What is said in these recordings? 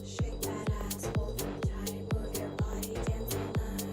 Shake that ass, hold it tight, move your body, dance all night.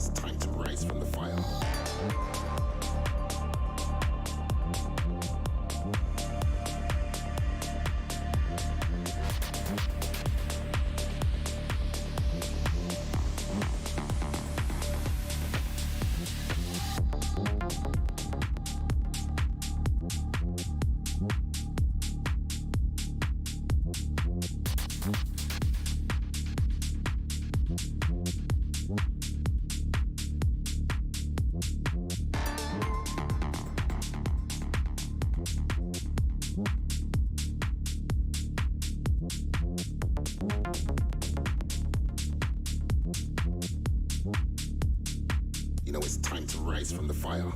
it's time to rise from the fire. You know it's time to rise from the fire.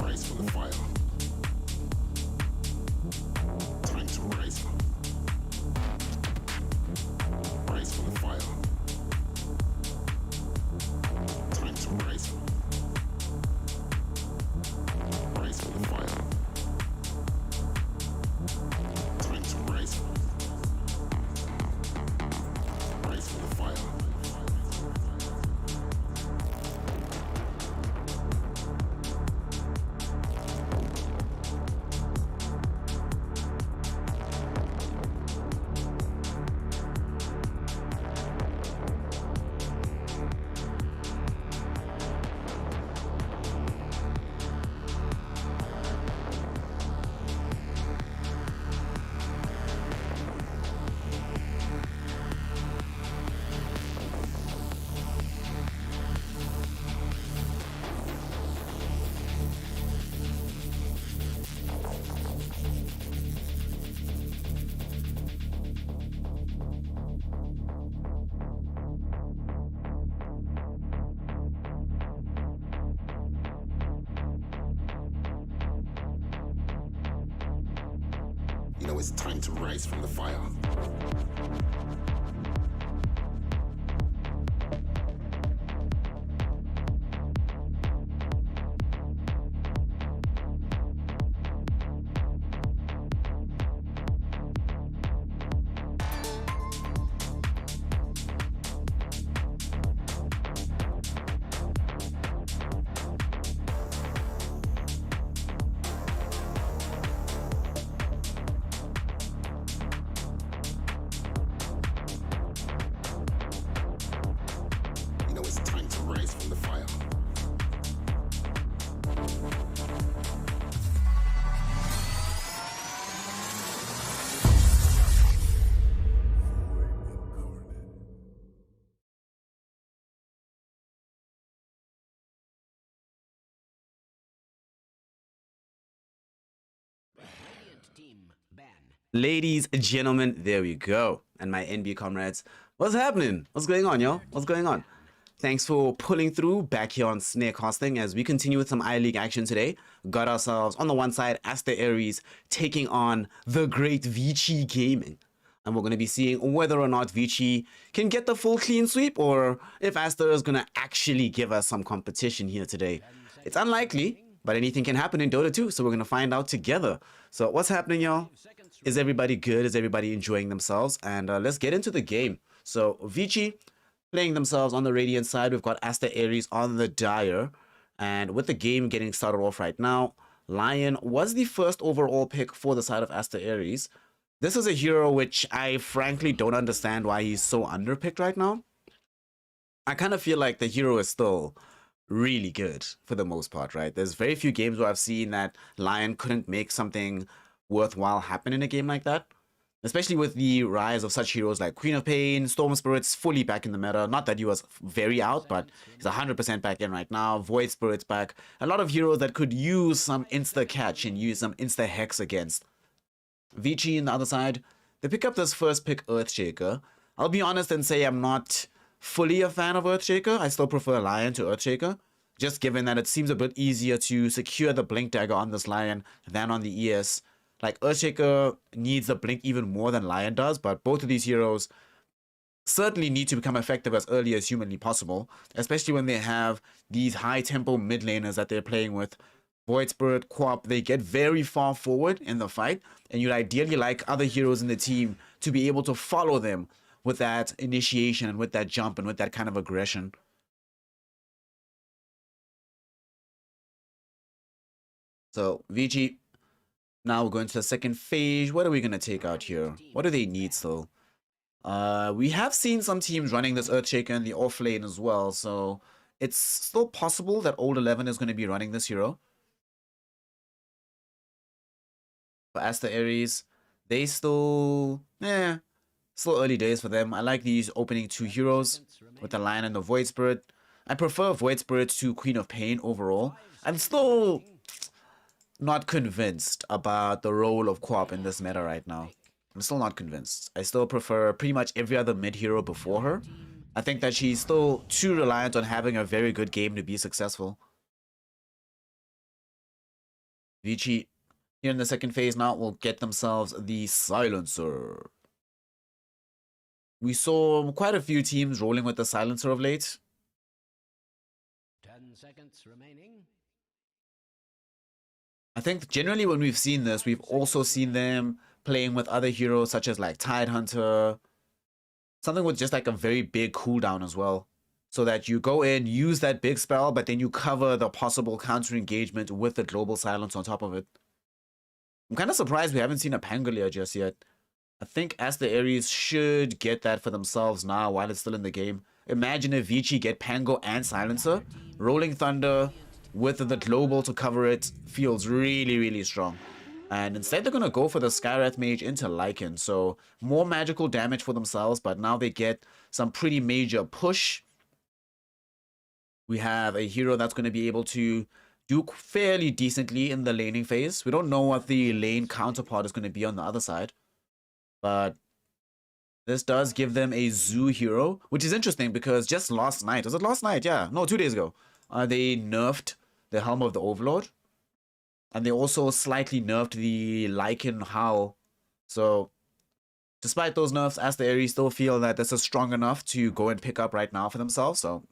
Rise from the fire. Time to rise. Rise from the fire. Time to rise. Rise from the fire. Time to rise. Rise from the fire. You know it's time to rise from the fire. You know it's time to rise from the fire. Ladies and gentlemen, there we go. And my NB comrades, what's happening? What's going on, y'all? What's going on? Thanks for pulling through back here on Snare Casting as we continue with some I-League action today. Got ourselves on the one side, Aster Aries taking on the great Vici Gaming. And we're going to be seeing whether or not Vici can get the full clean sweep or if Aster is going to actually give us some competition here today. It's unlikely, but anything can happen in Dota 2, so we're going to find out together. So what's happening, y'all? Is everybody good? Is everybody enjoying themselves? And let's get into the game. So Vici playing themselves on the Radiant side. We've got Aster Aries on the Dire. And with the game getting started off right now, Lion was the first overall pick for the side of Aster Aries. This is a hero which I frankly don't understand why he's so underpicked right now. I kind of feel like the hero is still really good for the most part, right? There's very few games where I've seen that Lion couldn't make something worthwhile happen in a game like that. Especially with the rise of such heroes like Queen of Pain, Storm Spirit's fully back in the meta. Not that he was very out, but he's 100% back in right now. Void Spirit's back. A lot of heroes that could use some insta-catch and use some insta-hex against. Vici on the other side, they pick up this first pick Earthshaker. I'll be honest and say I'm not fully a fan of Earthshaker. I still prefer Lion to Earthshaker, just given that it seems a bit easier to secure the Blink Dagger on this Lion than on the ES. Like, Earthshaker needs the Blink even more than Lion does, but both of these heroes certainly need to become effective as early as humanly possible, especially when they have these high-tempo mid laners that they're playing with. Void Spirit, Quap, they get very far forward in the fight, and you'd ideally like other heroes in the team to be able to follow them with that initiation and with that jump and with that kind of aggression. So, Vici, now we're going to the second phase. What are we going to take out here? What do they need still? We have seen some teams running this Earthshaker in the off lane as well, so it's still possible that Old 11 is going to be running this hero. For Aster Aries, they still early days for them. I like these opening two heroes with the Lion and the Void Spirit. I prefer Void Spirit to Queen of Pain overall. I'm still not convinced about the role of Quap in this meta right now. I'm still not convinced. I still prefer pretty much every other mid hero before her. I think that she's still too reliant on having a very good game to be successful. Vici, here in the second phase now, will get themselves the Silencer. We saw quite a few teams rolling with the Silencer of late. 10 seconds remaining. I think generally when we've seen this, we've also seen them playing with other heroes such as like Tidehunter. Something with just like a very big cooldown as well. So that you go in, use that big spell, but then you cover the possible counter engagement with the global silence on top of it. I'm kind of surprised we haven't seen a Pangolier just yet. I think Aster Aries should get that for themselves now while it's still in the game. Imagine if Vici get Pango and Silencer. Rolling Thunder with the global to cover it feels really, really strong. And instead they're going to go for the Skywrath Mage into Lycan. So more magical damage for themselves, but now they get some pretty major push. We have a hero that's going to be able to do fairly decently in the laning phase. We don't know what the lane counterpart is going to be on the other side. But this does give them a Zoo hero, which is interesting because just last night, was it last night? Yeah, no, 2 days ago, they nerfed the Helm of the Overlord. And they also slightly nerfed the Lycan Howl. So, despite those nerfs, Aster Aries still feel that this is strong enough to go and pick up right now for themselves. So,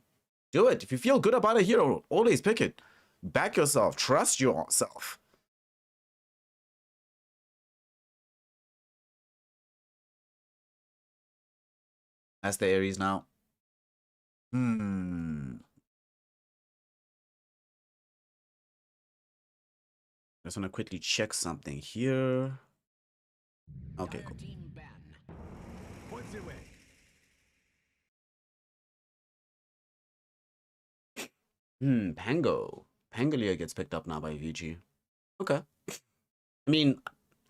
do it. If you feel good about a hero, always pick it. Back yourself. Trust yourself. Aster Aries now. Just want to quickly check something here. Okay, cool. Pango. Pangolier gets picked up now by Vici. Okay. I mean,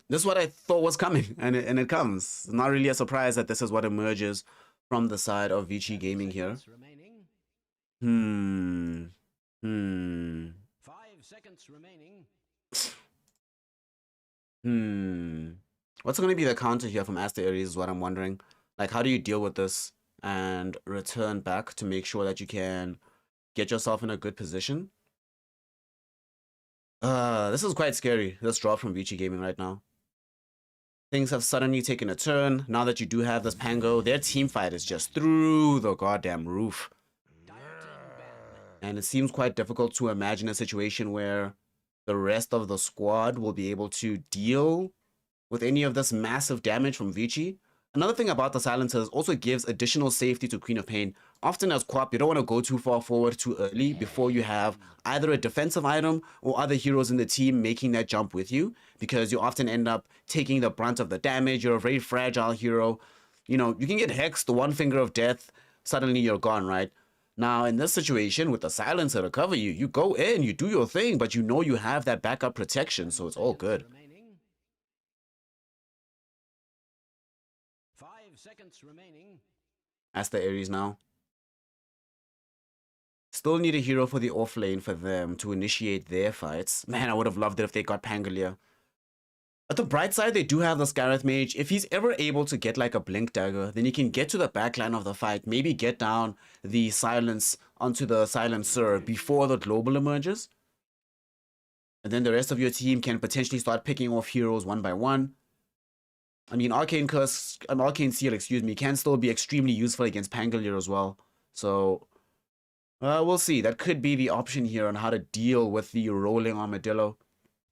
this is what I thought was coming, and it comes. It's not really a surprise that this is what emerges from the side of Vici Gaming here. 5 seconds remaining. What's going to be the counter here from Aster Aries is what I'm wondering. Like, how do you deal with this and return back to make sure that you can get yourself in a good position? This is quite scary, this drop from Vici Gaming right now. Things have suddenly taken a turn. Now that you do have this Pango, their team fight is just through the goddamn roof. And it seems quite difficult to imagine a situation where the rest of the squad will be able to deal with any of this massive damage from Vici. Another thing about the Silencers also gives additional safety to Queen of Pain. Often as Quap, you don't want to go too far forward too early before you have either a defensive item or other heroes in the team making that jump with you, because you often end up taking the brunt of the damage. You're a very fragile hero. You know, you can get hexed, the one finger of death, suddenly you're gone, right? Now, in this situation, with the Silencer to cover you, you go in, you do your thing, but you know you have that backup protection, so it's all good. seconds remaining. Aster Aries now. Still need a hero for the off lane for them to initiate their fights. Man, I would have loved it if they got Pangolier. At the bright side, they do have the Scarith Mage. If he's ever able to get like a Blink Dagger, then he can get to the backline of the fight, maybe get down the Silence onto the Silencer before the Global emerges. And then the rest of your team can potentially start picking off heroes one by one. I mean, Arcane Seal, excuse me, can still be extremely useful against Pangolier as well. So, we'll see. That could be the option here on how to deal with the rolling Armadillo.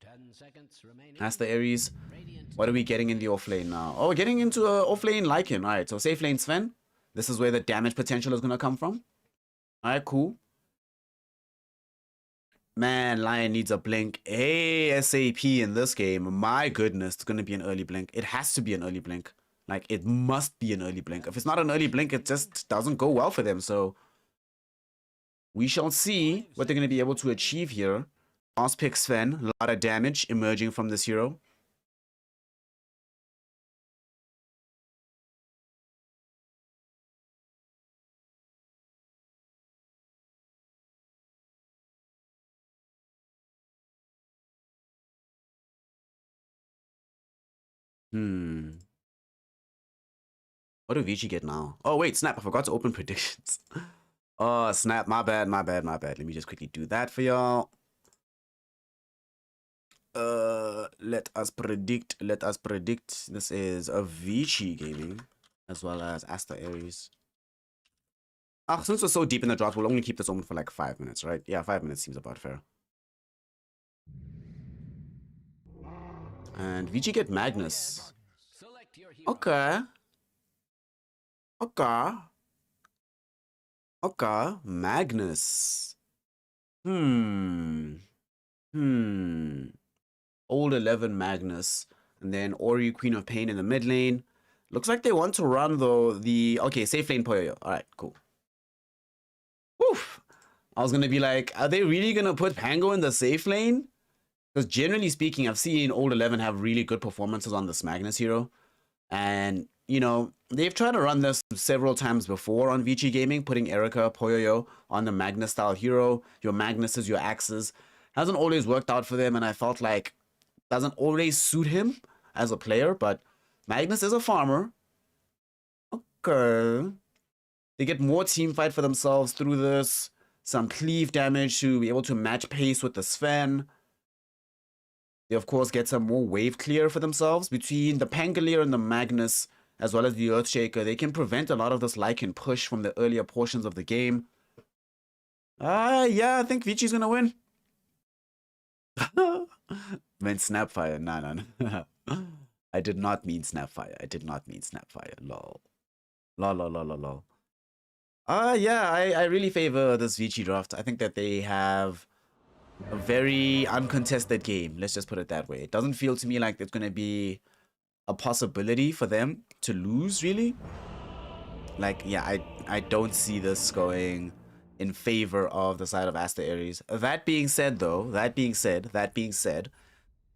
10 seconds remaining. Aster Aries. Radiant. What are we getting in the offlane now? Oh, we're getting into a offlane Lycan. Alright, so safe lane Sven. This is where the damage potential is going to come from. Alright, cool. Man, Lion needs a blink ASAP in this game. My goodness, it's going to be an early blink. It has to be an early blink. Like, it must be an early blink. If it's not an early blink, it just doesn't go well for them. So, we shall see what they're going to be able to achieve here. Last pick Sven. A lot of damage emerging from this hero. What do Vici get now? Oh, wait, snap. I forgot to open predictions. Oh, snap. My bad, my bad, my bad. Let me just quickly do that for y'all. Let us predict. Let us predict. This is a Vici gaming as well as Aster Aries. Since we're so deep in the draft, we'll only keep this open for like 5 minutes, right? Yeah, 5 minutes seems about fair. And Vici get Magnus. Select your hero. Okay. Okay. Magnus. Old 11 Magnus. And then Ori, Queen of Pain in the mid lane. Looks like they want to run, though, the... Okay, safe lane Poyo. Alright, cool. Woof. I was going to be like, are they really going to put Pango in the safe lane? Because generally speaking, I've seen Old 11 have really good performances on this Magnus hero. And, you know, they've tried to run this several times before on Vici Gaming, putting Erica, Poyo on the Magnus style hero. Your Magnuses, your Axes. Hasn't always worked out for them, and I felt like doesn't always suit him as a player, but Magnus is a farmer. Okay. They get more team fight for themselves through this. Some cleave damage to be able to match pace with the Sven. They, of course, get some more wave clear for themselves. Between the Pangolier and the Magnus, as well as the Earthshaker, they can prevent a lot of this Lycan push from the earlier portions of the game. Yeah, I think Vici's gonna win. Meant Snapfire. No. I did not mean Snapfire. I did not mean Snapfire. Lol. Lol. Yeah, I really favor this Vici draft. I think that they have a very uncontested game. Let's just put it that way. It doesn't feel to me like there's going to be a possibility for them to lose, really. Like, yeah, I don't see this going in favor of the side of Aster Aries. That being said, though, that being said,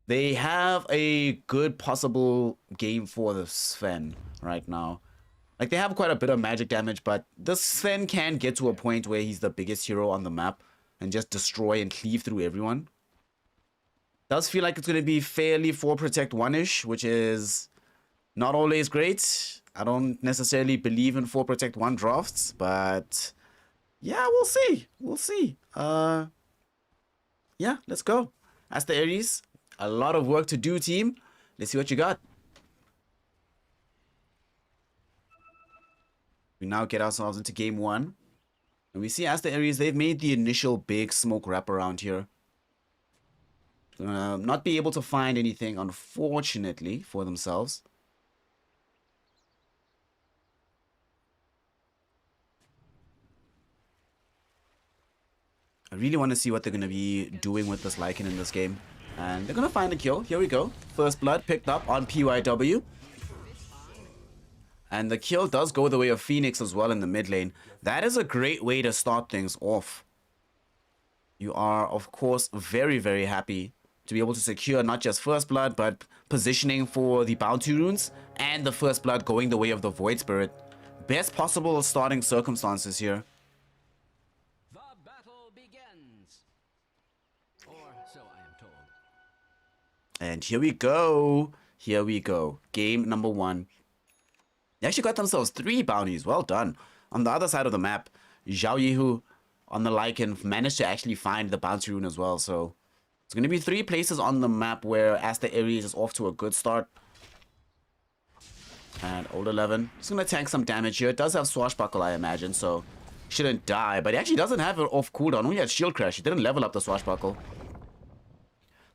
they have a good possible game for the Sven right now. Like, they have quite a bit of magic damage, but the Sven can get to a point where he's the biggest hero on the map and just destroy and cleave through everyone. Does feel like it's going to be fairly 4 Protect 1-ish, which is not always great. I don't necessarily believe in 4 Protect 1 drafts, but yeah, we'll see. We'll see. Yeah, let's go. Aster Aries, a lot of work to do, team. Let's see what you got. We now get ourselves into game 1. And we see Aster Aries, they've made the initial big smoke wraparound here. Not be able to find anything, unfortunately, for themselves. I really want to see what they're going to be doing with this Lycan in this game. And they're going to find a kill. Here we go. First blood picked up on PYW. And the kill does go the way of Phoenix as well in the mid lane. That is a great way to start things off. You are, of course, very, very happy to be able to secure not just First Blood, but positioning for the Bounty Runes and the First Blood going the way of the Void Spirit. Best possible starting circumstances here. The battle begins. Or so I am told. And here we go. Here we go. Game number 1. They actually got themselves 3 bounties. Well done. On the other side of the map, Zhao Yihu on the Lycan managed to actually find the bounty rune as well. So it's going to be 3 places on the map where Aster Aries is off to a good start. And Old 11 is going to tank some damage here. It does have Swashbuckle, I imagine, so shouldn't die. But he actually doesn't have it off cooldown. Only had Shield Crash. He didn't level up the Swashbuckle.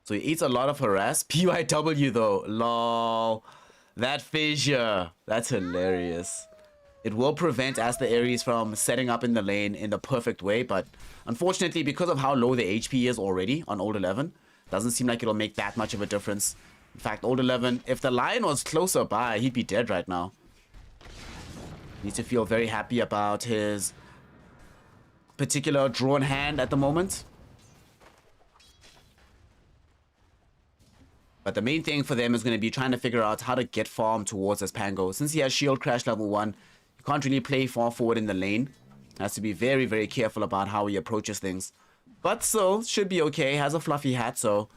So he eats a lot of harass. PYW though. Lol. That fissure. That's hilarious. It will prevent Aster Aries from setting up in the lane in the perfect way. But unfortunately, because of how low the HP is already on Old 11, doesn't seem like it'll make that much of a difference. In fact, Old 11, if the Lion was closer by, he'd be dead right now. Needs to feel very happy about his particular drawn hand at the moment. But the main thing for them is going to be trying to figure out how to get farm towards this Pango. Since he has Shield Crash level 1, you can't really play far forward in the lane. Has to be very, very careful about how he approaches things. But still, should be okay. Has a fluffy hat, so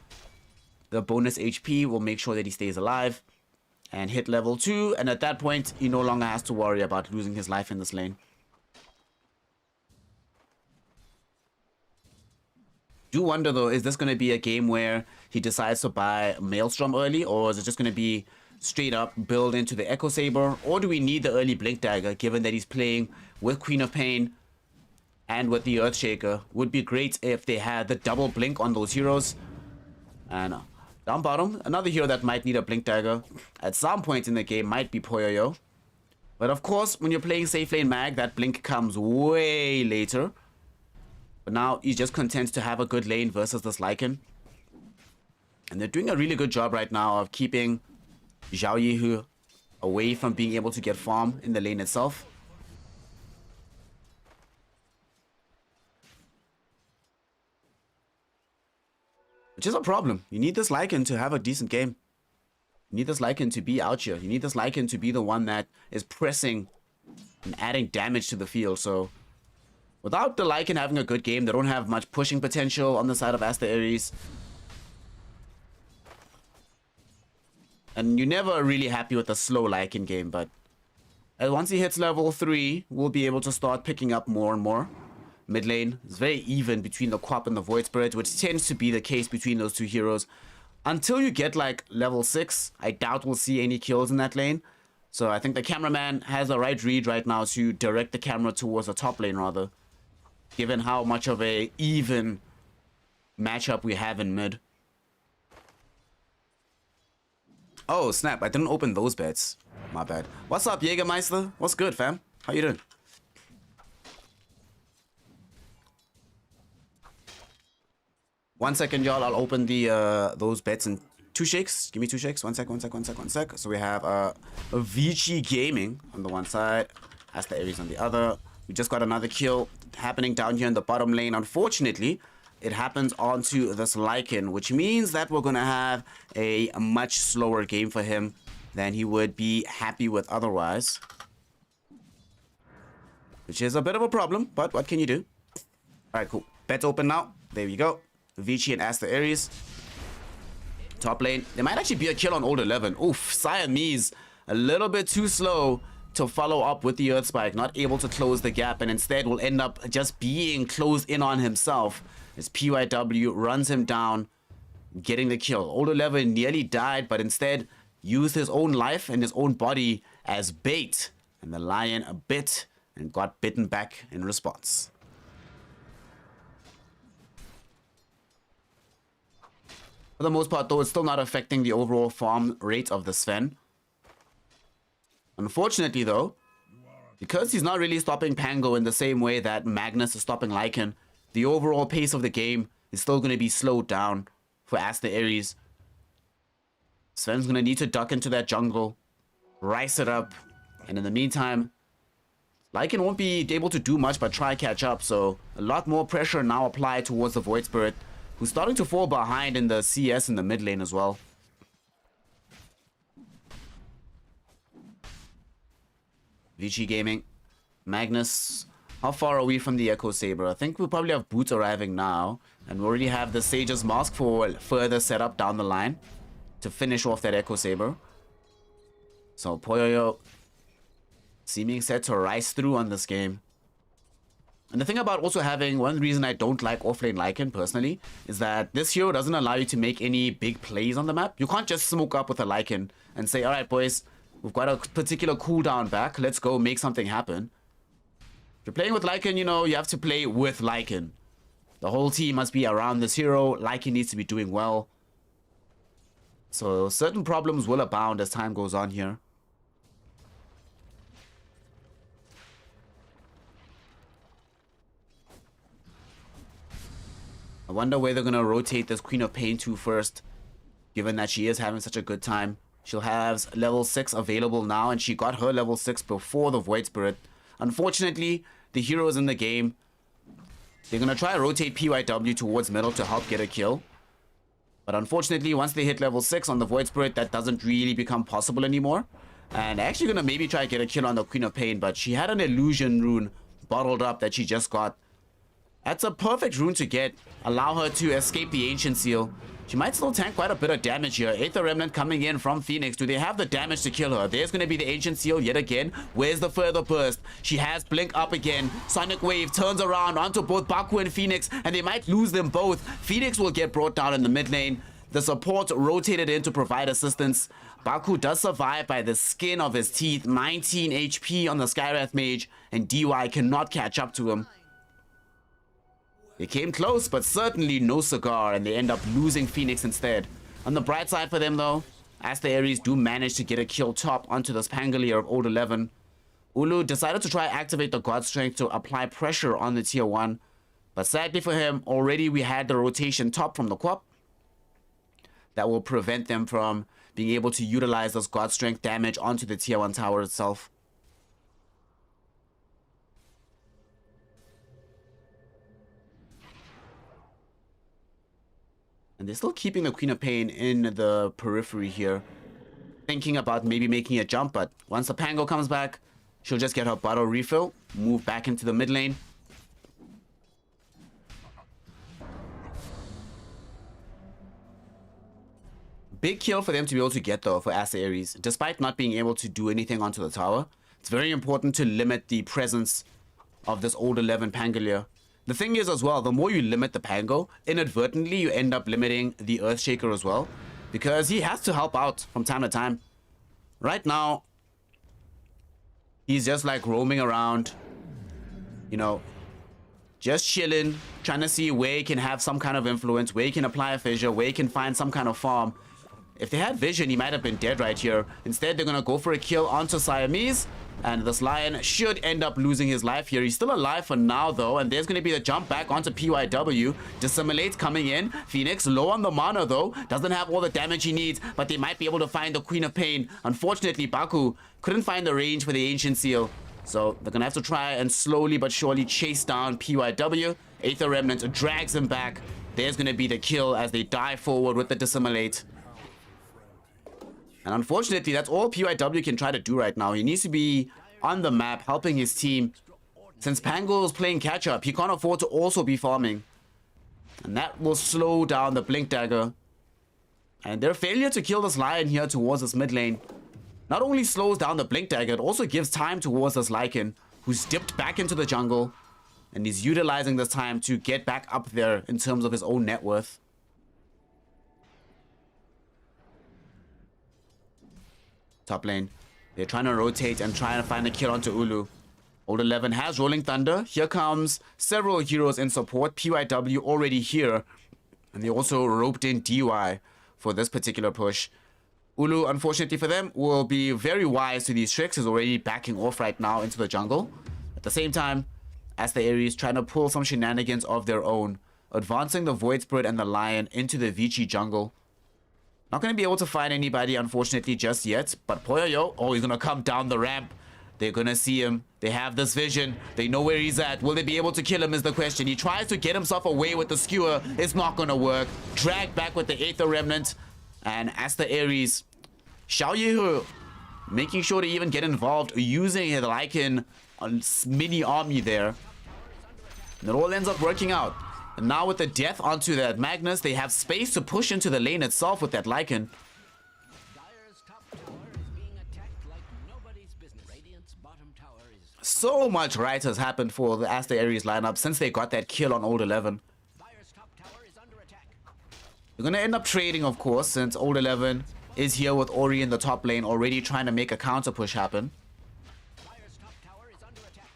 the bonus HP will make sure that he stays alive. And hit level 2, and at that point, he no longer has to worry about losing his life in this lane. Do wonder though, is this going to be a game where he decides to buy Maelstrom early, or is it just going to be straight up build into the Echo Saber, or do we need the early Blink Dagger given that he's playing with Queen of Pain and with the Earthshaker? Would be great if they had the double blink on those heroes. And down bottom, another hero that might need a Blink Dagger at some point in the game might be Poyoyo. But of course, when you're playing safe lane mag, that blink comes way later. But now he's just content to have a good lane versus this Lycan. And they're doing a really good job right now of keeping Zhao Yihu away from being able to get farm in the lane itself. Which is a problem. You need this Lycan to have a decent game. You need this Lycan to be out here. You need this Lycan to be the one that is pressing and adding damage to the field. So without the Lycan having a good game, they don't have much pushing potential on the side of Aster Aries. And you're never really happy with a slow Lycan game, but once he hits level 3, we'll be able to start picking up more and more. Mid lane is very even between the Quap and the Void Spirit, which tends to be the case between those two heroes. Until you get like level 6, I doubt we'll see any kills in that lane. So I think the cameraman has the right read right now to direct the camera towards the top lane rather, given how much of a even matchup we have in mid. Oh snap, I didn't open those bets. My bad. What's up, Jägermeister? What's good, fam? How you doing? One second, y'all. I'll open the those bets in 2 shakes. Give me 2 shakes. One sec. So we have a Vici Gaming on the one side, Aster Aries on the other. We just got another kill happening down here in the bottom lane. Unfortunately, it happens onto this Lycan, which means that we're gonna have a much slower game for him than he would be happy with otherwise. Which is a bit of a problem, but what can you do? Alright, cool. Bets open now. There we go. Vici and Aster Aries. Top lane. There might actually be a kill on Old 11. Oof, Siamese a little bit too slow to follow up with the Earth Spike. Not able to close the gap, and instead will end up just being closed in on himself as PYW runs him down, getting the kill. Old 11 nearly died, but instead used his own life and his own body as bait. And the Lion bit and got bitten back in response. For the most part, though, it's still not affecting the overall farm rate of the Sven. Unfortunately, though, because he's not really stopping Pango in the same way that Magnus is stopping Lycan, the overall pace of the game is still going to be slowed down for Aster Aries. Sven's going to need to duck into that jungle, rice it up, and in the meantime, Lycan won't be able to do much but try catch up, so a lot more pressure now applied towards the Void Spirit. who's starting to fall behind in the CS in the mid lane as well. Vici Gaming. Magnus. How far are we from the Echo Saber? I think we'll probably have boots arriving now. And we already have the Sage's Mask for further setup down the line to finish off that Echo Saber. So Poyoyo seeming set to rise through on this game. And the thing about also having, one reason I don't like offlane Lycan personally, is that this hero doesn't allow you to make any big plays on the map. You can't just smoke up with a Lycan and say, alright boys, we've got a particular cooldown back, let's go make something happen. If you're playing with Lycan, you know, you have to play with Lycan. The whole team must be around this hero. Lycan needs to be doing well. So certain problems will abound as time goes on here. I wonder where they're going to rotate this Queen of Pain to first, given that she is having such a good time. She'll have level 6 available now, and she got her level 6 before the Void Spirit. Unfortunately, the heroes in the game, they're going to try to rotate PYW towards middle to help get a kill. But unfortunately, once they hit level 6 on the Void Spirit, that doesn't really become possible anymore. And they're actually going to maybe try to get a kill on the Queen of Pain, but she had an illusion rune bottled up that she just got. That's a perfect rune to get. Allow her to escape the Ancient Seal. She might still tank quite a bit of damage here. Aether Remnant coming in from Phoenix. Do they have the damage to kill her? There's going to be the Ancient Seal yet again. Where's the further burst? She has Blink up again. Sonic Wave turns around onto both Baku and Phoenix, and they might lose them both. Phoenix will get brought down in the mid lane. The support rotated in to provide assistance. Baku does survive by the skin of his teeth. 19 HP on the Skywrath Mage, and DY cannot catch up to him. They came close, but certainly no cigar, and they end up losing Phoenix instead. On the bright side for them, though, Aster Aries do manage to get a kill top onto this Pangolier of Old 11. Ulu decided to try activate the God Strength to apply pressure on the tier 1. But sadly for him, already we had the rotation top from the Quap. That will prevent them from being able to utilize this God Strength damage onto the tier 1 tower itself. And they're still keeping the Queen of Pain in the periphery here. Thinking about maybe making a jump, but once the Pango comes back, she'll just get her bottle refill, move back into the mid lane. Big kill for them to be able to get though for Aster Aries. Despite not being able to do anything onto the tower, it's very important to limit the presence of this Old 11 Pangolier. The thing is as well, the more you limit the Pango, inadvertently you end up limiting the Earthshaker as well. Because he has to help out from time to time. Right now, he's just like roaming around, you know, just chilling, trying to see where he can have some kind of influence, where he can apply a fissure, where he can find some kind of farm. If they had vision, he might have been dead right here. Instead, they're going to go for a kill onto Siamese. And this Lion should end up losing his life here. He's still alive for now, though. And there's going to be the jump back onto PYW. Dissimulates coming in. Phoenix low on the mana, though. Doesn't have all the damage he needs. But they might be able to find the Queen of Pain. Unfortunately, Baku couldn't find the range for the Ancient Seal. So they're going to have to try and slowly but surely chase down PYW. Aether Remnant drags him back. There's going to be the kill as they dive forward with the Dissimulate. And unfortunately, that's all PYW can try to do right now. He needs to be on the map, helping his team. Since Pango is playing catch-up, he can't afford to also be farming. And that will slow down the Blink Dagger. And their failure to kill this Lion here towards this mid lane not only slows down the Blink Dagger, it also gives time towards this Lycan, who's dipped back into the jungle. And he's utilizing this time to get back up there in terms of his own net worth. Top lane. They're trying to rotate and trying to find a kill onto Ulu. Old 11 has Rolling Thunder. Here comes several heroes in support. PYW already here. And they also roped in DY for this particular push. Ulu, unfortunately for them, will be very wise to these tricks. He's already backing off right now into the jungle. At the same time, Aster Aries trying to pull some shenanigans of their own. Advancing the Void Spirit and the Lion into the Vici jungle. Not going to be able to find anybody, unfortunately, just yet. But Poyoyo, oh, he's going to come down the ramp. They're gonna see him. They have this vision. They know where he's at. Will they be able to kill him is the question. He tries to get himself away with the skewer. It's not gonna work. Dragged back with the Aether Remnant. And Aster Aries, Xiao Yehu making sure to even get involved, using the Lycan on mini army there. And it all ends up working out. And now with the death onto that Magnus, they have space to push into the lane itself with that Lycan. Dire's top tower is being attacked like nobody's business. Radiant's bottom tower is So much right has happened for the Aster Aries lineup since they got that kill on Old 11. Dire's top tower is under attack. They're going to end up trading, of course, since Old 11 is here with Ori in the top lane, already trying to make a counter push happen. Dire's top tower is under attack.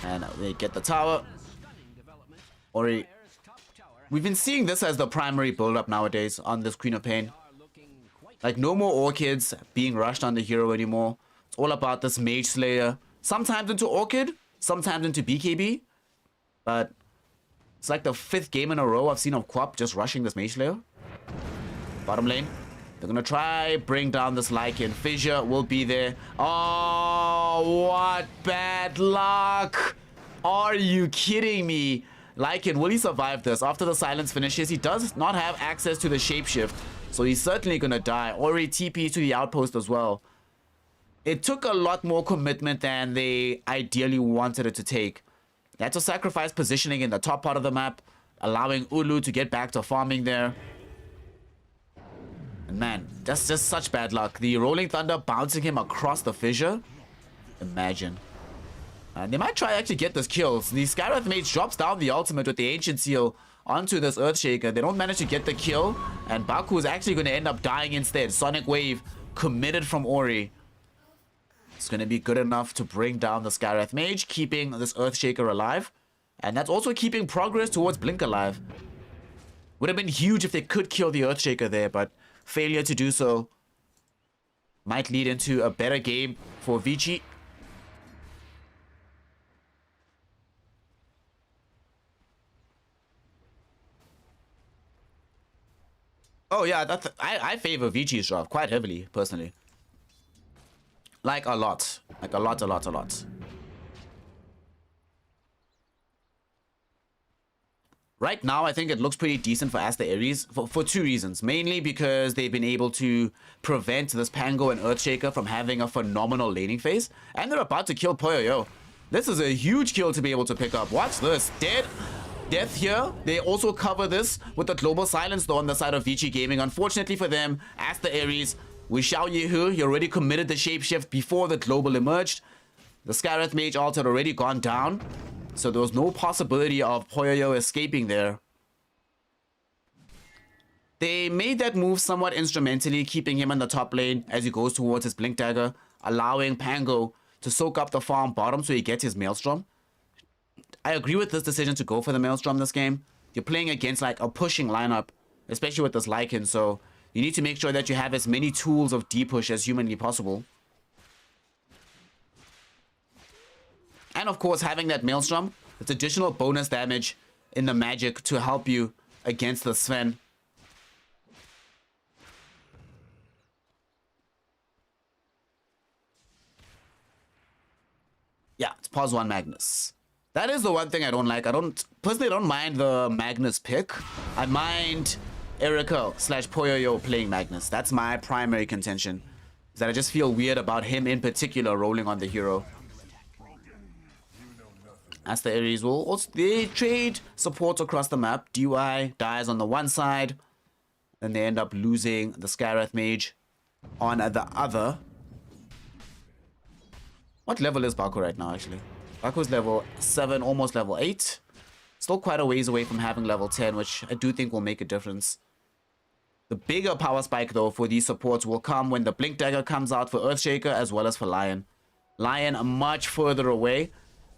And they get the tower. Stunning development. Ori, Dire's top tower we've been seeing this as the primary build-up nowadays on this Queen of Pain. are looking quite Like, no more Orchids being rushed on the hero anymore. It's all about this Mage Slayer. Sometimes into Orchid, sometimes into BKB. But it's like the 5th game in a row I've seen of Quap just rushing this Mage Slayer. Bottom lane. They're gonna try bring down this Lycan. Fissure will be there. Oh, what bad luck. Are you kidding me? Lycan, will he survive this? After the silence finishes, he does not have access to the shapeshift. So he's certainly gonna die. Ori TP to the outpost as well. It took a lot more commitment than they ideally wanted it to take. They had to sacrifice positioning in the top part of the map, allowing Ulu to get back to farming there. And man, that's just such bad luck. The Rolling Thunder bouncing him across the fissure. Imagine. And they might try actually get this kill. The Skywrath Mage drops down the ultimate with the Ancient Seal onto this Earthshaker. They don't manage to get the kill. And Baku is actually going to end up dying instead. Sonic Wave committed from Ori. It's going to be good enough to bring down the Skywrath Mage, keeping this Earthshaker alive. And that's also keeping progress towards Blink alive. Would have been huge if they could kill the Earthshaker there, but failure to do so might lead into a better game for Vici. Oh yeah, I favor Vici's draft quite heavily, personally. Like a lot. Like a lot. Right now, I think it looks pretty decent for Aster Aries for 2 reasons. Mainly because they've been able to prevent this Pango and Earthshaker from having a phenomenal laning phase. And they're about to kill Poyoyo. This is a huge kill to be able to pick up. Watch this. Death here. They also cover this with the Global Silence though on the side of Vici Gaming. Unfortunately for them, Aster Aries, with Xiao Yehu, he already committed the shapeshift before the Global emerged. The Skywrath Mage ult had already gone down. So there was no possibility of Poyoyo escaping there. They made that move somewhat instrumentally, keeping him in the top lane as he goes towards his Blink Dagger, allowing Pango to soak up the farm bottom so he gets his Maelstrom. I agree with this decision to go for the Maelstrom this game. You're playing against like a pushing lineup, especially with this Lycan, so you need to make sure that you have as many tools of D-push as humanly possible. And of course, having that Maelstrom, it's additional bonus damage in the magic to help you against the Sven. Yeah, it's pause 1 Magnus. That is the one thing I don't like. Personally, I don't mind the Magnus pick. I mind Erica / Poyoyo playing Magnus. That's my primary contention. Is that I just feel weird about him in particular rolling on the hero. Aster Aries will also, they trade support across the map. DY dies on the one side. Then they end up losing the Skywrath Mage on the other. What level is Baku right now, actually? Baku's level 7, almost level 8. Still quite a ways away from having level 10, which I do think will make a difference. The bigger power spike, though, for these supports will come when the Blink Dagger comes out for Earthshaker as well as for Lion. Lion much further away.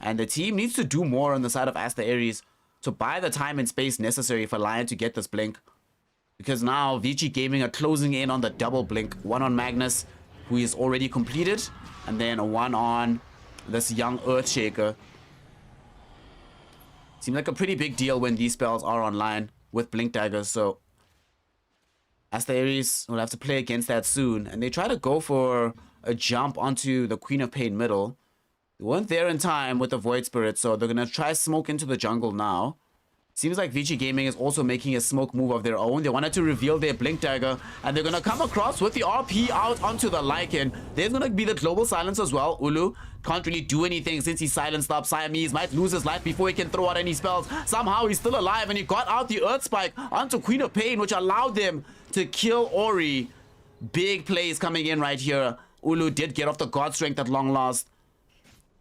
And the team needs to do more on the side of Aster Aries to buy the time and space necessary for Lion to get this blink. Because now Vici Gaming are closing in on the double blink. One on Magnus, who is already completed. And then one on this young Earthshaker. Seems like a pretty big deal when these spells are online with Blink Daggers. So Aster Aries will have to play against that soon. And they try to go for a jump onto the Queen of Pain middle. They weren't there in time with the Void Spirit, so they're going to try smoke into the jungle now. Seems like Vici Gaming is also making a smoke move of their own. They wanted to reveal their Blink Dagger, and they're going to come across with the RP out onto the Lycan. There's going to be the Global Silence as well. Ulu can't really do anything since he's silenced up. Siamese might lose his life before he can throw out any spells. Somehow he's still alive, and he got out the Earth Spike onto Queen of Pain, which allowed them to kill Ori. Big plays coming in right here. Ulu did get off the God Strength at long last.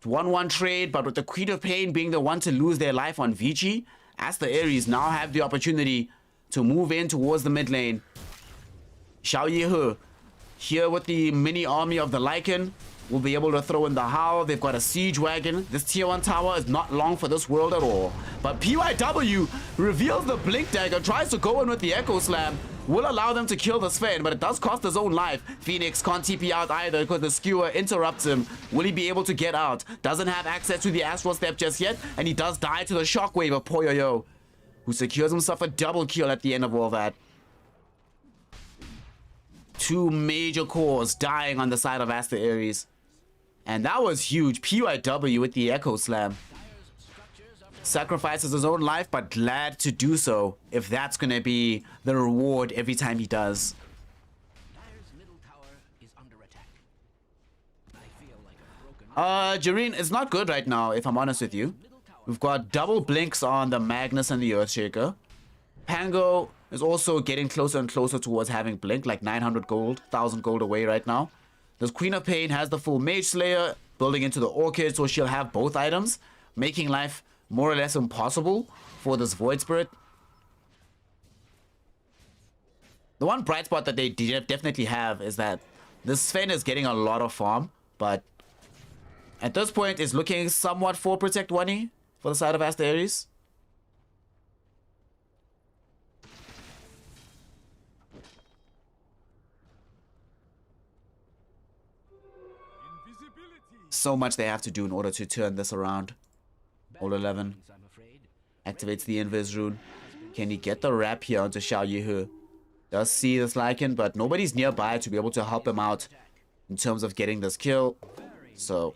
1-1 trade, but with the Queen of Pain being the one to lose their life on Vici, Aster Aries now have the opportunity to move in towards the mid lane. Xiao Yehe here with the mini army of the Lycan will be able to throw in the Howl. They've got a siege wagon. This tier 1 tower is not long for this world at all. But PYW reveals the Blink Dagger, tries to go in with the Echo Slam. Will allow them to kill the Sven, but it does cost his own life. Phoenix can't TP out either because the Skewer interrupts him. Will he be able to get out? Doesn't have access to the Astral Step just yet, and he does die to the Shockwave of Poyoyo, who secures himself a double kill at the end of all that. 2 major cores dying on the side of Aster Aries. And that was huge. PYW with the Echo Slam. Sacrifices his own life, but glad to do so if that's going to be the reward every time he does. Dire's middle tower is under attack. I feel like a broken Jareen, it's not good right now, if I'm honest with you. We've got double blinks on the Magnus and the Earthshaker. Pango is also getting closer and closer towards having blink, like 900 gold, 1000 gold away right now. This Queen of Pain has the full Mage Slayer building into the Orchid, so she'll have both items, making life more or less impossible for this Void Spirit. The one bright spot that they definitely have is that this Sven is getting a lot of farm, but at this point is looking somewhat for Protect 1E for the side of Aster Aries. So much they have to do in order to turn this around. All 11 I'm afraid. activates the Invis rune. Can he get the wrap here onto Xiao Yehe? Does see this Lycan, but nobody's nearby to be able to help him out in terms of getting this kill. So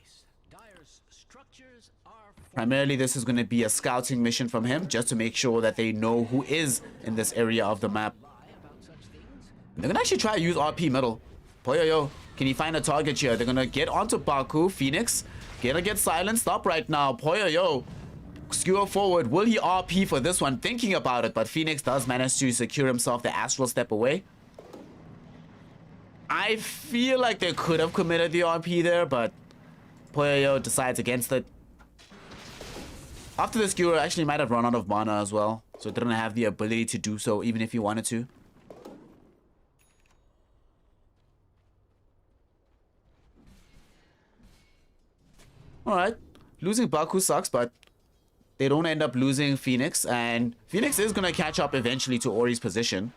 Dire's structures are primarily this is going to be a scouting mission from him, just to make sure that they know who is in this area of the map. They're going to actually try to use RP middle. Poyoyo, can he find a target here? They're going to get onto Baku. Phoenix gonna get silenced up right now. Poyoyo, skewer forward. Will he RP for this one? Thinking about it, but Phoenix does manage to secure himself the Astral Step away. I feel like they could have committed the RP there, but Poyoyo decides against it. After the skewer, actually might have run out of mana as well, so it didn't have the ability to do so even if he wanted to. Alright, losing Baku sucks, but they don't end up losing Phoenix, and Phoenix is going to catch up eventually to Ori's position.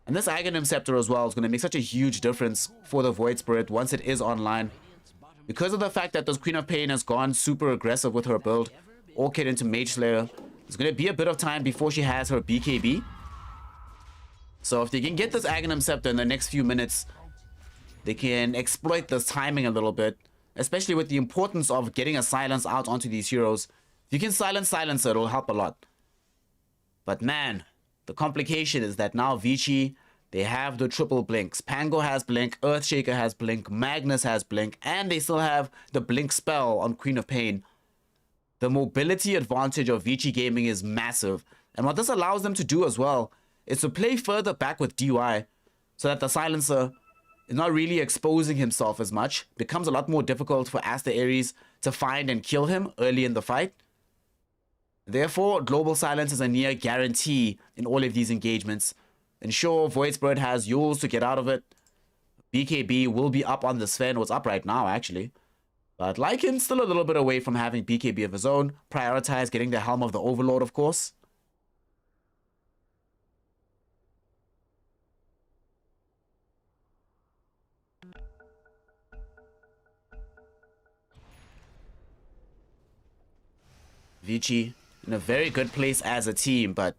And this Aghanim Scepter as well is going to make such a huge difference for the Void Spirit once it is online. Because of the fact that this Queen of Pain has gone super aggressive with her build, Orchid into Mage Slayer, there's going to be a bit of time before she has her BKB. So if they can get this Aghanim Scepter in the next few minutes, they can exploit this timing a little bit. Especially with the importance of getting a silence out onto these heroes. If you can silence Silencer, it'll help a lot. But man, the complication is that now Vici, they have the triple blinks. Pango has blink, Earthshaker has blink, Magnus has blink, and they still have the blink spell on Queen of Pain. The mobility advantage of Vici Gaming is massive. And what this allows them to do as well is to play further back with DY so that the Silencer is not really exposing himself as much. Becomes a lot more difficult for Aster Aries to find and kill him early in the fight. Therefore, Global Silence is a near guarantee in all of these engagements. Ensure Void Spirit has Yules to get out of it. BKB will be up on the Sven, what's up right now actually. But Lycan's still a little bit away from having BKB of his own. Prioritize getting the Helm of the Overlord, of course. Vici in a very good place as a team, but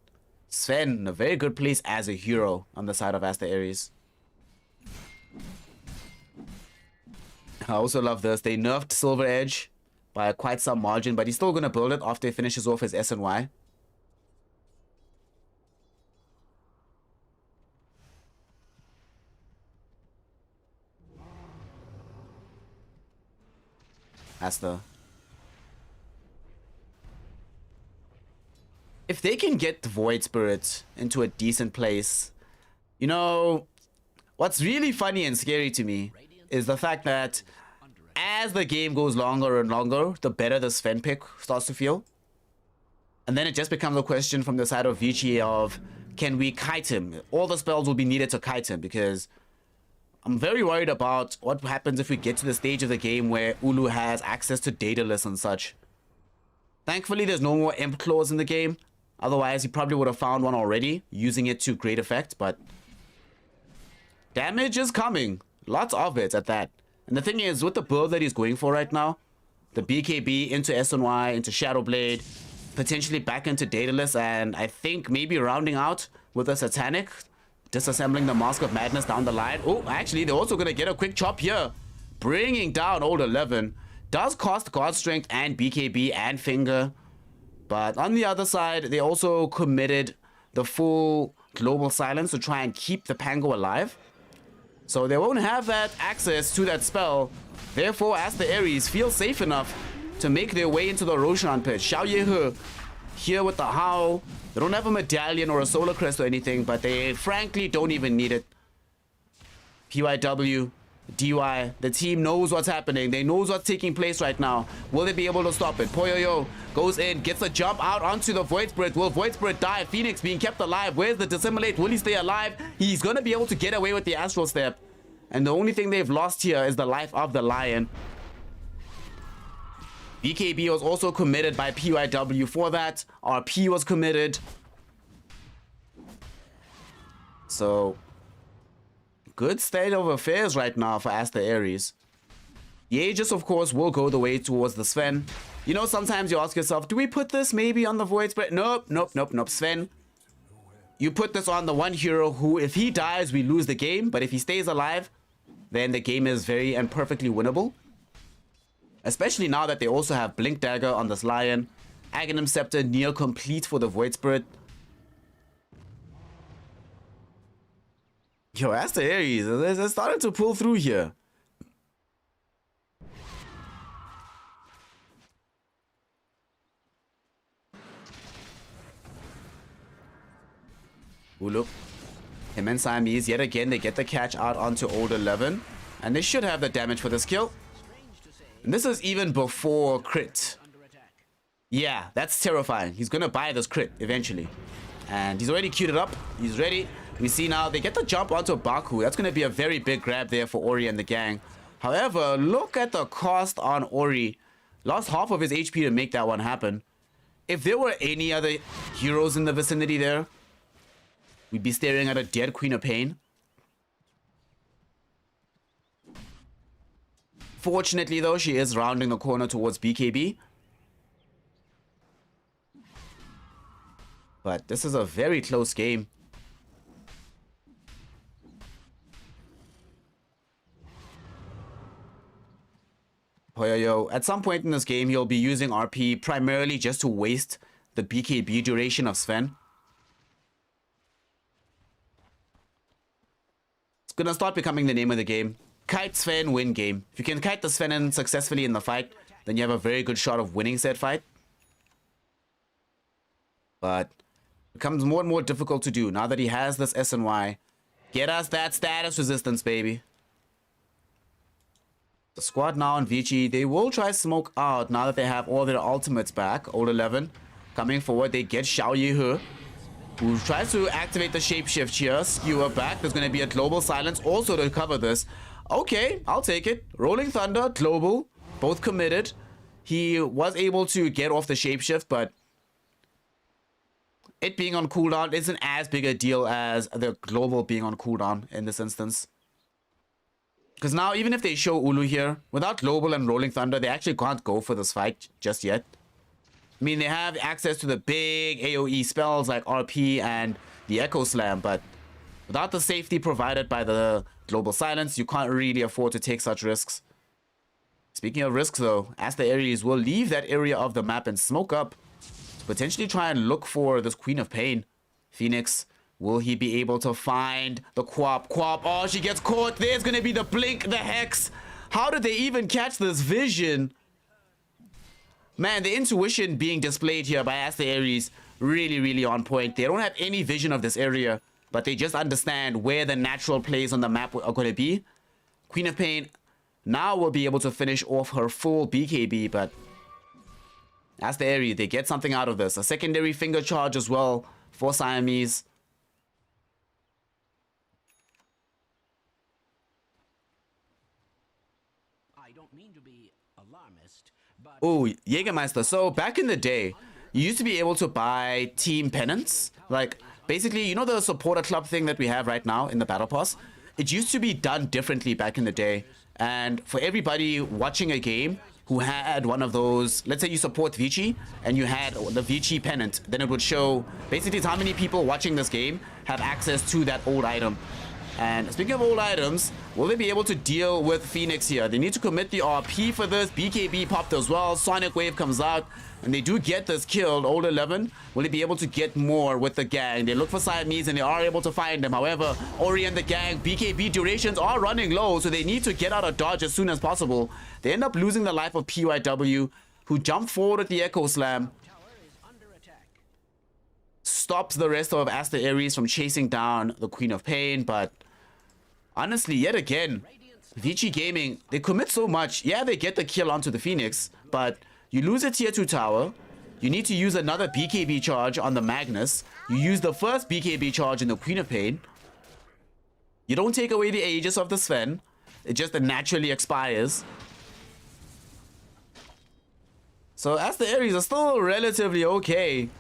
Sven in a very good place as a hero on the side of Aster Aries. I also love this. They nerfed Silver Edge by quite some margin, but he's still going to build it after he finishes off his S and Y. Aster. If they can get the Void Spirit into a decent place, you know, what's really funny and scary to me is the fact that as the game goes longer and longer, the better the Sven pick starts to feel. And then it just becomes a question from the side of Vici of, can we kite him? All the spells will be needed to kite him, because I'm very worried about what happens if we get to the stage of the game where Ulu has access to data lists and such. Thankfully, there's no more imp claws in the game. Otherwise, he probably would have found one already, using it to great effect, but damage is coming. Lots of it at that. And the thing is, with the build that he's going for right now, the BKB into SNY, into Shadowblade, potentially back into Daedalus, and I think maybe rounding out with a Satanic, disassembling the Mask of Madness down the line. Oh, actually, they're also going to get a quick chop here. Bringing down Old 11. Does cost God Strength and BKB and Finger. But on the other side, they also committed the full Global Silence to try and keep the Pango alive. So they won't have that access to that spell. Therefore, as the Aries feel safe enough to make their way into the Roshan pit. Xiao Yehe here with the Hao. They don't have a medallion or a solar crest or anything, but they frankly don't even need it. PYW, DY, the team knows what's happening. They knows what's taking place right now. Will they be able to stop it? Poyoyo goes in, gets a jump out onto the Void Spirit. Will Void Spirit die? Phoenix being kept alive. Where's the Dissimulate? Will he stay alive? He's going to be able to get away with the Astral Step. And the only thing they've lost here is the life of the Lion. BKB was also committed by PYW for that. RP was committed. So, good state of affairs right now for Aster Aries. The Aegis, of course, will go the way towards the Sven. You know, sometimes you ask yourself, do we put this maybe on the Void Spirit? Nope, nope, nope, nope. Sven, you put this on the one hero who, if he dies, we lose the game. But if he stays alive, then the game is very and perfectly winnable. Especially now that they also have Blink Dagger on this Lion. Aghanim Scepter near complete for the Void Spirit. Yo, Aster Aries, they're starting to pull through here. Ulu. Him and Siamese, yet again, they get the catch out onto Old 11. And they should have the damage for this kill. And this is even before crit. Yeah, that's terrifying. He's going to buy this crit eventually. And he's already queued it up. He's ready. We see now they get the jump onto Baku. That's going to be a very big grab there for Ori and the gang. However, look at the cost on Ori. Lost half of his HP to make that one happen. If there were any other heroes in the vicinity there, we'd be staring at a dead Queen of Pain. Fortunately, though, she is rounding the corner towards BKB. But this is a very close game. Poyoyo, at some point in this game, he'll be using RP primarily just to waste the BKB duration of Sven. It's gonna start becoming the name of the game. Kite Sven, win game. If you can kite the Sven in successfully in the fight, then you have a very good shot of winning said fight. But it becomes more and more difficult to do now that he has this SNY. Get us that status resistance, baby. The squad now on Vici, they will try smoke out now that they have all their ultimates back. Old 11 coming forward, they get Xiao Yehe, who tries to activate the shapeshift here. Skewer back. There's going to be a global silence also to cover this. Okay, I'll take it. Rolling Thunder, global, both committed. He was able to get off the shapeshift, but it being on cooldown isn't as big a deal as the global being on cooldown in this instance. Because now, even if they show Ulu here, without global and Rolling Thunder, they actually can't go for this fight just yet. I mean, they have access to the big AoE spells like RP and the Echo Slam, but without the safety provided by the Global Silence, you can't really afford to take such risks. Speaking of risks, though, Aster Aries will leave that area of the map and smoke up to potentially try and look for this Queen of Pain. Phoenix, will he be able to find the Quap? Quap, oh, she gets caught. There's going to be the Blink, the Hex. How did they even catch this vision? Man, the intuition being displayed here by Aster Aries, really, really on point. They don't have any vision of this area, but they just understand where the natural plays on the map are going to be. Queen of Pain now will be able to finish off her full BKB, but Aster Aries, they get something out of this. A secondary finger charge as well for Siamese. I don't mean to be alarmist, but Oh, Jägermeister. So back in the day, you used to be able to buy team pennants. Like, basically, you know the supporter club thing that we have right now in the Battle Pass? It used to be done differently back in the day. And for everybody watching a game who had one of those, let's say you support Vici and you had the Vici pennant, then it would show basically how many people watching this game have access to that old item. And speaking of old items, will they be able to deal with Phoenix here? They need to commit the RP for this. BKB popped as well. Sonic Wave comes out. And they do get this killed. Old 11. Will they be able to get more with the gang? They look for Siamese and they are able to find them. However, Ori and the gang, BKB durations are running low. So they need to get out of dodge as soon as possible. They end up losing the life of PYW, who jumped forward at the Echo Slam. tower is under attack. Stops the rest of Aster Aries from chasing down the Queen of Pain. But honestly, yet again, Vici Gaming, they commit so much. Yeah, they get the kill onto the Phoenix, but you lose a tier 2 tower. You need to use another BKB charge on the Magnus. You use the first BKB charge in the Queen of Pain. You don't take away the Aegis of the Sven. It just naturally expires. So Aster Aries are still relatively okay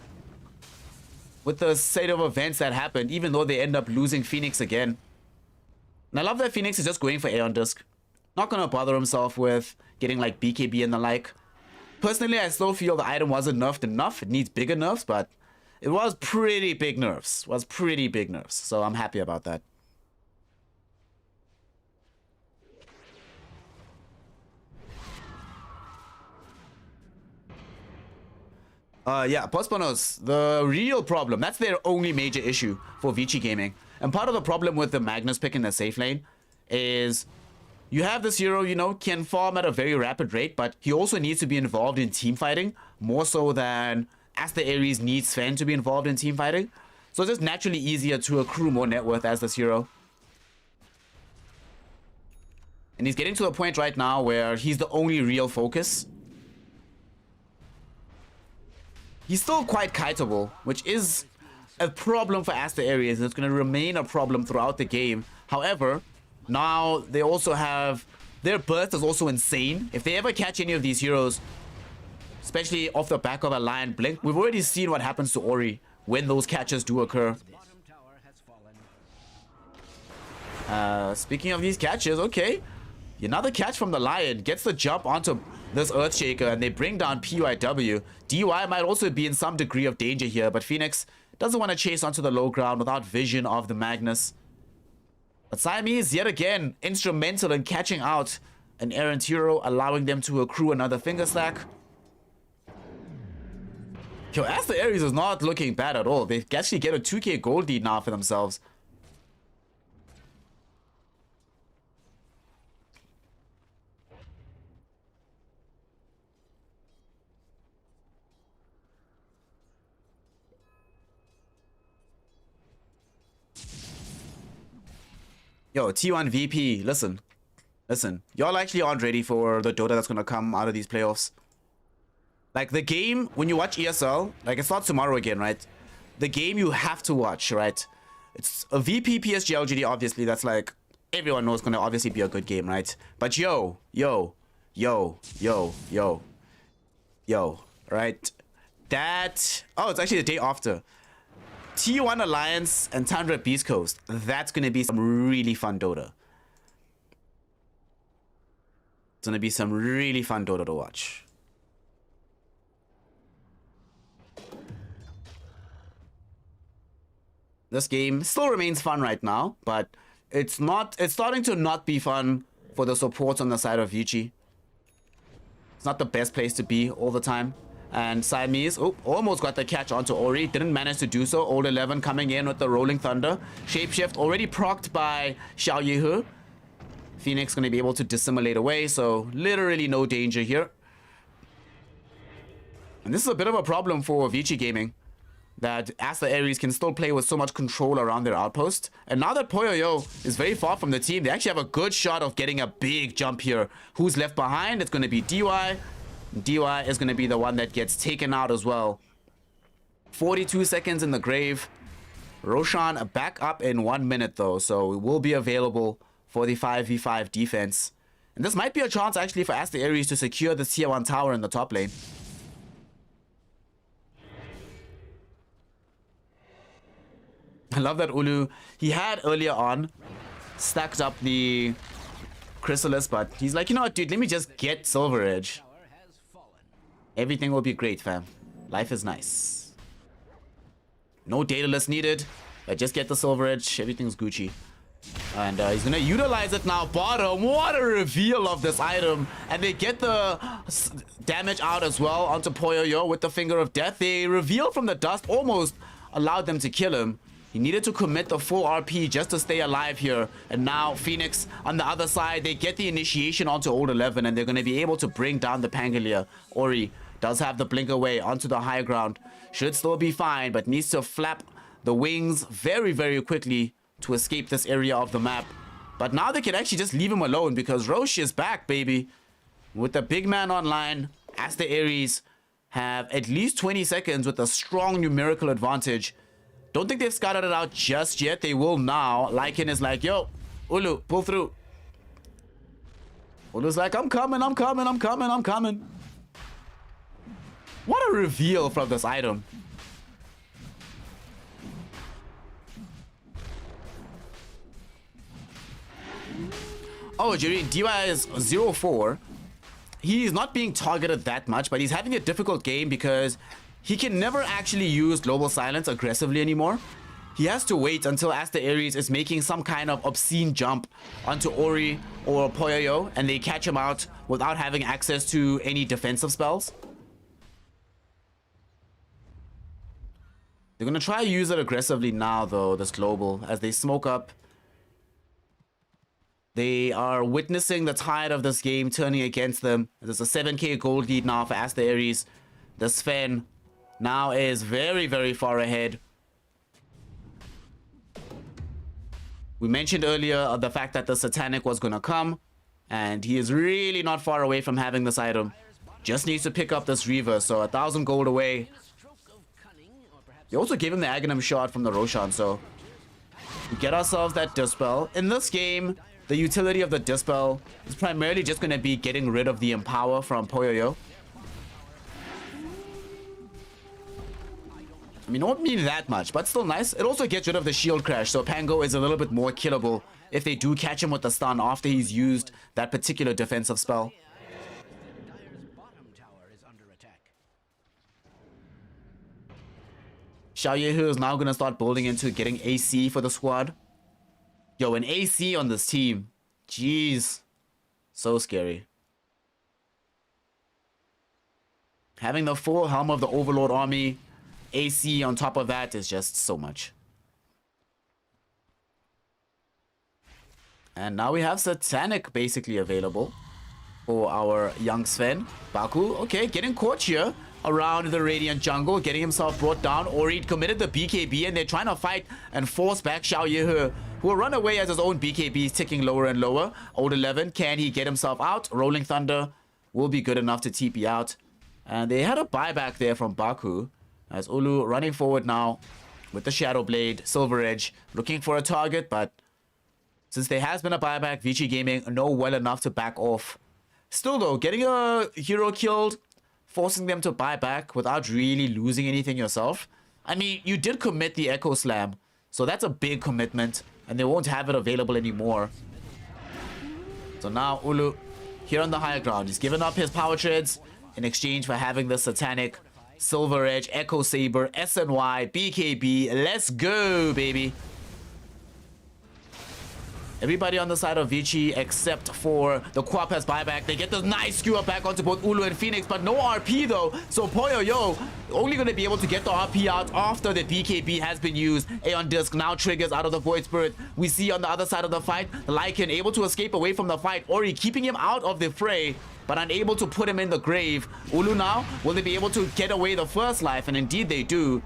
with the state of events that happened, even though they end up losing Phoenix again. And I love that Phoenix is just going for Aeon Disc. Not going to bother himself with getting like BKB and the like. Personally, I still feel the item wasn't nerfed enough. It needs bigger nerfs, but it was pretty big nerfs. So I'm happy about that. Yeah, Postponos, the real problem, that's their only major issue for Vici Gaming. And part of the problem with the Magnus pick in the safe lane is you have this hero, you know, can farm at a very rapid rate, but he also needs to be involved in team fighting more so than Aster Aries needs Sven to be involved in team fighting. So it's just naturally easier to accrue more net worth as this hero. And he's getting to a point right now where he's the only real focus. He's still quite kiteable, which is a problem for Aster Aries, and it's going to remain a problem throughout the game. However, now they also have... their burst is also insane. If they ever catch any of these heroes, especially off the back of a Lion Blink, we've already seen what happens to Ori when those catches do occur. Bottom tower has fallen. Speaking of these catches, okay. Another catch from the Lion gets the jump onto this Earthshaker, and they bring down PYW. DY might also be in some degree of danger here, but Phoenix doesn't want to chase onto the low ground without vision of the Magnus. But Siamese, yet again, instrumental in catching out an errant hero, allowing them to accrue another finger stack. Yo, Aster Aries is not looking bad at all. They actually get a 2k gold lead now for themselves. Yo, T1 VP, listen. Y'all actually aren't ready for the Dota that's gonna come out of these playoffs. Like, the game, when you watch ESL, like, it's not tomorrow again, right? The game you have to watch, right? It's a VP PSG LGD, obviously, that's like, everyone knows gonna obviously be a good game, right? But yo, right? That, oh, it's actually the day after. T1 Alliance and Tundra Beast Coast. That's going to be some really fun Dota. It's going to be some really fun Dota to watch. This game still remains fun right now, but it's starting to not be fun for the supports on the side of Vici. It's not the best place to be all the time. And Siamese, oh, almost got the catch onto Ori. Didn't manage to do so. Old 11 coming in with the Rolling Thunder. Shapeshift already procced by Xiao Yehu. Phoenix going to be able to dissimulate away, so literally no danger here. And this is a bit of a problem for Vici Gaming, that Aster Aries can still play with so much control around their outpost. And now that Poyoyo is very far from the team, they actually have a good shot of getting a big jump here. Who's left behind? It's going to be DY. DY is going to be the one that gets taken out as well. 42 seconds in the grave. Roshan back up in 1 minute though, so it will be available for the 5v5 defense. And this might be a chance actually for Aster Aries to secure the tier 1 tower in the top lane. I love that Ulu, he had earlier on stacked up the Chrysalis, but he's like, you know what, dude, let me just get Silver Edge. Everything will be great, fam. Life is nice. No Daedalus needed. Just get the Silver Edge. Everything's Gucci. And he's going to utilize it now. Bottom. What a reveal of this item. And they get the damage out as well onto Poyoyo with the Finger of Death. They reveal from the dust. Almost allowed them to kill him. He needed to commit the full RP just to stay alive here. And now Phoenix on the other side. They get the initiation onto Old 11. And they're going to be able to bring down the Pangolier. Ori does have the blink away onto the high ground. Should still be fine, but needs to flap the wings very, very quickly to escape this area of the map. But now they can actually just leave him alone because Roche is back, baby. With the big man online, Aster Aries have at least 20 seconds with a strong numerical advantage. Don't think they've scouted it out just yet. They will now. Lycan is like, yo, Ulu, pull through. Ulu's like, I'm coming, I'm coming, I'm coming, I'm coming. What a reveal from this item. Oh, Jerry, DY is 0-4. He's not being targeted that much, but he's having a difficult game because he can never actually use Global Silence aggressively anymore. He has to wait until Aster Aries is making some kind of obscene jump onto Ori or Poyoyo, and they catch him out without having access to any defensive spells. They're going to try to use it aggressively now, though, this global, as they smoke up. They are witnessing the tide of this game turning against them. There's a 7k gold lead now for Aster Aries. The Sven now is very, very far ahead. We mentioned earlier the fact that the Satanic was going to come, and he is really not far away from having this item. Just needs to pick up this Reaver, so 1,000 gold away. They also gave him the Aghanim shot from the Roshan, so we get ourselves that Dispel. In this game, the utility of the Dispel is primarily just going to be getting rid of the Empower from Poyoyo. I mean, don't mean that much, but still nice. It also gets rid of the Shield Crash, so Pango is a little bit more killable if they do catch him with the stun after he's used that particular defensive spell. Xiao Yehu is now going to start building into getting AC for the squad. Yo, an AC on this team. Jeez. So scary. Having the full helm of the Overlord army, AC on top of that is just so much. And now we have Satanic basically available for our young Sven. Baku, okay, getting caught here around the Radiant jungle, getting himself brought down. Ori committed the BKB and they're trying to fight and force back Xiao Yehu, who will run away as his own BKB is ticking lower and lower. Old 11, can he get himself out? Rolling Thunder will be good enough to TP out. And they had a buyback there from Baku, as Ulu running forward now with the Shadow Blade, Silver Edge, looking for a target, but since there has been a buyback, Vici Gaming know well enough to back off. Still though, getting a hero killed, forcing them to buy back without really losing anything yourself. I mean, you did commit the Echo Slam, so that's a big commitment, and they won't have it available anymore. So now Ulu, here on the higher ground, he's given up his power treads in exchange for having the Satanic, Silver Edge, Echo Saber, SNY, BKB. Let's go, baby. Everybody on the side of Vici except for the Quap has buyback. They get the nice skewer back onto both Ulu and Phoenix, but no RP though. So Poyoyo only going to be able to get the RP out after the BKB has been used. Aeon Disc now triggers out of the Void Spirit. We see on the other side of the fight, Lycan able to escape away from the fight. Ori keeping him out of the fray, but unable to put him in the grave. Ulu now, will they be able to get away the first life? And indeed they do.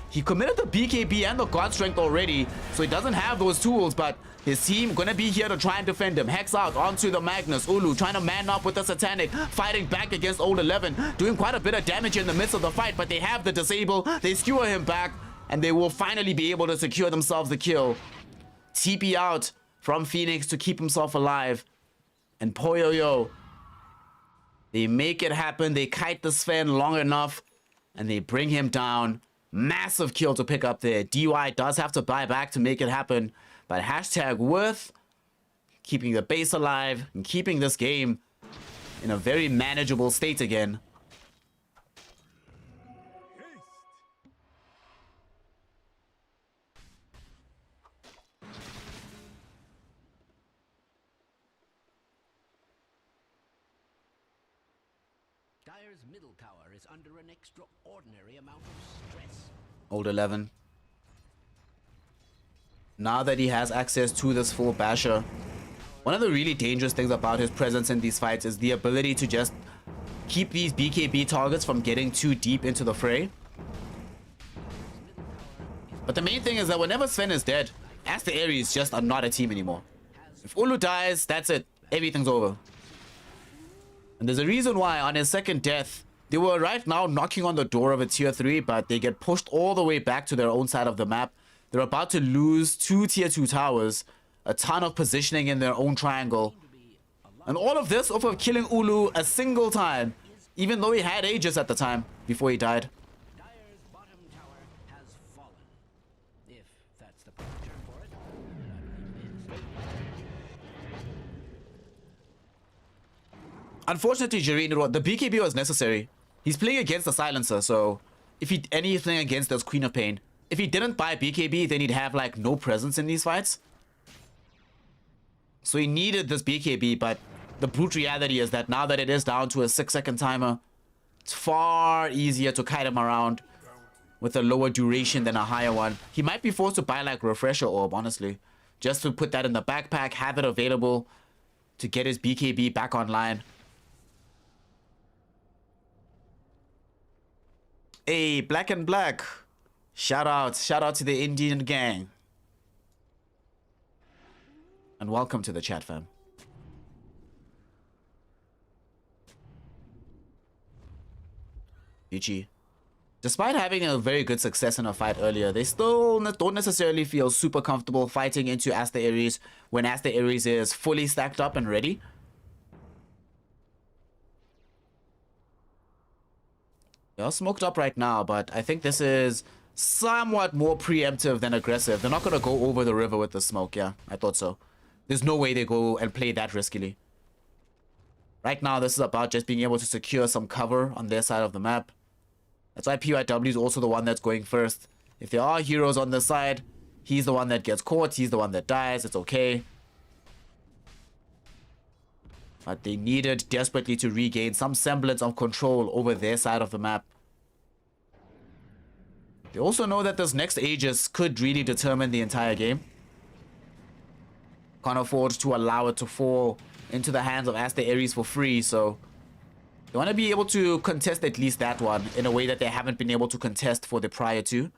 He committed the BKB and the God Strength already, so he doesn't have those tools, but his team gonna be here to try and defend him. Hex out onto the Magnus. Ulu trying to man up with the Satanic, fighting back against Old 11, doing quite a bit of damage in the midst of the fight, but they have the disable. They skewer him back, and they will finally be able to secure themselves the kill. TP out from Phoenix to keep himself alive. And Poyoyo, they make it happen. They kite the Sven long enough, and they bring him down. Massive kill to pick up there. DY does have to buy back to make it happen. But hashtag worth keeping the base alive and keeping this game in a very manageable state again. Dire's middle tower is under an extraordinary amount of stress. Old 11. Now that he has access to this full basher, one of the really dangerous things about his presence in these fights is the ability to just keep these BKB targets from getting too deep into the fray. But the main thing is that whenever Sven is dead, Aster Aries just are not a team anymore. If Ulu dies, that's it. Everything's over. And there's a reason why on his second death, they were right now knocking on the door of a tier 3, but they get pushed all the way back to their own side of the map. They're about to lose 2 tier 2 towers, a ton of positioning in their own triangle. And all of this off of killing Ulu a single time, even though he had Aegis at the time before he died. Dire's bottom tower has fallen. If that's the proper term for it, and I believe it is. Unfortunately, Jireen, the BKB was necessary. He's playing against the Silencer, so if he's playing against this Queen of Pain, if he didn't buy BKB, then he'd have like no presence in these fights. So he needed this BKB, but the brute reality is that now that it is down to a 6-second timer, it's far easier to kite him around with a lower duration than a higher one. He might be forced to buy like Refresher Orb, honestly, just to put that in the backpack, have it available to get his BKB back online. Hey, Black and Black. Shout out to the Indian gang. And welcome to the chat, fam. Vici. Despite having a very good success in a fight earlier, they still don't necessarily feel super comfortable fighting into Aster Aries when Aster Aries is fully stacked up and ready. They're smoked up right now, but I think this is somewhat more preemptive than aggressive. They're not going to go over the river with the smoke. Yeah, I thought so. There's no way they go and play that riskily. Right now, this is about just being able to secure some cover on their side of the map. That's why PYW is also the one that's going first. If there are heroes on this side, he's the one that gets caught. He's the one that dies. It's okay. But they needed desperately to regain some semblance of control over their side of the map. They also know that this next Aegis could really determine the entire game. Can't afford to allow it to fall into the hands of Aster Aries for free, so they want to be able to contest at least that one in a way that they haven't been able to contest for the prior two.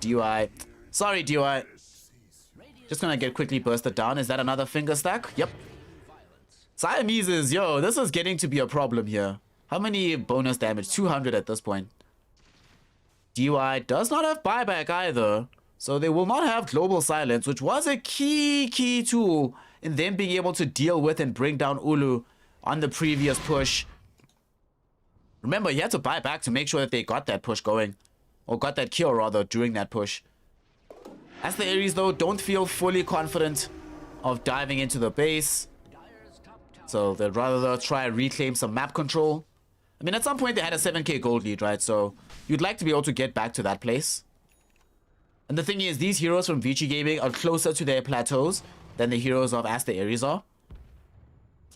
DUI. Sorry, DUI. Just gonna get quickly bursted down. Is that another finger stack? Yep. Siameses, yo, this is getting to be a problem here. How many bonus damage? 200 at this point. DUI does not have buyback either. So they will not have global silence, which was a key tool in them being able to deal with and bring down Ulu on the previous push. Remember, you had to buy back to make sure that they got that push going. Or got that kill, rather, during that push. As the Aries, though, don't feel fully confident of diving into the base. So they'd rather try and reclaim some map control. I mean, at some point they had a 7k gold lead, right? So you'd like to be able to get back to that place. And the thing is, these heroes from Vici Gaming are closer to their plateaus than the heroes of Aster Aries are.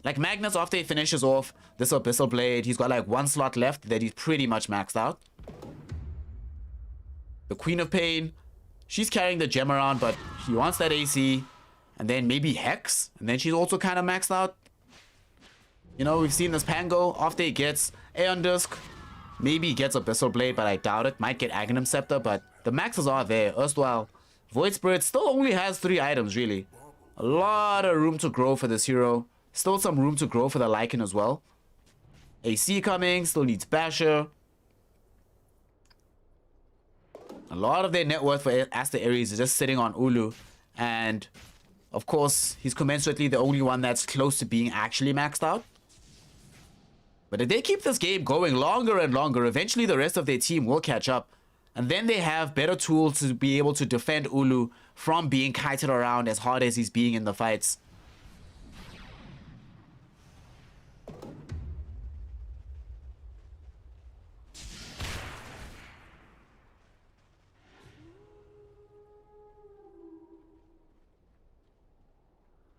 Like Magnus, after he finishes off this Abyssal Blade, he's got like one slot left that he's pretty much maxed out. The Queen of Pain, she's carrying the gem around, but he wants that AC. And then maybe Hex, and then she's also kind of maxed out. You know, we've seen this Pango, after he gets Aeon Disc, maybe he gets Abyssal Blade, but I doubt it. Might get Aghanim Scepter, but the maxes are there. Erstwhile, Void Spirit still only has 3 items, really. A lot of room to grow for this hero. Still some room to grow for the Lycan as well. AC coming, still needs Basher. A lot of their net worth for Aster Aries is just sitting on Ulu. And, of course, he's commensurately the only one that's close to being actually maxed out. But if they keep this game going longer and longer, eventually the rest of their team will catch up. And then they have better tools to be able to defend Ulu from being kited around as hard as he's being in the fights.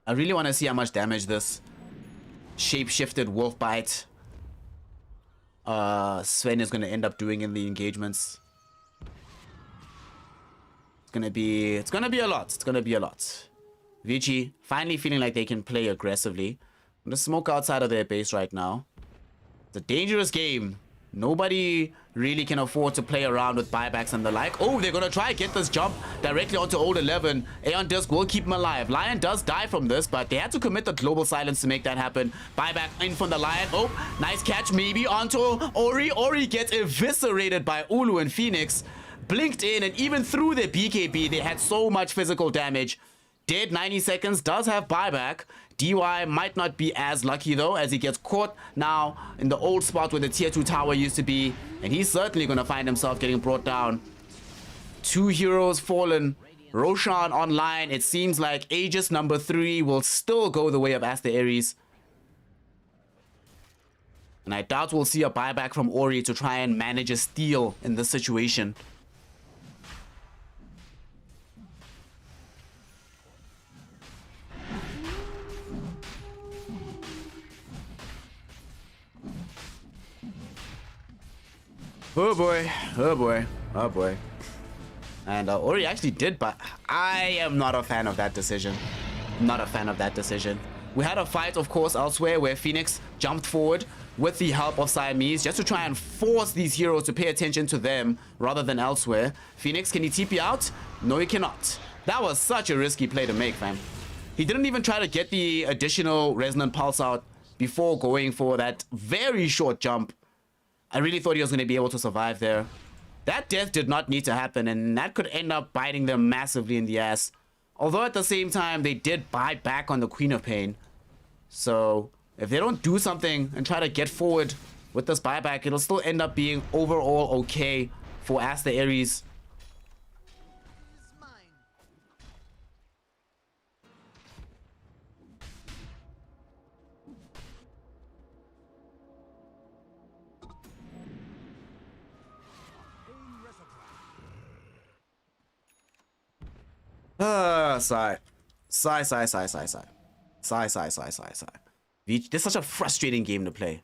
I really want to see how much damage this shape-shifted wolf bite Sven is going to end up doing in the engagements. It's gonna be a lot. It's gonna be a lot. Vici finally feeling like they can play aggressively. I'm gonna smoke outside of their base right now. It's a dangerous game. Nobody really can afford to play around with buybacks and the like. Oh, they're gonna try get this jump directly onto Old 11. Aeon Disc will keep him alive. Lion does die from this, but they had to commit the global silence to make that happen. Buyback in from the Lion. Oh, nice catch maybe onto Ori. Ori gets eviscerated by Ulu and Phoenix. Blinked in, and even through their BKB, they had so much physical damage. Dead 90 seconds, does have buyback. DY might not be as lucky though, as he gets caught now in the old spot where the tier 2 tower used to be. And he's certainly going to find himself getting brought down. 2 heroes fallen. Roshan online. It seems like Aegis number 3 will still go the way of Aster Aries. And I doubt we'll see a buyback from Ori to try and manage a steal in this situation. Oh boy, oh boy, oh boy. And Ori actually did, but I am not a fan of that decision. Not a fan of that decision. We had a fight, of course, elsewhere where Phoenix jumped forward with the help of Siamese just to try and force these heroes to pay attention to them rather than elsewhere. Phoenix, can he TP out? No, he cannot. That was such a risky play to make, fam. He didn't even try to get the additional Resonant Pulse out before going for that very short jump. I really thought he was going to be able to survive there. That death did not need to happen, and that could end up biting them massively in the ass. Although at the same time, they did buy back on the Queen of Pain. So if they don't do something and try to get forward with this buyback, it'll still end up being overall okay for Aster Aries. Sigh. Sigh, sigh, sigh, sigh, sigh. Sigh, sigh, sigh, sigh, sigh. This is such a frustrating game to play.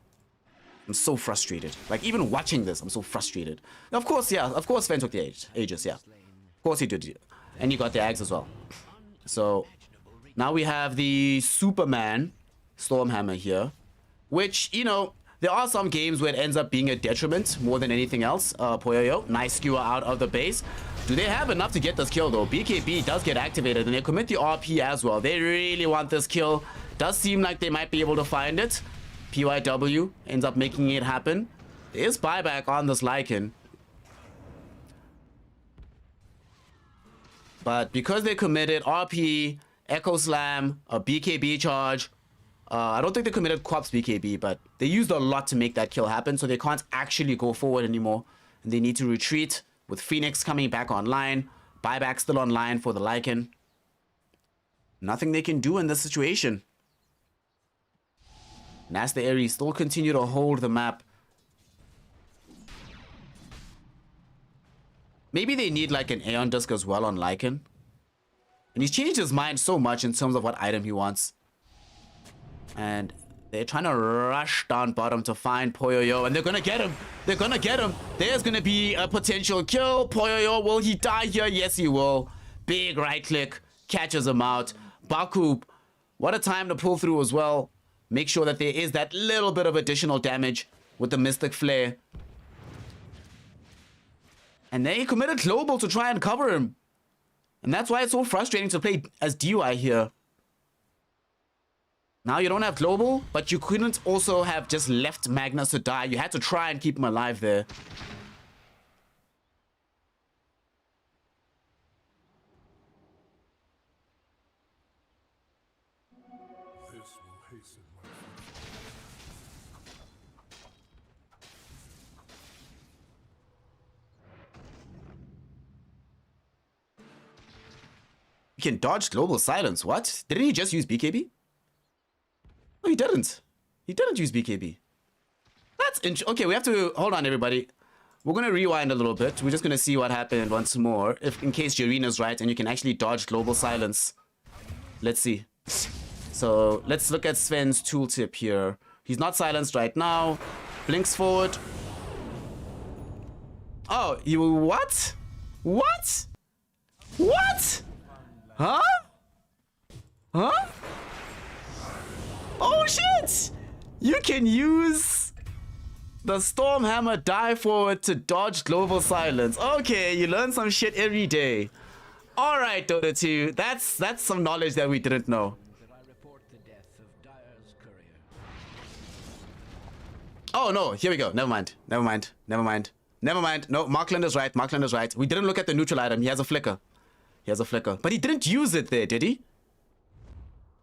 I'm so frustrated. Like, even watching this, I'm so frustrated. Of course, yeah. Of course, Sven took the Aegis, yeah. Of course he did. And he got the Ags as well. So, now we have the Superman Stormhammer here. Which, you know, there are some games where it ends up being a detriment more than anything else. Poyoyo, nice skewer out of the base. Do they have enough to get this kill though? BKB does get activated and they commit the RP as well. They really want this kill. Does seem like they might be able to find it. PYW ends up making it happen. There is buyback on this Lycan. But because they committed RP, Echo Slam, a BKB charge, I don't think they committed Corpse BKB, but they used a lot to make that kill happen, so they can't actually go forward anymore. And they need to retreat with Phoenix coming back online. Buyback still online for the Lycan. Nothing they can do in this situation. And Aster Aries still continue to hold the map. Maybe they need like an Aeon Disc as well on Lycan. And he's changed his mind so much in terms of what item he wants. And they're trying to rush down bottom to find Poyoyo. And they're going to get him. They're going to get him. There's going to be a potential kill. Poyoyo, will he die here? Yes, he will. Big right click. Catches him out. Baku, what a time to pull through as well. Make sure that there is that little bit of additional damage with the Mystic Flare. And they committed global to try and cover him. And that's why it's so frustrating to play as DY here. Now you don't have global, but you couldn't also have just left Magnus to die. You had to try and keep him alive there. You can dodge global silence. What? Didn't he just use BKB? No, he didn't. He didn't use BKB. That's okay. We have to hold on, everybody. We're gonna rewind a little bit. We're just gonna see what happened once more, if in case Jarina's right and you can actually dodge global silence. Let's see. So let's look at Sven's tooltip here. He's not silenced right now. Blinks forward. Oh, you what? What? What? Huh? Huh? Oh shit! You can use the Stormhammer dive forward to dodge global silence. Okay, you learn some shit every day. Alright, Dota 2. That's some knowledge that we didn't know. Oh no, here we go. Never mind. Never mind. Never mind. Never mind. No, Markland is right. Markland is right. We didn't look at the neutral item. He has a flicker. He has a flicker. But he didn't use it there, did he?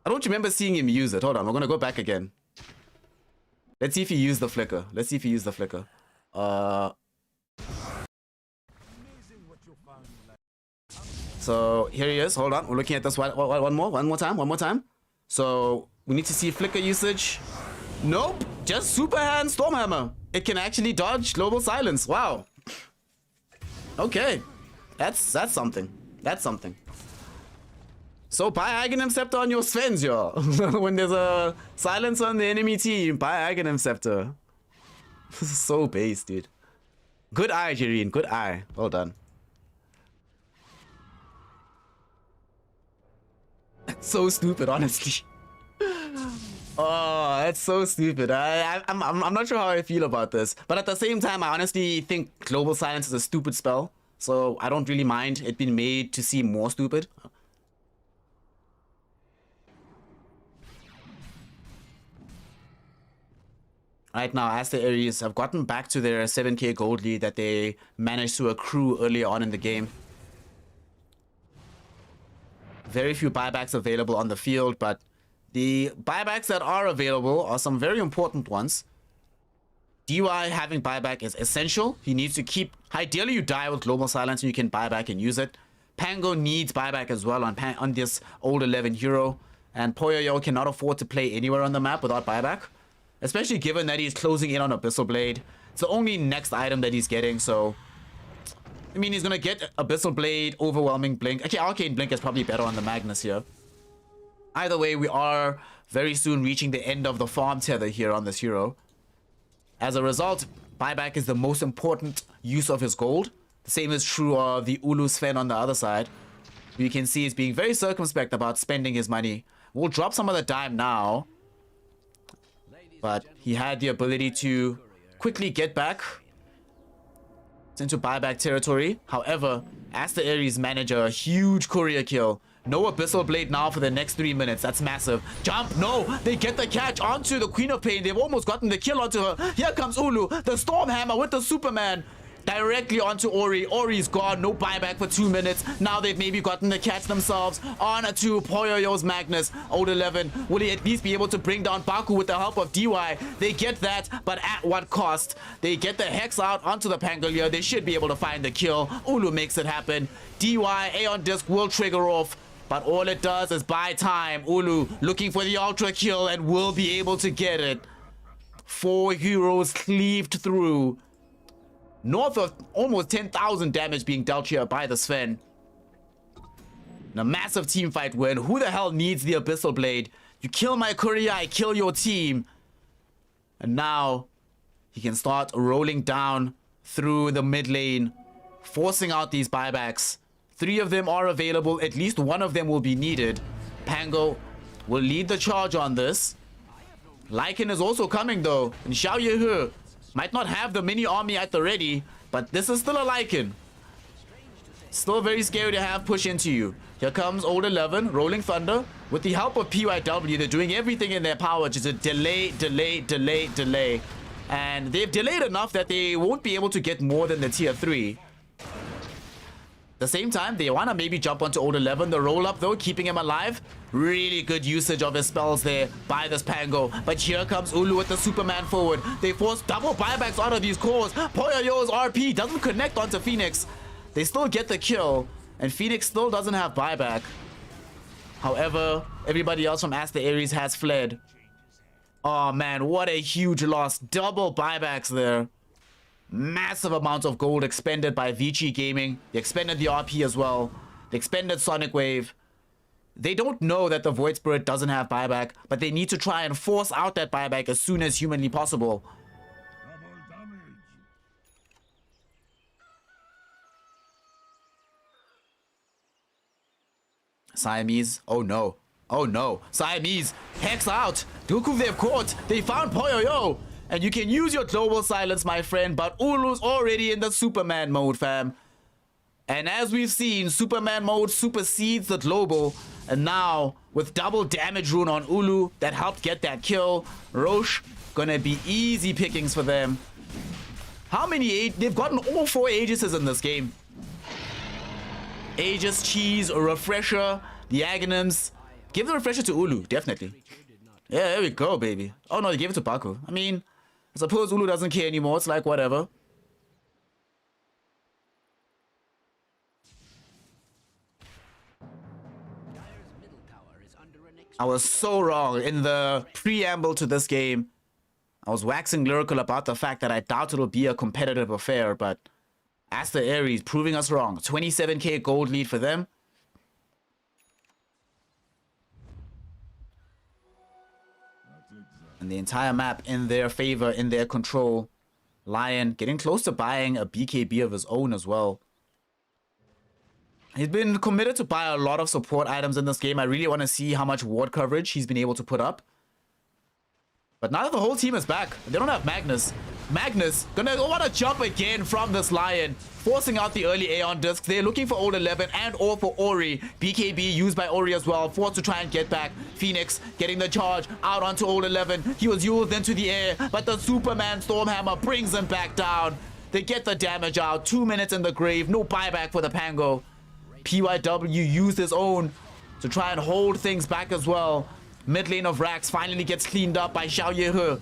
I don't remember seeing him use it. Hold on, we're gonna go back again. Let's see if he used the flicker. Let's see if he used the flicker. So here he is. Hold on, we're looking at this one more time. So we need to see flicker usage. Nope, just super hand Stormhammer. It can actually dodge global silence. Wow. Okay, that's something. That's something. So buy Aghanim Scepter on your Svens, yo. When there's a silence on the enemy team, buy Aghanim Scepter. This is so base, dude. Good eye, Jireen. Good eye. Well done. That's so stupid, honestly. Oh, that's so stupid. I'm not sure how I feel about this. But at the same time, I honestly think Global Silence is a stupid spell. So I don't really mind it being made to seem more stupid. Right now, Aster Aries have gotten back to their 7k gold lead that they managed to accrue earlier on in the game. Very few buybacks available on the field, but the buybacks that are available are some very important ones. DY having buyback is essential. He needs to keep... Ideally, you die with Global Silence and you can buyback and use it. Pango needs buyback as well on this old 11 hero. And Poyoyo cannot afford to play anywhere on the map without buyback. Especially given that he's closing in on Abyssal Blade. It's the only next item that he's getting, so... I mean, he's gonna get Abyssal Blade, Overwhelming Blink. Okay, Arcane Blink is probably better on the Magnus here. Either way, we are very soon reaching the end of the farm tether here on this hero. As a result, buyback is the most important use of his gold. The same is true of the Ulu Sven on the other side. You can see he's being very circumspect about spending his money. We'll drop some of the dime now. But he had the ability to quickly get back into buyback territory. However, Aster Aries managed a huge courier kill. No Abyssal Blade now for the next 3 minutes. That's massive. Jump. No. They get the catch onto the Queen of Pain. They've almost gotten the kill onto her. Here comes Ulu. The Stormhammer with the Superman. Directly onto Ori. Ori's gone. No buyback for 2 minutes. Now they've maybe gotten the catch themselves. On to Poyoyo's Magnus. Old 11. Will he at least be able to bring down Baku with the help of DY? They get that, but at what cost? They get the Hex out onto the Pangolier. They should be able to find the kill. Ulu makes it happen. DY, Aeon Disc will trigger off. But all it does is buy time. Ulu looking for the ultra kill and will be able to get it. 4 heroes cleaved through. North of almost 10,000 damage being dealt here by the Sven. And a massive team fight win. Who the hell needs the Abyssal Blade? You kill my courier, I kill your team. And now he can start rolling down through the mid lane, forcing out these buybacks. 3 of them are available. At least 1 of them will be needed. Pango will lead the charge on this. Lycan is also coming though. And Xiao Yehe might not have the mini army at the ready, but this is still a Lycan. Still very scary to have push into you. Here comes Old 11, Rolling Thunder. With the help of PYW, they're doing everything in their power just to delay. And they've delayed enough that they won't be able to get more than the tier 3. At the same time, they want to maybe jump onto Old 11. The roll up though, keeping him alive. Really good usage of his spells there by this Pango. But here comes Ulu with the Superman forward. They force double buybacks out of these cores. Poyoyo's RP doesn't connect onto Phoenix. They still get the kill. And Phoenix still doesn't have buyback. However, everybody else from Aster Aries has fled. Oh man, what a huge loss. Double buybacks there. Massive amounts of gold expended by Vici Gaming. They expended the RP as well. They expended Sonic Wave. They don't know that the Void Spirit doesn't have buyback, but they need to try and force out that buyback as soon as humanly possible. Siamese, oh no. Oh no, Siamese, Hex out. Look who they've caught. They found Poyoyo. And you can use your global silence, my friend, but Ulu's already in the Superman mode, fam. And as we've seen, Superman mode supersedes the global. And now, with double damage rune on Ulu, that helped get that kill. Roche, gonna be easy pickings for them. How many? They've gotten all 4 Aegises in this game. Aegis, Cheese, Refresher, the Aghanims. Give the Refresher to Ulu, definitely. Yeah, there we go, baby. Oh no, they gave it to Baku. I mean, I suppose Ulu doesn't care anymore. It's like, whatever. I was so wrong in the preamble to this game. I was waxing lyrical about the fact that I doubt it'll be a competitive affair, but Aster Aries proving us wrong. 27k gold lead for them. And the entire map in their favor, in their control. Lion getting close to buying a BKB of his own as well. He's been committed to buy a lot of support items in this game. I really want to see how much ward coverage he's been able to put up. But now that the whole team is back, they don't have Magnus. Magnus gonna want to jump again from this Lion, forcing out the early Aeon discs. They're looking for Old 11 and or for Ori. BKB used by Ori as well, forced to try and get back. Phoenix getting the charge out onto Old 11. He was used into the air, but the Superman Stormhammer brings him back down. They get the damage out. 2 minutes in the grave, no buyback for the Pango. PYW used his own to try and hold things back as well. Mid lane of Rax finally gets cleaned up by Xiao Yehe.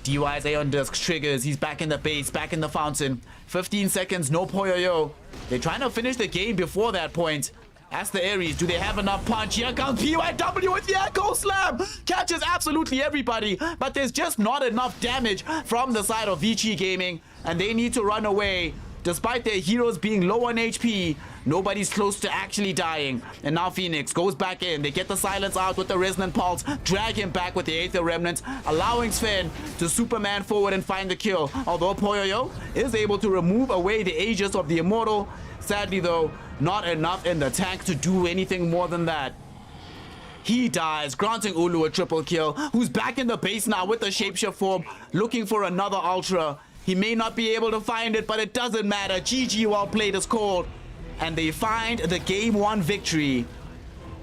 DY's Aeon Disc triggers. He's back in the base, back in the fountain. 15 seconds, no Poyoyo. They're trying to finish the game before that point. Ask the Aries, do they have enough punch? Here comes PYW with the Echo Slam. Catches absolutely everybody, but there's just not enough damage from the side of Vici Gaming, and they need to run away. Despite their heroes being low on HP, nobody's close to actually dying. And now Phoenix goes back in. They get the silence out with the Resonant Pulse, drag him back with the Aether Remnant, allowing Sven to Superman forward and find the kill. Although Poyoyo is able to remove away the Aegis of the Immortal. Sadly though, not enough in the tank to do anything more than that. He dies, granting Ulu a triple kill, who's back in the base now with the Shapeshift form, looking for another Ultra. He may not be able to find it, but it doesn't matter. GG, well played is called. And they find the game 1 victory.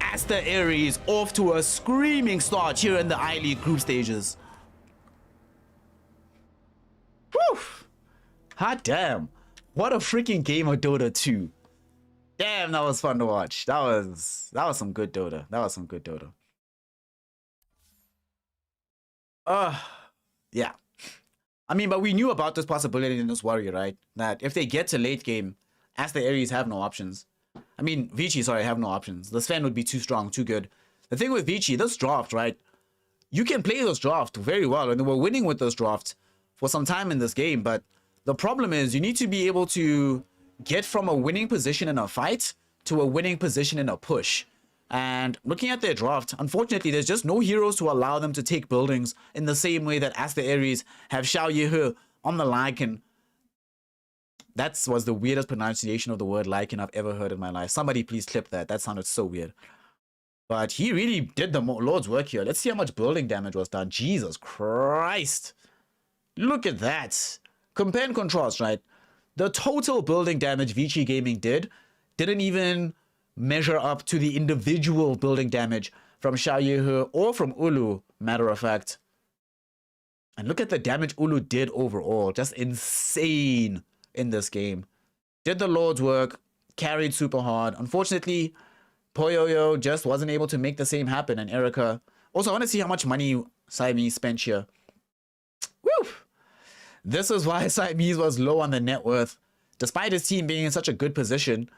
Aster Aries off to a screaming start here in the I-League group stages. Whew. Hot damn. What a freaking game of Dota 2. Damn, that was fun to watch. That was some good Dota. That was some good Dota. Yeah. I mean, but we knew about this possibility in this Warrior, right? That if they get to late game, Aster Aries have no options. I mean, Vici, sorry, have no options. The Sven would be too strong, too good. The thing with Vici, this draft, right? You can play this draft very well, and they were winning with this draft for some time in this game, but The problem is you need to be able to get from a winning position in a fight to a winning position in a push. And looking at their draft, unfortunately, there's just no heroes to allow them to take buildings in the same way that Aster Aries have Xiao Yehe on the Lycan. That was the weirdest pronunciation of the word Lycan I've ever heard in my life. Somebody please clip that. That sounded so weird. But he really did the Lord's work here. Let's see how much building damage was done. Jesus Christ. Look at that. Compare and contrast, right? The total building damage Vici Gaming didn't even measure up to the individual building damage from Xiao Yehe or from Ulu, matter of fact. And look at the damage Ulu did overall. Just insane in this game. Did the Lord's work, carried super hard. Unfortunately, Poyoyo just wasn't able to make the same happen. And Erica. Also, I want to see how much money Siamese spent here. Woo! This is why Siamese was low on the net worth. Despite his team being in such a good position,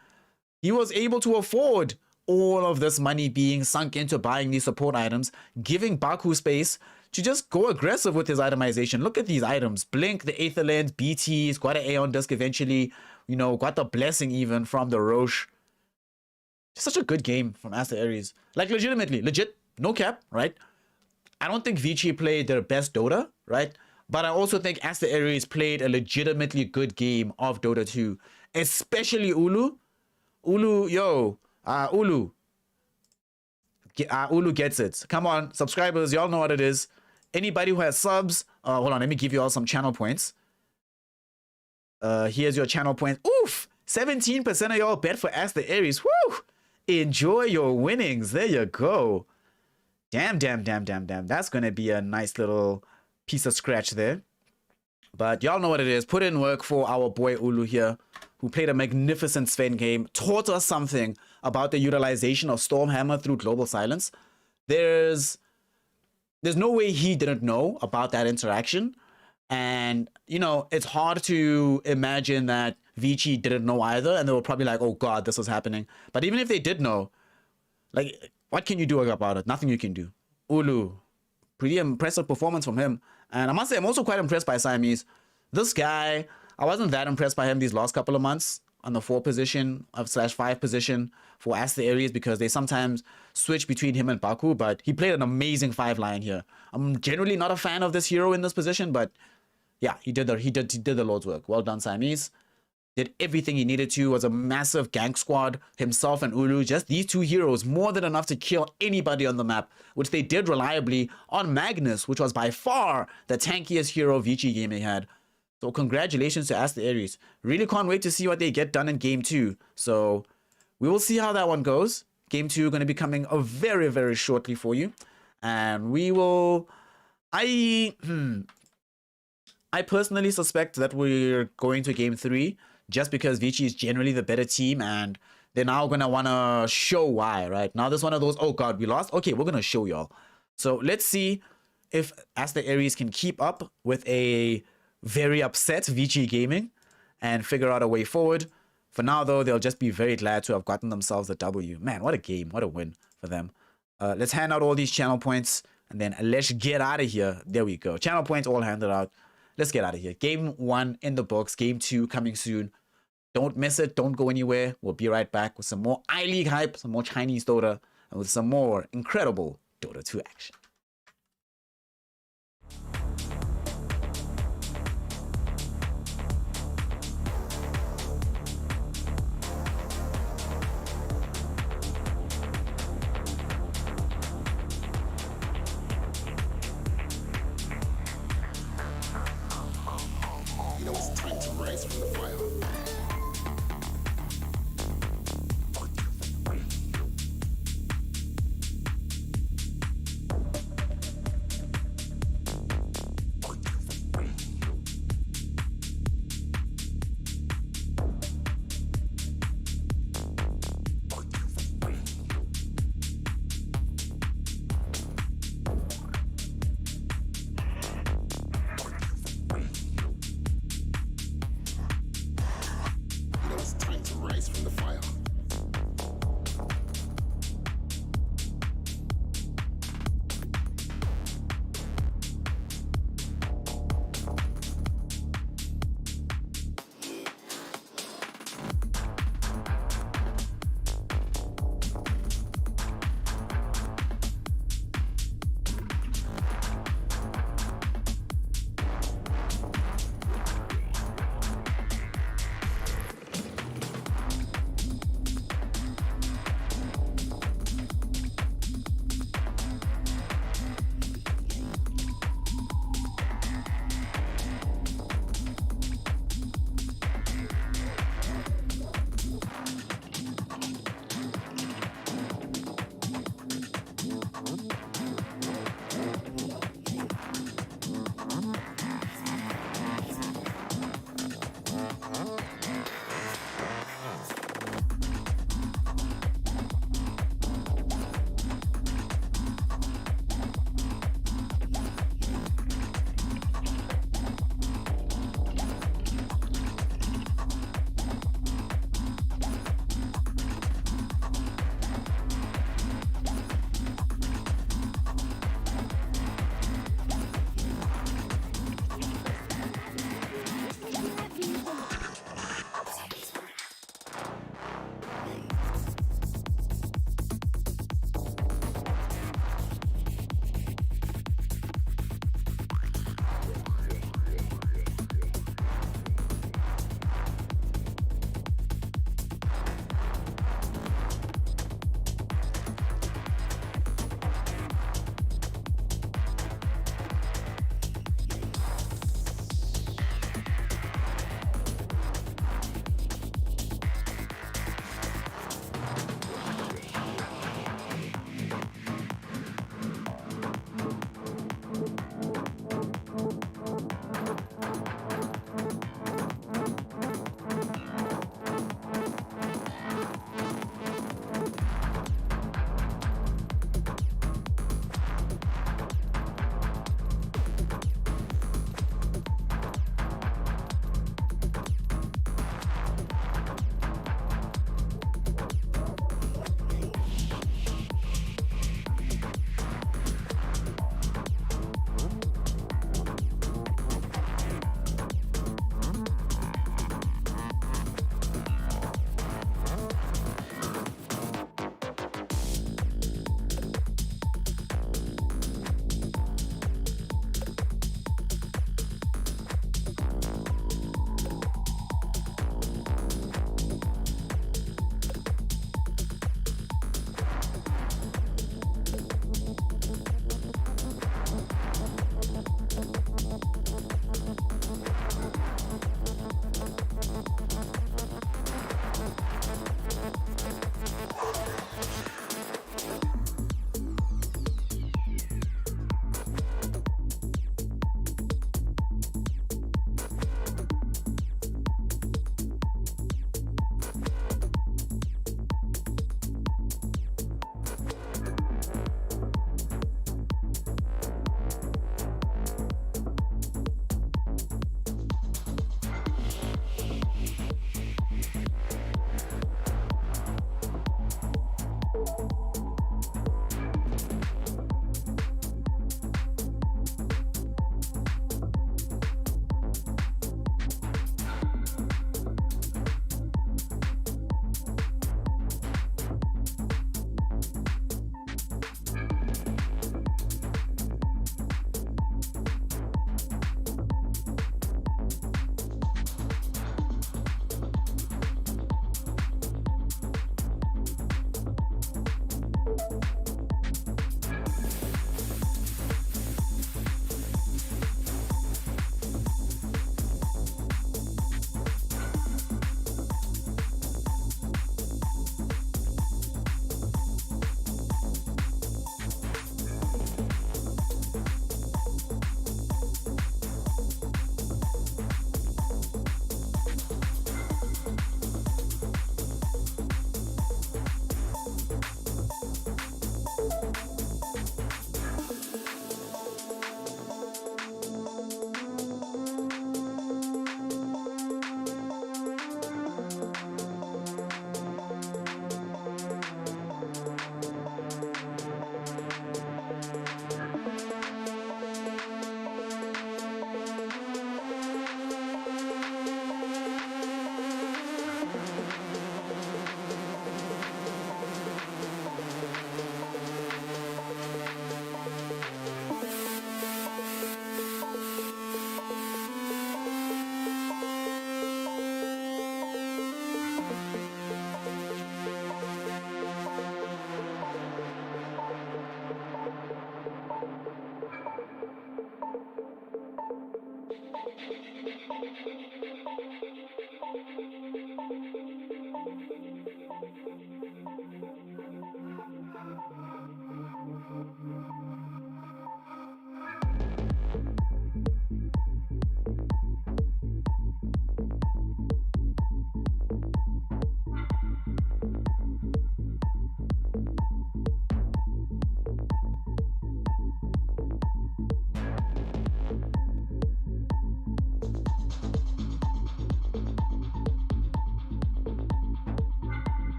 he was able to afford all of this money being sunk into buying these support items, giving Baku space to just go aggressive with his itemization. Look at these items. Blink, the Aether Lens, BTs, got an Aeon Disc eventually, you know, got the blessing even from the Roche. Just such a good game from Aster Aries. Like legitimately, legit, no cap, right? I don't think Vici played their best Dota, right? But I also think Aster Aries played a legitimately good game of Dota 2. Especially Ulu. Ulu gets it. Come on, subscribers, y'all know what it is. Anybody who has subs, hold on, let me give you all some channel points. Here's your channel point. Oof! 17% of y'all bet for Aster Aries. Woo! Enjoy your winnings. There you go. Damn. That's gonna be a nice little piece of scratch there. But y'all know what it is. Put in work for our boy Ulu here, who played a magnificent Sven game, taught us something about the utilization of Stormhammer through Global Silence. There's no way he didn't know about that interaction. And, you know, it's hard to imagine that Vici didn't know either. And they were probably like, oh God, this was happening. But even if they did know, like, what can you do about it? Nothing you can do. Ulu, pretty impressive performance from him. And I must say, I'm also quite impressed by Siamese. This guy, I wasn't that impressed by him these last couple of months on the 4 position /5 position for Aster Aries because they sometimes switch between him and Baku, but he played an amazing 5 line here. I'm generally not a fan of this hero in this position, but yeah, he did the Lord's work. Well done, Siamese. Did everything he needed to. Was a massive gank squad, himself and Ulu. Just these 2 heroes, more than enough to kill anybody on the map, which they did reliably on Magnus, which was by far the tankiest hero Vici Gaming had. So congratulations to Aster Aries. Really can't wait to see what they get done in Game 2. So we will see how that one goes. Game 2 going to be coming very, very shortly for you. And we will... I personally suspect that we're going to Game 3 just because Vici is generally the better team and they're now going to want to show why, right? Now there's one of those, oh God, we lost? Okay, we're going to show y'all. So let's see if Aster Aries can keep up with a very upset Vici Gaming and figure out a way forward. For now, though, they'll just be very glad to have gotten themselves a W. Man, what a game. What a win for them. Let's hand out all these channel points and then let's get out of here. There we go. Channel points all handed out. Let's get out of here. Game 1 in the books. Game 2 coming soon. Don't miss it. Don't go anywhere. We'll be right back with some more iLeague hype, some more Chinese Dota, and with some more incredible Dota 2 action. You know it's time to rise from the fire.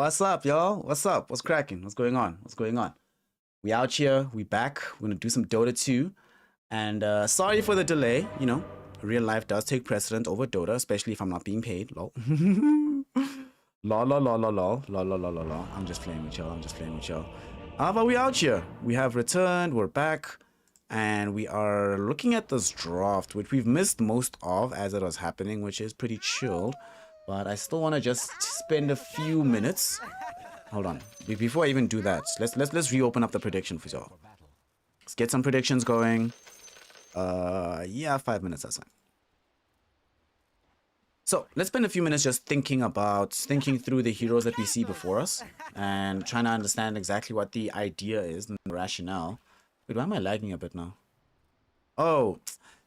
What's up, y'all? What's up? What's cracking? What's going on? What's going on? We out here. We back. We're gonna do some Dota 2. And sorry for the delay. You know, real life does take precedent over Dota, especially if I'm not being paid. Lol. Lol, lol, lol, lol, lol, lol, lol, lol, lol. I'm just playing with y'all. I'm just playing with y'all. But we out here. We have returned. We're back. And we are looking at this draft, which we've missed most of as it was happening, which is pretty chilled. But I still want to just spend a few minutes. Hold on. Before I even do that, let's reopen up the prediction for y'all. Let's get some predictions going. Yeah, 5 minutes, that's fine. So let's spend a few minutes just thinking through the heroes that we see before us and trying to understand exactly what the idea is and the rationale. Wait, why am I lagging a bit now? Oh,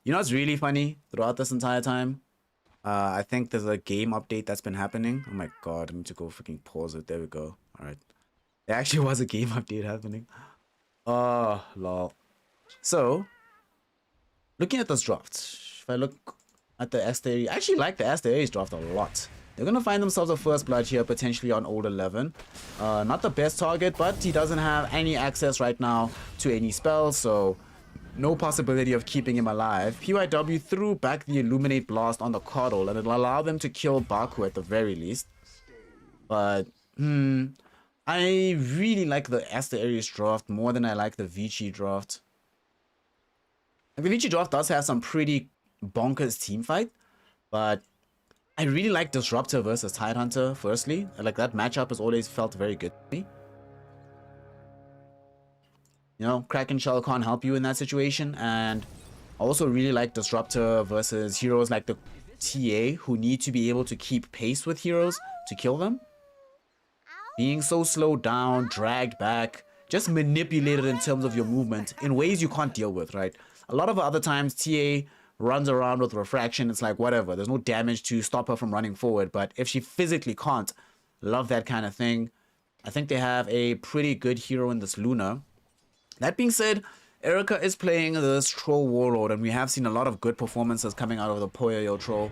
you know what's really funny throughout this entire time? I think there's a game update that's been happening. Oh my god, I need to go freaking pause it. There we go. Alright. There actually was a game update happening. Oh, lol. So, looking at this draft, if I look at the Aster, I actually like the Aster Aries draft a lot. They're going to find themselves a first blood here, potentially on old 11. Not the best target, but he doesn't have any access right now to any spells, so no possibility of keeping him alive. PYW threw back the Illuminate Blast on the Coddle, and it'll allow them to kill Baku at the very least. But, I really like the Aster Aries draft more than I like the Vici draft. And the Vici draft does have some pretty bonkers team fight, but I really like Disruptor versus Tidehunter, firstly. Like, that matchup has always felt very good to me. You know, Kraken Shell can't help you in that situation, and I also really like Disruptor versus heroes like the TA, who need to be able to keep pace with heroes to kill them. Being so slowed down, dragged back, just manipulated in terms of your movement in ways you can't deal with, right? A lot of other times, TA runs around with refraction, it's like whatever, there's no damage to stop her from running forward, but if she physically can't, love that kind of thing. I think they have a pretty good hero in this Luna. That being said, Erica is playing this Troll Warlord, and we have seen a lot of good performances coming out of the Poyo Troll.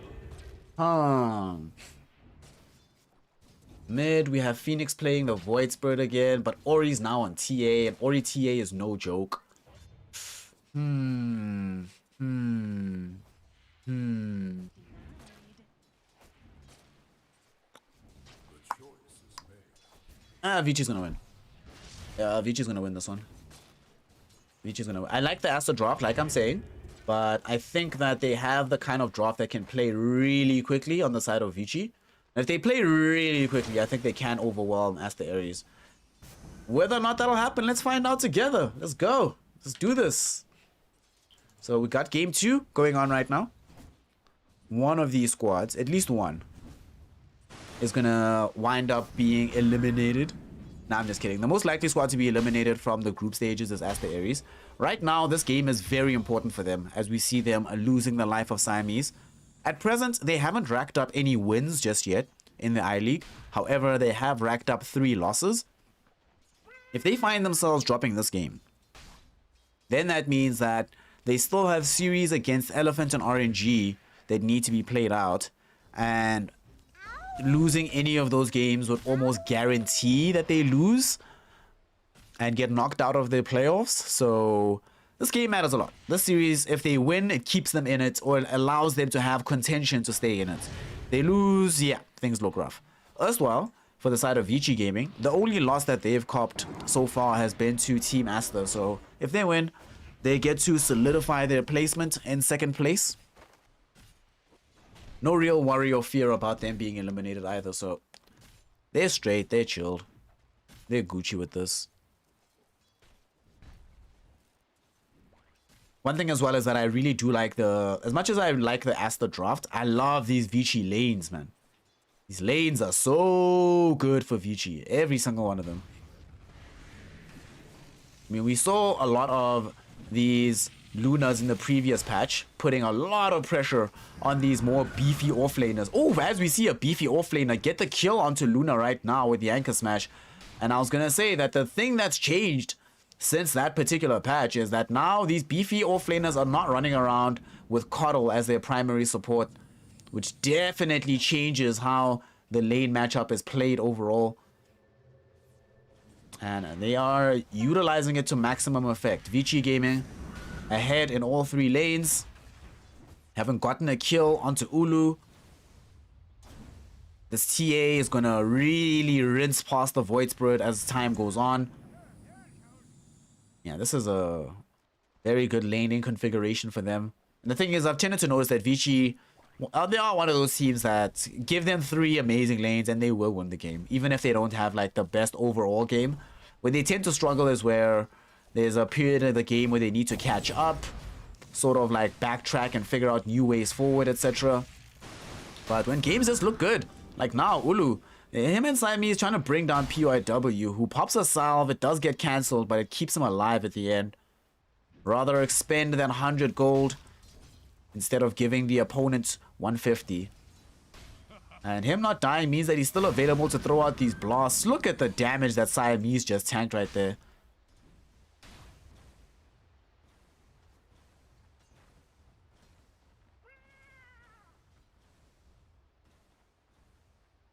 Mid, we have Phoenix playing the Void Spirit again, but Ori's now on TA, and Ori TA is no joke. Vici's gonna win. Yeah, Vici's gonna win this one. Vici's gonna win. I like the Aster draft, like I'm saying, but I think that they have the kind of draft that can play really quickly on the side of Vici. And if they play really quickly, I think they can overwhelm Aster Aries. Whether or not that'll happen, let's find out together. Let's go. Let's do this. So we got game 2 going on right now. One of these squads, at least one, is gonna wind up being eliminated. Nah, I'm just kidding. The most likely squad to be eliminated from the group stages is Aster Aries. Right now, this game is very important for them as we see them losing the life of Siamese. At present, they haven't racked up any wins just yet in the I-League. However, they have racked up 3 losses. If they find themselves dropping this game, then that means that they still have series against Elephant and RNG that need to be played out. And losing any of those games would almost guarantee that they lose and get knocked out of the playoffs. So this game matters a lot. This series, if they win, it keeps them in it, or it allows them to have contention to stay in it. They lose, yeah, things look rough. As well, for the side of Vici Gaming, the only loss that they've copped so far has been to Team Aster. So if they win, they get to solidify their placement in 2nd place. No real worry or fear about them being eliminated either, so they're straight, they're chilled. They're Gucci with this. One thing as well is that I really do like as much as I like the Aster draft, I love these Vici lanes, man. These lanes are so good for Vici, every single one of them. I mean, we saw a lot of these Lunas in the previous patch, putting a lot of pressure on these more beefy offlaners. Oh, as we see a beefy offlaner get the kill onto Luna right now with the Anchor Smash. And I was gonna say that the thing that's changed since that particular patch is that now these beefy offlaners are not running around with Coddle as their primary support, which definitely changes how the lane matchup is played overall. And they are utilizing it to maximum effect. Vici Gaming ahead in all 3 lanes. Haven't gotten a kill onto Ulu. This TA is gonna really rinse past the Void Spirit as time goes on. Yeah, this is a very good laning configuration for them. And the thing is, I've tended to notice that Vici, they are one of those teams that give them 3 amazing lanes and they will win the game. Even if they don't have like the best overall game. Where they tend to struggle is where there's a period of the game where they need to catch up. Sort of like backtrack and figure out new ways forward, etc. But when games just look good, like now, Ulu, him and Siamese trying to bring down PYW, who pops a salve, it does get cancelled, but it keeps him alive at the end. Rather expend than 100 gold instead of giving the opponent 150. And him not dying means that he's still available to throw out these blasts. Look at the damage that Siamese just tanked right there.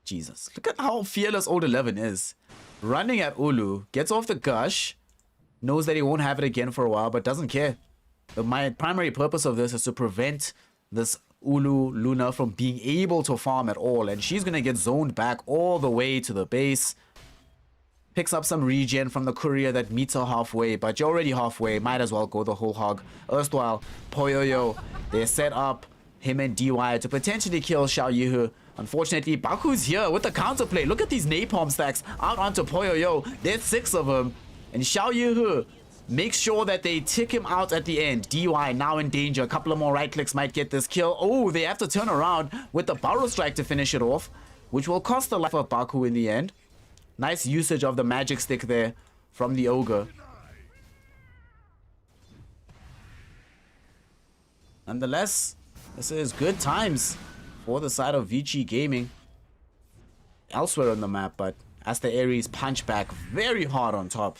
Jesus, look at how fearless Old 11 is. Running at Ulu, gets off the gush, knows that he won't have it again for a while, but doesn't care. But my primary purpose of this is to prevent this Ulu Luna from being able to farm at all. And she's going to get zoned back all the way to the base. Picks up some regen from the courier that meets her halfway, but you're already halfway. Might as well go the whole hog. Erstwhile, Poyoyo, they're set up, him and DY, to potentially kill Xiao Yihu. Unfortunately, Baku's here with the counterplay. Look at these napalm stacks out onto Poyoyo. There's 6 of them. And Xiao Yihu makes sure that they tick him out at the end. DY now in danger. A couple of more right clicks might get this kill. Oh, they have to turn around with the Burrow Strike to finish it off, which will cost the life of Baku in the end. Nice usage of the magic stick there from the Ogre. Nonetheless, this is good times for the side of Vici Gaming elsewhere on the map, but Aster Aries punch back very hard on top.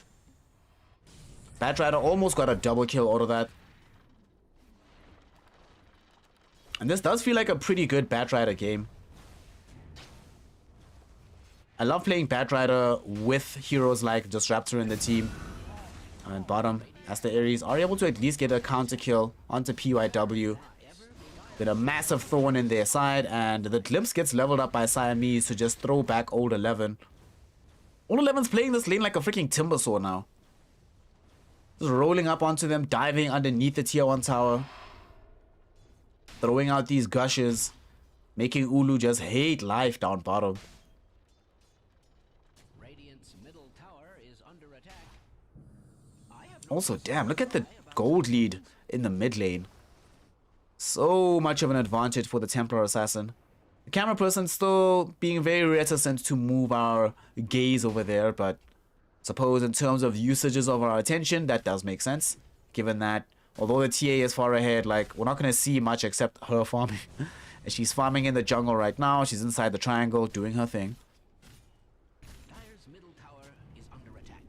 Batrider almost got a double kill out of that. And this does feel like a pretty good Batrider game. I love playing Batrider with heroes like Disruptor in the team. And bottom, Aster Aries are able to at least get a counter kill onto PYW. With a massive thorn in their side, and the glimpse gets leveled up by Siamese to just throw back Old 11. Old 11's playing this lane like a freaking timber saw now. Just rolling up onto them, diving underneath the tier 1 tower. Throwing out these gushes, making Ulu just hate life down bottom. Radiant's middle tower is under attack. Also, damn, look at the gold lead in the mid lane. So much of an advantage for the Templar Assassin. The camera person still being very reticent to move our gaze over there, but suppose in terms of usages of our attention, that does make sense. Given that, although the TA is far ahead, like, we're not going to see much except her farming. And she's farming in the jungle right now. She's inside the triangle doing her thing. Dire's middle tower is under attack.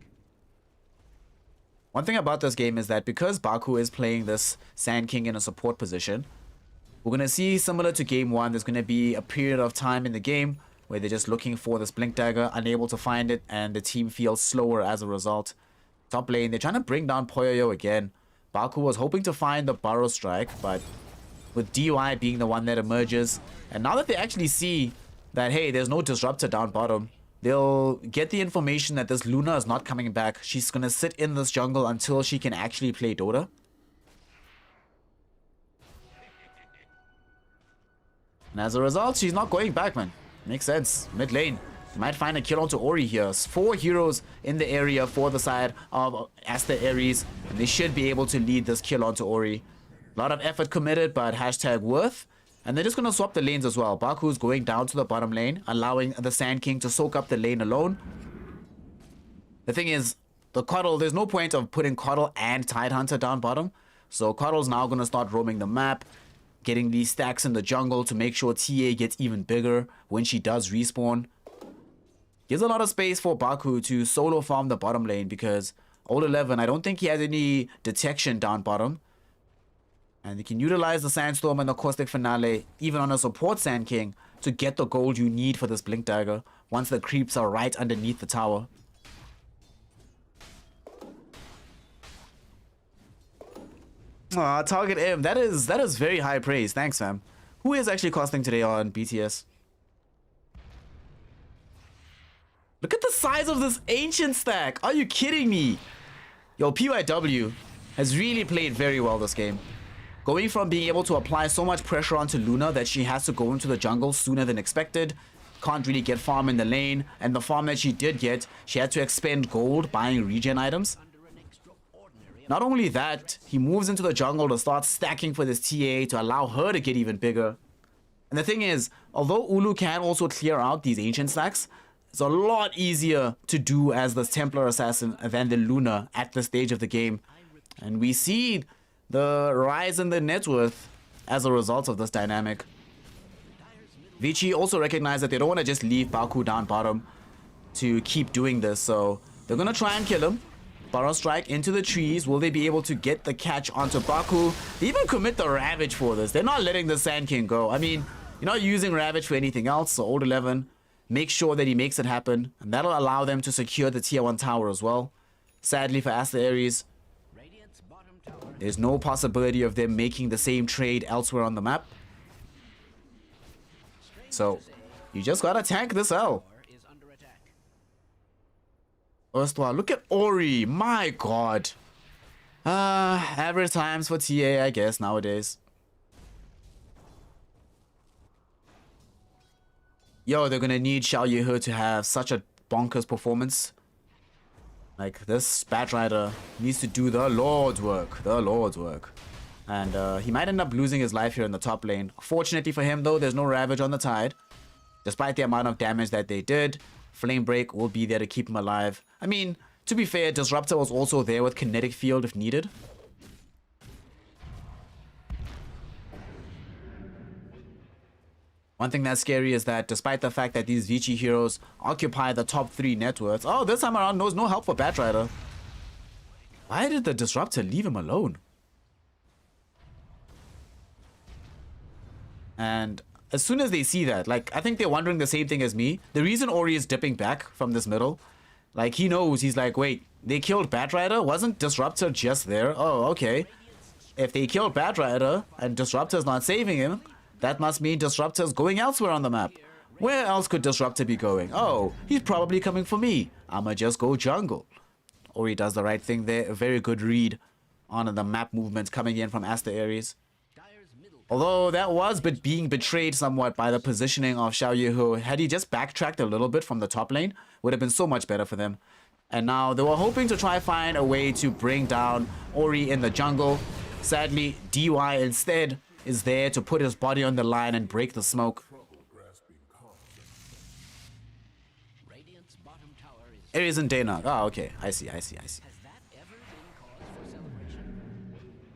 One thing about this game is that because Baku is playing this Sand King in a support position, we're going to see, similar to game 1, there's going to be a period of time in the game where they're just looking for this Blink Dagger, unable to find it, and the team feels slower as a result. Top lane, they're trying to bring down Poyoyo again. Baku was hoping to find the Burrow Strike, but with DY being the one that emerges, and now that they actually see that, hey, there's no Disruptor down bottom, they'll get the information that this Luna is not coming back. She's going to sit in this jungle until she can actually play Dota. And as a result, she's not going back, man. Makes sense. Mid lane. You might find a kill onto Ori here. 4 heroes in the area for the side of Aster Aries. And they should be able to lead this kill onto Ori. A lot of effort committed, but hashtag worth. And they're just going to swap the lanes as well. Baku's going down to the bottom lane, allowing the Sand King to soak up the lane alone. The thing is, the Coddle, there's no point of putting Coddle and Tidehunter down bottom. So Coddle's now going to start roaming the map, getting these stacks in the jungle to make sure TA gets even bigger when she does respawn. Gives a lot of space for Baku to solo farm the bottom lane because Old 11, I don't think he has any detection down bottom. And you can utilize the Sandstorm and the Caustic Finale, even on a support Sand King, to get the gold you need for this Blink Dagger once the creeps are right underneath the tower. Aw, target M. That is very high praise. Thanks, fam. Who is actually costing today on BTS? Look at the size of this ancient stack. Are you kidding me? Yo, PYW has really played very well this game. Going from being able to apply so much pressure onto Luna that she has to go into the jungle sooner than expected. Can't really get farm in the lane. And the farm that she did get, she had to expend gold buying regen items. Not only that, he moves into the jungle to start stacking for this TA to allow her to get even bigger. And the thing is, although Ulu can also clear out these ancient stacks, it's a lot easier to do as the Templar Assassin than the Luna at this stage of the game. And we see the rise in the net worth as a result of this dynamic. Vici also recognized that they don't want to just leave Baku down bottom to keep doing this, so they're going to try and kill him. Burrow strike into the trees. Will they be able to get the catch onto Baku? They even commit the Ravage for this. They're not letting the Sand King go. I mean, you're not using Ravage for anything else, so Old 11, make sure that he makes it happen, and that'll allow them to secure the tier 1 tower as well. Sadly for Aster Aries, there's no possibility of them making the same trade elsewhere on the map. So, you just gotta tank this L. First one, look at Ori, my god. Average times for TA, I guess, nowadays. Yo, they're gonna need Xiao Yehe to have such a bonkers performance. Like, this Batrider needs to do the Lord's work. The Lord's work. And he might end up losing his life here in the top lane. Fortunately for him, though, there's no Ravage on the Tide. Despite the amount of damage that they did, Flame Break will be there to keep him alive. I mean, to be fair, Disruptor was also there with Kinetic Field if needed. One thing that's scary is that despite the fact that these Vici heroes occupy the top 3 net worths, oh, this time around, there's no help for Batrider. Why did the Disruptor leave him alone? And as soon as they see that, like, I think they're wondering the same thing as me. The reason Ori is dipping back from this middle, like, he knows, he's like, wait, they killed Batrider? Wasn't Disruptor just there? Oh, okay. If they killed Batrider and Disruptor's not saving him, that must mean Disruptor's going elsewhere on the map. Where else could Disruptor be going? Oh, he's probably coming for me. I'ma just go jungle. Ori does the right thing there. A very good read on the map movements coming in from Aster Aries. Although that was being betrayed somewhat by the positioning of Xiao Yehe. Had he just backtracked a little bit from the top lane, would have been so much better for them. And now they were hoping to try find a way to bring down Ori in the jungle. Sadly, DY instead is there to put his body on the line and break the smoke. Aries and Dana. Oh, okay. I see.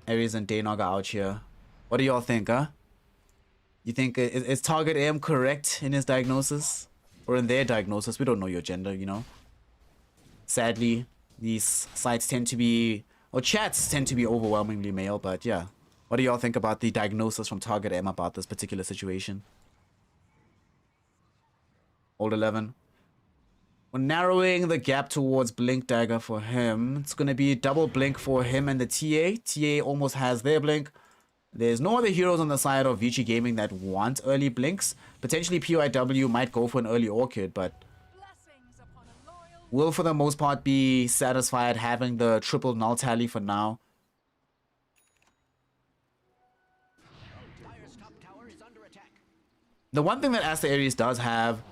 Aries and Dana are out here. What do y'all think, huh? You think, is Target AM correct in his diagnosis? Or in their diagnosis? We don't know your gender, you know? Sadly, these sites tend to be, or chats tend to be overwhelmingly male, but yeah. What do y'all think about the diagnosis from Target M about this particular situation? Old 11. We're narrowing the gap towards Blink Dagger for him. It's going to be double Blink for him and the TA. TA almost has their Blink. There's no other heroes on the side of Vici Gaming that want early Blinks. Potentially PYW might go for an early Orchid, but will for the most part be satisfied having the triple null tally for now. The one thing that Aster Aries does have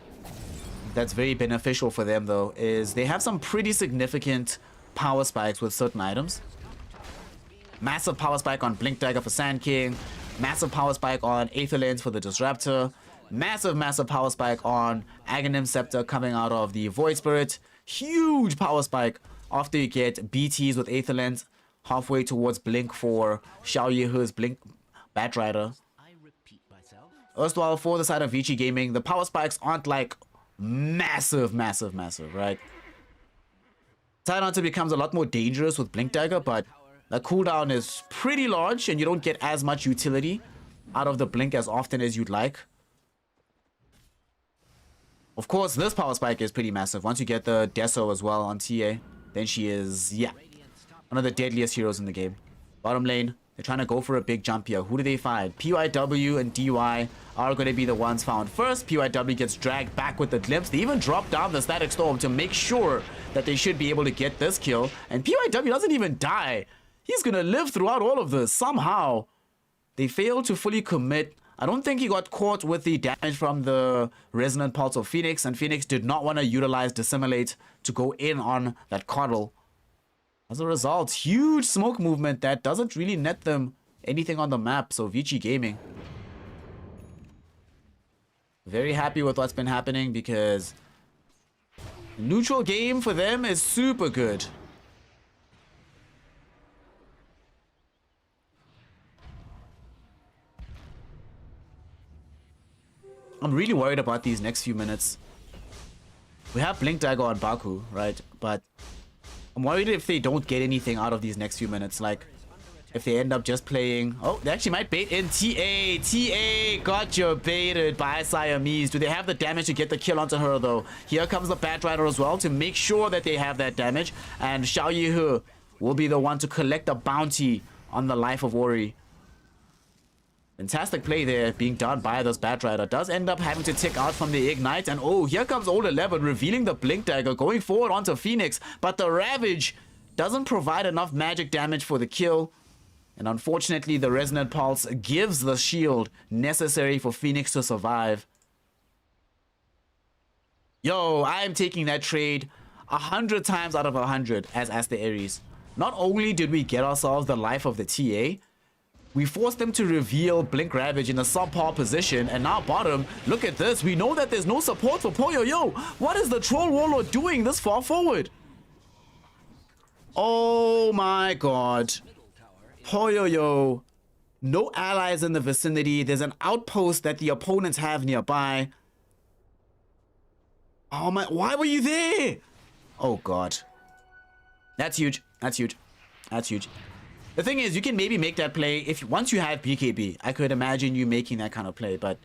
that's very beneficial for them, though, is they have some pretty significant power spikes with certain items. Massive power spike on Blink Dagger for Sand King. Massive power spike on Aether Lens for the Disruptor. Massive power spike on Aghanim Scepter coming out of the Void Spirit. Huge power spike after you get BTs with Aether Lens halfway towards Blink for Xiao Yehe's Blink Batrider. Erstwhile, for the side of Vici Gaming, the power spikes aren't like massive, right? Tide Hunter becomes a lot more dangerous with Blink Dagger, but the cooldown is pretty large and you don't get as much utility out of the Blink as often as you'd like. Of course, this power spike is pretty massive. Once you get the Deso as well on TA, then she is, yeah, one of the deadliest heroes in the game. Bottom lane, They're trying to go for a big jump here. Who do they find? PYW and DY are going to be the ones found first. PYW gets dragged back with the glimpse. They even drop down the static storm to make sure that they should be able to get this kill. And PYW doesn't even die. He's going to live throughout all of this somehow. They failed to fully commit. I don't think he got caught with the damage from the Resonant Pulse of Phoenix. And Phoenix did not want to utilize Dissimilate to go in on that Coddle. As a result, huge smoke movement that doesn't really net them anything on the map. So Vici Gaming, very happy with what's been happening because neutral game for them is super good. I'm really worried about these next few minutes. We have Blink Dagger on Baku, right? But I'm worried if they don't get anything out of these next few minutes. Like, if they end up just playing... Oh, they actually might bait in TA. TA got you baited by Siamese. Do they have the damage to get the kill onto her, though? Here comes the Batrider as well to make sure that they have that damage. And Xiao Yihe will be the one to collect a bounty on the life of Ori. Fantastic play there being done by this Batrider. Does end up having to tick out from the Ignite. And oh, here comes Old 11 revealing the Blink Dagger, going forward onto Phoenix. But the Ravage doesn't provide enough magic damage for the kill. And unfortunately, the Resonant Pulse gives the shield necessary for Phoenix to survive. Yo, I am taking that trade 100 times out of 100 as Aster Aries. Not only did we get ourselves the life of the TA, we forced them to reveal Blink Ravage in a subpar position, and now bottom, look at this. We know that there's no support for Poyo. Yo, what is the Troll Warlord doing this far forward? Oh my god. Poyo, no allies in the vicinity. There's an outpost that the opponents have nearby. Oh my, why were you there? Oh god. That's huge. That's huge. That's huge. The thing is, you can maybe make that play if once you have BKB. I could imagine you making that kind of play, but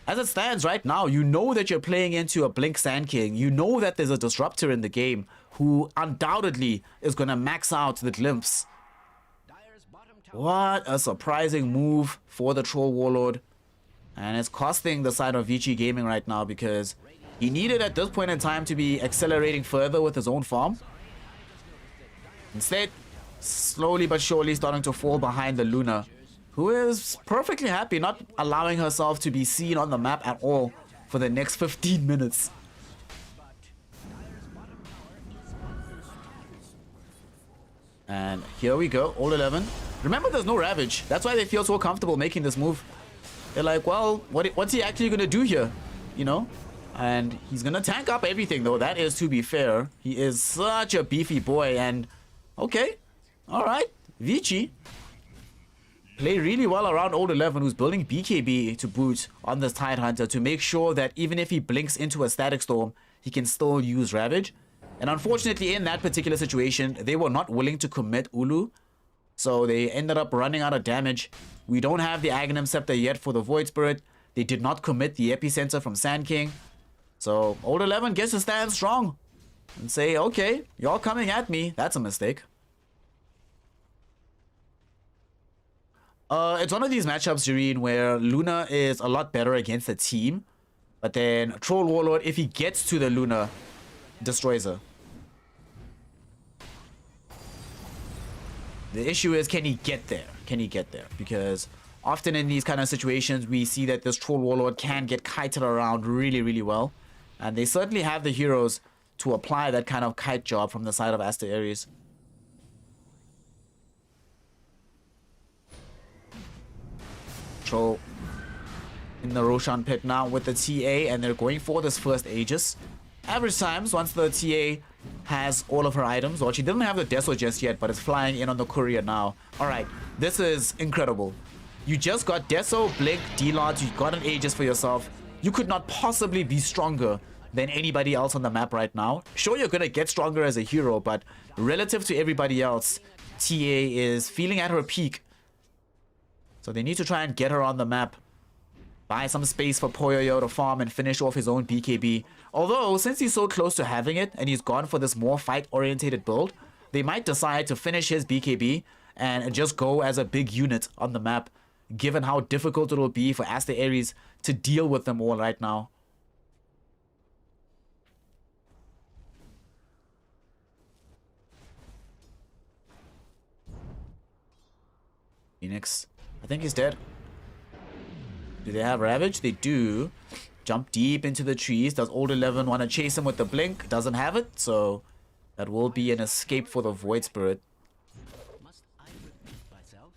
as it stands right now, you know that you're playing into a Blink Sand King. You know that there's a disruptor in the game who undoubtedly is going to max out the glimpse. What a surprising move for the Troll Warlord. And it's costing the side of Vici Gaming right now because he needed at this point in time to be accelerating further with his own farm. Instead, slowly but surely starting to fall behind the Luna, who is perfectly happy not allowing herself to be seen on the map at all for the next 15 minutes. And here we go, Old 11. Remember, there's no Ravage. That's why they feel so comfortable making this move. They're like, well, what's he actually going to do here? You know? And he's going to tank up everything, though. That is to be fair. He is such a beefy boy. And, okay. All right. Vici play really well around Old 11, who's building BKB to boot on this Tidehunter to make sure that even if he blinks into a Static Storm, he can still use Ravage. And unfortunately, in that particular situation, they were not willing to commit Ulu. So they ended up running out of damage. We don't have the Aghanim Scepter yet for the Void Spirit. They did not commit the Epicenter from Sand King. So Old 11 gets to stand strong and say, okay, you're coming at me. That's a mistake. It's one of these matchups, Jireen, where Luna is a lot better against the team. But then Troll Warlord, if he gets to the Luna, destroys her. The issue is, can he get there? Can he get there? Because often in these kind of situations, we see that this Troll Warlord can get kited around really, really well. And they certainly have the heroes to apply that kind of kite job from the side of Aster Aries. Troll in the Roshan pit now with the TA, and they're going for this first Aegis. Average times, once the TA has all of her items, or she doesn't have the Deso just yet, but it's flying in on the courier now. Alright, this is incredible. You just got Deso, Blink, D-Lodge, you got an Aegis for yourself. You could not possibly be stronger than anybody else on the map right now. Sure, you're gonna get stronger as a hero, but relative to everybody else, TA is feeling at her peak. So they need to try and get her on the map. Buy some space for Poyo to farm and finish off his own BKB. Although, since he's so close to having it and he's gone for this more fight-orientated build, they might decide to finish his BKB and just go as a big unit on the map, given how difficult it will be for Aster Aries to deal with them all right now. Phoenix, I think he's dead. Do they have Ravage? They do. Jump deep into the trees. Does Old 11 want to chase him with the blink? Doesn't have it, so that will be an escape for the Void Spirit. Must I repeat myself?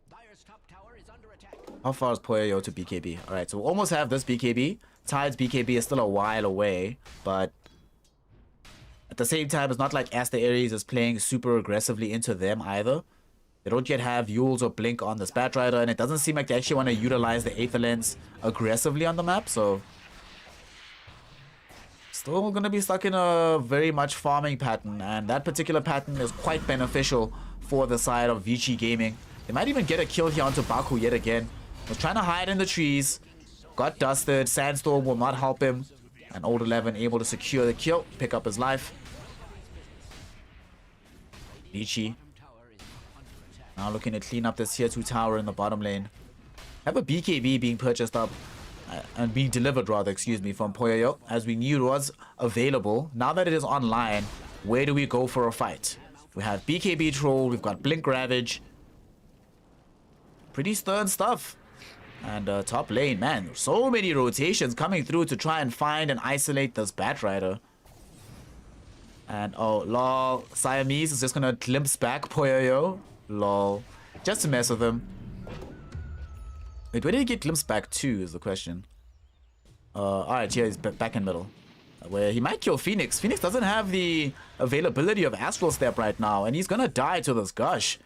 Dire's top tower is under attack. How far is Poyo to BKB? Alright, so we almost have this BKB. Tide's BKB is still a while away, but at the same time, it's not like Aster Aries is playing super aggressively into them either. They don't yet have Yules or Blink on the Spat Rider, and it doesn't seem like they actually want to utilize the Aether Lens aggressively on the map, so still gonna be stuck in a very much farming pattern, and that particular pattern is quite beneficial for the side of Vici Gaming. They might even get a kill here onto Baku yet again. Was trying to hide in the trees, got dusted. Sandstorm will not help him, and Old 11 able to secure the kill, pick up his life. Vici now looking to clean up this tier 2 tower in the bottom lane. Have a BKB being purchased up, and being delivered rather, excuse me, from Poyo, as we knew it was available. Now that it is online, where do we go for a fight? We have BKB Troll, we've got Blink Ravage. Pretty stern stuff. And top lane, man, so many rotations coming through to try and find and isolate this Bat Rider. And oh, lol, Siamese is just gonna glimpse back Poyo. Lol. Just to mess with him. Wait, where did he get glimpsed back to is the question. Alright, here he's back in middle. Where he might kill Phoenix. Phoenix doesn't have the availability of Astral Step right now, and he's gonna die to this Gush.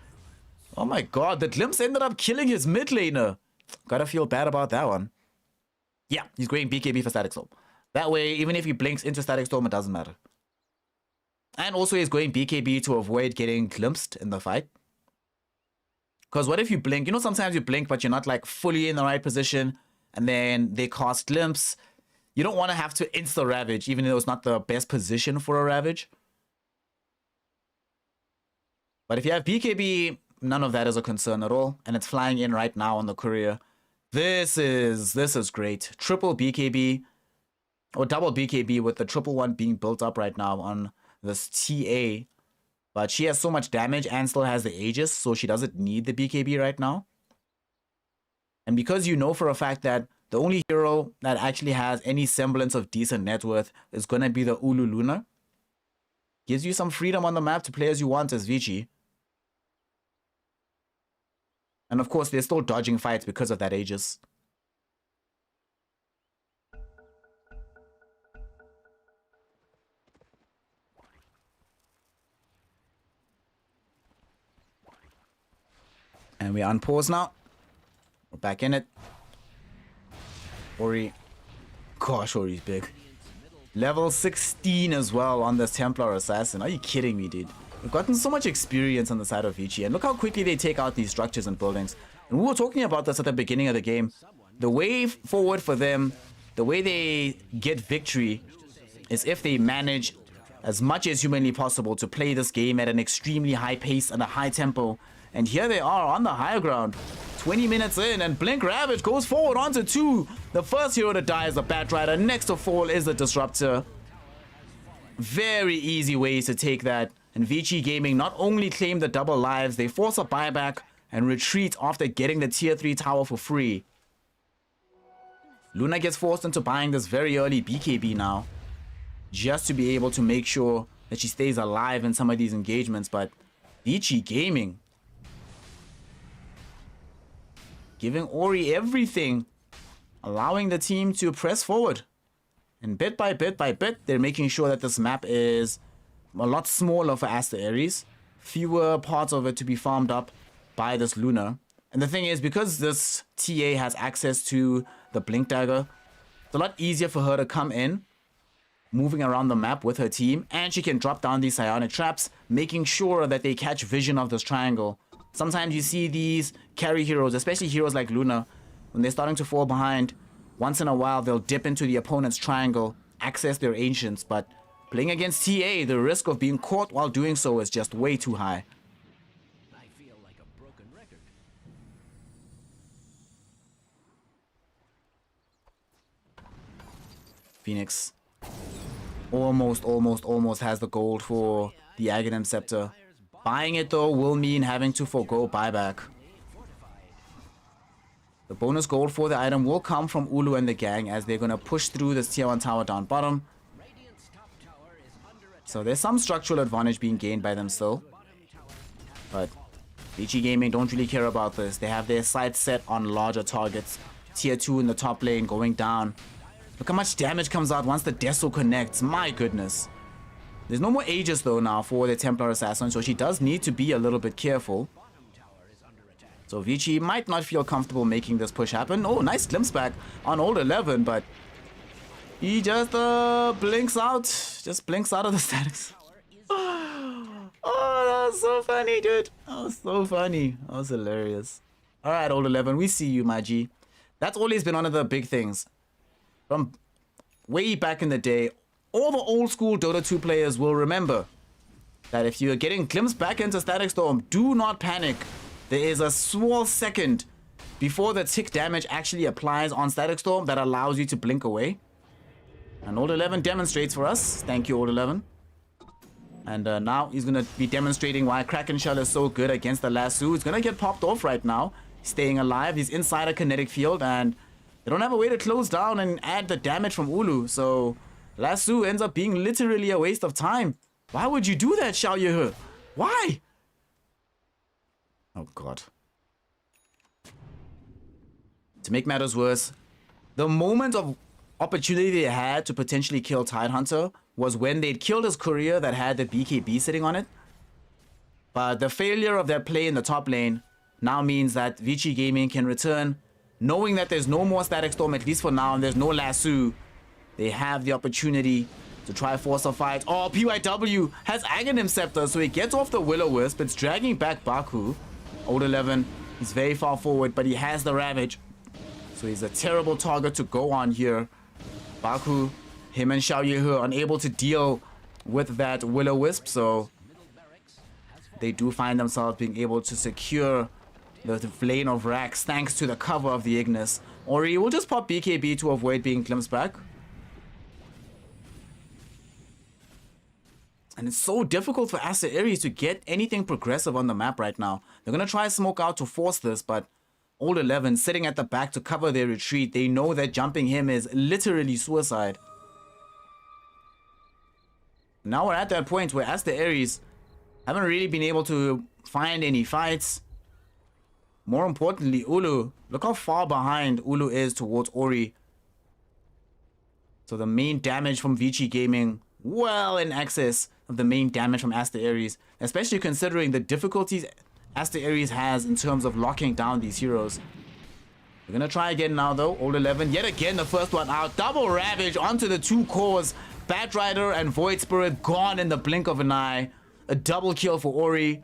Oh my god, the glimpse ended up killing his mid laner. Gotta feel bad about that one. Yeah, he's going BKB for Static Storm. That way, even if he blinks into Static Storm, it doesn't matter. And also he's going BKB to avoid getting glimpsed in the fight. Because what if you blink? You know, sometimes you blink, but you're not like fully in the right position, and then they cast glimpse. You don't want to have to insta Ravage, even though it's not the best position for a Ravage. But if you have BKB, none of that is a concern at all, and it's flying in right now on the courier. This is great. Triple BKB, or double BKB, with the triple one being built up right now on this TA. But she has so much damage and still has the Aegis, so she doesn't need the BKB right now. And because you know for a fact that the only hero that actually has any semblance of decent net worth is going to be the Ulu Luna, gives you some freedom on the map to play as you want as Vici. And of course, they're still dodging fights because of that Aegis. And we're on pause now. We're back in it. Ori. Gosh, Ori's big. Level 16 as well on this Templar Assassin. Are you kidding me, dude? We've gotten so much experience on the side of Vici. And look how quickly they take out these structures and buildings. And we were talking about this at the beginning of the game. The way forward for them, the way they get victory, is if they manage as much as humanly possible to play this game at an extremely high pace and a high tempo. And here they are on the higher ground. 20 minutes in, and Blink Ravage goes forward onto 2. The first hero to die is the Bat Rider. Next to fall is the Disruptor. Very easy ways to take that. And Vici Gaming not only claim the double lives, they force a buyback and retreat after getting the tier 3 tower for free. Luna gets forced into buying this very early BKB now, just to be able to make sure that she stays alive in some of these engagements. But Vici Gaming giving Ori everything, allowing the team to press forward. And bit by bit by bit, they're making sure that this map is a lot smaller for Aster Aries. Fewer parts of it to be farmed up by this Luna. And the thing is, because this TA has access to the Blink Dagger, it's a lot easier for her to come in, moving around the map with her team, and she can drop down these psionic traps, making sure that they catch vision of this triangle. Sometimes you see these carry heroes, especially heroes like Luna, when they're starting to fall behind, once in a while they'll dip into the opponent's triangle, access their ancients, but Playing against TA, the risk of being caught while doing so is just way too high. I feel like a broken record. Phoenix almost has the gold for the Aghanim Scepter. Buying it though will mean having to forego buyback. The bonus gold for the item will come from Ulu and the gang as they're going to push through this tier 1 tower down bottom. So there's some structural advantage being gained by them still. But Vici Gaming don't really care about this. They have their sights set on larger targets. Tier 2 in the top lane going down. Look how much damage comes out once the Deso connects. My goodness. There's no more Aegis though now for the Templar Assassin, so she does need to be a little bit careful. So Vici might not feel comfortable making this push happen. Oh, nice glimpse back on old 11, but he just blinks out. Just blinks out of the statics. Oh, that was so funny, dude. That was so funny. That was hilarious. All right, old 11, we see you, my G. That's always been one of the big things. From way back in the day, all the old school Dota 2 players will remember that if you're getting glimpsed back into Static Storm, do not panic. There is a small second before the tick damage actually applies on Static Storm that allows you to blink away. And Old 11 demonstrates for us. Thank you, Old 11. And now he's going to be demonstrating why Kraken Shell is so good against the Lasso. He's going to get popped off right now. Staying alive. He's inside a kinetic field and they don't have a way to close down and add the damage from Ulu. So Lasso ends up being literally a waste of time. Why would you do that, Xiao Yehe? Why? Oh god. To make matters worse, the moment of opportunity they had to potentially kill Tidehunter was when they'd killed his courier that had the BKB sitting on it. But the failure of that play in the top lane now means that Vici Gaming can return, knowing that there's no more Static Storm, at least for now, and there's no Lasso. They have the opportunity to try force a fight. Oh, PYW has Aghanim Scepter, so he gets off the Will-O-Wisp. It's dragging back Baku. Old 11, he's very far forward, but he has the Ravage. So he's a terrible target to go on here. Baku, him and Xiao Yehe are unable to deal with that Will-O-Wisp, so they do find themselves being able to secure the lane of Rax thanks to the cover of the Ignis. Ori will just pop BKB to avoid being glimpsed back. And it's so difficult for Aster Aries to get anything progressive on the map right now. They're going to try smoke out to force this, but Old 11 sitting at the back to cover their retreat. They know that jumping him is literally suicide. Now we're at that point where Aster Aries haven't really been able to find any fights. More importantly, Ulu. Look how far behind Ulu is towards Ori. So the main damage from Vici Gaming, well in excess of the main damage from Aster Aries, especially considering the difficulties Aster Aries has in terms of locking down these heroes. We're gonna try again now though. Old 11, yet again the first one out. Double Ravage onto the two cores. Bat Rider and Void Spirit gone in the blink of an eye. A double kill for Ori.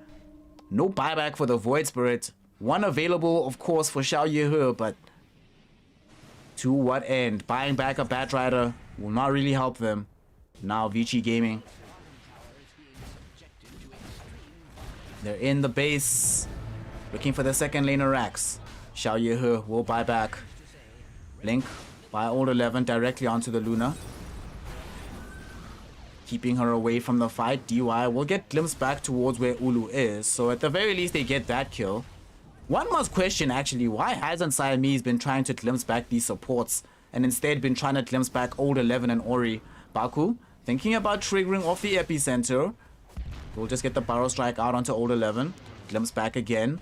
No buyback for the Void Spirit. One available, of course, for Xiao Yehe, but to what end? Buying back a Bat Rider will not really help them. Now Vici Gaming. They're in the base, looking for the second laner Rax. Xiao Yehe will buy back. Blink by Old 11 directly onto the Luna. Keeping her away from the fight. DY will get glimpsed back towards where Ulu is. So at the very least they get that kill. One must question actually, why hasn't Siamese been trying to glimpse back these supports and instead been trying to glimpse back Old 11 and Ori? Baku thinking about triggering off the epicenter. We'll just get the Barrow Strike out onto Old 11. Glimpse back again.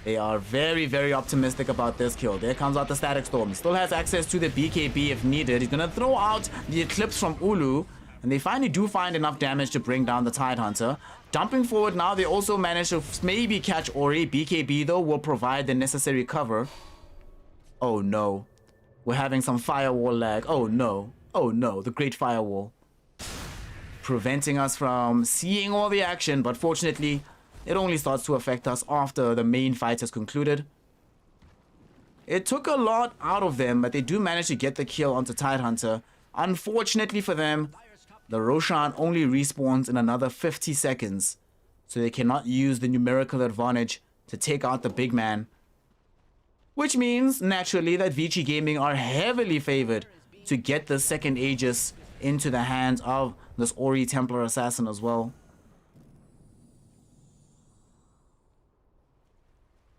They are very, very optimistic about this kill. There comes out the Static Storm. He still has access to the BKB if needed. He's going to throw out the Eclipse from Ulu. And they finally do find enough damage to bring down the Tidehunter. Dumping forward now, they also manage to maybe catch Ori. BKB, though, will provide the necessary cover. Oh, no. We're having some firewall lag. Oh, no. Oh, no. The Great Firewall. Preventing us from seeing all the action, but fortunately, it only starts to affect us after the main fight has concluded. It took a lot out of them, but they do manage to get the kill onto Tidehunter. Unfortunately for them, the Roshan only respawns in another 50 seconds. So they cannot use the numerical advantage to take out the big man. Which means, naturally, that Vici Gaming are heavily favored to get the second Aegis into the hands of this Ori Templar Assassin as well.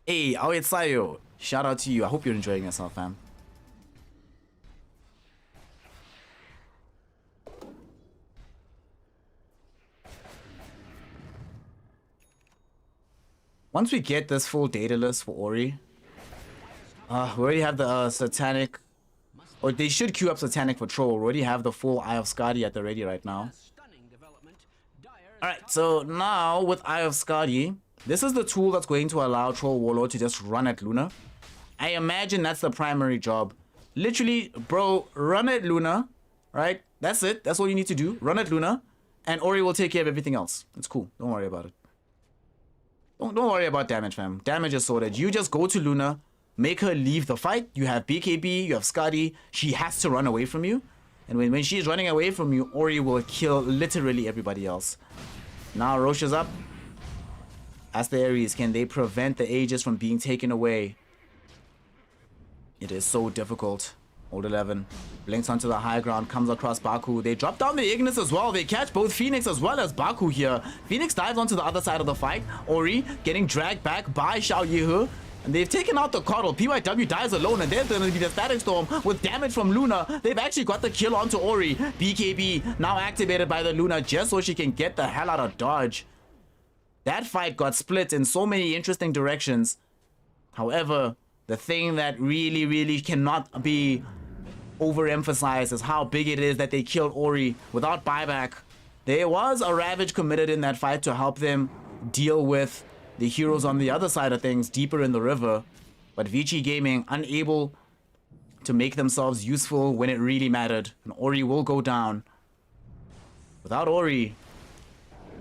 Hey, Aoetsayo, shout out to you. I hope you're enjoying yourself, fam. Once we get this full data list for Ori, we already have the Satanic, or they should queue up Satanic Patrol. We already have the full Eye of Skadi at the ready right now. Alright, so now with Eye of Skadi, this is the tool that's going to allow Troll Warlord to just run at Luna. I imagine that's the primary job. Literally, bro, run at Luna, right? That's it. That's all you need to do. Run at Luna, and Ori will take care of everything else. It's cool. Don't worry about it. Don't worry about damage, fam. Damage is sorted. You just go to Luna, make her leave the fight. You have BKB, you have Skadi. She has to run away from you. And when she's running away from you, Ori will kill literally everybody else. Now Rosh is up. Aster Aries, can they prevent the Aegis from being taken away? It is so difficult. Old 11 blinks onto the high ground, comes across Baku. They drop down the Ignis as well. They catch both Phoenix as well as Baku here. Phoenix dives onto the other side of the fight. Ori getting dragged back by Xiao Yihe. And they've taken out the Coddle. PYW dies alone, and there's going to be the Static Storm with damage from Luna. They've actually got the kill onto Ori. BKB now activated by the Luna just so she can get the hell out of dodge. That fight got split in so many interesting directions. However, the thing that really cannot be overemphasized is how big it is that they killed Ori without buyback. There was a Ravage committed in that fight to help them deal with the heroes on the other side of things deeper in the river. But Vici Gaming unable to make themselves useful when it really mattered. And Ori will go down. Without Ori,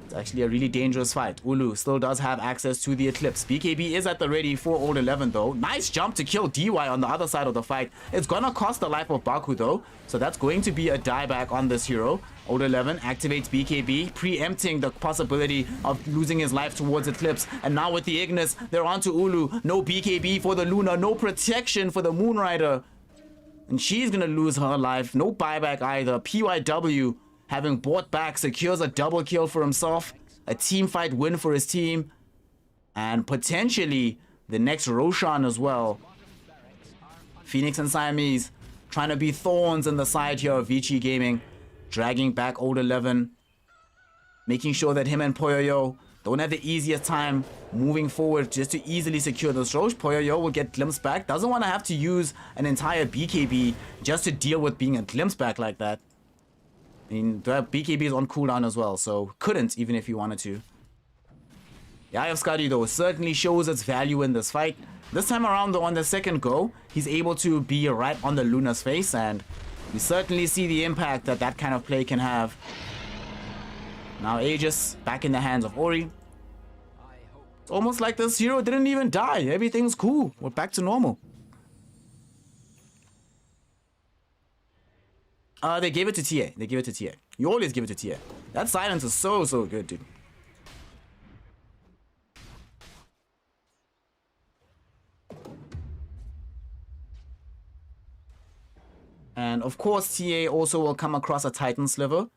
it's actually a really dangerous fight. Ulu still does have access to the Eclipse. BKB is at the ready for Old 11 though. Nice jump to kill DY on the other side of the fight. It's gonna cost the life of Baku though. So that's going to be a dieback on this hero. Old 11 activates BKB, preempting the possibility of losing his life towards Eclipse. And now with the Ignis, they're onto Ulu. No BKB for the Luna, no protection for the Moonrider. And she's gonna lose her life. No buyback either. PYW, having bought back, secures a double kill for himself, a team fight win for his team, and potentially the next Roshan as well. Phoenix and Siamese trying to be thorns in the side here of Vici Gaming, dragging back Old 11, making sure that him and Poyoyo don't have the easiest time moving forward just to easily secure this Rosh. Poyoyo will get glimpsed back, doesn't want to have to use an entire BKB just to deal with being a glimpse back like that. I mean, the BKB is on cooldown as well, so couldn't even if you wanted to. The Eye of Skadi, though, certainly shows its value in this fight. This time around, though, on the second go, he's able to be right on the Luna's face, and we certainly see the impact that that kind of play can have. Now Aegis back in the hands of Ori. It's almost like this hero didn't even die. Everything's cool. We're back to normal. They gave it to TA. They give it to TA. You always give it to TA. That silence is so good, dude. And of course, TA also will come across a Titan Sliver.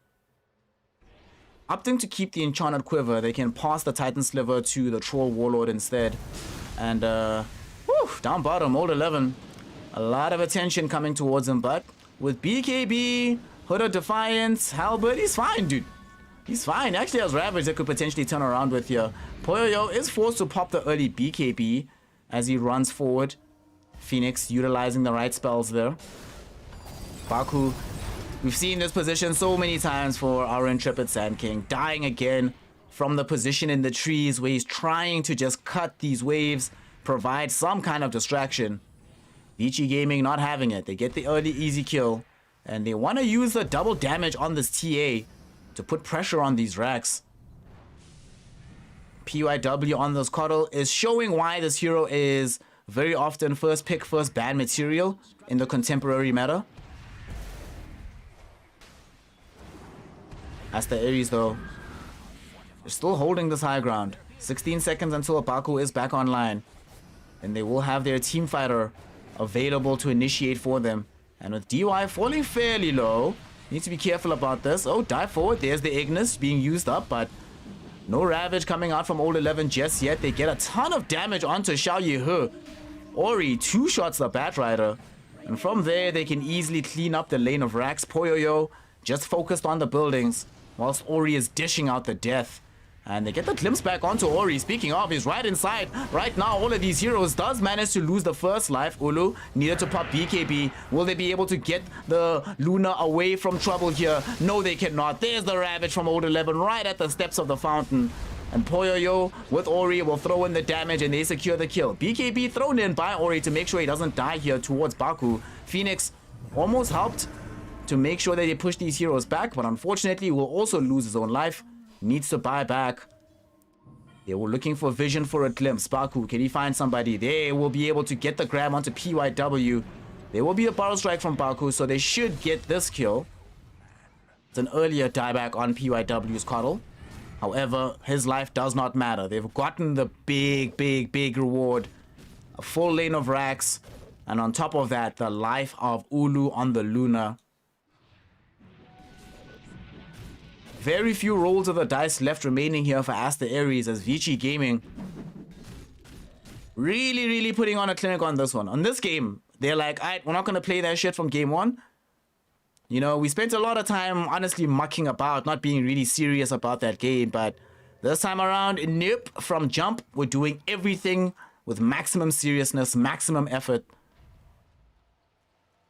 Opting to keep the Enchanted Quiver, they can pass the Titan Sliver to the Troll Warlord instead. And, down bottom, Old 11. A lot of attention coming towards him, but with BKB, Hood of Defiance, Halberd, he's fine, dude. He's fine. Actually has Ravage that could potentially turn around with here. Poyoyo is forced to pop the early BKB as he runs forward. Phoenix utilizing the right spells there. Baku, we've seen this position so many times for our Intrepid Sand King, dying again from the position in the trees where he's trying to just cut these waves, provide some kind of distraction. Vici Gaming not having it. They get the early easy kill, and they want to use the double damage on this TA to put pressure on these racks. PYW on this Coddle is showing why this hero is very often first pick, first ban material in the contemporary meta. Aster Aries, though, they're still holding this high ground. 16 seconds until Baku is back online. And they will have their team fighter available to initiate for them. And with DY falling fairly low, need to be careful about this. Oh, dive forward. There's the Ignis being used up, but no Ravage coming out from Old 11 just yet. They get a ton of damage onto Xiao Yehe. Ori 2 shots the Batrider. And from there, they can easily clean up the lane of Rax. Poyoyo just focused on the buildings, whilst Ori is dishing out the death. And they get the glimpse back onto Ori. Speaking of, he's right inside. Right now, all of these heroes does manage to lose the first life. Ulu needed to pop BKB. Will they be able to get the Luna away from trouble here? No, they cannot. There's the Ravage from Old 11 right at the steps of the fountain. And Poyoyo with Ori will throw in the damage and they secure the kill. BKB thrown in by Ori to make sure he doesn't die here towards Baku. Phoenix almost helped to make sure that they push these heroes back, but unfortunately will also lose his own life. Needs to buy back. They were looking for vision for a glimpse. Baku, can he find somebody? They will be able to get the grab onto PYW. There will be a barrel strike from Baku, so they should get this kill. It's an earlier dieback on PYW's Coddle. However, his life does not matter. They've gotten the big reward. A full lane of Rax. And on top of that, the life of Ulu on the Luna. Very few rolls of the dice left remaining here for Aster Aries as Vici Gaming really putting on a clinic on this one. On this game, they're like, alright, we're not going to play that shit from game one. You know, we spent a lot of time honestly mucking about, not being really serious about that game, but this time around, nope, from jump, we're doing everything with maximum seriousness, maximum effort.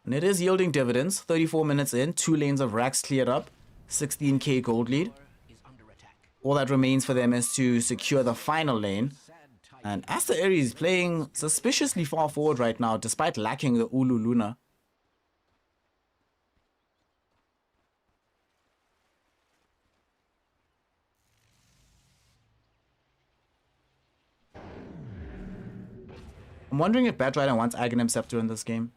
And it is yielding dividends. 34 minutes in, 2 lanes of Rax cleared up. 16k gold lead. All that remains for them is to secure the final lane. And Aster Aries is playing suspiciously far forward right now, despite lacking the Ulu Luna. I'm wondering if Batrider wants Aghanim Scepter in this game.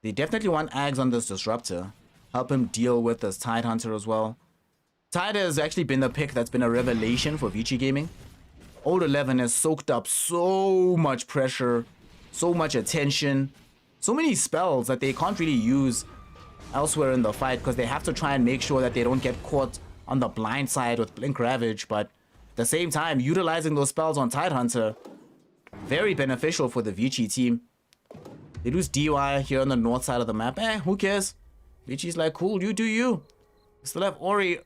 They definitely want Ags on this Disruptor. Help him deal with this Tidehunter as well. Tide has actually been the pick that's been a revelation for Vici Gaming. Old 11 has soaked up so much pressure, so much attention, so many spells that they can't really use elsewhere in the fight because they have to try and make sure that they don't get caught on the blind side with Blink Ravage. But at the same time, utilizing those spells on Tidehunter, very beneficial for the Vici team. They lose DY here on the north side of the map. Who cares? Vici's like, cool, you do you. We still have Ori,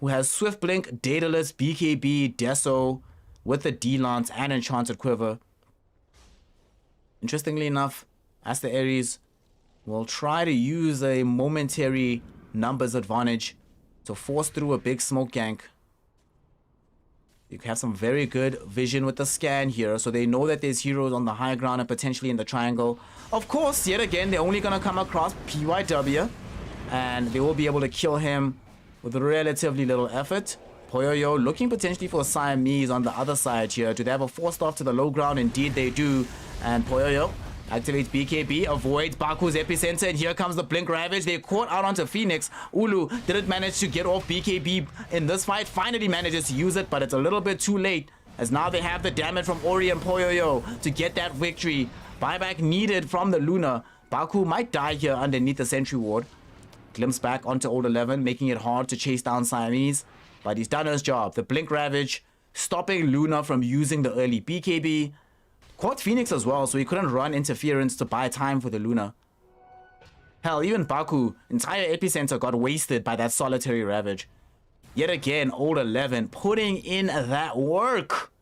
who has Swift Blink, Daedalus, BKB, Deso, with the D-Lance and Enchanted Quiver. Interestingly enough, Aster Aries will try to use a momentary numbers advantage to force through a big smoke gank. You have some very good vision with the scan here, so they know that there's heroes on the high ground and potentially in the triangle. Of course, yet again, they're only going to come across PYW, and they will be able to kill him with relatively little effort. Poyoyo looking potentially for Siamese on the other side here. Do they have a forced off to the low ground? Indeed they do. And Poyoyo activates BKB, avoids Baku's epicenter, and here comes the Blink Ravage. They caught out onto Phoenix. Ulu didn't manage to get off BKB in this fight. Finally manages to use it, but it's a little bit too late, as now they have the damage from Ori and Poyoyo to get that victory. Buyback needed from the Luna. Baku might die here underneath the Sentry Ward. Glimpse back onto Old 11, making it hard to chase down Siamese, but he's done his job. The Blink Ravage stopping Luna from using the early BKB. Caught Phoenix as well, so he couldn't run interference to buy time for the Luna. Hell, even Baku, entire epicenter got wasted by that solitary Ravage. Yet again, Old 11 putting in that work.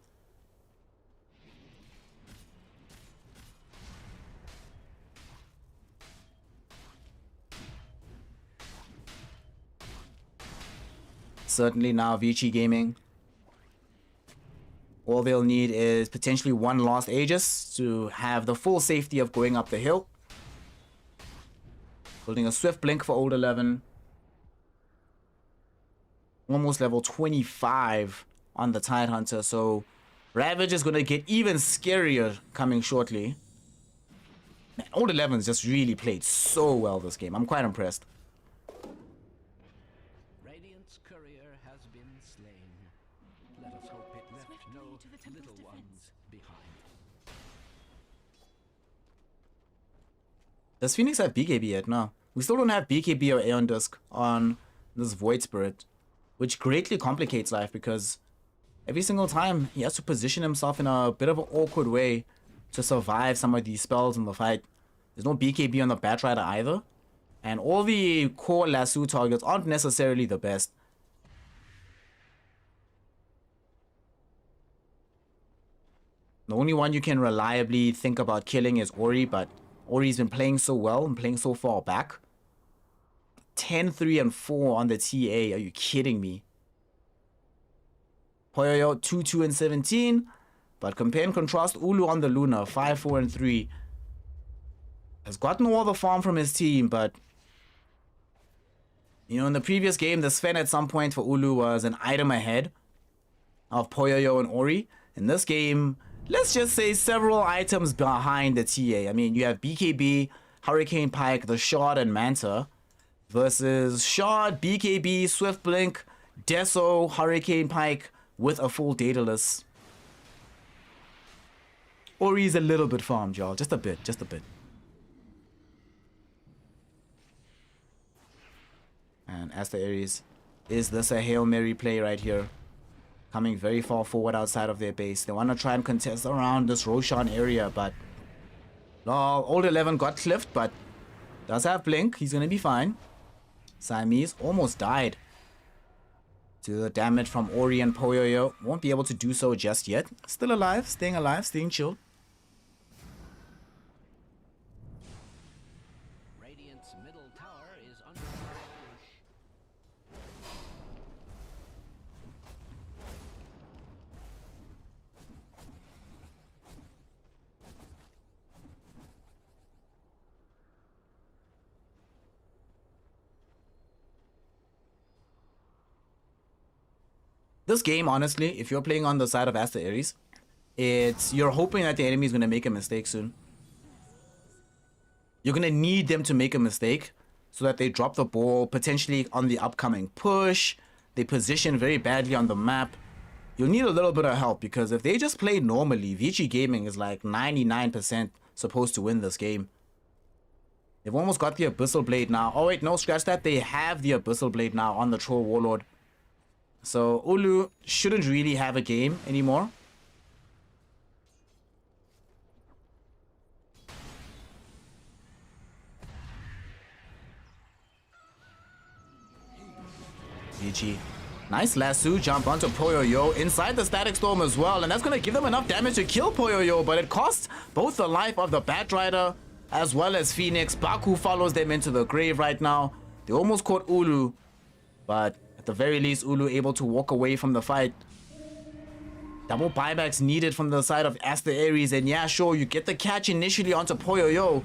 Certainly now Vici Gaming, all they'll need is potentially one last Aegis to have the full safety of going up the hill. Building a Swift Blink for Old 11. Almost level 25 on the Tidehunter, so Ravage is going to get even scarier coming shortly. Man, Old 11's just really played so well this game. I'm quite impressed. Radiant's courier has been slain. Let us hope it left no little ones behind. Does Phoenix have BKB yet? No. We still don't have BKB or Aeon Disc on this Void Spirit, which greatly complicates life because every single time he has to position himself in a bit of an awkward way to survive some of these spells in the fight. There's no BKB on the Batrider either. And all the core lasso targets aren't necessarily the best. The only one you can reliably think about killing is Ori, but Ori's been playing so well and playing so far back. 10, 3, and 4 on the TA. Are you kidding me? Poyoyo 2, 2, and 17. But compare and contrast Ulu on the Luna 5, 4, and 3. Has gotten all the farm from his team, but you know, in the previous game, the Sven at some point for Ulu was an item ahead of Poyoyo and Ori. In this game, let's just say several items behind the TA. I mean, you have BKB, Hurricane Pike, the Shard, and Manta versus Shard, BKB, Swift Blink, Deso, Hurricane Pike with a full Daedalus. Ori's a little bit farmed, y'all. Just a bit, just a bit. And Aster Aries, is this a Hail Mary play right here? Coming very far forward outside of their base. They want to try and contest around this Roshan area, but Old 11 got cliffed, but does have Blink. He's going to be fine. Siamese almost died to the damage from Ori and Poyoyo. Won't be able to do so just yet. Still alive, staying chill. Radiant's middle tower is under attack. This game, honestly, if you're playing on the side of Aster Aries, you're hoping that the enemy is going to make a mistake soon. You're going to need them to make a mistake so that they drop the ball potentially on the upcoming push. They position very badly on the map. You'll need a little bit of help because if they just play normally, Vici Gaming is like 99% supposed to win this game. They've almost got the Abyssal Blade now. Oh wait, no, scratch that. They have the Abyssal Blade now on the Troll Warlord. So Ulu shouldn't really have a game anymore. Vici. Nice lasso jump onto Poyoyo inside the Static Storm as well. And that's going to give them enough damage to kill Poyoyo. But it costs both the life of the Batrider as well as Phoenix. Baku follows them into the grave right now. They almost caught Ulu. But at the very least, Ulu able to walk away from the fight. Double buybacks needed from the side of Aster Aries. And yeah, sure, you get the catch initially onto Poyoyo.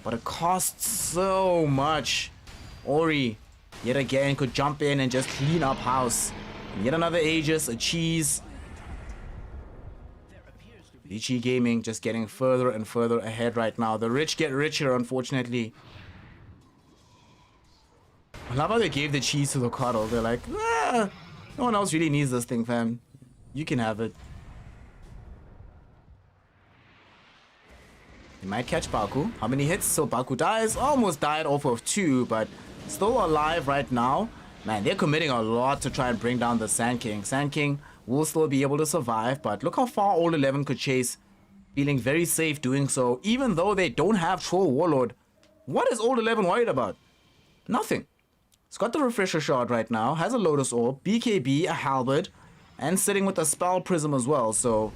But it costs so much. Ori, yet again, could jump in and just clean up house. And yet another Aegis, a cheese. Vici Gaming just getting further and further ahead right now. The rich get richer, unfortunately. I love how they gave the cheese to the Coddle. They're like, no one else really needs this thing, fam. You can have it. He might catch Baku. How many hits? So Baku dies. Almost died off of 2, but still alive right now. Man, they're committing a lot to try and bring down the Sand King. Sand King will still be able to survive, but look how far Old 11 could chase. Feeling very safe doing so, even though they don't have Troll Warlord. What is Old 11 worried about? Nothing. It's got the Refresher Shard right now, has a Lotus Orb, BKB, a Halberd, and sitting with a Spell Prism as well. So,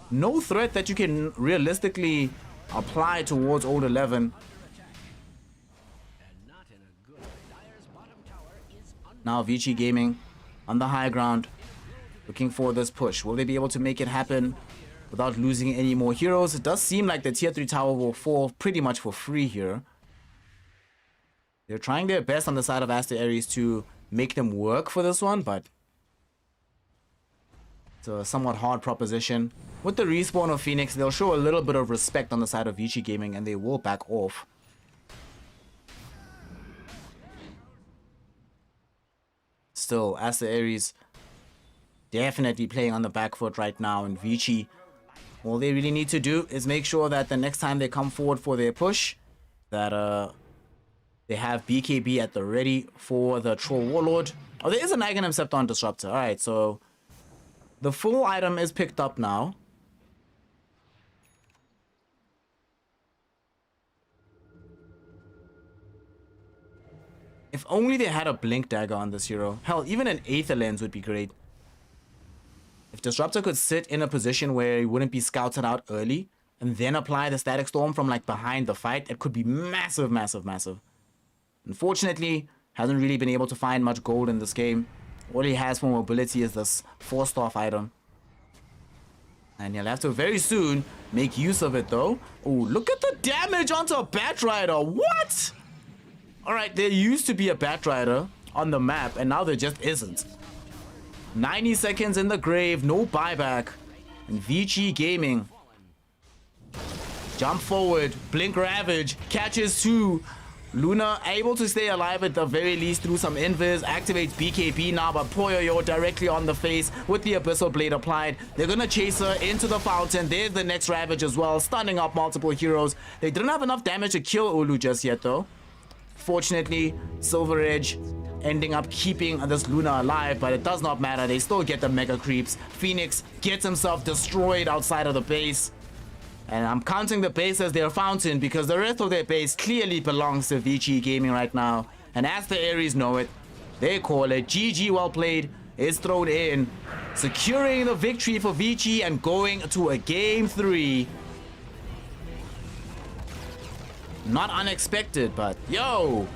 no threat that you can realistically apply towards Old 11. Now Vici Gaming on the high ground, looking for this push. Will they be able to make it happen without losing any more heroes? It does seem like the tier 3 tower will fall pretty much for free here. They're trying their best on the side of Aster Aries to make them work for this one, but It's a somewhat hard proposition. With the respawn of Phoenix, they'll show a little bit of respect on the side of Vici Gaming and they will back off. Still, Aster Aries definitely playing on the back foot right now, and Vici, all they really need to do is make sure that the next time they come forward for their push, that they have BKB at the ready for the Troll Warlord. Oh, there is an Aghanim Scepter on Disruptor. Alright, so the full item is picked up now. If only they had a Blink Dagger on this hero. Hell, even an Aether Lens would be great. If Disruptor could sit in a position where he wouldn't be scouted out early and then apply the Static Storm from like behind the fight, it could be massive, massive, massive. Unfortunately, hasn't really been able to find much gold in this game. All he has for mobility is this 4-star item. And he'll have to very soon make use of it though. Oh, look at the damage onto a Batrider. What? Alright, there used to be a Batrider on the map and now there just isn't. 90 seconds in the grave, no buyback. And Vici Gaming. Jump forward, Blink Ravage, catches 2. Luna able to stay alive at the very least through some invis, activates BKB now, but Poyoyo directly on the face with the Abyssal Blade applied. They're gonna chase her into the fountain. There's the next Ravage as well, stunning up multiple heroes. They didn't have enough damage to kill Ulu just yet though. Fortunately, Silver Edge ending up keeping this Luna alive, but it does not matter. They still get the Mega Creeps. Phoenix gets himself destroyed outside of the base. And I'm counting the base as their fountain because the rest of their base clearly belongs to Vici Gaming right now. And as the Aries know it, they call it. GG, well played, is thrown in. Securing the victory for Vici and going to a game 3. Not unexpected, but yo,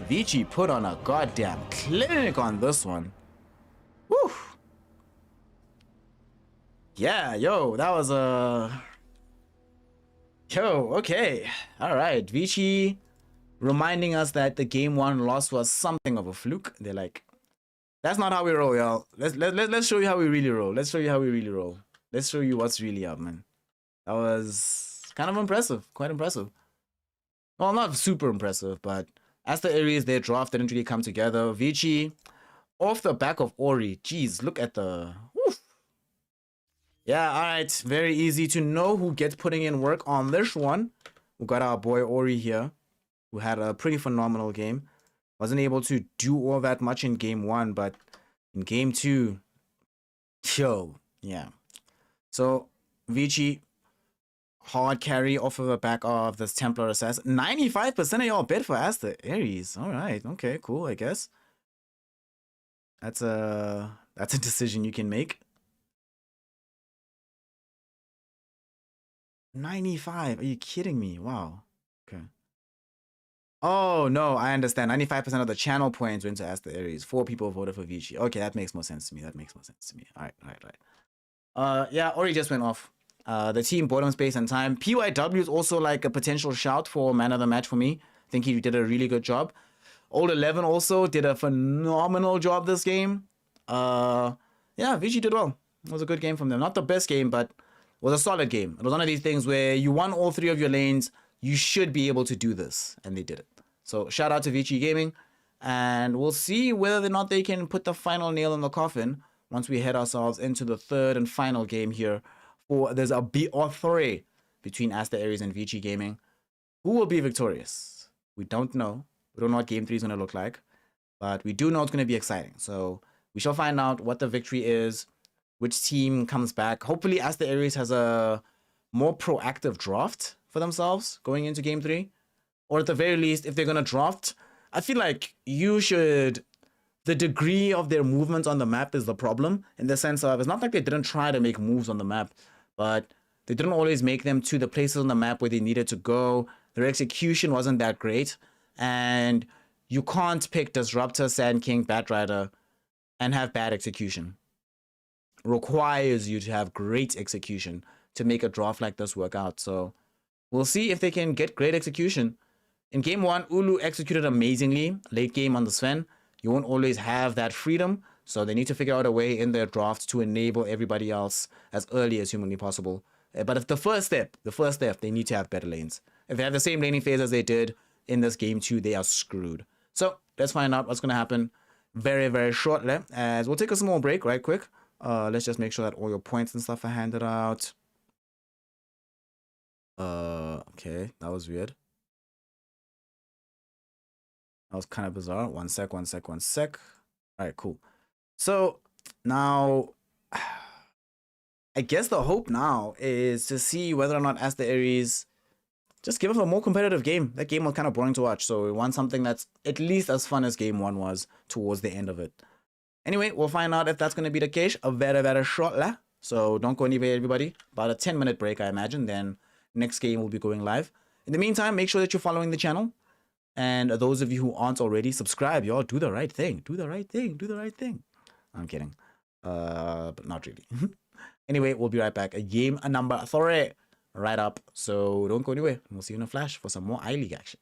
Vici put on a goddamn clinic on this one. Woo. Yeah, yo, that was a... Yo, okay. Alright, Vici reminding us that the game 1 loss was something of a fluke. They're like, that's not how we roll, y'all. Let's show you how we really roll. Let's show you how we really roll. Let's show you what's really up, man. That was kind of impressive. Quite impressive. Well, not super impressive, but as the Aries, their draft didn't really come together. Vici, off the back of Ori. Jeez, look at the... Woof. Yeah, alright. Very easy to know who gets putting in work on this one. We got our boy Ori here, who had a pretty phenomenal game. Wasn't able to do all that much in game 1, but in game 2, yo, yeah. So, Vici, hard carry off of the back of this Templar Assassin. 95% of y'all bet for Aster Aries. Alright, okay, cool, I guess. That's a decision you can make. 95. Are you kidding me? Wow. Okay. Oh, no, I understand. 95% of the channel points went to Aster Aries. 4 people voted for Vici. Okay, that makes more sense to me. That makes more sense to me. All right. Yeah, Ori just went off. The team bottom space and time. PYW is also like a potential shout for man of the match for me. I think he did a really good job. Old 11 also did a phenomenal job this game. Yeah, Vici did well. It was a good game from them. Not the best game, but was a solid game. It was one of these things where you won all 3 of your lanes. You should be able to do this. And they did it. So shout out to Vici Gaming. And we'll see whether or not they can put the final nail in the coffin once we head ourselves into the 3rd and final game here. There's a B3 between Aster Aries and Vici Gaming. Who will be victorious? We don't know. We don't know what game 3 is going to look like. But we do know it's going to be exciting. So we shall find out what the victory is. Which team comes back. Hopefully Aster Aries has a more proactive draft for themselves going into game 3. Or at the very least, if they're going to draft, I feel like you should... The degree of their movement on the map is the problem. In the sense of, it's not like they didn't try to make moves on the map. But they didn't always make them to the places on the map where they needed to go. Their execution wasn't that great. And you can't pick Disruptor, Sand King, Batrider and have bad execution. Requires you to have great execution to make a draft like this work out. So we'll see if they can get great execution. In game 1, Ulu executed amazingly. Late game on the Sven. You won't always have that freedom. So they need to figure out a way in their draft to enable everybody else as early as humanly possible. But if the first step, they need to have better lanes. If they have the same laning phase as they did in this game 2, they are screwed. So let's find out what's going to happen very, very shortly. As we'll take a small break right quick. Let's just make sure that all your points and stuff are handed out. Okay, that was weird. That was kind of bizarre. One sec. All right, cool. So now, I guess the hope now is to see whether or not Aster Aries just give us a more competitive game. That game was kind of boring to watch, so we want something that's at least as fun as game 1 was towards the end of it. Anyway, we'll find out if that's going to be the case very, very shortly. So don't go anywhere, everybody. About a 10-minute break, I imagine. Then next game will be going live. In the meantime, make sure that you're following the channel. And those of you who aren't already, subscribe, y'all. Do the right thing. Do the right thing. I'm kidding. But not really. Anyway, we'll be right back. Game number 3 right up. So don't go anywhere. We'll see you in a flash for some more iLeague action.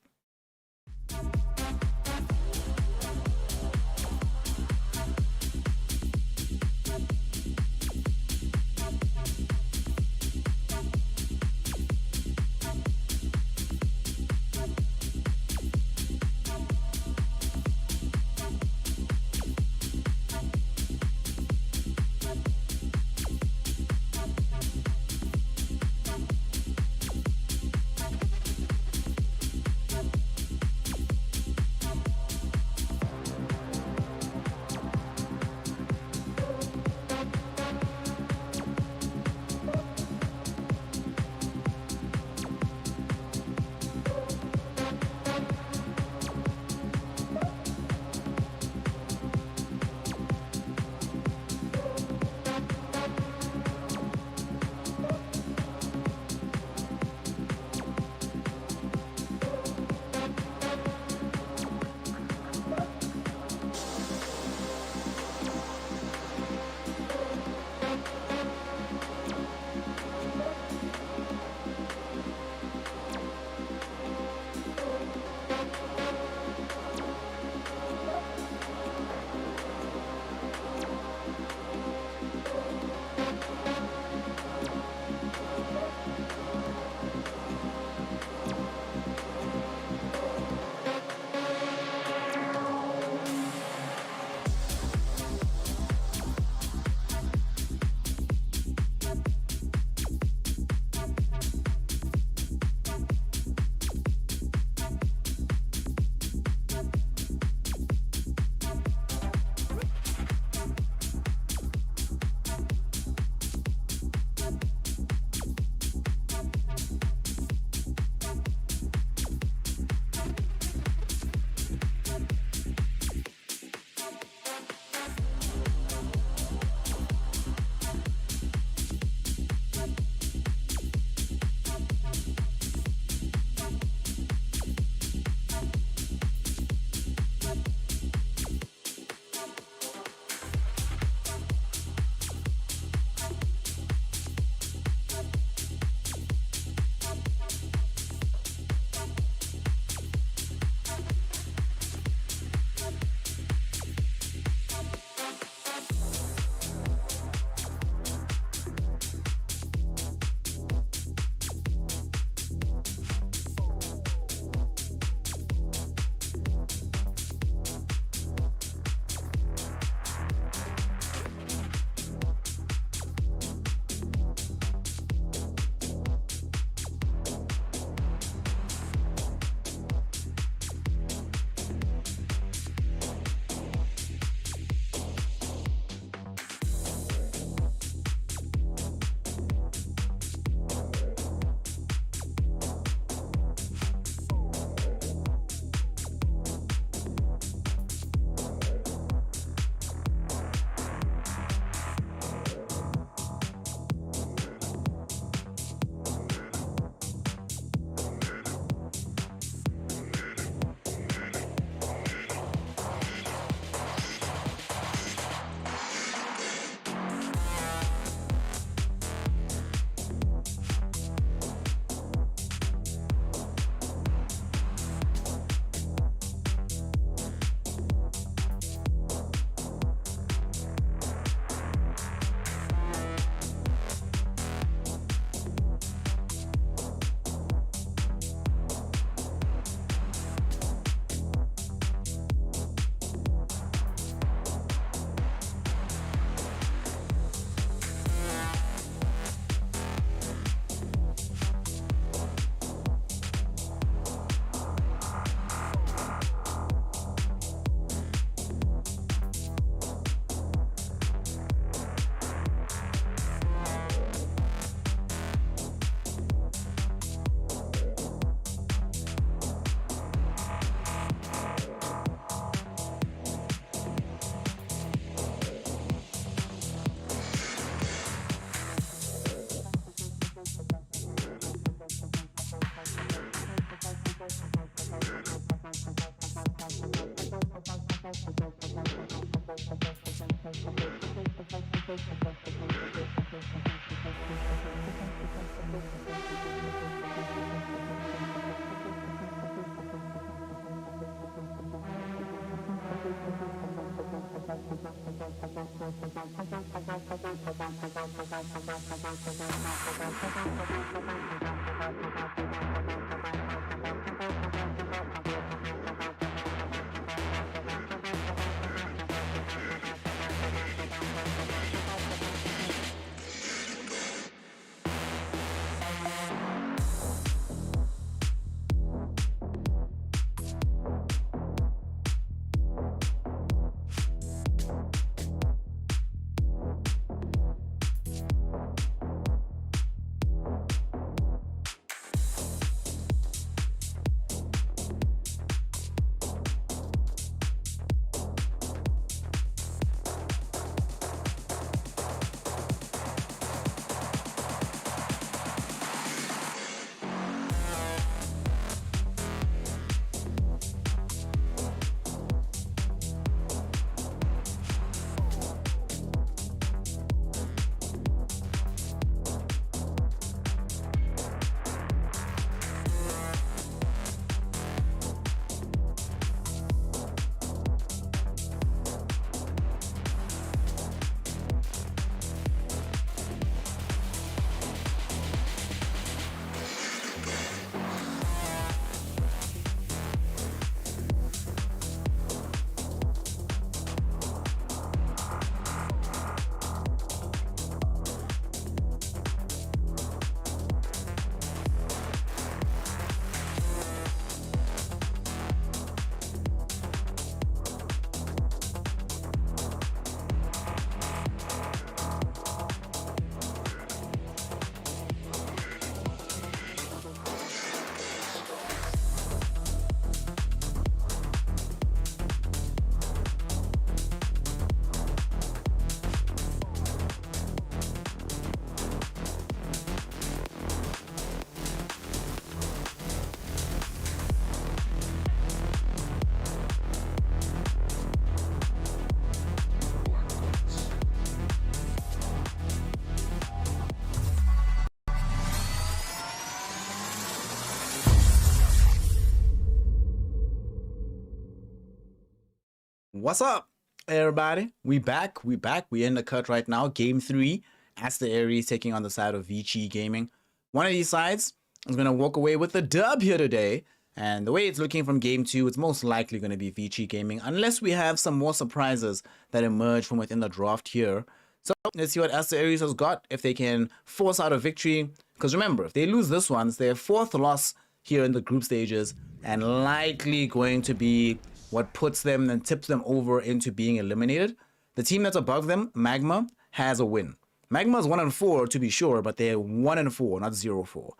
What's up, everybody? We back. We in the cut right now. Game 3. Aster Aries taking on the side of Vici Gaming. One of these sides is going to walk away with the dub here today. And the way it's looking from Game 2, it's most likely going to be Vici Gaming. Unless we have some more surprises that emerge from within the draft here. So let's see what Aster Aries has got. If they can force out a victory. Because remember, if they lose this one, it's their 4th loss here in the group stages. And likely going to be what puts them and tips them over into being eliminated. The team that's above them, Magma, has a win. Magma is 1-4 to be sure, but they're 1-4, not 0-4.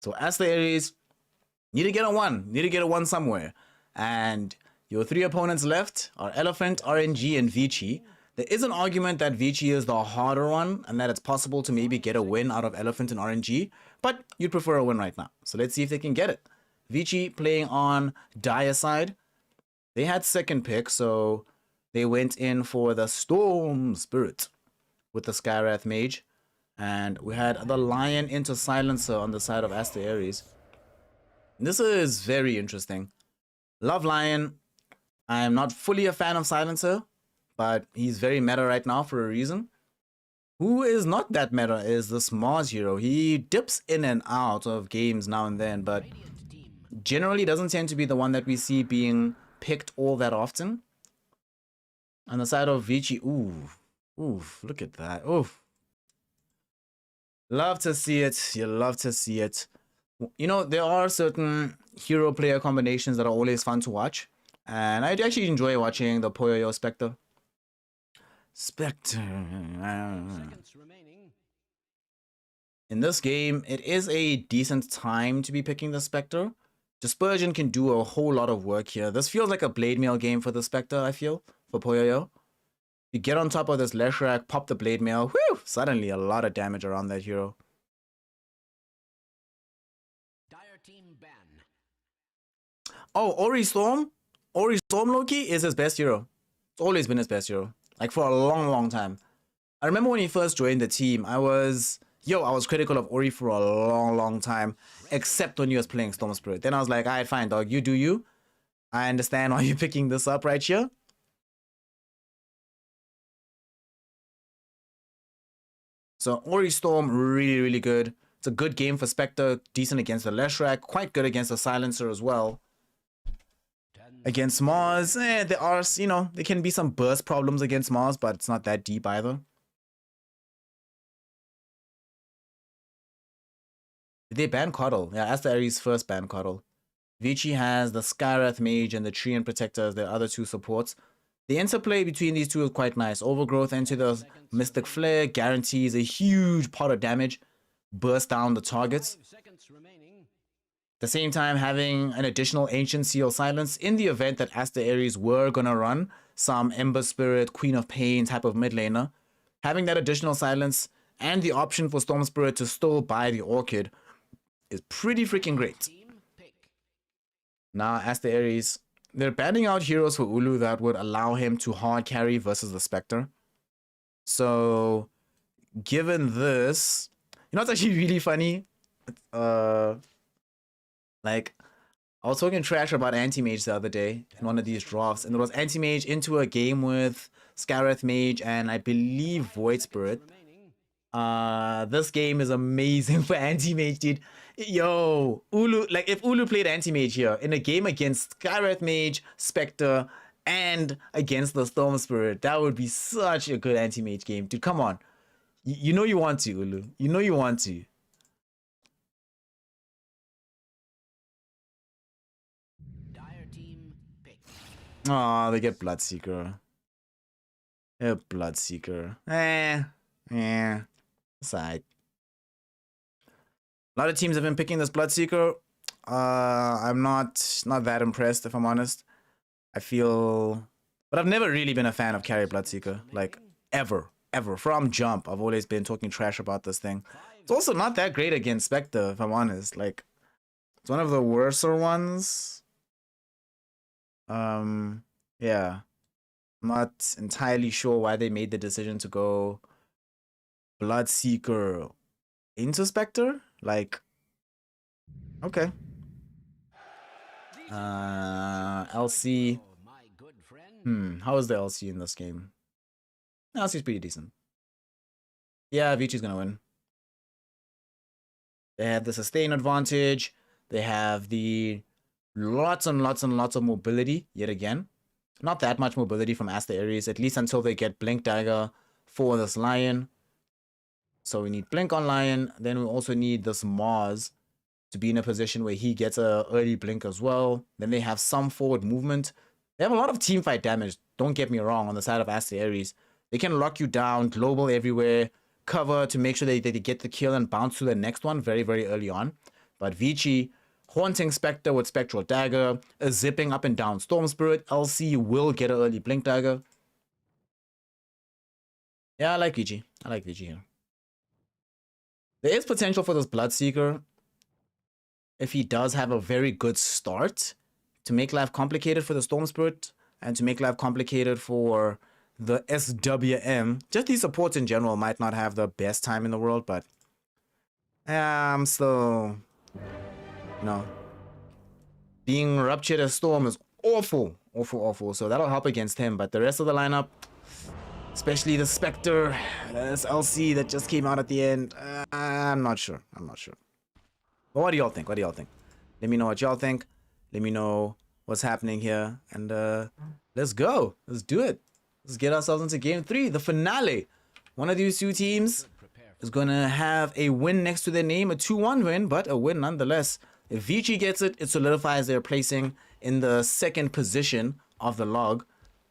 So Aster Aries need to get a 1. Need to get a 1 somewhere. And your 3 opponents left are Elephant, RNG, and Vici. There is an argument that Vici is the harder one and that it's possible to maybe get a win out of Elephant and RNG, but you'd prefer a win right now. So let's see if they can get it. Vici playing on Dire side. They had 2nd pick, so they went in for the Storm Spirit with the Skywrath Mage. And we had the Lion into Silencer on the side of Aster Aries. This is very interesting. Love Lion. I am not fully a fan of Silencer, but he's very meta right now for a reason. Who is not that meta is this Mars hero. He dips in and out of games now and then, but generally doesn't tend to be the one that we see being picked all that often. On the side of Vici, ooh, look at that. Ooh, love to see it. You love to see it. You know, there are certain hero player combinations that are always fun to watch, and I actually enjoy watching the Poyo Spectre. In this game, it is a decent time to be picking the Spectre. Dispersion can do a whole lot of work here. This feels like a Blade Mail game for the Spectre, I feel, for Poyo. You get on top of this Leshrac, pop the Blade Mail, whew, suddenly a lot of damage around that hero. Dire team ban. Oh, Ori Storm? Ori Storm Loki is his best hero. It's always been his best hero. Like for a long, long time. I remember when he first joined the team, I was critical of Ori for a long, long time, except when he was playing Storm Spirit. Then I was like, alright, fine, dog, you do you. I understand why you're picking this up right here. So Ori Storm, really, really good. It's a good game for Spectre, decent against the Leshrac, quite good against the Silencer as well. Against Mars, there are, you know, there can be some burst problems against Mars, but it's not that deep either. Did they ban Coddle? Yeah, Aster Aries first ban Coddle. Vici has the Skywrath Mage and the Treant Protector as their other two supports. The interplay between these two is quite nice. Overgrowth into the Mystic Flare guarantees a huge pot of damage, burst down the targets. At the same time, having an additional Ancient Seal Silence in the event that Aster Aries were going to run some Ember Spirit, Queen of Pain type of mid laner. Having that additional silence and the option for Storm Spirit to still buy the Orchid is pretty freaking great. Now, Aster Aries, they're banning out heroes for Ulu that would allow him to hard carry versus the Spectre. So, given this, you know what's actually really funny? Like, I was talking trash about Anti-Mage the other day in one of these drafts, and it was Anti-Mage into a game with Skywrath Mage and I believe Void Spirit. This game is amazing for Anti-Mage, dude. Yo, Ulu, like if Ulu played Anti-Mage here in a game against Skywrath Mage, Spectre, and against the Storm Spirit, that would be such a good Anti-Mage game. Dude, come on. You know you want to, Ulu. You know you want to. Aw, they get Bloodseeker. Yeah, Bloodseeker. Aside. A lot of teams have been picking this Bloodseeker. I'm not that impressed, if I'm honest. I feel... But I've never really been a fan of carry Bloodseeker. Like, ever. From jump, I've always been talking trash about this thing. It's also not that great against Spectre, if I'm honest. Like, it's one of the worser ones. Yeah. I'm not entirely sure why they made the decision to go Bloodseeker into Spectre. Like, okay. LC. How is the LC in this game? LC is pretty decent. Yeah, Vici's gonna win. They have the sustain advantage. They have the lots and lots of mobility yet again. Not that much mobility from Aster Aries, at least until they get Blink Dagger for this Lion. So we need Blink on Lion. Then we also need this Mars to be in a position where he gets a early Blink as well. Then they have some forward movement. They have a lot of teamfight damage, don't get me wrong, on the side of Aster Aries. They can lock you down, global everywhere, cover to make sure they get the kill and bounce to the next one very, very early on. But Vici, Haunting Spectre with Spectral Dagger, a zipping up and down Storm Spirit, LC will get an early Blink Dagger. Yeah, I like Vici. I like Vici here. There is potential for this Bloodseeker if he does have a very good start to make life complicated for the Storm Spirit and to make life complicated for the SWM. Just these supports in general might not have the best time in the world, but I'm still, you know, being Ruptured as Storm is awful. So that'll help against him, but the rest of the lineup, especially the Spectre, this LC that just came out at the end, I'm not sure. But what do y'all think? Let me know what y'all think. Let me know what's happening here. And let's go. Let's do it. Let's get ourselves into game 3, the finale. One of these two teams is going to have a win next to their name, a 2-1 win, but a win nonetheless. If Vici gets it, it solidifies their placing in the second position of the log.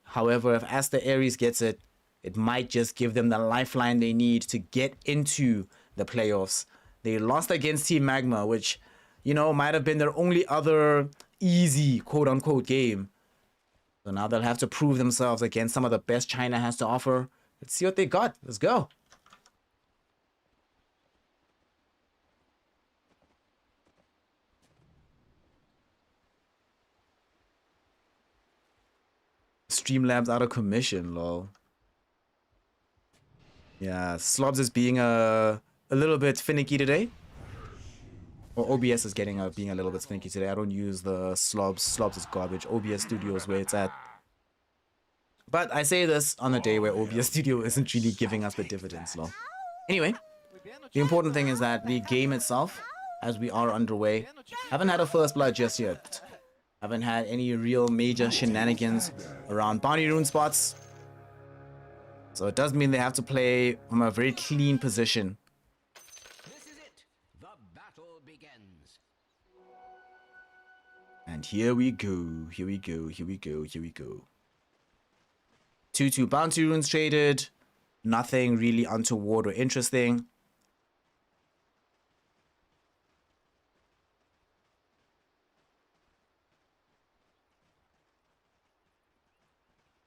However, if Aster Aries gets it, it might just give them the lifeline they need to get into the playoffs. They lost against Team Magma, which, you know, might have been their only other easy, quote-unquote, game. So now they'll have to prove themselves against some of the best China has to offer. Let's see what they got. Let's go. Streamlabs out of commission, lol. Yeah, Slobs is being a little bit finicky today. Or OBS is being a little bit finicky today. I don't use the Slobs. Slobs is garbage. OBS Studio is where it's at. But I say this on a day where OBS Studio isn't really giving us the dividends, lol. Anyway, the important thing is that the game itself, as we are underway, haven't had a first blood just yet. Haven't had any real major shenanigans around bounty rune spots. So it does mean they have to play from a very clean position. This is it. The battle begins. And here we go. Here we go. Here we go. Here we go. 2-2 bounty runes traded. Nothing really untoward or interesting.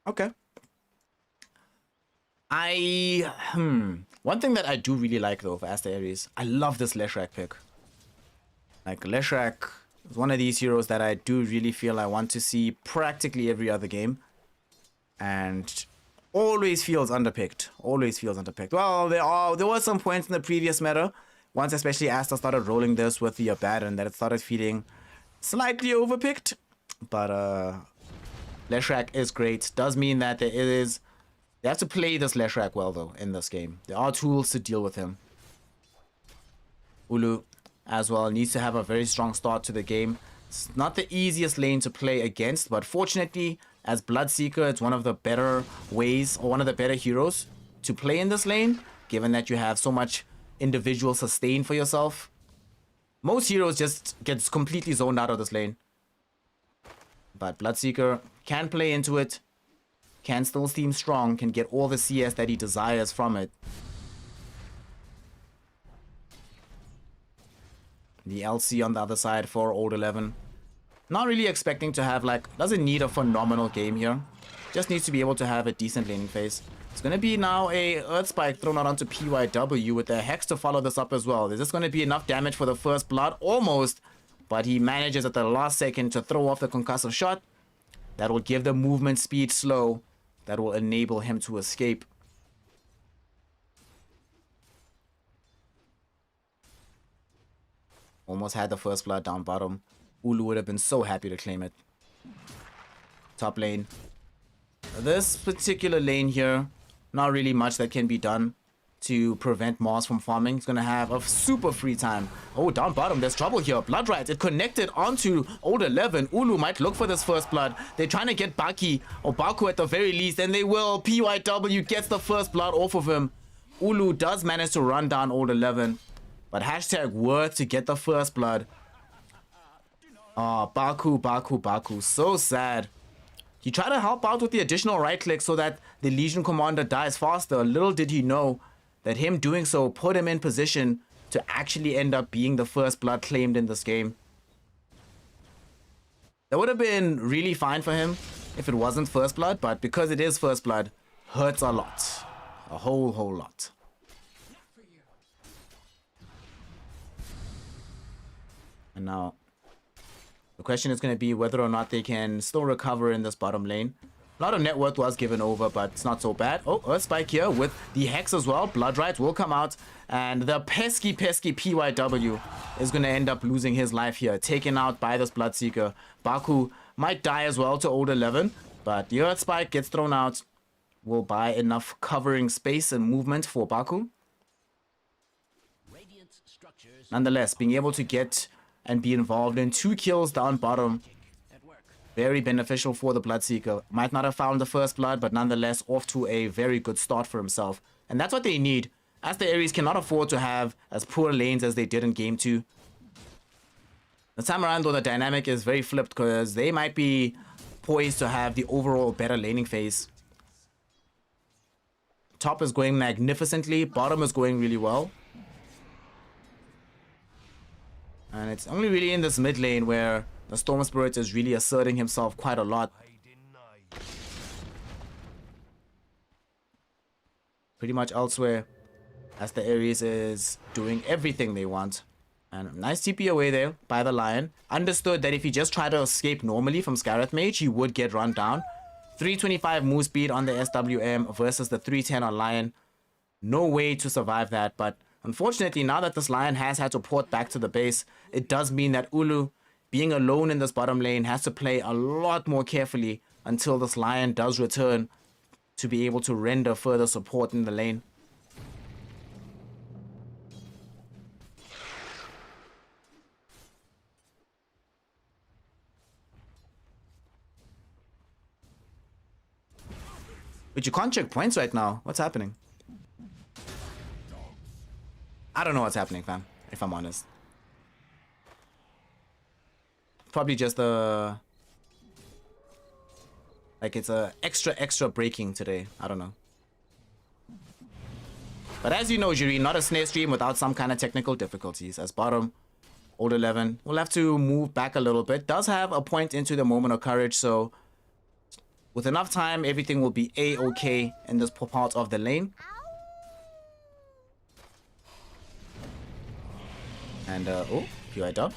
Okay. One thing that I do really like though for Aster Aries, I love this Leshrac pick. Like Leshrac is one of these heroes that I do really feel I want to see practically every other game. And always feels underpicked. Always feels underpicked. Well, there were some points in the previous meta, once especially Aster started rolling this with the Abaddon, that it started feeling slightly overpicked. But Leshrac is great. Does mean that they have to play this Leshrac well though in this game. There are tools to deal with him. Ulu as well needs to have a very strong start to the game. It's not the easiest lane to play against, but fortunately as Bloodseeker, it's one of the better ways or one of the better heroes to play in this lane, given that you have so much individual sustain for yourself. Most heroes just get completely zoned out of this lane. But Bloodseeker can play into it, can still seem strong, can get all the CS that he desires from it. The LC on the other side for Old 11. Not really expecting to have, doesn't need a phenomenal game here. Just needs to be able to have a decent laning phase. It's going to be now a Earth Spike thrown out onto PYW with the Hex to follow this up as well. Is this going to be enough damage for the first blood? Almost. But he manages at the last second to throw off the concussive shot. That will give the movement speed slow. That will enable him to escape. Almost had the first blood down bottom. Ulu would have been so happy to claim it. Top lane. This particular lane here, not really much that can be done to prevent Mars from farming. He's going to have a super free time. Oh, down bottom, there's trouble here. Blood Riot, it connected onto Old 11. Ulu might look for this first blood. They're trying to get Baki, or Baku at the very least, and they will. PYW gets the first blood off of him. Ulu does manage to run down Old 11, but hashtag worth to get the first blood. Oh, Baku, so sad. He tried to help out with the additional right click so that the Legion Commander dies faster. Little did he know that him doing so put him in position to actually end up being the first blood claimed in this game. That would have been really fine for him if it wasn't first blood, but because it is first blood, hurts a lot. A whole lot. And now the question is going to be whether or not they can still recover in this bottom lane. A lot of net worth was given over, but it's not so bad. Oh, Earth Spike here with the Hex as well. Blood Riot will come out, and the pesky PYW is going to end up losing his life here, taken out by this Bloodseeker. Baku might die as well to Old 11, but the Earth Spike gets thrown out. Will buy enough covering space and movement for Baku. Nonetheless, being able to get and be involved in 2 kills down bottom, very beneficial for the Bloodseeker. Might not have found the first blood, but nonetheless off to a very good start for himself. And that's what they need, as the Aries cannot afford to have as poor lanes as they did in game 2. This time around though, the dynamic is very flipped because they might be poised to have the overall better laning phase. Top is going magnificently, bottom is going really well. And it's only really in this mid lane where the Storm Spirit is really asserting himself quite a lot. Pretty much elsewhere, as the Aries is doing everything they want. And nice TP away there by the Lion. Understood that if he just tried to escape normally from Scarlet Mage, he would get run down. 325 move speed on the SWM versus the 310 on Lion. No way to survive that, but unfortunately, now that this Lion has had to port back to the base, it does mean that Ulu, being alone in this bottom lane, has to play a lot more carefully until this Lion does return to be able to render further support in the lane. But you can't check points right now. What's happening? I don't know what's happening, fam, if I'm honest. Probably just a... like it's a extra breaking today. I don't know. But as you know, Jiri, not a snare stream without some kind of technical difficulties. As bottom, old 11 will have to move back a little bit. Does have a point into the moment of courage, so with enough time, everything will be a-okay in this part of the lane. And, oh, PY dub,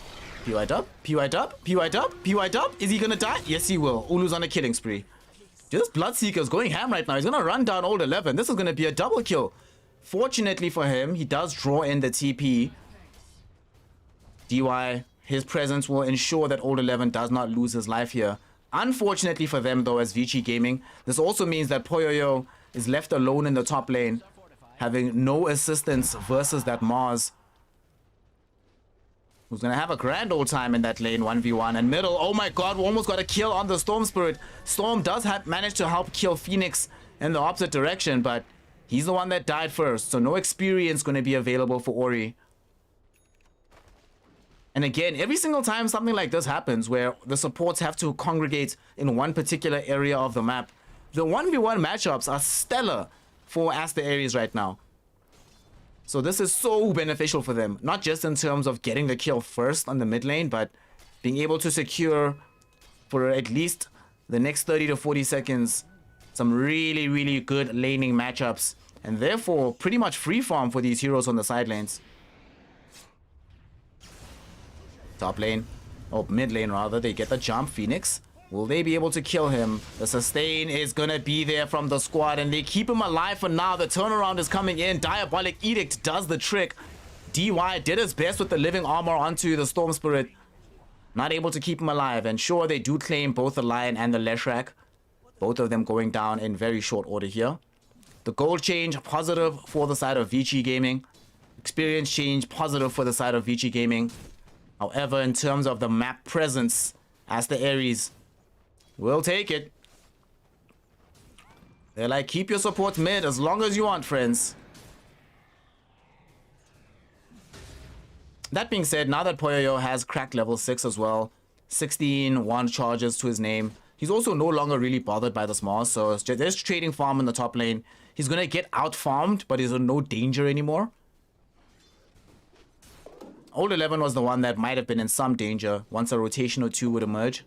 PY dub, PY dub, PY dub, PY dub. Is he gonna die? Yes, he will. Ulu's on a killing spree. Just Bloodseeker's going ham right now. He's gonna run down old 11. This is gonna be a double kill. Fortunately for him, he does draw in the TP. DY, his presence will ensure that old 11 does not lose his life here. Unfortunately for them, though, as Vici Gaming, this also means that Poyoyo is left alone in the top lane, having no assistance versus that Mars, who's going to have a grand old time in that lane, 1v1. And middle, oh my god, we almost got a kill on the Storm Spirit. Storm does manage to help kill Phoenix in the opposite direction, but he's the one that died first, so no experience going to be available for Ori. And again, every single time something like this happens, where the supports have to congregate in one particular area of the map, the 1v1 matchups are stellar for Aster Aries right now. So this is so beneficial for them, not just in terms of getting the kill first on the mid lane, but being able to secure for at least the next 30 to 40 seconds some really, really good laning matchups, and therefore pretty much free farm for these heroes on the side lanes. Top lane, or mid lane rather, they get the jump. Phoenix, will they be able to kill him? The sustain is gonna be there from the squad, and they keep him alive for now. The turnaround is coming in. Diabolic Edict does the trick. DY did his best with the living armor onto the Storm Spirit. Not able to keep him alive, and sure, they do claim both the Lion and the Leshrac. Both of them going down in very short order here. The gold change, positive for the side of Vici Gaming. Experience change, positive for the side of Vici Gaming. However, in terms of the map presence, Aster Aries will take it. They're like, keep your support mid as long as you want, friends. That being said, now that Poyoyo has cracked level 6 as well, 16 wand charges to his name, he's also no longer really bothered by the small, so there's trading farm in the top lane. He's going to get out-farmed, but he's in no danger anymore. Old 11 was the one that might have been in some danger once a rotation or two would emerge,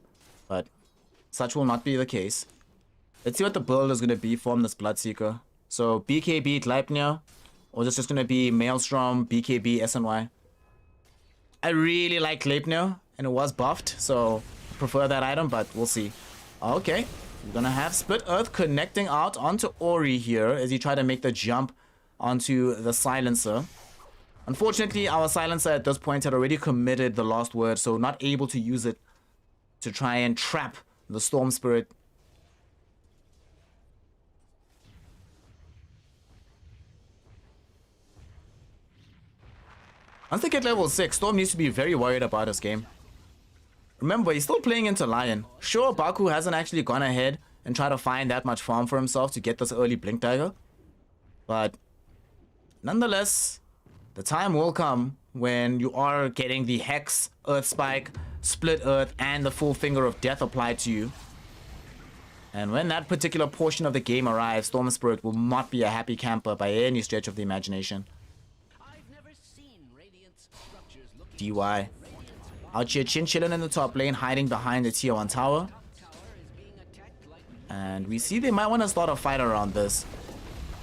but such will not be the case. Let's see what the build is going to be from this Bloodseeker. So BKB Gleipnir, or is this just going to be Maelstrom, BKB, SNY? I really like Gleipnir, and it was buffed, so I prefer that item, but we'll see. Okay, we're going to have Split Earth connecting out onto Ori here as he tried to make the jump onto the Silencer. Unfortunately, our Silencer at this point had already committed the last word, so not able to use it to try and trap the Storm Spirit. Once they get level 6, Storm needs to be very worried about his game. Remember, he's still playing into Lion. Sure, Baku hasn't actually gone ahead and tried to find that much farm for himself to get this early Blink Dagger. But nonetheless, the time will come when you are getting the Hex, Earth Spike, Split Earth, and the full Finger of Death applied to you. And when that particular portion of the game arrives, Storm Spirit will not be a happy camper by any stretch of the imagination. I've never seen radiant structures looking DY out here chilling in the top lane, hiding behind the tier 1 tower. tower is being attacked like And we see they might want to start a fight around this.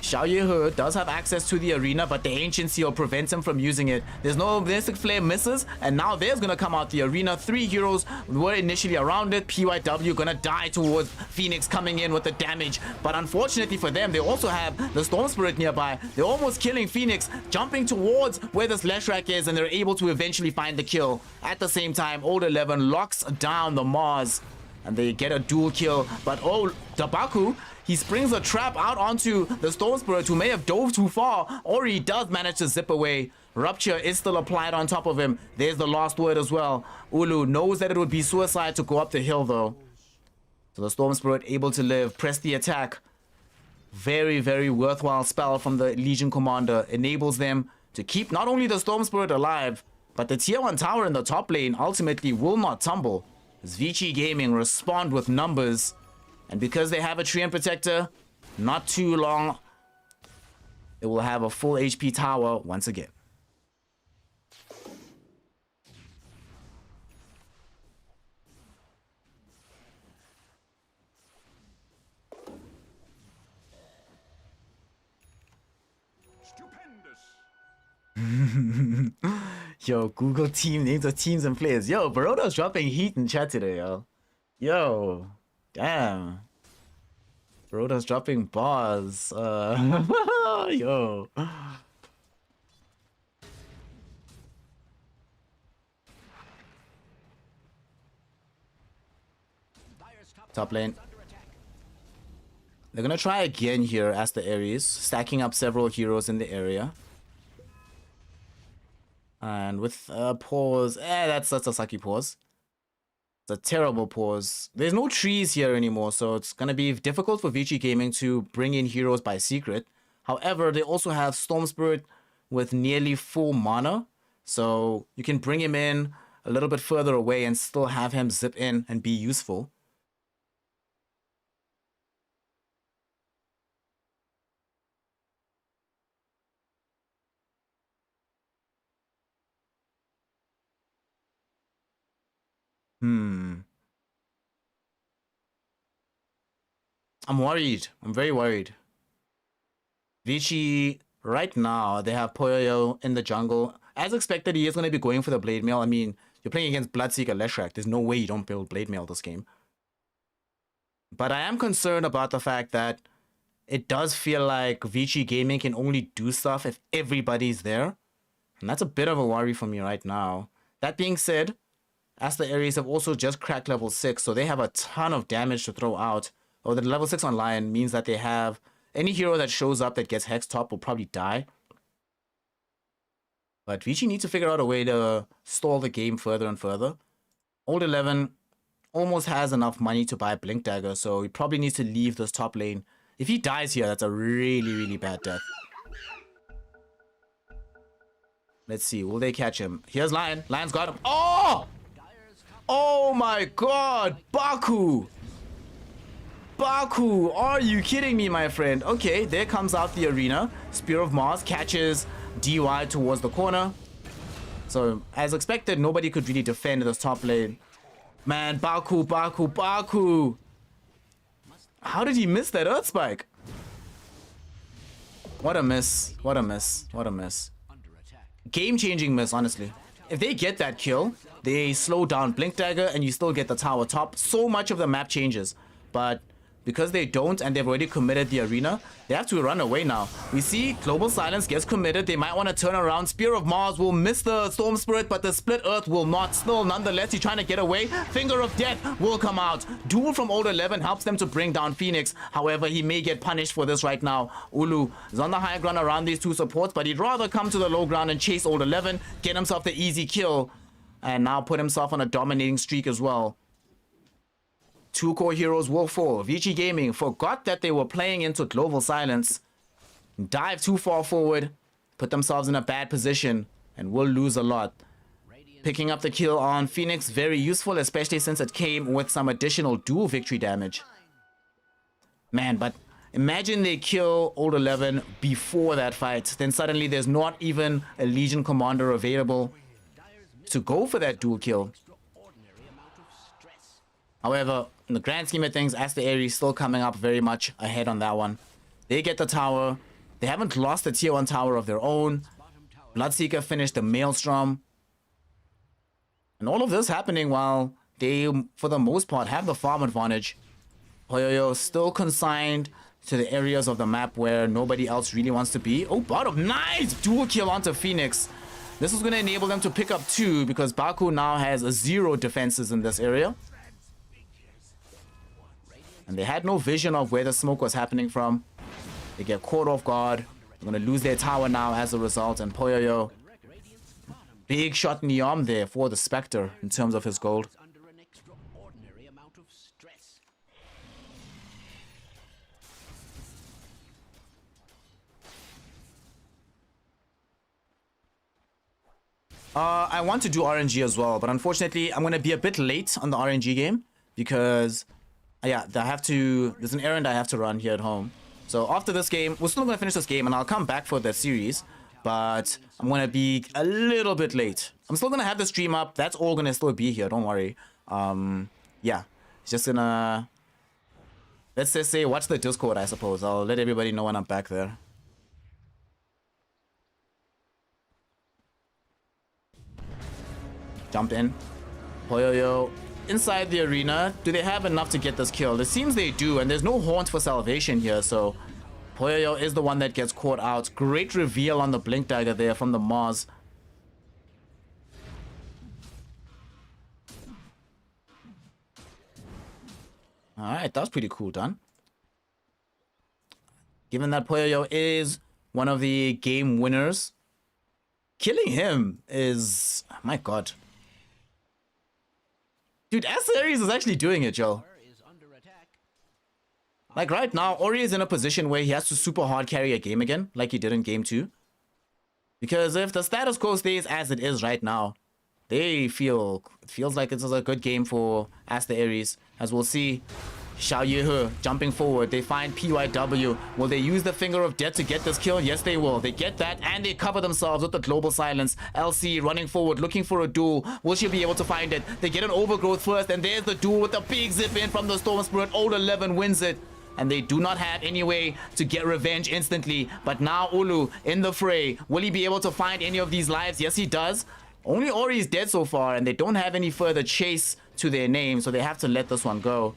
Xiao Yehe does have access to the arena, but the Ancient Seal prevents him from using it. There's no Mystic Flare misses, and now there's gonna come out the arena. 3 heroes were initially around it. PYW gonna die towards Phoenix coming in with the damage, but unfortunately for them, they also have the Storm Spirit nearby. They're almost killing Phoenix, jumping towards where this Leshrac is, and they're able to eventually find the kill. At the same time, Old 11 locks down the Mars, and they get a dual kill, but oh, Dabaku, he springs a trap out onto the Storm Spirit, who may have dove too far, or he does manage to zip away. Rupture is still applied on top of him. There's the last word as well. Ulu knows that it would be suicide to go up the hill though. So the Storm Spirit able to live, press the attack. Very, very worthwhile spell from the Legion Commander. Enables them to keep not only the Storm Spirit alive, but the tier 1 tower in the top lane ultimately will not tumble. As Vici Gaming respond with numbers. And because they have a Treant Protector, not too long, it will have a full HP tower once again. Stupendous. Yo, Google team names of teams and players. Yo, Baroda's dropping heat in chat today, yo. Yo, damn. Baroda's dropping bars. Yo. Top lane. They're gonna try again here as the Aries, stacking up several heroes in the area. And with a pause, that's a sucky pause. It's a terrible pause. There's no trees here anymore, so it's gonna be difficult for Vici Gaming to bring in heroes by secret. However, they also have Storm Spirit with nearly full mana, so you can bring him in a little bit further away and still have him zip in and be useful. I'm worried. I'm very worried. Vici, right now, they have Poyo in the jungle. As expected, he is going to be going for the Blade Mail. I mean, you're playing against Bloodseeker Leshrac. There's no way you don't build Blade Mail this game. But I am concerned about the fact that it does feel like Vici Gaming can only do stuff if everybody's there. And that's a bit of a worry for me right now. That being said, Aster Aries have also just cracked level 6, so they have a ton of damage to throw out. Or the level 6 on Lion means that they have any hero that shows up that gets Hex Top will probably die. But Vici needs to figure out a way to stall the game further and further. Old 11 almost has enough money to buy Blink Dagger, so he probably needs to leave this top lane. If he dies here, that's a really, really bad death. Let's see, will they catch him? Here's Lion. Lion's got him. Oh! Oh my god! Baku! Baku! Are you kidding me, my friend? Okay, there comes out the arena. Spear of Mars catches DY towards the corner. So, as expected, nobody could really defend this top lane. Man, Baku, Baku, Baku! How did he miss that Earth Spike? What a miss. What a miss. What a miss. Game-changing miss, honestly. If they get that kill, they slow down Blink Dagger and you still get the tower top. So much of the map changes. But because they don't and they've already committed the arena, they have to run away now. We see Global Silence gets committed. They might want to turn around. Spear of Mars will miss the Storm Spirit, but the Split Earth will not. Still, nonetheless, he's trying to get away. Finger of Death will come out. Duel from Old 11 helps them to bring down Phoenix. However, he may get punished for this right now. Ulu is on the high ground around these two supports, but he'd rather come to the low ground and chase Old 11, get himself the easy kill, and now put himself on a dominating streak as well. 2 core heroes will fall. Vici Gaming forgot that they were playing into Global Silence, dive too far forward, put themselves in a bad position, and will lose a lot. Picking up the kill on Phoenix, very useful, especially since it came with some additional dual victory damage. Man, but imagine they kill Old 11 before that fight. Then suddenly there's not even a Legion Commander available to go for that dual kill. However, in the grand scheme of things, Aster Aries still coming up very much ahead on that one. They get the tower. They haven't lost a tier 1 tower of their own. Bloodseeker finished the Maelstrom. And all of this happening while they, for the most part, have the farm advantage. Poyoyo still consigned to the areas of the map where nobody else really wants to be. Oh, bottom. Nice! Dual kill onto Phoenix. This is going to enable them to pick up 2 because Baku now has 0 defenses in this area. And they had no vision of where the smoke was happening from. They get caught off guard. They're going to lose their tower now as a result. And Poyoyo, big shot in the arm there for the Spectre in terms of his gold. Under an extraordinary amount of stress. I want to do RNG as well, but unfortunately, I'm going to be a bit late on the RNG game because, yeah, there's an errand I have to run here at home. So after this game, we're still going to finish this game and I'll come back for the series, but I'm going to be a little bit late. I'm still going to have the stream up. That's all going to still be here. Don't worry. Yeah, it's just gonna, let's just say, watch the Discord, I suppose. I'll let everybody know when I'm back there. Jump in. Poyoyo inside the arena. Do they have enough to get this kill? It seems they do, and there's no haunt for salvation here, so Poyoyo is the one that gets caught out. Great reveal on the blink dagger there from the Mars. Alright, that was pretty cool done. Given that Poyoyo is one of the game winners, killing him is, my god. Dude, Aries is actually doing it, Joe. Is under attack. Like right now, Ori is in a position where he has to super hard carry a game again, like he did in game 2. Because if the status quo stays as it is right now, it feels like this is a good game for Aster Aries. As we'll see, Xiao Yehe jumping forward. They find PYW. Will they use the Finger of Death to get this kill? Yes, they will. They get that, and they cover themselves with the Global Silence. LC running forward, looking for a duel. Will she be able to find it? They get an Overgrowth first, and there's the duel with the big zip in from the Storm Spirit. Old 11 wins it. And they do not have any way to get revenge instantly. But now Ulu in the fray. Will he be able to find any of these lives? Yes, he does. Only Ori is dead so far, and they don't have any further chase to their name, so they have to let this one go.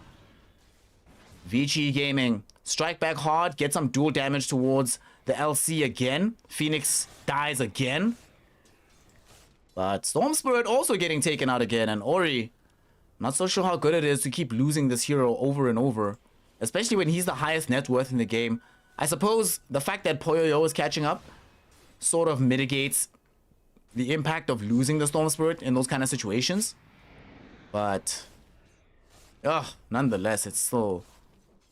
Vici Gaming, strike back hard, get some dual damage towards the LC again. Phoenix dies again. But Storm Spirit also getting taken out again, and Ori, not so sure how good it is to keep losing this hero over and over, especially when he's the highest net worth in the game. I suppose the fact that Poyoyo is catching up sort of mitigates the impact of losing the Storm Spirit in those kind of situations. But, nonetheless, it's still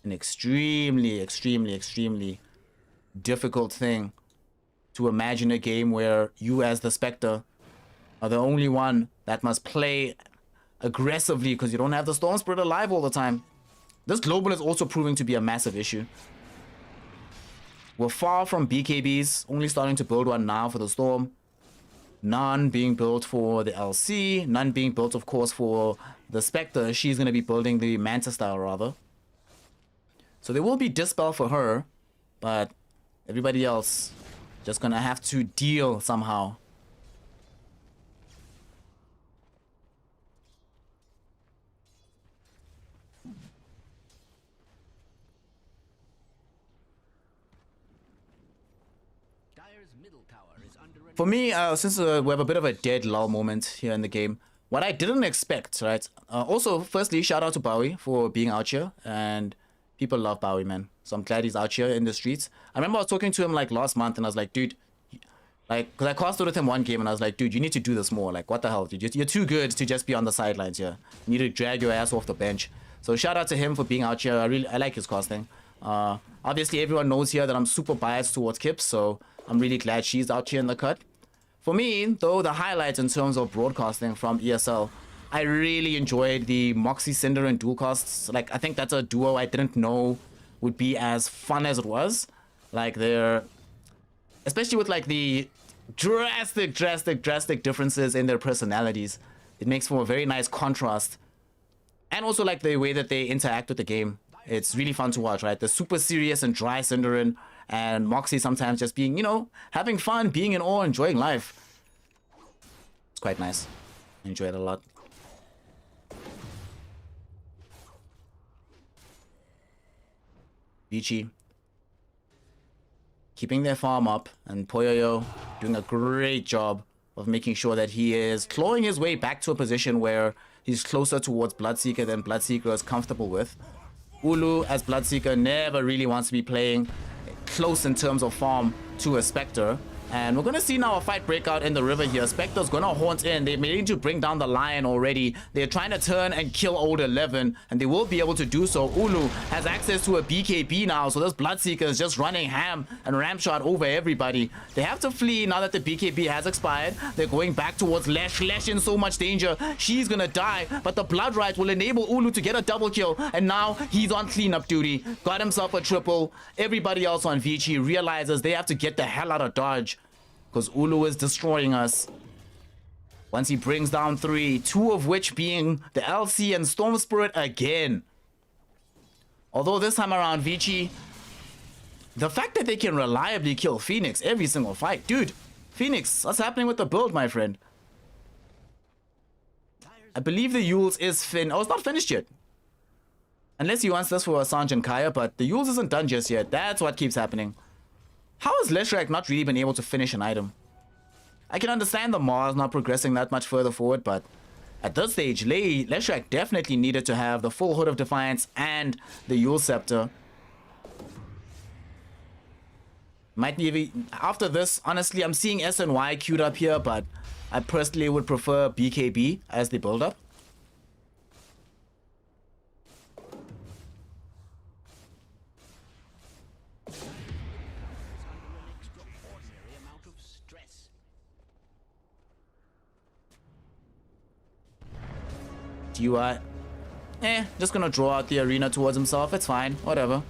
an extremely, extremely, extremely difficult thing to imagine a game where you as the Spectre are the only one that must play aggressively because you don't have the Storm Spirit alive all the time. This global is also proving to be a massive issue. We're far from BKBs, only starting to build one now for the Storm. None being built for the LC, none being built, of course, for the Spectre. She's going to be building the Manta style, rather. So there will be Dispel for her, but everybody else just going to have to deal somehow. Dire's middle tower is under attack. For me, since we have a bit of a dead lull moment here in the game, what I didn't expect, right? Also, firstly, shout out to Bowie for being out here, and people love Bowie, man. So I'm glad he's out here in the streets. I remember I was talking to him like last month, and I was like, dude, like, because I casted with him one game, and I was like, dude, you need to do this more. Like, what the hell, dude? You're too good to just be on the sidelines here. You need to drag your ass off the bench. So shout out to him for being out here. I like his casting. Obviously, everyone knows here that I'm super biased towards Kips, so I'm really glad she's out here in the cut. For me, though, the highlights in terms of broadcasting from ESL, I really enjoyed the Moxie Cinder and dual casts. Like, I think that's a duo I didn't know would be as fun as it was. Like, they're, especially with like the drastic differences in their personalities. It makes for a very nice contrast. And also like the way that they interact with the game. It's really fun to watch, right? The super serious and dry Cinderin, and Moxie sometimes just being, you know, having fun, being in awe, enjoying life. It's quite nice. Enjoy it a lot. Vici keeping their farm up, and Poyoyo doing a great job of making sure that he is clawing his way back to a position where he's closer towards Bloodseeker than Bloodseeker is comfortable with. Ulu, as Bloodseeker, never really wants to be playing close in terms of farm to a Spectre. And we're going to see now a fight break out in the river here. Spectre's going to haunt in. They're managing to bring down the Lion already. They're trying to turn and kill Old 11, and they will be able to do so. Ulu has access to a BKB now, so this Bloodseeker is just running ham and ramshot over everybody. They have to flee now that the BKB has expired. They're going back towards Lesh. Lesh in so much danger. She's going to die, but the Blood Rite will enable Ulu to get a double kill, and now he's on cleanup duty. Got himself a triple. Everybody else on Vici realizes they have to get the hell out of dodge, because Ulu is destroying us. Once he brings down 3, 2 of which being the LC and Storm Spirit again. Although this time around, Vici, the fact that they can reliably kill Phoenix every single fight. Dude, Phoenix, what's happening with the build, my friend? I believe the Yules is it's not finished yet. Unless he wants this for Assange and Kaya, but the Yules isn't done just yet. That's what keeps happening. How has Leshrac not really been able to finish an item? I can understand the Mars not progressing that much further forward, but at this stage, Leshrac definitely needed to have the full Hood of Defiance and the Yule Scepter. Might be after this, honestly, I'm seeing SNY queued up here, but I personally would prefer BKB as the build-up. UI. Just gonna draw out the arena towards himself. It's fine. Whatever.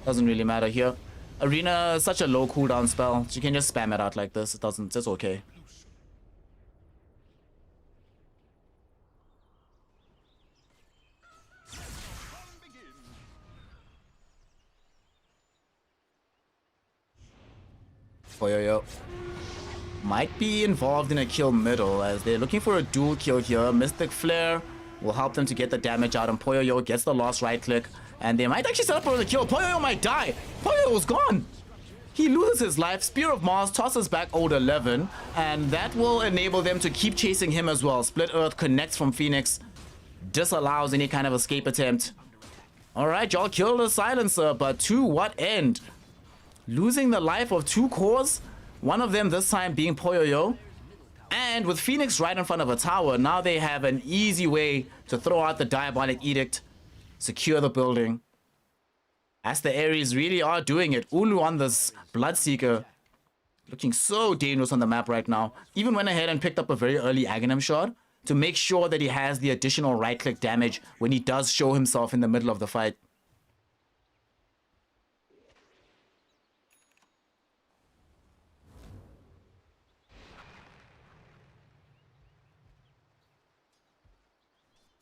Doesn't really matter here. Arena is such a low cooldown spell. You can just spam it out like this. It's okay. Poyoyo might be involved in a kill middle, as they're looking for a dual kill here. Mystic Flare will help them to get the damage out, and Poyoyo gets the last right click, and they might actually set up for the kill. Poyoyo might die. Poyoyo's gone. He loses his life. Spear of Mars tosses back Old 11, and that will enable them to keep chasing him as well. Split Earth connects from Phoenix, disallows any kind of escape attempt. All right, y'all killed a silencer, but to what end? Losing the life of 2 cores? One of them this time being Poyoyo. And with Phoenix right in front of a tower, now they have an easy way to throw out the Diabolic Edict, secure the building. Aster Aries really are doing it. Ulu on this Bloodseeker, looking so dangerous on the map right now. Even went ahead and picked up a very early Aghanim shot to make sure that he has the additional right-click damage when he does show himself in the middle of the fight.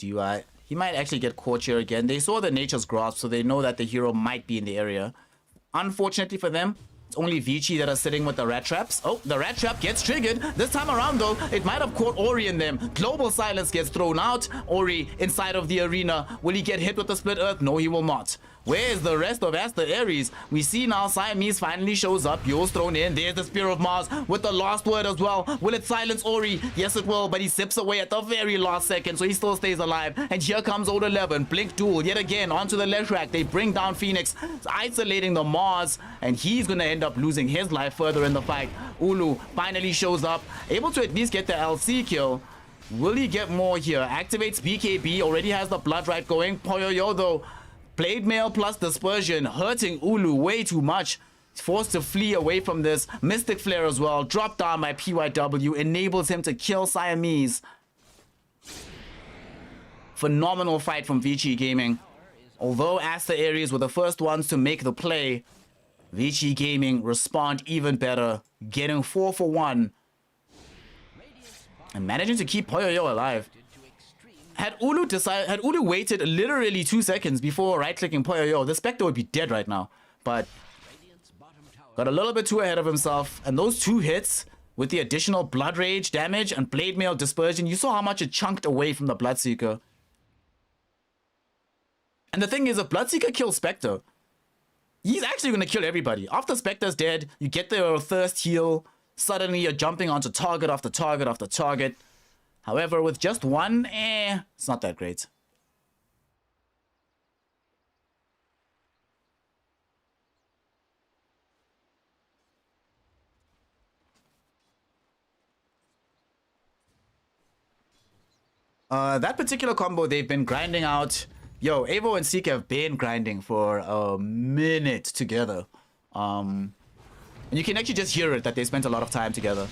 DUI. He might actually get caught here again. They saw the Nature's Grasp, so they know that the hero might be in the area. Unfortunately for them, it's only Vici that are sitting with the rat traps. Oh, the rat trap gets triggered. This time around, though, it might have caught Ori in them. Global Silence gets thrown out. Ori inside of the arena. Will he get hit with the Split Earth? No, he will not. Where is the rest of Aster Aries? We see now Siamese finally shows up. Yo's thrown in. There's the Spear of Mars with the last word as well. Will it silence Ori? Yes, it will, but he sips away at the very last second, so he still stays alive. And here comes Old 11. Blink Duel yet again onto the Leshrac. They bring down Phoenix, isolating the Mars, and he's going to end up losing his life further in the fight. Ulu finally shows up, able to at least get the LC kill. Will he get more here? Activates BKB, already has the Blood Rite going. Poyoyo, though, Blade Mail plus Dispersion, hurting Ulu way too much. He's forced to flee away from this. Mystic Flare as well, dropped down by PYW, enables him to kill Siamese. Phenomenal fight from Vici Gaming. Although Aster Aries were the first ones to make the play, Vici Gaming respond even better, getting 4 for 1. And managing to keep Poyoyo alive. Had Ulu waited literally 2 seconds before right-clicking Poyoyo, the Spectre would be dead right now. But got a little bit too ahead of himself. And those 2 hits with the additional Blood Rage damage and Blade Mail Dispersion, you saw how much it chunked away from the Bloodseeker. And the thing is, if Bloodseeker kills Spectre, he's actually going to kill everybody. After Spectre's dead, you get their thirst heal. Suddenly, you're jumping onto target after target after target. However, with just one, it's not that great. That particular combo they've been grinding out. Yo, Evo and Seek have been grinding for a minute together. And you can actually just hear it that they spent a lot of time together.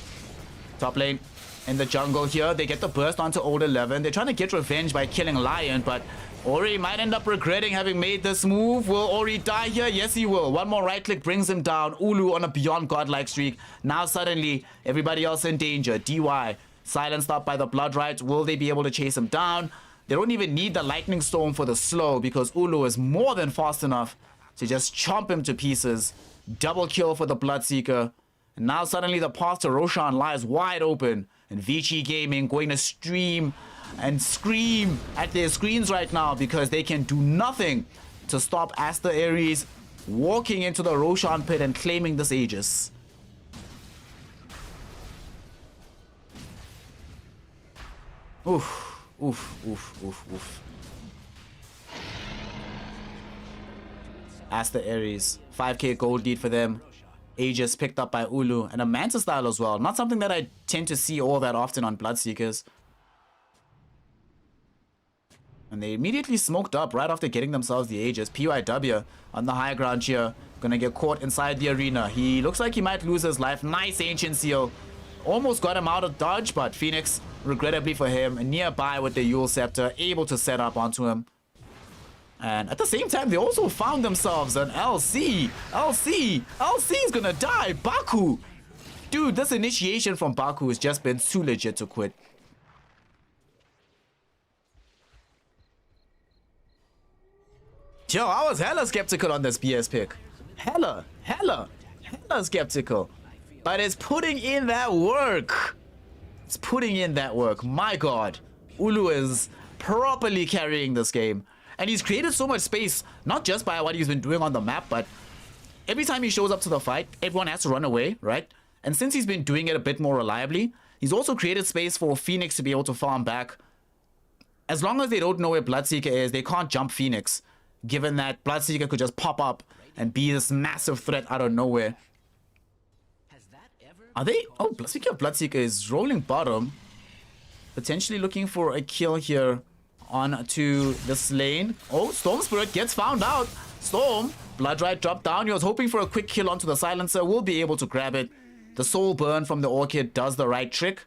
Top lane in the jungle here. They get the burst onto Old 11. They're trying to get revenge by killing Lion, but Ori might end up regretting having made this move. Will Ori die here? Yes, he will. One more right click brings him down. Ulu on a beyond godlike streak. Now suddenly, everybody else in danger. DY silenced up by the Blood Rite. Will they be able to chase him down? They don't even need the Lightning Storm for the slow because Ulu is more than fast enough to just chomp him to pieces. Double kill for the Bloodseeker. And now suddenly the path to Roshan lies wide open. And Vici Gaming going to stream and scream at their screens right now because they can do nothing to stop Aster Aries walking into the Roshan pit and claiming this Aegis. Oof. Oof, oof, oof, oof. Aster Aries, 5k gold lead for them. Aegis picked up by Ulu, and a Manta style as well. Not something that I tend to see all that often on Bloodseekers. And they immediately smoked up right after getting themselves the Aegis. PYW on the high ground here. Gonna get caught inside the arena. He looks like he might lose his life. Nice Ancient Seal. Almost got him out of dodge, but Phoenix, regrettably for him, nearby with the Yule Scepter, able to set up onto him. And at the same time, they also found themselves an LC. LC is gonna die. Baku. Dude, this initiation from Baku has just been too legit to quit. Yo, I was hella skeptical on this BS pick. Hella skeptical. But it's putting in that work. It's putting in that work. My god. Ulu is properly carrying this game. And he's created so much space, not just by what he's been doing on the map, but every time he shows up to the fight, everyone has to run away, right? And since he's been doing it a bit more reliably, he's also created space for Phoenix to be able to farm back. As long as they don't know where Bloodseeker is, they can't jump Phoenix, given that Bloodseeker could just pop up and be this massive threat out of nowhere. Are they? Oh, Bloodseeker is rolling bottom. Potentially looking for a kill here onto this lane. Oh, Storm Spirit gets found out. Storm, Blood Rite dropped down. He was hoping for a quick kill onto the Silencer. Will be able to grab it. The Soul Burn from the Orchid does the right trick.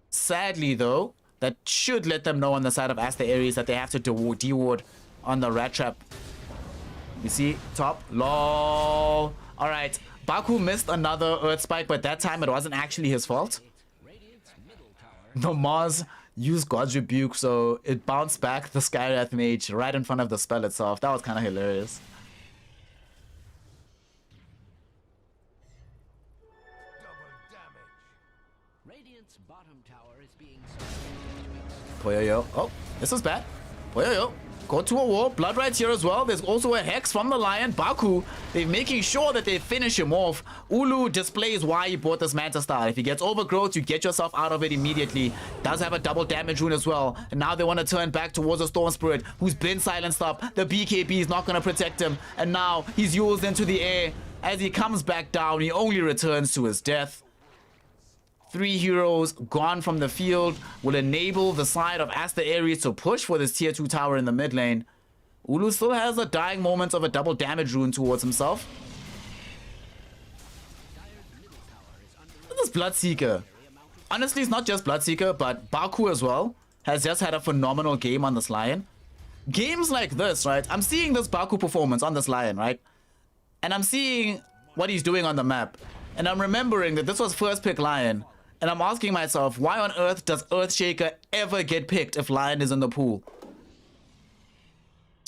Sadly, though, that should let them know on the side of Aster Aries that they have to deward on the Rat Trap. You see, top. LOL. Alright, Baku missed another Earth Spike, but that time it wasn't actually his fault. The Mars used God's Rebuke, so it bounced back the Skywrath Mage right in front of the spell itself. That was kind of hilarious. Radiant's bottom tower is being Poyoyo. Oh, this was bad. Poyoyo. Go to a wall. Blood Rites here as well. There's also a Hex from the Lion. Baku, they're making sure that they finish him off. Ulu displays why he bought this Manta Star. If he gets overgrowth, you get yourself out of it immediately. Does have a double damage rune as well. And now they want to turn back towards the Storm Spirit, who's been silenced up. The BKB is not going to protect him. And now he's used into the air. As he comes back down, he only returns to his death. 3 heroes gone from the field will enable the side of Aster Aries to push for this tier 2 tower in the mid lane. Ulu still has a dying moment of a double damage rune towards himself. Look at this Bloodseeker. Honestly, it's not just Bloodseeker, but Baku as well has just had a phenomenal game on this Lion. Games like this, right? I'm seeing this Baku performance on this Lion, right? And I'm seeing what he's doing on the map. And I'm remembering that this was first pick Lion. And I'm asking myself, why on earth does Earthshaker ever get picked if Lion is in the pool?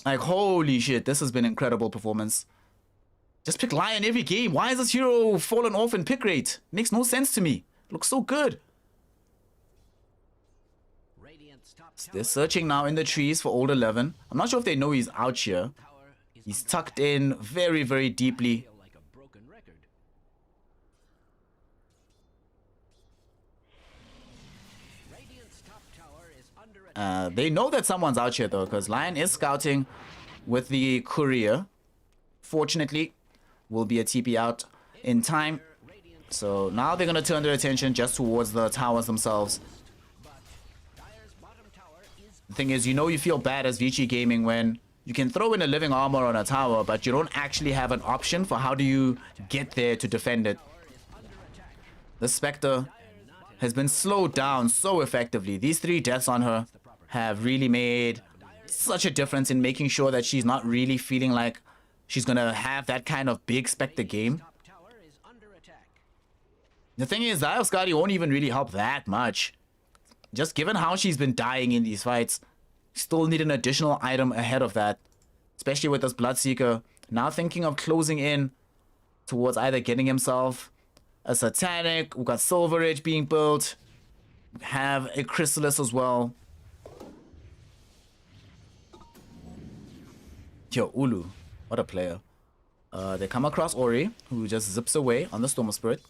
Like, holy shit, this has been incredible performance. Just pick Lion every game. Why is this hero fallen off in pick rate? Makes no sense to me. Looks so good. Radiant's top They're searching now in the trees for old 11. I'm not sure if they know he's out here. tower is He's tucked in very, very deeply. feel like a broken record. Radiant's top tower is under attack. They know that someone's out here though, because Lion is scouting with the courier. Fortunately, will be a TP out in time. So now they're going to turn their attention just towards the towers themselves. Dire's bottom tower is The thing is, you know you feel bad as Vici Gaming when you can throw in a living armor on a tower, but you don't actually have an option for how do you get there to defend it. The Spectre has been slowed down so effectively. These 3 deaths on her have really made such a difference in making sure that she's not really feeling like she's going to have that kind of big Spectre game. top tower is under attack. The thing is, Eye of Skadi won't even really help that much. Just given how she's been dying in these fights, still need an additional item ahead of that. Especially with this Bloodseeker. Now thinking of closing in towards either getting himself a Satanic. We've got Silver Edge being built. Have a Chrysalis as well. Yo, Ulu. What a player. They come across Ori, who just zips away on the Storm Spirit.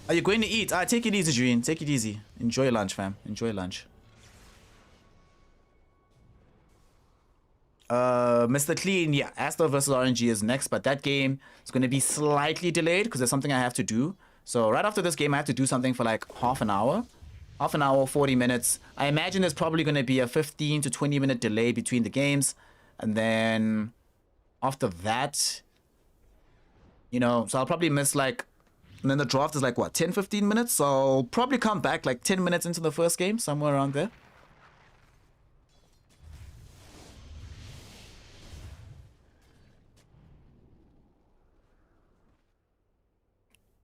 Are you going to eat? Take it easy, Julian. Take it easy. Enjoy your lunch, fam. Enjoy lunch. Mr. Clean, yeah, Aster versus RNG is next, but that game is going to be slightly delayed because there's something I have to do. So right after this game, I have to do something for like half an hour. Half an hour, 40 minutes. I imagine there's probably going to be a 15 to 20 minute delay between the games. And then after that, you know, so I'll probably miss like, and then the draft is like what, 10, 15 minutes? So I'll probably come back like 10 minutes into the first game, somewhere around there.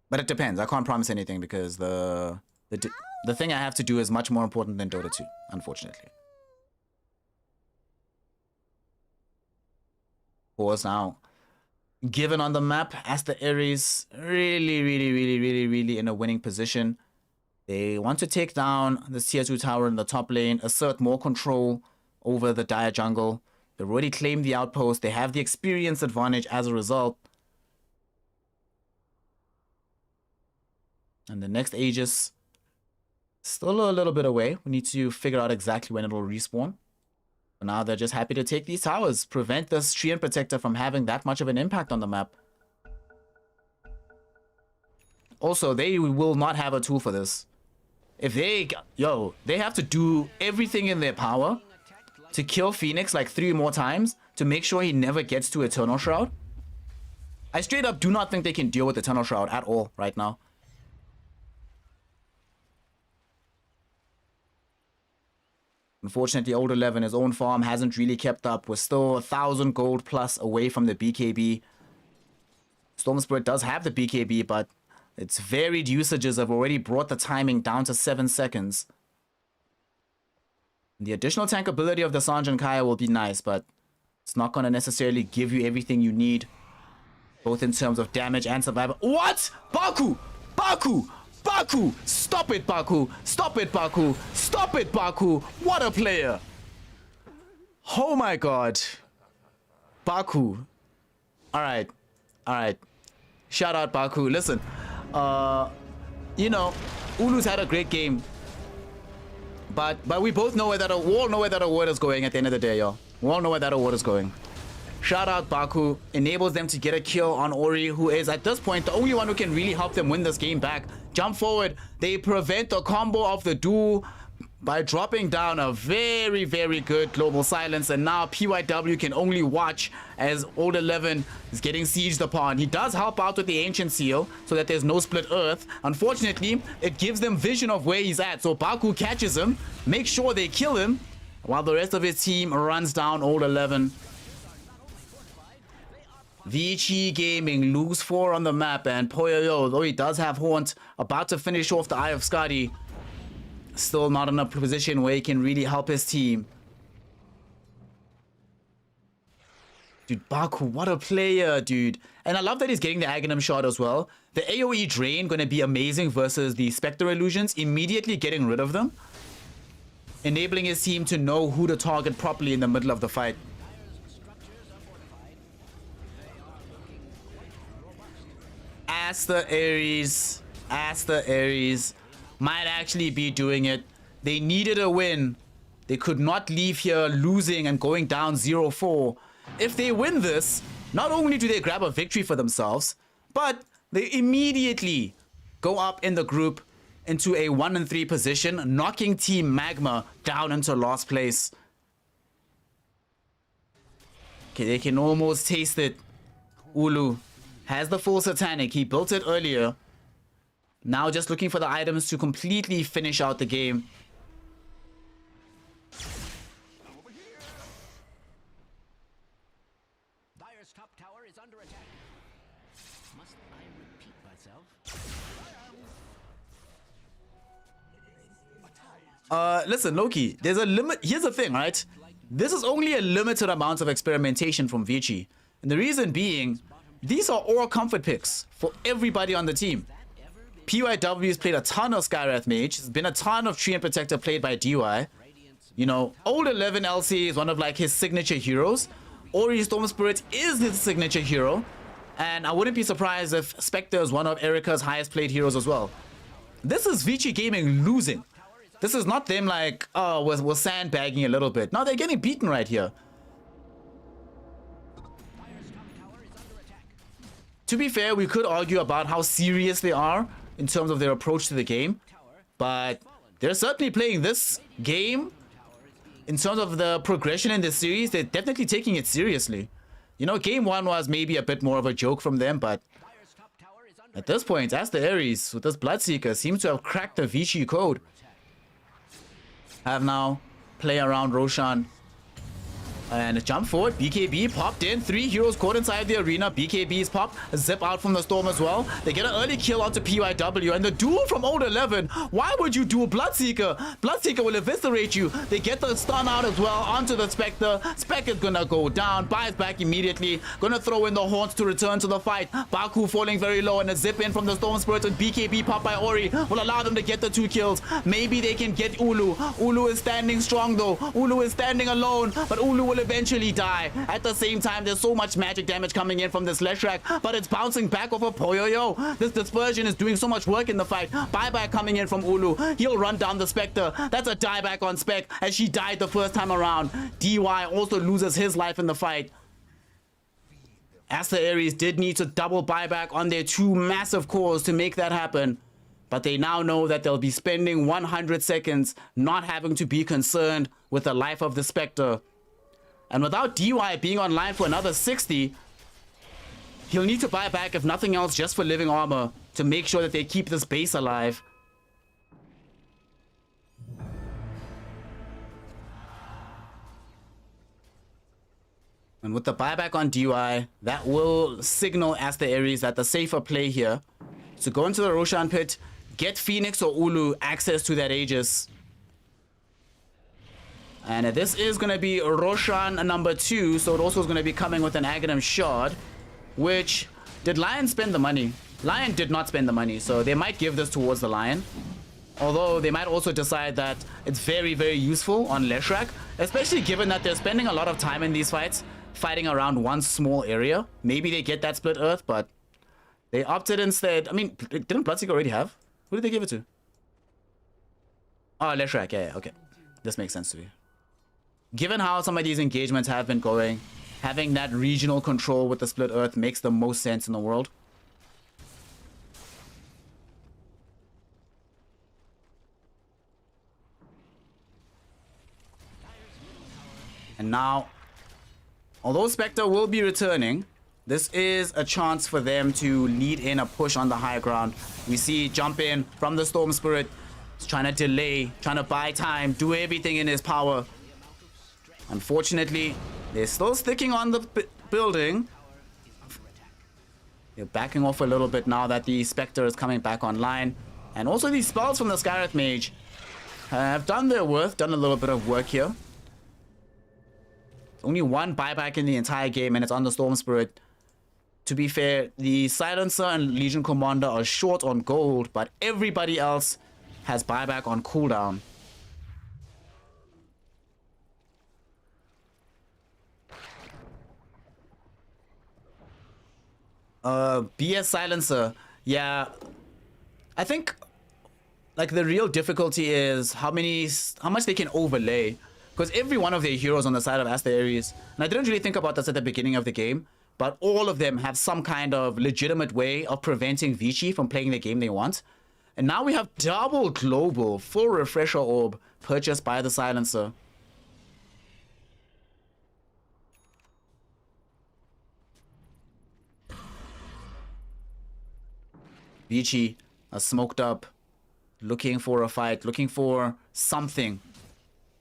But it depends. I can't promise anything because the thing I have to do is much more important than Dota 2, unfortunately. Of course, now, given on the map, Aster Aries really in a winning position. They want to take down the tier 2 tower in the top lane, assert more control over the Dire jungle. They've already claimed the outpost. They have the experience advantage as a result. And the next Aegis, still a little bit away. We need to figure out exactly when it'll respawn. But now they're just happy to take these towers, prevent this Treant Protector from having that much of an impact on the map. Also, they will not have a tool for this. If they, they have to do everything in their power to kill Phoenix like 3 more times to make sure he never gets to Eternal Shroud. I straight up do not think they can deal with Eternal Shroud at all right now. Unfortunately, Old 11, his own farm hasn't really kept up. We're still 1,000 gold plus away from the BKB. Storm Spirit does have the BKB, but its varied usages have already brought the timing down to 7 seconds. The additional tank ability of the Sanjan Kaya will be nice, but it's not going to necessarily give you everything you need, both in terms of damage and survival. What? Baku! Baku! Baku! Stop it, Baku! Stop it, Baku! Stop it, Baku! What a player! Oh my god. Baku. Alright. Alright. Shout out, Baku. Listen. You know, Ulu's had a great game. But we both know where that we all know where that award is going at the end of the day, y'all. We all know where that award is going. Shout out Baku, enables them to get a kill on Ori, who is at this point the only one who can really help them win this game back. Jump forward, they prevent the combo of the duel by dropping down a very good global silence, and now PYW can only watch as Old 11 is getting sieged upon. He does help out with the Ancient Seal so that there's no split earth. Unfortunately, it gives them vision of where he's at, so Baku catches him, makes sure they kill him, while the rest of his team runs down Old 11. Vici Gaming lose 4 on the map, and Poyoyo, though he does have Haunt, about to finish off the Eye of Skadi, still not in a position where he can really help his team. Dude, Baku, what a player, dude. And I love that he's getting the Aghanim shot as well. The AoE drain going to be amazing versus the Spectre illusions. Immediately getting rid of them. Enabling his team to know who to target properly in the middle of the fight. Aster Aries. Aster Aries might actually be doing it. They needed a win. They could not leave here losing and going down 0-4. If they win this, not only do they grab a victory for themselves, but they immediately go up in the group into a 1-3 position, knocking Team Magma down into last place. Okay, they can almost taste it. Ulu has the full Satanic. He built it earlier. Now just looking for the items to completely finish out the game. Dire's top tower is under attack. Must I repeat myself? Listen, Loki, there's a limit. Here's the thing, right? This is only a limited amount of experimentation from Vici. And the reason being, these are all comfort picks for everybody on the team. PYW has played a ton of Skywrath Mage. There's been a ton of Tree and Protector played by DY. You know, Old 11 LC is one of like his signature heroes. Ori Storm Spirit is his signature hero. And I wouldn't be surprised if Spectre is one of Erica's highest played heroes as well. This is Vici Gaming losing. This is not them like, oh, we're sandbagging a little bit. No, they're getting beaten right here. To be fair, we could argue about how serious they are in terms of their approach to the game. But they're certainly playing this game. In terms of the progression in this series, they're definitely taking it seriously. You know, game one was maybe a bit more of a joke from them, but at this point, Aster Aries with this Bloodseeker seems to have cracked the Vici code. Have now play around Roshan. And jump forward, BKB popped in, 3 heroes caught inside the arena. BKB's pop, zip out from the storm as well. They get an early kill onto PYW, and the duel from Old 11. Why would you duel Bloodseeker? Bloodseeker will eviscerate you. They get the stun out as well onto the Spectre. Spec is gonna go down, buys back immediately. Gonna throw in the Haunts to return to the fight. Baku falling very low, and a zip in from the Storm Spirit and BKB pop by Ori will allow them to get the 2 kills. Maybe they can get Ulu. Ulu is standing strong though. Ulu is standing alone, but Ulu will eventually die. At the same time, there's so much magic damage coming in from this Leshrac, but it's bouncing back off of Poyoyo. This Dispersion is doing so much work in the fight. Buyback coming in from Ulu. He'll run down the Spectre. That's a dieback on Spec as she died the first time around. DY also loses his life in the fight. Aster Aries did need to double buyback on their 2 massive cores to make that happen. But they now know that they'll be spending 100 seconds not having to be concerned with the life of the Spectre. And without DY being online for another 60, he'll need to buy back, if nothing else, just for living armor to make sure that they keep this base alive. And with the buyback on DY, that will signal Aster Aries that the safer play here is to go into the Roshan pit, get Phoenix or Ulu access to that Aegis. And this is going to be Roshan number 2, so it also is going to be coming with an Aghanim Shard, which, did Lion spend the money? Lion did not spend the money, so they might give this towards the Lion. Although they might also decide that it's very, very useful on Leshrac, especially given that they're spending a lot of time in these fights, fighting around one small area. Maybe they get that split earth, but they opted instead. I mean, didn't Bloodseeker already have? Who did they give it to? Oh, Leshrac, yeah, okay. This makes sense to me. Given how some of these engagements have been going, having that regional control with the split earth makes the most sense in the world. And now, although Spectre will be returning, this is a chance for them to lead in a push on the high ground. We see jump in from the Storm Spirit. He's trying to delay, trying to buy time, do everything in his power. Unfortunately, they're still sticking on the building. They're backing off a little bit now that the Spectre is coming back online. And also these spells from the Skywrath Mage have done their worth, done a little bit of work here. Only one buyback in the entire game, and it's on the Storm Spirit. To be fair, the Silencer and Legion Commander are short on gold, but everybody else has buyback on cooldown. BS Silencer. Yeah, I think like the real difficulty is how much they can overlay, because every one of their heroes on the side of Aster Aries, and I didn't really think about this at the beginning of the game, but all of them have some kind of legitimate way of preventing Vici from playing the game they want. And now we have double global full refresher orb purchased by the Silencer. Vici are smoked up, looking for a fight, looking for something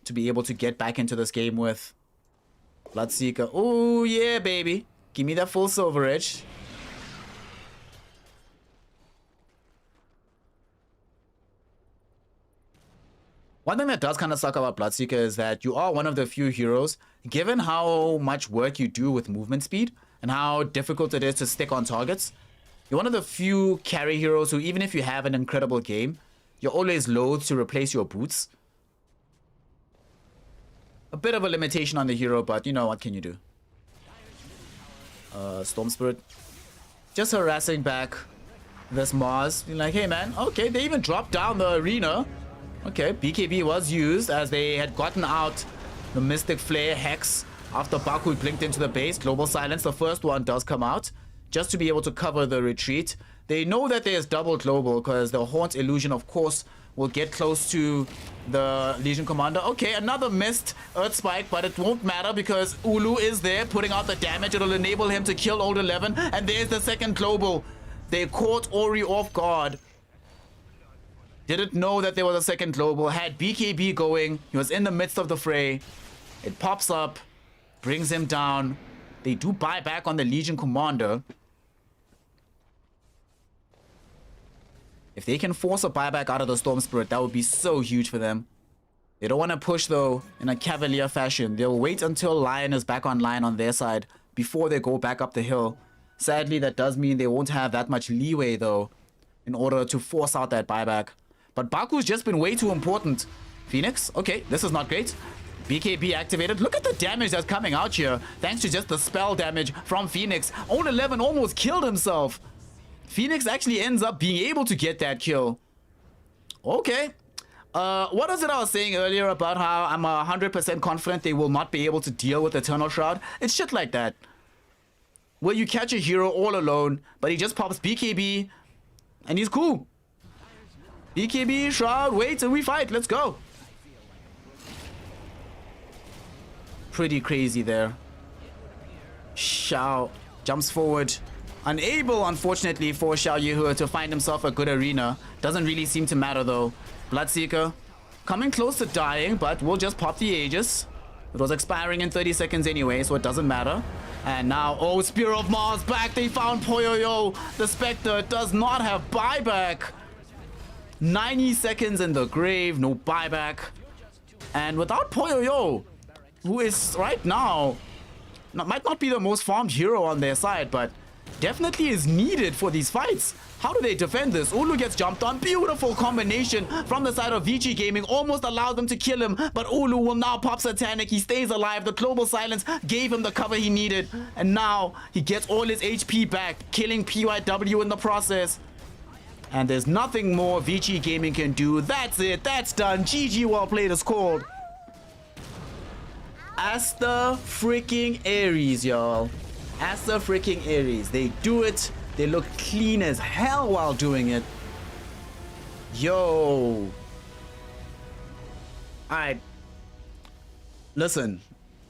to be able to get back into this game with. Bloodseeker. Oh, yeah, baby. Give me that full silver edge. One thing that does kind of suck about Bloodseeker is that you are one of the few heroes, given how much work you do with movement speed and how difficult it is to stick on targets. You're one of the few carry heroes who, even if you have an incredible game, you're always loath to replace your boots. A bit of a limitation on the hero, but you know, what can you do? Storm Spirit. Just harassing back this Mars. Being like, hey man, okay, they even dropped down the arena. Okay, BKB was used as they had gotten out the Mystic Flare Hex after Baku blinked into the base. Global Silence, the first one does come out, just to be able to cover the retreat. They know that there's double global because the Haunt Illusion, of course, will get close to the Legion Commander. Okay, another missed Earth Spike, but it won't matter because Ulu is there putting out the damage. It'll enable him to kill Old 11. And there's the second global. They caught Ori off guard. Didn't know that there was a second global. Had BKB going. He was in the midst of the fray. It pops up. Brings him down. They do buy back on the Legion Commander. If they can force a buyback out of the Storm Spirit, that would be so huge for them. They don't want to push, though, in a cavalier fashion. They'll wait until Lion is back online on their side before they go back up the hill. Sadly, that does mean they won't have that much leeway, though, in order to force out that buyback. But Baku's just been way too important. Phoenix, okay, this is not great. BKB activated. Look at the damage that's coming out here, thanks to just the spell damage from Phoenix. Own 11 almost killed himself. Phoenix actually ends up being able to get that kill. Okay. What is it I was saying earlier about how I'm 100% confident they will not be able to deal with Eternal Shroud? It's shit like that. Where you catch a hero all alone, but he just pops BKB, and he's cool. BKB, Shroud, wait till we fight. Let's go. Pretty crazy there. Xiao jumps forward. Unable, unfortunately, for Xiao Yehua to find himself a good arena. Doesn't really seem to matter, though. Bloodseeker coming close to dying, but we'll just pop the Aegis. It was expiring in 30 seconds anyway, so it doesn't matter. And now, oh, Spear of Mars back. They found Poyoyo. The Spectre does not have buyback. 90 seconds in the grave, no buyback. And without Poyoyo, who is right now, might not be the most farmed hero on their side, but definitely is needed for these fights. How do they defend this? Ulu gets jumped on. Beautiful combination from the side of Vici Gaming. Almost allowed them to kill him, but Ulu will now pop Satanic. He stays alive. The Global Silence gave him the cover he needed. And now he gets all his HP back, killing PYW in the process. And there's nothing more Vici Gaming can do. That's it. That's done. GG, well played is called. Aster freaking Aries, y'all. Aster freaking Aries. They do it. They look clean as hell while doing it. Yo. Alright. Listen.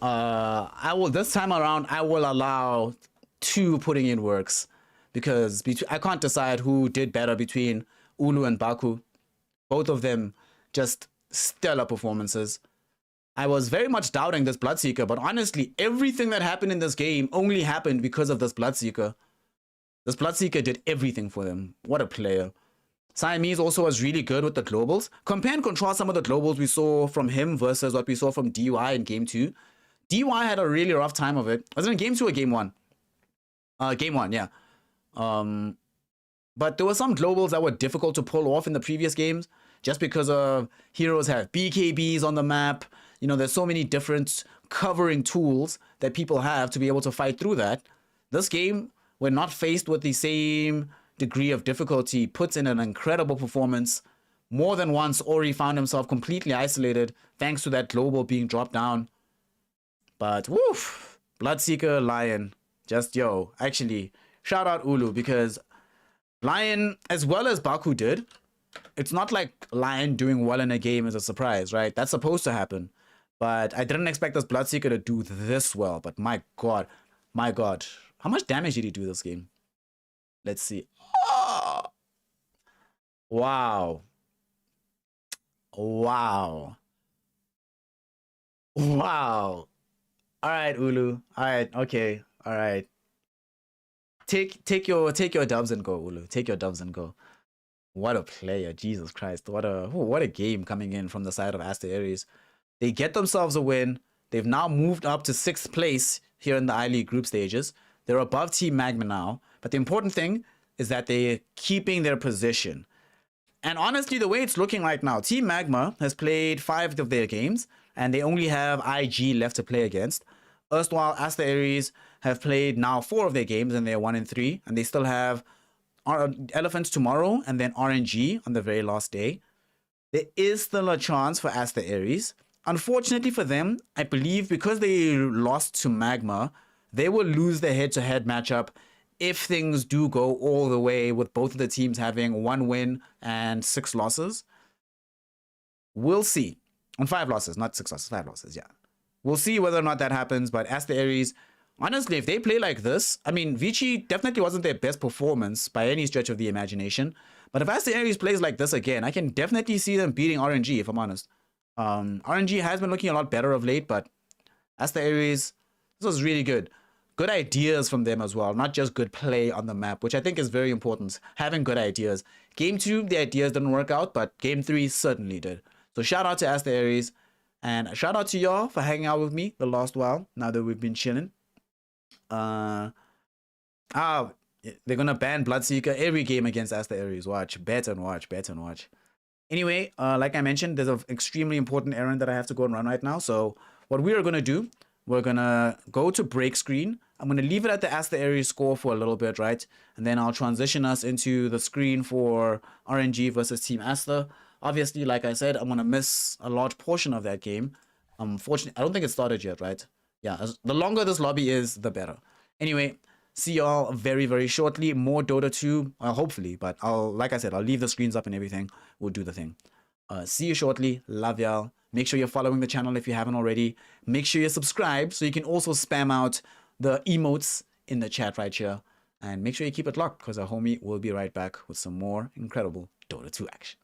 This time around, I will allow 2 putting in works. Because I can't decide who did better between Ulu and Baku. Both of them just stellar performances. I was very much doubting this Bloodseeker, but honestly, everything that happened in this game only happened because of this Bloodseeker. This Bloodseeker did everything for them. What a player. Siamese also was really good with the globals. Compare and contrast some of the globals we saw from him versus what we saw from DY in game 2. DY had a really rough time of it. Was it in game 2 or game 1? Game 1, yeah. But there were some globals that were difficult to pull off in the previous games just because of heroes have BKBs on the map. You know, there's so many different covering tools that people have to be able to fight through that. This game, we're not faced with the same degree of difficulty, puts in an incredible performance. More than once, Ori found himself completely isolated thanks to that global being dropped down. But woof, Bloodseeker, Lion, just yo. Actually, shout out Ulu because Lion, as well as Baku did, it's not like Lion doing well in a game is a surprise, right? That's supposed to happen. But I didn't expect this Bloodseeker to do this well. But my god. How much damage did he do this game? Let's see. Oh! Wow. Wow. Wow. All right, Ulu. All right, okay. All right. Take your dubs and go, Ulu. Take your dubs and go. What a player, Jesus Christ. What a game coming in from the side of Aster Aries. They get themselves a win. They've now moved up to 6th place here in the I-League group stages. They're above Team Magma now. But the important thing is that they're keeping their position. And honestly, the way it's looking right now, Team Magma has played 5 of their games, and they only have IG left to play against. Erstwhile, Aster Aries have played now 4 of their games, and they're 1-3, and they still have Elephants tomorrow, and then RNG on the very last day. There is still a chance for Aster Aries. Unfortunately for them, I believe because they lost to Magma, they will lose their head-to-head matchup if things do go all the way with both of the teams having 1 win and 6 losses. We'll see. On 5 losses, not 6 losses, 5 losses, yeah. We'll see whether or not that happens, but Aster Aries, honestly, if they play like this, I mean, Vici definitely wasn't their best performance by any stretch of the imagination, but if Aster Aries plays like this again, I can definitely see them beating RNG, if I'm honest. RNG has been looking a lot better of late, but Aster Aries, this was really good. Good ideas from them as well, not just good play on the map, which I think is very important, having good ideas. Game 2, the ideas didn't work out, but Game 3 certainly did. So shout out to Aster Aries, and shout out to y'all for hanging out with me the last while, now that we've been chilling. They're gonna ban Bloodseeker every game against Aster Aries. Watch, bet and watch. Anyway, like I mentioned, there's an extremely important errand that I have to go and run right now. So what we are gonna do, we're gonna go to break screen. I'm gonna leave it at the Aster Aries score for a little bit, right? And then I'll transition us into the screen for RNG versus Team Aster. Obviously, like I said, I'm gonna miss a large portion of that game. Unfortunately, I don't think it started yet, right? Yeah, the longer this lobby is, the better. Anyway, see y'all very, very shortly. More Dota 2, hopefully. But like I said, I'll leave the screens up and everything. We'll do the thing. See you shortly. Love y'all. Make sure you're following the channel if you haven't already. Make sure you're subscribed so you can also spam out the emotes in the chat right here. And make sure you keep it locked because our homie will be right back with some more incredible Dota 2 action.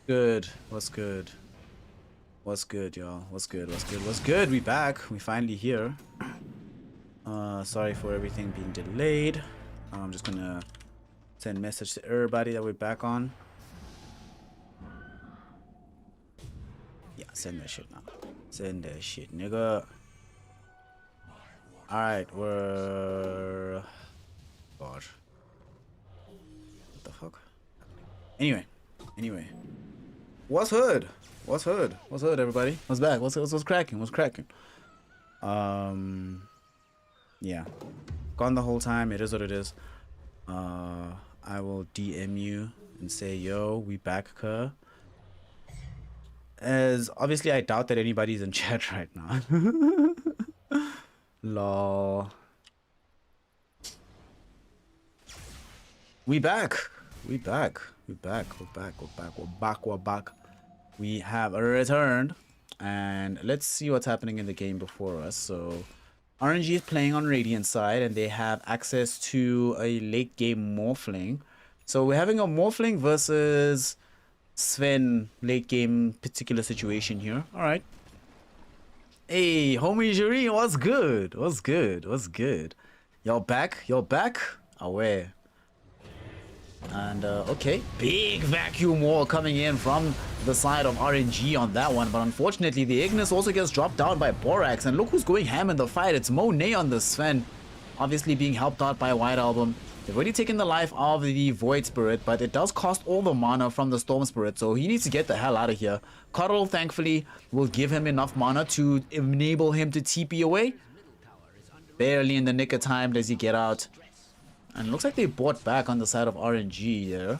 Good. What's good? What's good, y'all? What's good? What's good? What's good? We back. We finally here. Sorry for everything being delayed. I'm just gonna send message to everybody that we're back on. Yeah, send that shit now. Send that shit, nigga. Alright, we're... God. What the fuck? Anyway. What's hood? What's hood? What's hood, everybody? What's back? What's cracking? What's cracking? Yeah. Gone the whole time. It is what it is. I will DM you and say, yo, we back, cuh. As obviously, I doubt that anybody's in chat right now. Lol. We back. We back. We back. We're back. We're back. We're back. We're back. We have returned. And let's see what's happening in the game before us. So, RNG is playing on Radiant side, and they have access to a late game Morphling. So, we're having a Morphling versus Sven late game particular situation here. Alright. Hey, homie Jury, what's good? What's good? What's good? Y'all back? Y'all back? Aware. And, okay. Big vacuum wall coming in from the side of RNG on that one. But unfortunately, the Ignis also gets dropped down by Borax. And look who's going ham in the fight. It's Monet on the Sven. Obviously being helped out by White Album. They've already taken the life of the Void Spirit, but it does cost all the mana from the Storm Spirit, so he needs to get the hell out of here. Cuddle, thankfully, will give him enough mana to enable him to TP away. Barely in the nick of time does he get out. And it looks like they bought back on the side of RNG there.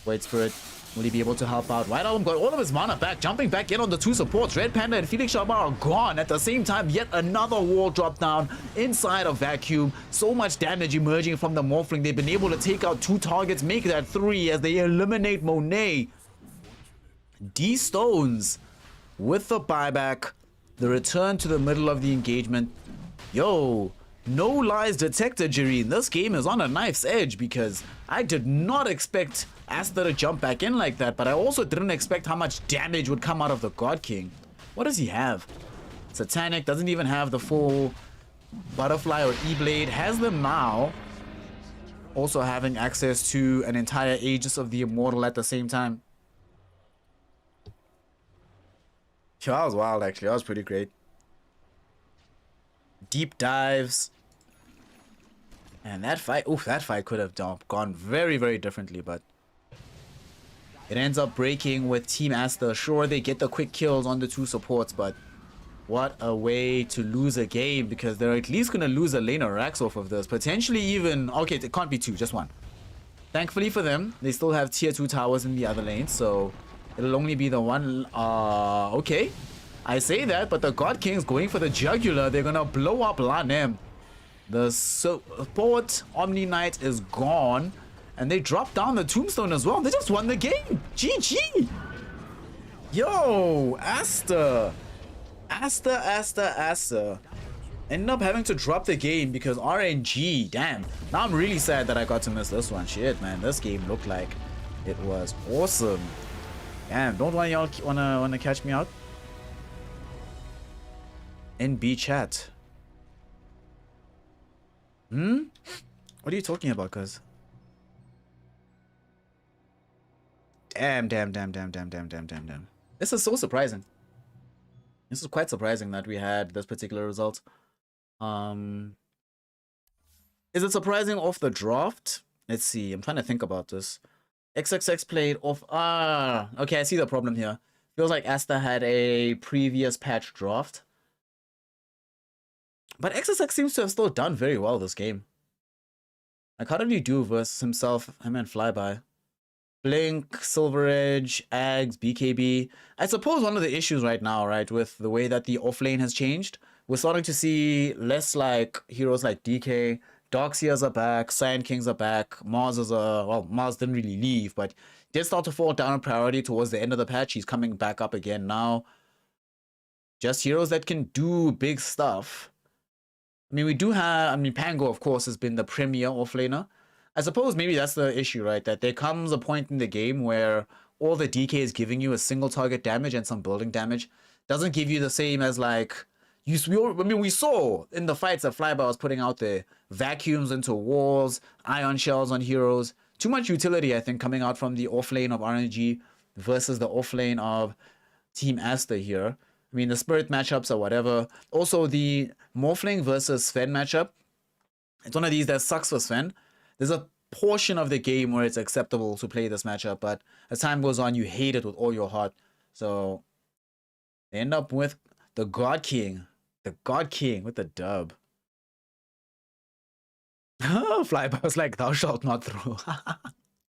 Void Spirit, will he be able to help out? White Album got all of his mana back, jumping back in on the two supports. Red Panda and Felix Sharma are gone. At the same time, yet another wall drop down inside of Vacuum. So much damage emerging from the Morphling. They've been able to take out 2 targets, make that 3 as they eliminate Monet. D-Stones with the buyback. The return to the middle of the engagement. Yo, no lies detected, Jireen. This game is on a knife's edge because I did not expect Aster to jump back in like that, but I also didn't expect how much damage would come out of the God King. What does he have? Satanic doesn't even have the full Butterfly or E-Blade. Has them now. Also having access to an entire Aegis of the Immortal at the same time. Yo, that was wild actually. That was pretty great. Deep dives. And that fight, oof, that fight could have gone very, very differently, but it ends up breaking with Team Aster. Sure, they get the quick kills on the 2 supports, but what a way to lose a game, because they're at least going to lose a lane or Rax off of this. Potentially even, okay, it can't be 2, just 1. Thankfully for them, they still have tier 2 towers in the other lane, so it'll only be the 1. Okay. I say that, but the God King's going for the jugular. They're going to blow up Lanem. The support Omni Knight is gone. And they drop down the tombstone as well. They just won the game. GG. Yo, Aster. Aster. Ended up having to drop the game because RNG. Damn. Now I'm really sad that I got to miss this one. Shit, man. This game looked like it was awesome. Damn. Don't one of y'all wanna catch me out? NB chat. What are you talking about, cuz? Damn. This is so surprising. This is quite surprising that we had this particular result. Is it surprising off the draft? Let's see. I'm trying to think about this. XXX played off. Okay, I see the problem here. Feels like Aster had a previous patch draft. But XXX seems to have still done very well this game. Like, how did he do versus himself, him and Flyby? Blink, Silver Edge, Ags, BKB. I suppose one of the issues right now, right, with the way that the offlane has changed, we're starting to see less like heroes like DK. Darkseers are back, Sand Kings are back, Mars is well, Mars didn't really leave, but did start to fall down in priority towards the end of the patch. He's coming back up again now. Just heroes that can do big stuff. I mean, we do have, I mean, Pango, of course, has been the premier offlaner. I suppose maybe that's the issue, right? That there comes a point in the game where all the DK is giving you is single target damage and some building damage. Doesn't give you the same as like we saw in the fights that Flyby was putting out there. Vacuums into walls, ion shells on heroes. Too much utility, I think, coming out from the off lane of RNG versus the off lane of Team Aster here. I mean, the Spirit matchups or whatever. Also, the Morphling versus Sven matchup. It's one of these that sucks for Sven. There's a portion of the game where it's acceptable to play this matchup, but as time goes on, you hate it with all your heart. So, they end up with the God King. The God King with the dub. Flyby was like, thou shalt not throw.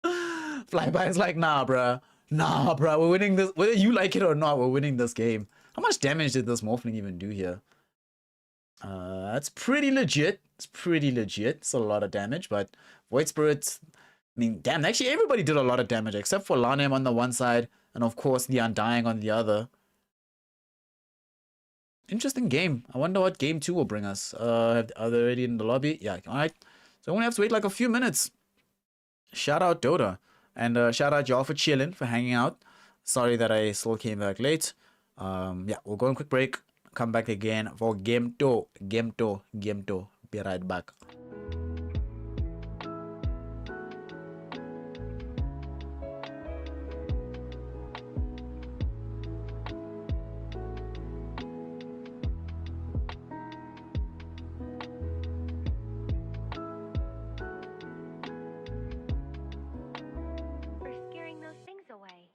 Flyby is like, nah, bruh. Nah, bruh. We're winning this. Whether you like it or not, we're winning this game. How much damage did this Morphling even do here? That's pretty legit. It's pretty legit. It's a lot of damage, but Void Spirits, I mean, damn, actually everybody did a lot of damage except for Lanem on the one side and of course the Undying on the other. Interesting game. I wonder what game 2 will bring us. Are they already in the lobby? Yeah, alright. So we only have to wait like a few minutes. Shout out Dota. And shout out y'all for chilling, for hanging out. Sorry that I still came back late. Yeah, we'll go on a quick break. Come back again for game 2. Game 2. Game 2. Be right back. For scaring those things away.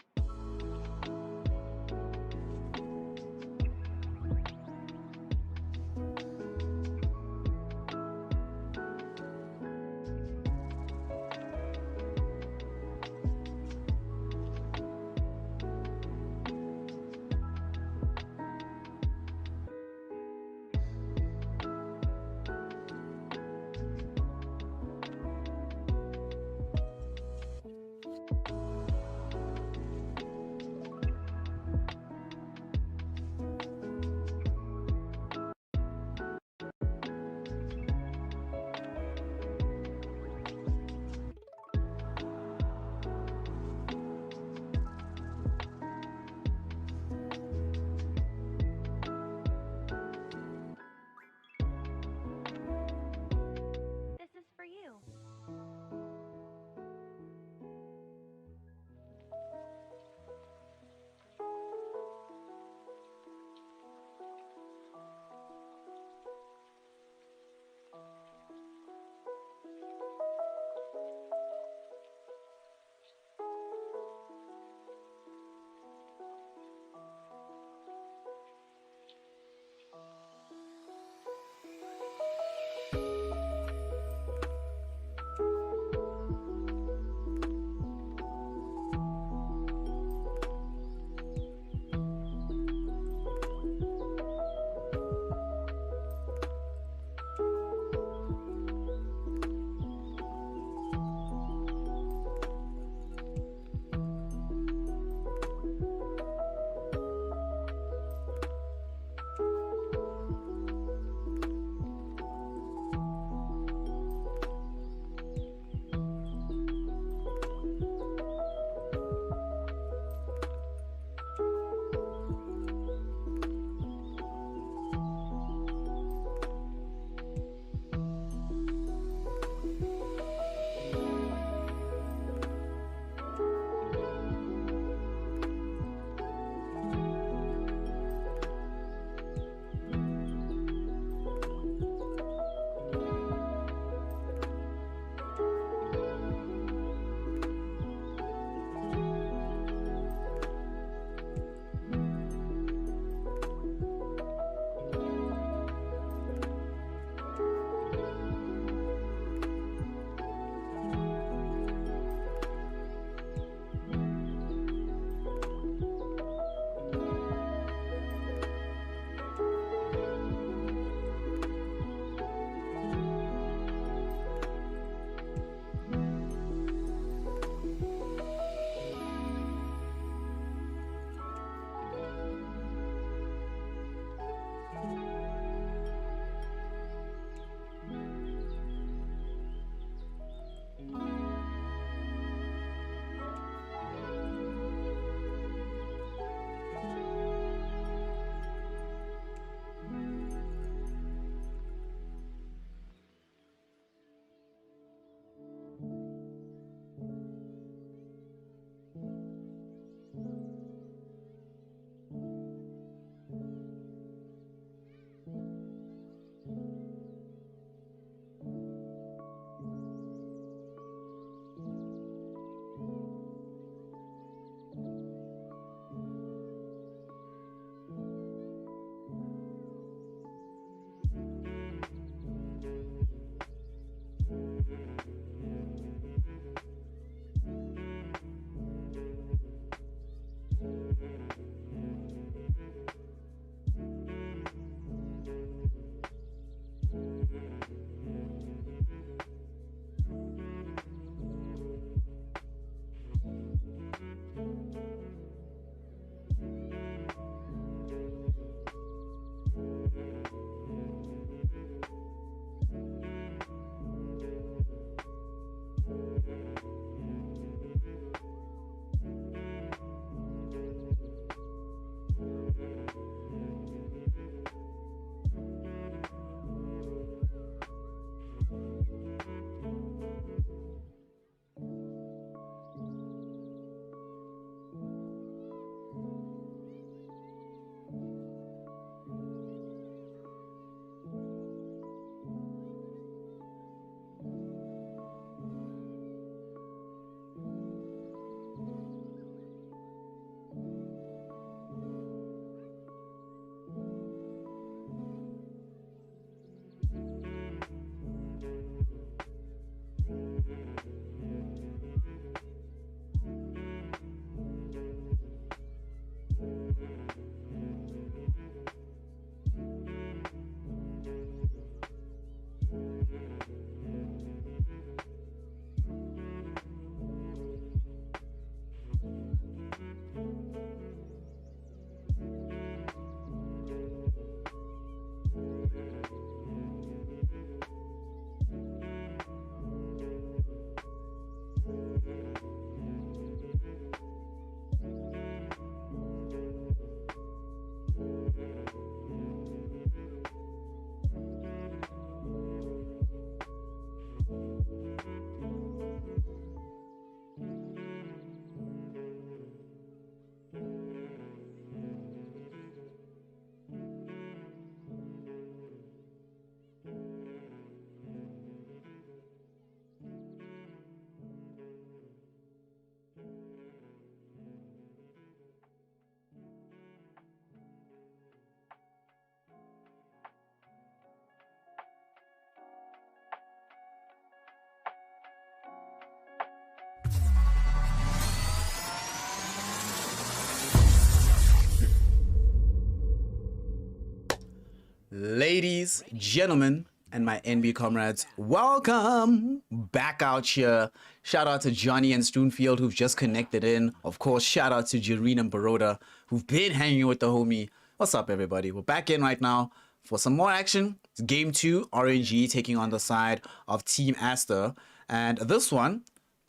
Ladies, gentlemen, and my NB comrades, welcome back out here. Shout out to Johnny and Stoonfield who've just connected in. Of course, shout out to Jareen and Baroda who've been hanging with the homie. What's up, everybody? We're back in right now for some more action. It's game 2, RNG taking on the side of Team Aster. And this one,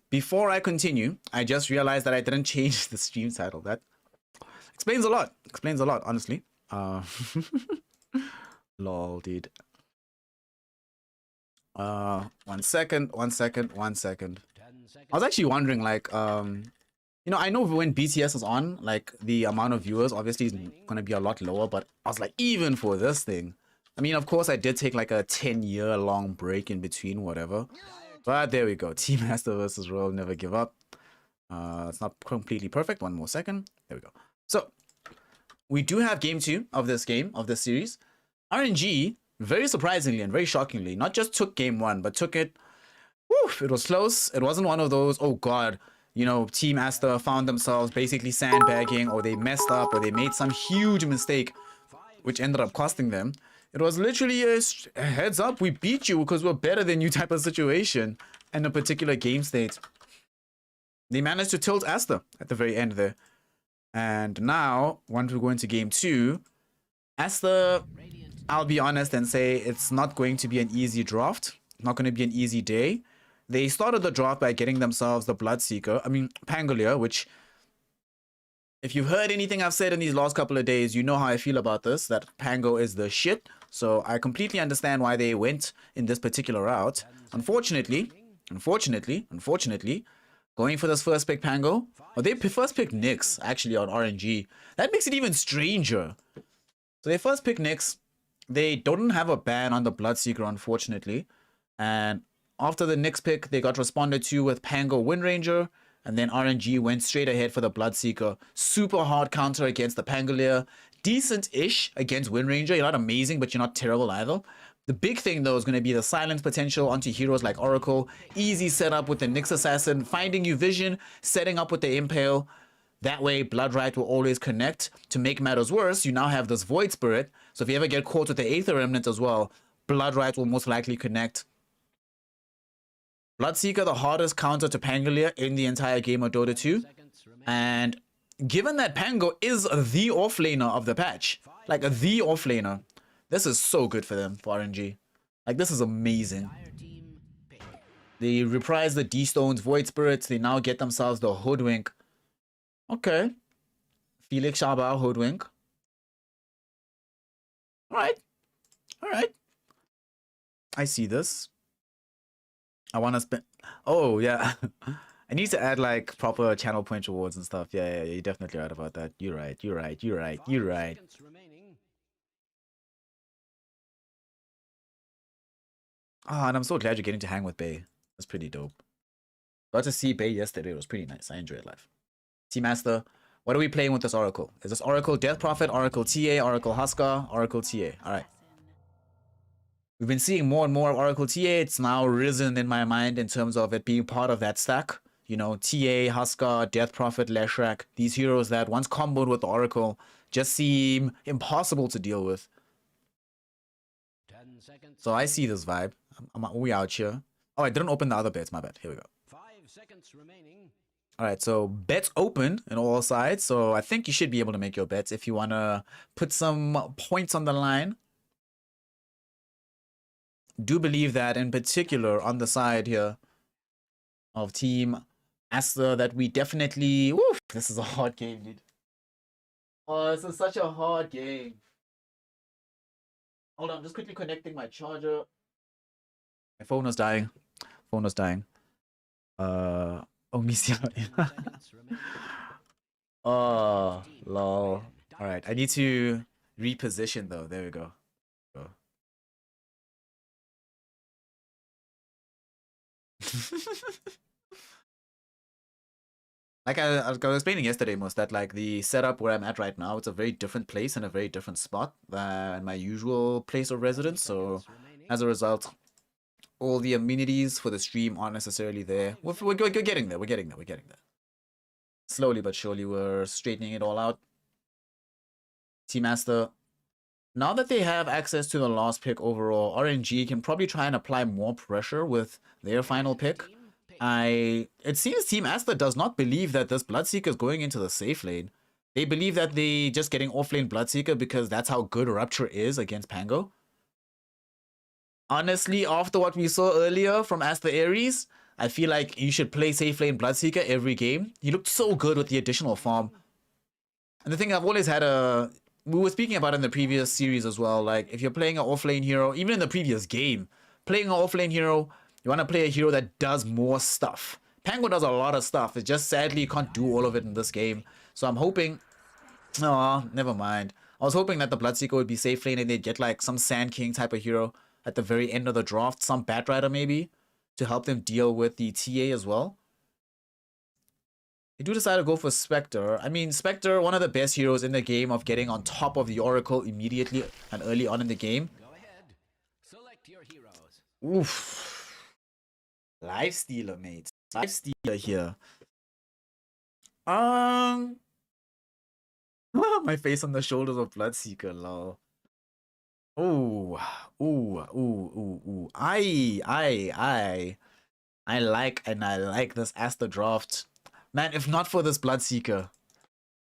before I continue, I just realized that I didn't change the stream title. That explains a lot. Explains a lot, honestly. Lol, dude. 1 second. I was actually wondering, like, you know, I know when BTS is on, like, the amount of viewers obviously is gonna be a lot lower, but I was like, even for this thing, I mean, of course, I did take like a 10-year long break in between, whatever. But there we go. Team Aster versus Royal Never Give Up. It's not completely perfect. 1 more second. There we go. So we do have game 2 of this game, of this series. RNG, very surprisingly and very shockingly, not just took game 1, but took it. Woof, it was close. It wasn't one of those, oh god, you know, Team Aster found themselves basically sandbagging, or they messed up, or they made some huge mistake, which ended up costing them. It was literally a heads up, we beat you because we're better than you type of situation in a particular game state. They managed to tilt Aster at the very end there. And now, once we go into game 2, Aster, I'll be honest and say it's not going to be an easy draft. Not going to be an easy day. They started the draft by getting themselves the Bloodseeker. I mean, Pangolier, which, if you've heard anything I've said in these last couple of days, you know how I feel about this, that Pango is the shit. So I completely understand why they went in this particular route. Unfortunately, going for this first pick Pango, or they first picked Nyx, actually, on RNG. That makes it even stranger. So they first pick Nyx. They don't have a ban on the Bloodseeker, unfortunately. And after the Nyx pick, they got responded to with Pango Windranger. And then RNG went straight ahead for the Bloodseeker. Super hard counter against the Pangolier. Decent-ish against Windranger. You're not amazing, but you're not terrible either. The big thing, though, is going to be the silence potential onto heroes like Oracle. Easy setup with the Nyx Assassin. Finding you Vision. Setting up with the Impale. That way, Bloodright will always connect. To make matters worse, you now have this Void Spirit. So if you ever get caught with the Aether Remnant as well, Bloodright will most likely connect. Bloodseeker, the hardest counter to Pangolier in the entire game of Dota 2. And given that Pango is the offlaner of the patch, like the offlaner, this is so good for them, for RNG. Like, this is amazing. They reprise the D-Stones, Void Spirits. They now get themselves the Hoodwink. Okay. Felix Shaba, Hoodwink. Alright. Alright. I see this. I want to spend... Oh, yeah. I need to add, like, proper channel point rewards and stuff. Yeah, you're definitely right about that. You're right. Ah, and I'm so glad you're getting to hang with Bay. That's pretty dope. Got to see Bay yesterday. It was pretty nice. I enjoyed life. Team Aster, what are we playing with this Oracle? Is this Oracle Death Prophet, Oracle TA, Oracle Huskar, Oracle TA? Alright. We've been seeing more and more of Oracle TA. It's now risen in my mind in terms of it being part of that stack. You know, TA, Huskar, Death Prophet, Leshrac. These heroes that once comboed with the Oracle just seem impossible to deal with. So I see this vibe. We out here. Oh, I didn't open the other bets. My bad. Here we go. 5 seconds remaining. Alright, so bets open in all sides. So I think you should be able to make your bets if you want to put some points on the line. Do believe that in particular on the side here of Team Aster that we definitely... Woof, this is a hard game, dude. Oh, this is such a hard game. Hold on, just quickly connecting my charger. My phone was dying. Phone was dying. Only see. Seconds remaining. Oh, lol. All right, I need to reposition though. There we go. Go. Like I was explaining yesterday, most that like the setup where I'm at right now, it's a very different place and a very different spot than my usual place of residence. So as a result, all the amenities for the stream aren't necessarily there. We're getting there. We're getting there. We're getting there. Slowly but surely, we're straightening it all out. Team Aster, now that they have access to the last pick overall, RNG can probably try and apply more pressure with their final pick. It seems Team Aster does not believe that this Bloodseeker is going into the safe lane. They believe that they just getting offlane Bloodseeker because that's how good Rupture is against Pango. Honestly, after what we saw earlier from Aster Aries, I feel like you should play safe lane Bloodseeker every game. He looked so good with the additional farm. And the thing I've always had we were speaking about in the previous series as well, like if you're playing an offlane hero, even in the previous game, playing an offlane hero, you want to play a hero that does more stuff. Pango does a lot of stuff. It just sadly you can't do all of it in this game. So I'm hoping... Oh, never mind. I was hoping that the Bloodseeker would be safe lane and they'd get like some Sand King type of hero at the very end of the draft. Some Batrider maybe to help them deal with the TA as well. They do decide to go for Spectre. I mean, Spectre, one of the best heroes in the game of getting on top of the Oracle immediately and early on in the game. Go ahead. Select your heroes. Oof. Lifestealer, mate. Lifestealer here. My face on the shoulders of Bloodseeker, lol. Ooh. I like this Aster draft. Man, if not for this Bloodseeker.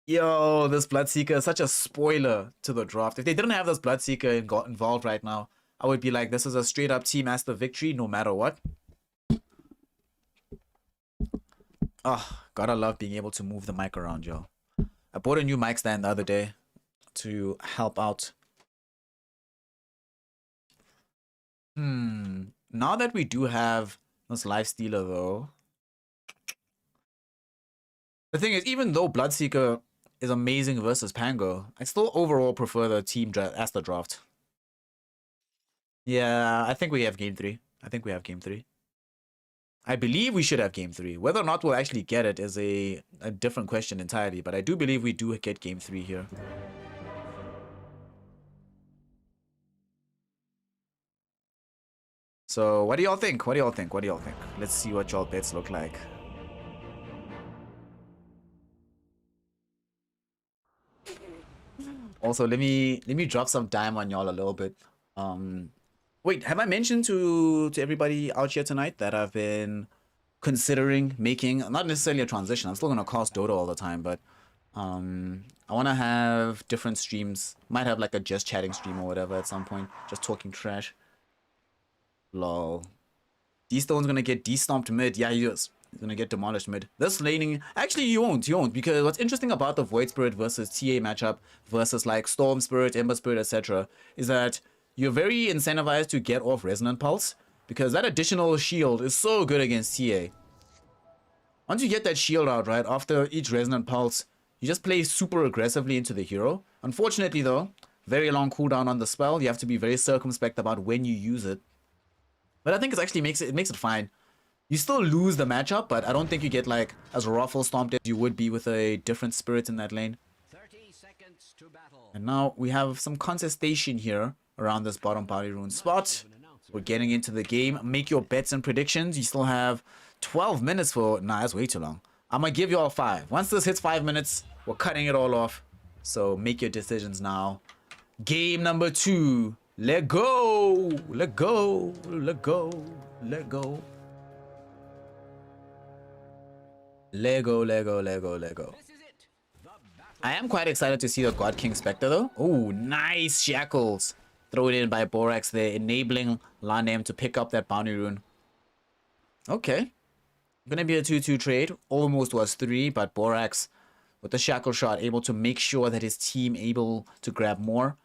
Yo, this Bloodseeker is such a spoiler to the draft. If they didn't have this Bloodseeker and got involved right now, I would be like, this is a straight up Team Aster victory no matter what. Oh, gotta love being able to move the mic around, yo. I bought a new mic stand the other day to help out. Now that we do have this Lifestealer though, the thing is, even though Bloodseeker is amazing versus Pango, I still overall prefer the Team Aster draft. Yeah, I think we have game 3. I believe we should have game 3. Whether or not we'll actually get it is a different question entirely, but I do believe we do get game 3 here. So, what do y'all think? Let's see what y'all bets look like. Also, let me drop some dime on y'all a little bit. Wait, have I mentioned to everybody out here tonight that I've been considering making, not necessarily a transition, I'm still gonna cast Dota all the time, but I wanna have different streams. Might have like a just chatting stream or whatever at some point, just talking trash. Lol. D-Stone's gonna get de-stomped mid. Yeah, he is. He's gonna get demolished mid. This laning, actually you won't, because what's interesting about the Void Spirit versus TA matchup versus like Storm Spirit, Ember Spirit, etc. is that you're very incentivized to get off Resonant Pulse because that additional shield is so good against TA. Once you get that shield out, right, after each Resonant Pulse, you just play super aggressively into the hero. Unfortunately though, very long cooldown on the spell. You have to be very circumspect about when you use it. But I think it actually makes it fine. You still lose the matchup, but I don't think you get like as ruffle stomped as you would be with a different spirit in that lane. 30 seconds to battle. And now we have some contestation here around this bottom party rune spot. We're getting into the game. Make your bets and predictions. You still have 12 minutes for... Nah, that's way too long. I'm gonna give you all 5. Once this hits 5 minutes, we're cutting it all off. So make your decisions now. Game number 2. Let go. Let go. Let go. Let go. Lego. This is it. The battle. I am quite excited to see the God King Spectre though. Oh, nice shackles. Throw it in by Borax there, enabling Lanem to pick up that bounty rune. Okay. Gonna be a 2-2 trade. Almost was 3, but Borax with the shackle shot able to make sure that his team able to grab more.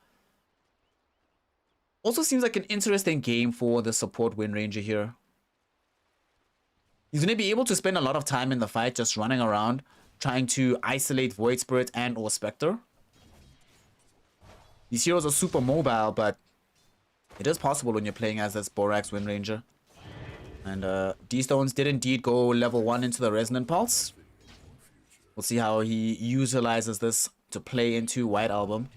Also seems like an interesting game for the support Wind Ranger here. He's going to be able to spend a lot of time in the fight just running around, trying to isolate Void Spirit and or Spectre. These heroes are super mobile, but it is possible when you're playing as this Borax Wind Ranger. And D-Stones did indeed go level 1 into the Resonant Pulse. We'll see how he utilizes this to play into White Album.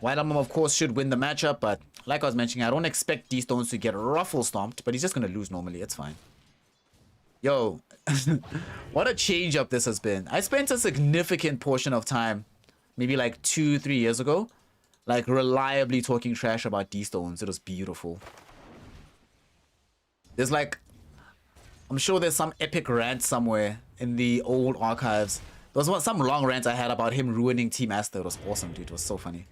White Album, of course, should win the matchup, but like I was mentioning, I don't expect D-Stones to get ruffle stomped, but he's just going to lose normally. It's fine. Yo, what a change up this has been. I spent a significant portion of time, maybe like 2-3 years ago, like reliably talking trash about D-Stones. It was beautiful. There's like, I'm sure there's some epic rant somewhere in the old archives. There was some long rant I had about him ruining Team Aster. It was awesome, dude. It was so funny.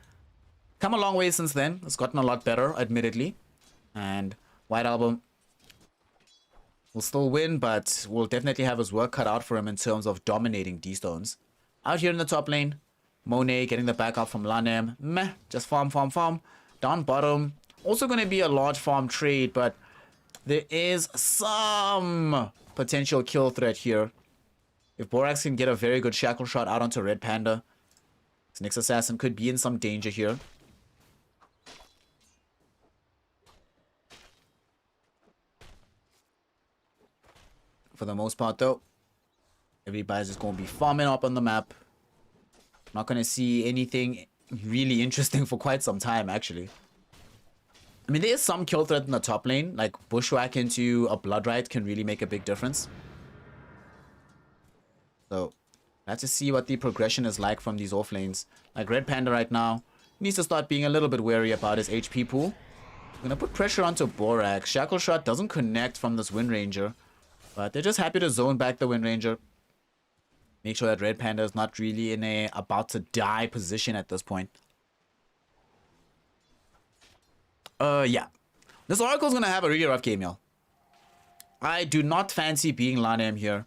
Come a long way since then. It's gotten a lot better, admittedly. And White Album will still win, but will definitely have his work cut out for him in terms of dominating D-Stones. Out here in the top lane, Monet getting the backup from Lanem. Meh, just farm, farm, farm. Down bottom, also going to be a large farm trade, but there is some potential kill threat here. If Borax can get a very good shackle shot out onto Red Panda, this Nyx Assassin could be in some danger here. For the most part, though, everybody's just going to be farming up on the map. Not going to see anything really interesting for quite some time, actually. I mean, there is some kill threat in the top lane. Like, Bushwhack into a Bloodrite can really make a big difference. So, let's just see what the progression is like from these off lanes. Like, Red Panda right now needs to start being a little bit wary about his HP pool. I'm going to put pressure onto Borax. Shackle Shot doesn't connect from this Wind Ranger. But they're just happy to zone back the Wind Ranger. Make sure that Red Panda is not really in a about to die position at this point. Yeah. This Oracle's gonna have a really rough game, y'all. I do not fancy being Lanem here.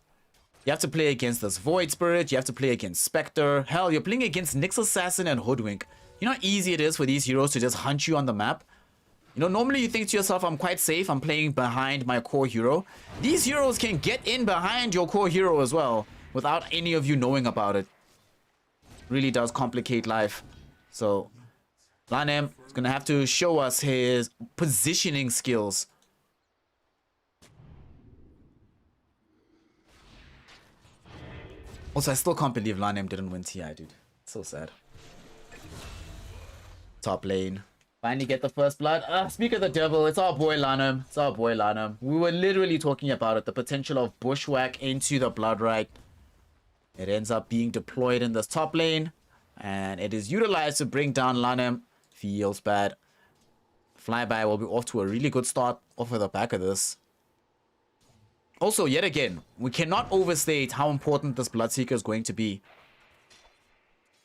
You have to play against this Void Spirit. You have to play against Spectre. Hell, you're playing against Nyx Assassin and Hoodwink. You know how easy it is for these heroes to just hunt you on the map? You know, normally you think to yourself, I'm quite safe. I'm playing behind my core hero. These heroes can get in behind your core hero as well without any of you knowing about it. Really does complicate life. So, Lanem is going to have to show us his positioning skills. Also, I still can't believe Lanem didn't win TI, dude. It's so sad. Top lane. Finally get the first blood. Speak of the devil, it's our boy Lanem. It's our boy Lanem. We were literally talking about it. The potential of Bushwhack into the Bloodrite. It ends up being deployed in this top lane. And it is utilized to bring down Lanem. Feels bad. Flyby will be off to a really good start off of the back of this. Also, yet again, we cannot overstate how important this Bloodseeker is going to be.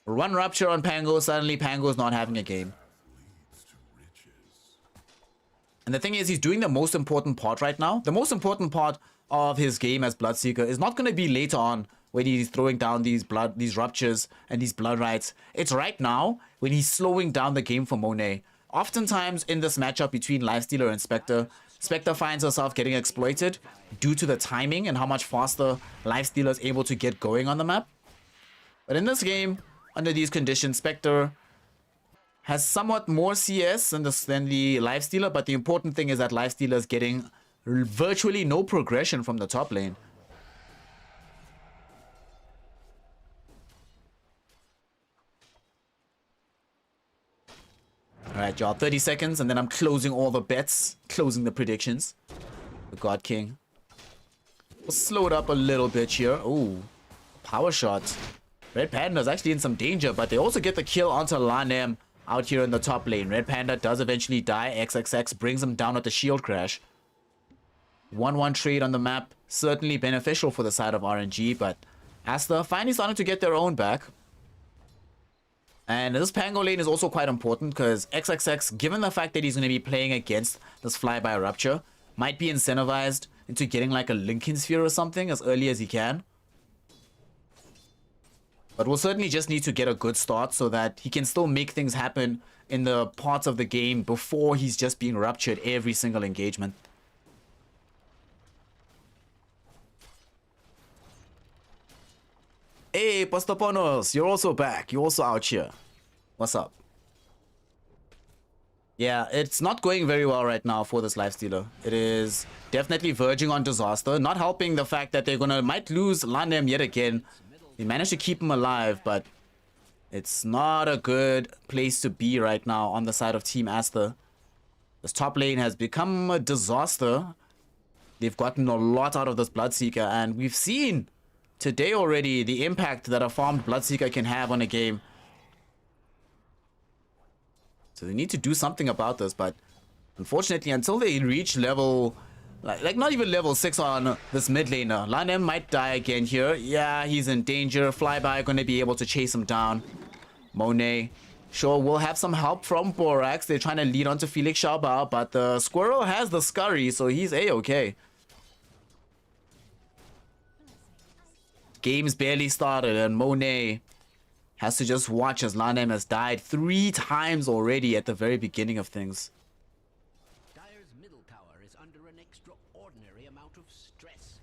One Rupture on Pango, suddenly Pango's not having a game. And the thing is, he's doing the most important part right now. The most important part of his game as Bloodseeker is not going to be later on when he's throwing down these Ruptures and these Bloodrites. It's right now when he's slowing down the game for Monet. Oftentimes in this matchup between Lifestealer and Spectre, Spectre finds herself getting exploited due to the timing and how much faster Lifestealer is able to get going on the map. But in this game, under these conditions, Spectre has somewhat more CS than the Lifestealer, but the important thing is that Lifestealer is getting virtually no progression from the top lane. Alright, y'all, 30 seconds, and then I'm closing all the bets, closing the predictions. The God King. We'll slow it up a little bit here. Ooh, power shot. Red Panda's actually in some danger, but they also get the kill onto Lanem out here in the top lane. Red Panda does eventually die. XXX brings him down with the shield crash. 1-1 trade on the map. Certainly beneficial for the side of RNG, but Aster finally starting to get their own back. And this Pango lane is also quite important because XXX, given the fact that he's going to be playing against this Flyby Rupture, might be incentivized into getting like a Lincoln Sphere or something as early as he can. But we'll certainly just need to get a good start so that he can still make things happen in the parts of the game before he's just being ruptured every single engagement. Hey, Pastaponos, you're also back. You're also out here. What's up? Yeah, it's not going very well right now for this Lifestealer. It is definitely verging on disaster. Not helping the fact that they're might lose Lanem yet again. They managed to keep him alive, but it's not a good place to be right now on the side of Team Aster. This top lane has become a disaster. They've gotten a lot out of this Bloodseeker, and we've seen today already the impact that a farmed Bloodseeker can have on a game. So they need to do something about this, but unfortunately, until they reach level, like not even level 6 on this mid laner, Lanem might die again here. Yeah, he's in danger. Flyby gonna be able to chase him down. Monet, sure, we'll have some help from Borax. They're trying to lead onto Felix Xiaobao, but the Squirrel has the Scurry, so he's A-okay. Game's barely started, and Monet has to just watch as Lanem has died 3 times already at the very beginning of things. Dire's middle tower is under an extraordinary amount of stress.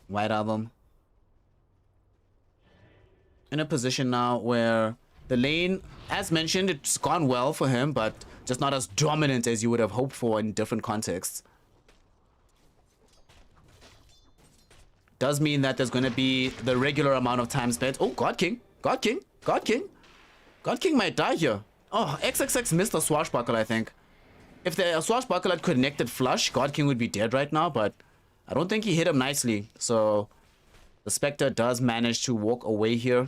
White Album in a position now where the lane, as mentioned, it's gone well for him, but just not as dominant as you would have hoped for in different contexts. Does mean that there's going to be the regular amount of time spent. Oh, God King. God King. God King. God King might die here. Oh, XXX missed a swashbuckle, I think. If the swashbuckle had connected flush, God King would be dead right now, but I don't think he hit him nicely. So the Spectre does manage to walk away here.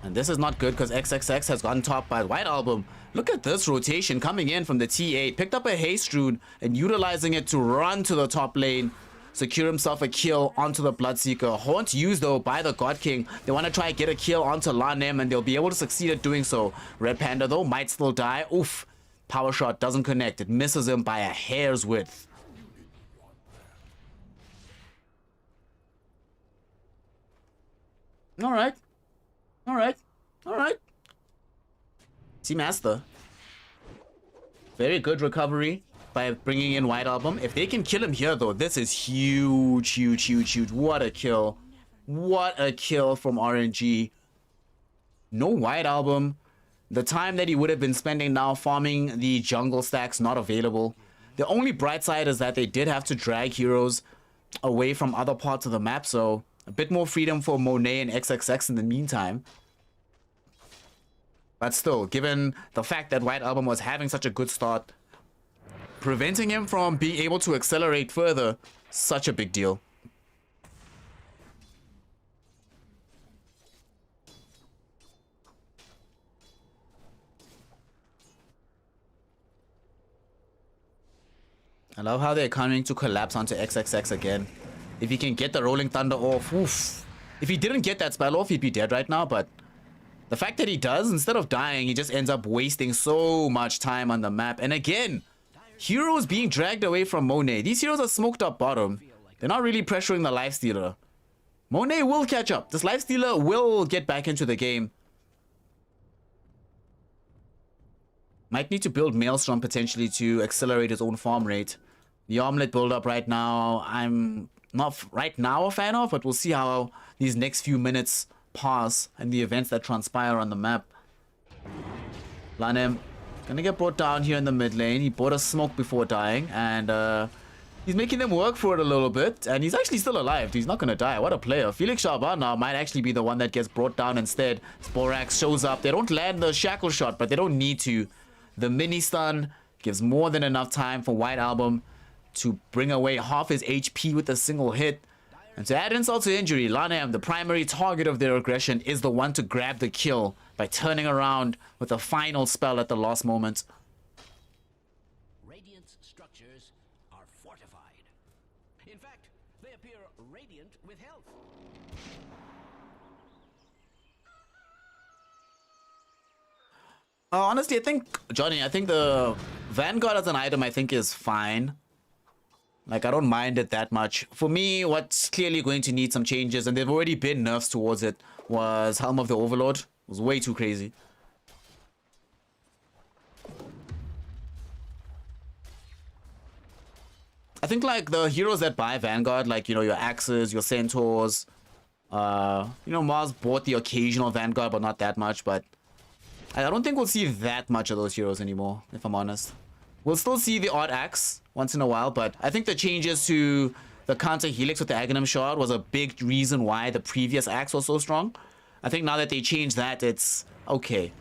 And this is not good because XXX has gotten topped by White Album. Look at this rotation coming in from the T8. Picked up a Haste Rune and utilizing it to run to the top lane. Secure himself a kill onto the Bloodseeker. Haunt used though by the God King. They want to try and get a kill onto Lanem and they'll be able to succeed at doing so. Red Panda though might still die. Oof. Power shot doesn't connect. It misses him by a hair's width. Alright. Alright. Alright. Team Aster. Very good recovery by bringing in White Album. If they can kill him here though, this is huge, huge, huge, huge. What a kill. What a kill from RNG. No White Album. The time that he would have been spending now farming the jungle stacks not available. The only bright side is that they did have to drag heroes away from other parts of the map, so a bit more freedom for Monet and XXX in the meantime. But still, given the fact that White Album was having such a good start, preventing him from being able to accelerate further, such a big deal. I love how they're coming to collapse onto XXX again. If he can get the Rolling Thunder off, oof. If he didn't get that spell off, he'd be dead right now, but the fact that he does, instead of dying, he just ends up wasting so much time on the map. And again, heroes being dragged away from Monet. These heroes are smoked up bottom. They're not really pressuring the Lifestealer. Monet will catch up. This Lifestealer will get back into the game. Might need to build Maelstrom potentially to accelerate his own farm rate. The Omelette build-up right now, I'm not right now a fan of, but we'll see how these next few minutes pass and the events that transpire on the map. Lanem gonna get brought down here in the mid lane. He bought a smoke before dying, and he's making them work for it a little bit, and he's actually still alive. He's not gonna die. What a player. Felix Xiaobao now might actually be the one that gets brought down instead. Sporax shows up. They don't land the shackle shot, but they don't need to. The mini stun gives more than enough time for White Album to bring away half his HP with a single hit. And to add insult to injury, Lanem, the primary target of their aggression, is the one to grab the kill by turning around with a final spell at the last moment. Radiant's structures are fortified. In fact, they appear radiant with health. Honestly, I think, Johnny, I think the Vanguard as an item, I think, is fine. Like, I don't mind it that much. For me, what's clearly going to need some changes, and there've already been nerfs towards it, was Helm of the Overlord. It was way too crazy. I think, like, the heroes that buy Vanguard, like, you know, your Axes, your Centaurs, you know, Mars bought the occasional Vanguard, but not that much, but I don't think we'll see that much of those heroes anymore, if I'm honest. We'll still see the odd axe once in a while, but I think the changes to the counter helix with the Aghanim Shard was a big reason why the previous axe was so strong. I think now that they changed that, it's okay.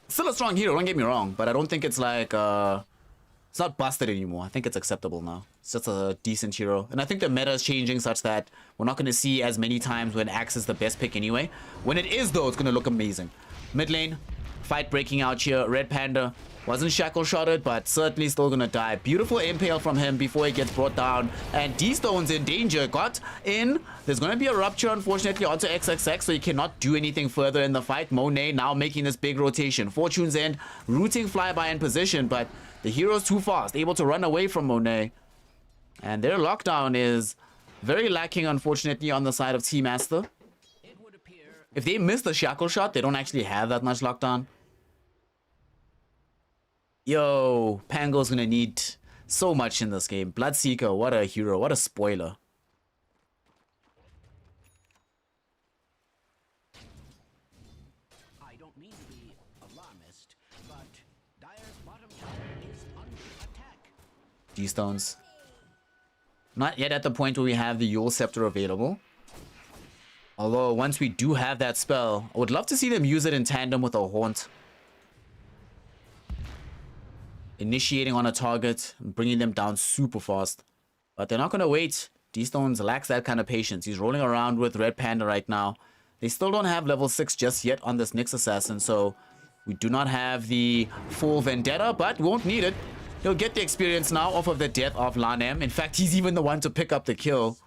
Still a strong hero, don't get me wrong, but I don't think it's like, it's not busted anymore. I think it's acceptable now. It's just a decent hero. And I think the meta is changing such that we're not going to see as many times when Axe is the best pick anyway. When it is, though, it's going to look amazing. Mid lane, fight breaking out here. Red Panda wasn't shackle shotted, but certainly still going to die. Beautiful impale from him before he gets brought down. And D-Stone's in danger. Got in. There's going to be a rupture, unfortunately, onto XXX, so he cannot do anything further in the fight. Monet now making this big rotation. Fortune's End rooting flyby in position, but the hero's too fast, able to run away from Monet. And their lockdown is very lacking, unfortunately, on the side of Team Aster. If they miss the shackle shot, they don't actually have that much lockdown. Yo, Pango's gonna need so much in this game. Bloodseeker, what a hero, what a spoiler. I don't mean to be alarmist, but Dire's bottom tower is under attack. D-Stones. Not yet at the point where we have the Yule Scepter available. Although, once we do have that spell, I would love to see them use it in tandem with a Haunt. Initiating on a target and bringing them down super fast. But they're not going to wait. D-Stones lacks that kind of patience. He's rolling around with Red Panda right now. They still don't have level 6 just yet on this Nyx Assassin, so we do not have the full Vendetta, but won't need it. He'll get the experience now off of the death of Lanem. In fact, he's even the one to pick up the kill.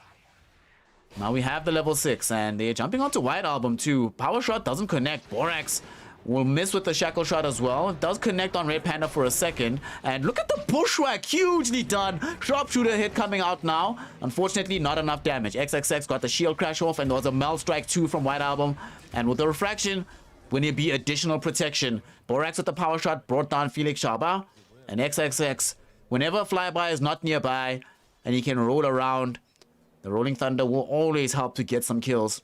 Now we have the level 6, and they're jumping onto White Album too. Power Shot doesn't connect. Borax will miss with the Shackle Shot as well. It does connect on Red Panda for a second. And look at the Bushwhack. Hugely done. Sharpshooter hit coming out now. Unfortunately, not enough damage. XXX got the shield crash off, and there was a Meld Strike 2 from White Album. And with the Refraction, will there be additional protection? Borax with the Power Shot brought down Felix Shaba. And XXX, whenever a flyby is not nearby and he can roll around, the Rolling Thunder will always help to get some kills.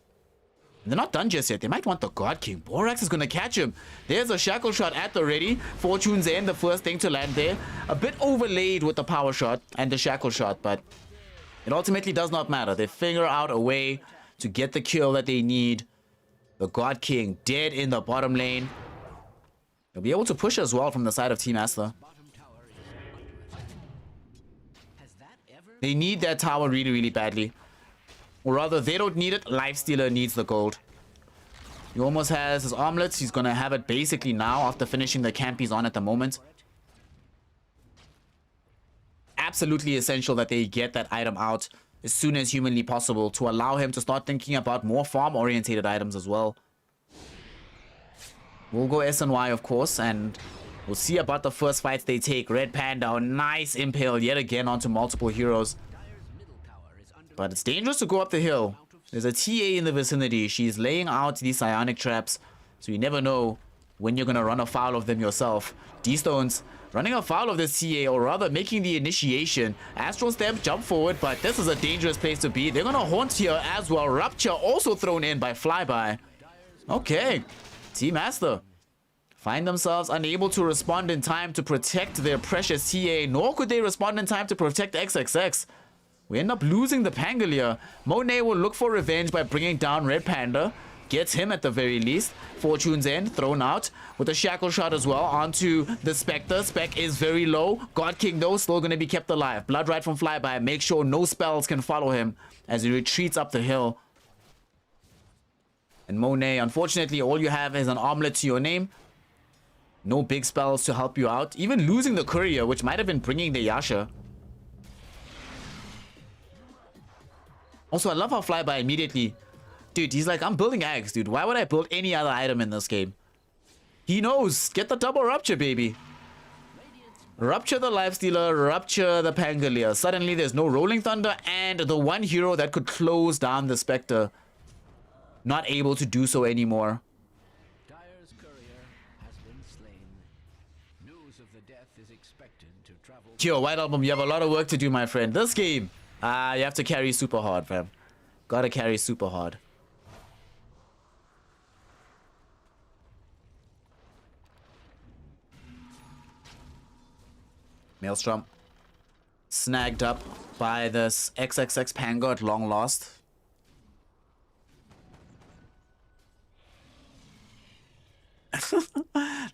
And they're not done just yet. They might want the God King. Borax is going to catch him. There's a Shackle Shot at the ready. Fortune's End, the first thing to land there. A bit overlaid with the Power Shot and the Shackle Shot, but it ultimately does not matter. They figure out a way to get the kill that they need. The God King dead in the bottom lane. They'll be able to push as well from the side of Team Aster. They need that tower really, really badly. Or rather, they don't need it. Lifestealer needs the gold. He almost has his armlets. He's going to have it basically now after finishing the camp he's on at the moment. Absolutely essential that they get that item out as soon as humanly possible to allow him to start thinking about more farm-orientated items as well. We'll go SNY, of course, and we'll see about the first fights they take. Red Panda, a nice impale yet again onto multiple heroes. But it's dangerous to go up the hill. There's a TA in the vicinity. She's laying out these psionic traps, so you never know when you're going to run afoul of them yourself. D-Stones running afoul of this TA, or rather making the initiation. Astral Stamp jump forward, but this is a dangerous place to be. They're going to haunt here as well. Rupture also thrown in by Flyby. Okay, Team Aster find themselves unable to respond in time to protect their precious TA, nor could they respond in time to protect XXX. We end up losing the Pangolier. Monet will look for revenge by bringing down Red Panda. Gets him at the very least. Fortune's End thrown out with a Shackle Shot as well onto the Spectre. Spec is very low. God King though still going to be kept alive. Blood Ride from Flyby. Make sure no spells can follow him as he retreats up the hill. And Monet, unfortunately, all you have is an armlet to your name. No big spells to help you out. Even losing the Courier, which might have been bringing the Yasha. Also, I love how Flyby immediately... Dude, he's like, I'm building Ags, dude. Why would I build any other item in this game? He knows. Get the double rupture, baby. Rupture the Lifestealer, rupture the Pangolier. Suddenly there's no Rolling Thunder, and the one hero that could close down the Spectre not able to do so anymore. Dyer's courier has been slain. News of the death is expected to travel. Yo, White Album, you have a lot of work to do, my friend. This game, you have to carry super hard, fam. Gotta carry super hard. Maelstrom snagged up by this XXX Pango at long last.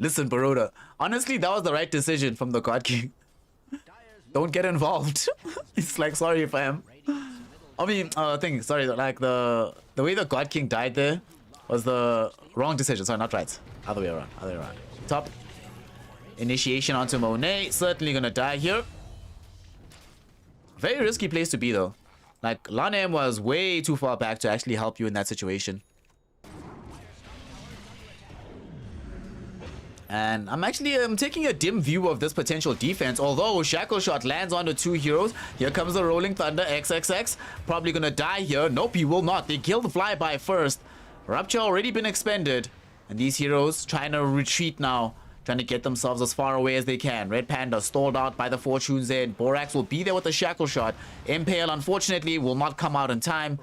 Listen, Baroda. Honestly, that was the right decision from the God King. Don't get involved. It's like, sorry if I am. I mean, sorry, like the way the God King died there was the wrong decision. Sorry, not right. Other way around. Other way around. Top. Initiation onto Monet. Certainly gonna die here. Very risky place to be though. Like, Lanem was way too far back to actually help you in that situation. And I'm actually taking a dim view of this potential defense. Although Shackle Shot lands onto two heroes. Here comes the Rolling Thunder. XXX. Probably gonna die here. Nope, he will not. They kill the Flyby first. Rupture already been expended. And these heroes trying to retreat now. Trying to get themselves as far away as they can. Red Panda stalled out by the Fortune's End. Borax will be there with the Shackle Shot. Impale, unfortunately, will not come out in time.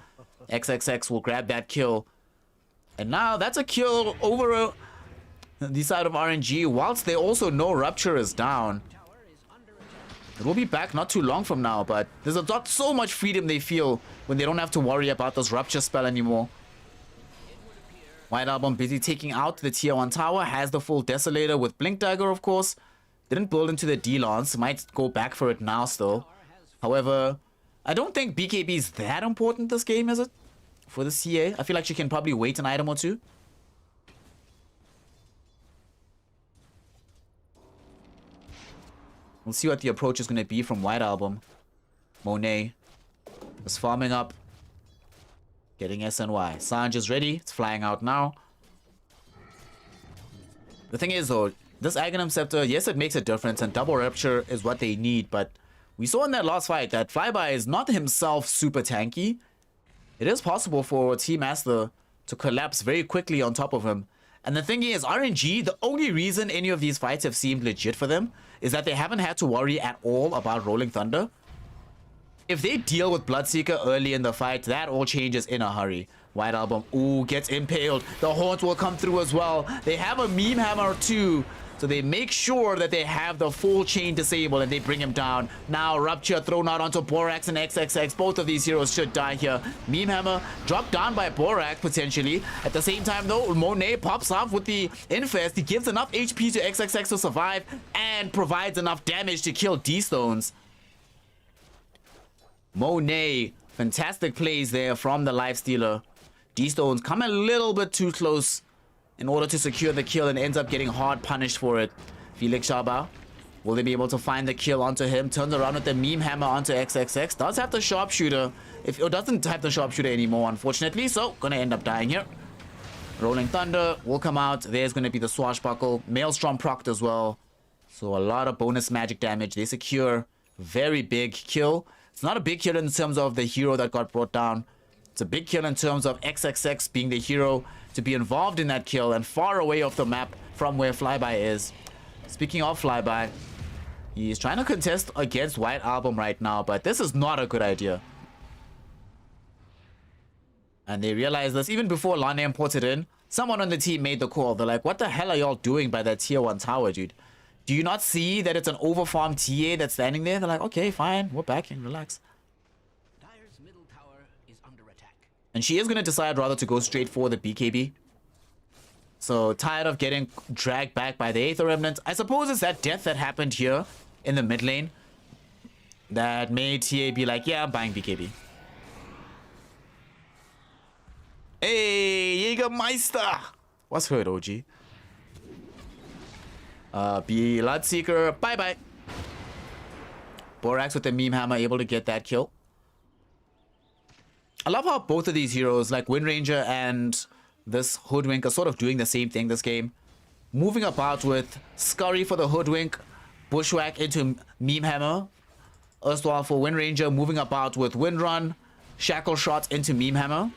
XXX will grab that kill. And now that's a kill over the side of RNG. Whilst they also know Rupture is down. It will be back not too long from now, but there's not so much freedom they feel when they don't have to worry about this Rupture spell anymore. White Album busy taking out the tier 1 tower, has the full Desolator with Blink Dagger, of course. Didn't build into the D-Lance, might go back for it now still. However, I don't think BKB is that important this game, is it? For the CA, I feel like she can probably wait an item or two. We'll see what the approach is going to be from White Album. Monet is farming up. Getting SNY. Sanj is ready. It's flying out now. The thing is though, this Aghanim Scepter, yes, it makes a difference and double Rupture is what they need, but we saw in that last fight that Flyby is not himself super tanky. It is possible for Team Aster to collapse very quickly on top of him. And the thing is, RNG, the only reason any of these fights have seemed legit for them is that they haven't had to worry at all about Rolling Thunder. If they deal with Bloodseeker early in the fight, that all changes in a hurry. White Album, ooh, gets impaled. The Haunt will come through as well. They have a meme hammer too. So they make sure that they have the full chain disabled and they bring him down. Now Rupture thrown out onto Borax and XXX. Both of these heroes should die here. Meme hammer dropped down by Borax potentially. At the same time though, Monet pops off with the Infest. He gives enough HP to XXX to survive and provides enough damage to kill D-Stones. Monet, fantastic plays there from the Lifestealer. D-Stones come a little bit too close in order to secure the kill and ends up getting hard punished for it. Felix Shaba, will they be able to find the kill onto him? Turns around with the meme hammer onto XXX. Does have the sharpshooter. It doesn't have the sharpshooter anymore, unfortunately. So, gonna end up dying here. Rolling Thunder will come out. There's gonna be the Swashbuckle. Maelstrom procced as well. So a lot of bonus magic damage. They secure very big kill. It's not a big kill in terms of the hero that got brought down. It's a big kill in terms of XXX being the hero to be involved in that kill and far away off the map from where Flyby is. Speaking of Flyby, he's trying to contest against White Album right now, but this is not a good idea. And they realize this even before Lanem puts it in. Someone on the team made the call. They're like, what the hell are y'all doing by that tier 1 tower, dude? Do you not see that it's an overfarmed TA that's standing there? They're like, okay, fine, we're backing, relax. Dyer's middle tower is under attack. And she is going to decide rather to go straight for the BKB. So, tired of getting dragged back by the Aether Remnant. I suppose it's that death that happened here in the mid lane that made TA be like, yeah, I'm buying BKB. Hey, Jägermeister! What's hurt, OG? Bloodseeker, bye-bye. Borax with the meme hammer able to get that kill. I love how both of these heroes, like Wind Ranger and this Hoodwink, are sort of doing the same thing this game. Moving about with Scurry for the Hoodwink, Bushwhack into Meme Hammer. Erstwhile for Wind Ranger moving about with Wind Run. Shackle Shot into Meme Hammer.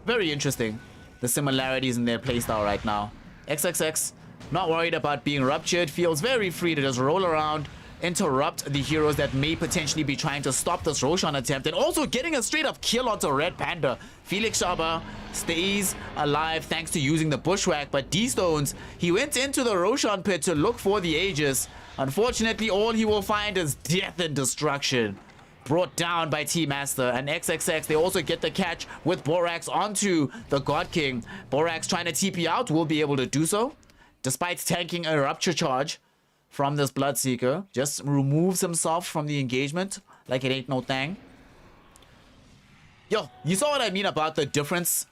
Very interesting, the similarities in their playstyle right now. XXX, not worried about being ruptured, feels very free to just roll around, interrupt the heroes that may potentially be trying to stop this Roshan attempt, and also getting a straight up kill onto Red Panda. Felix Shaba stays alive thanks to using the Bushwhack, but D-Stones, he went into the Roshan pit to look for the Aegis. Unfortunately, all he will find is death and destruction. Brought down by Team Aster, and XXX, they also get the catch with Borax onto the God King. Borax trying to TP out, will be able to do so, despite tanking a Rupture charge from this Bloodseeker. Just removes himself from the engagement like it ain't no thing. Yo, you saw what I mean about the difference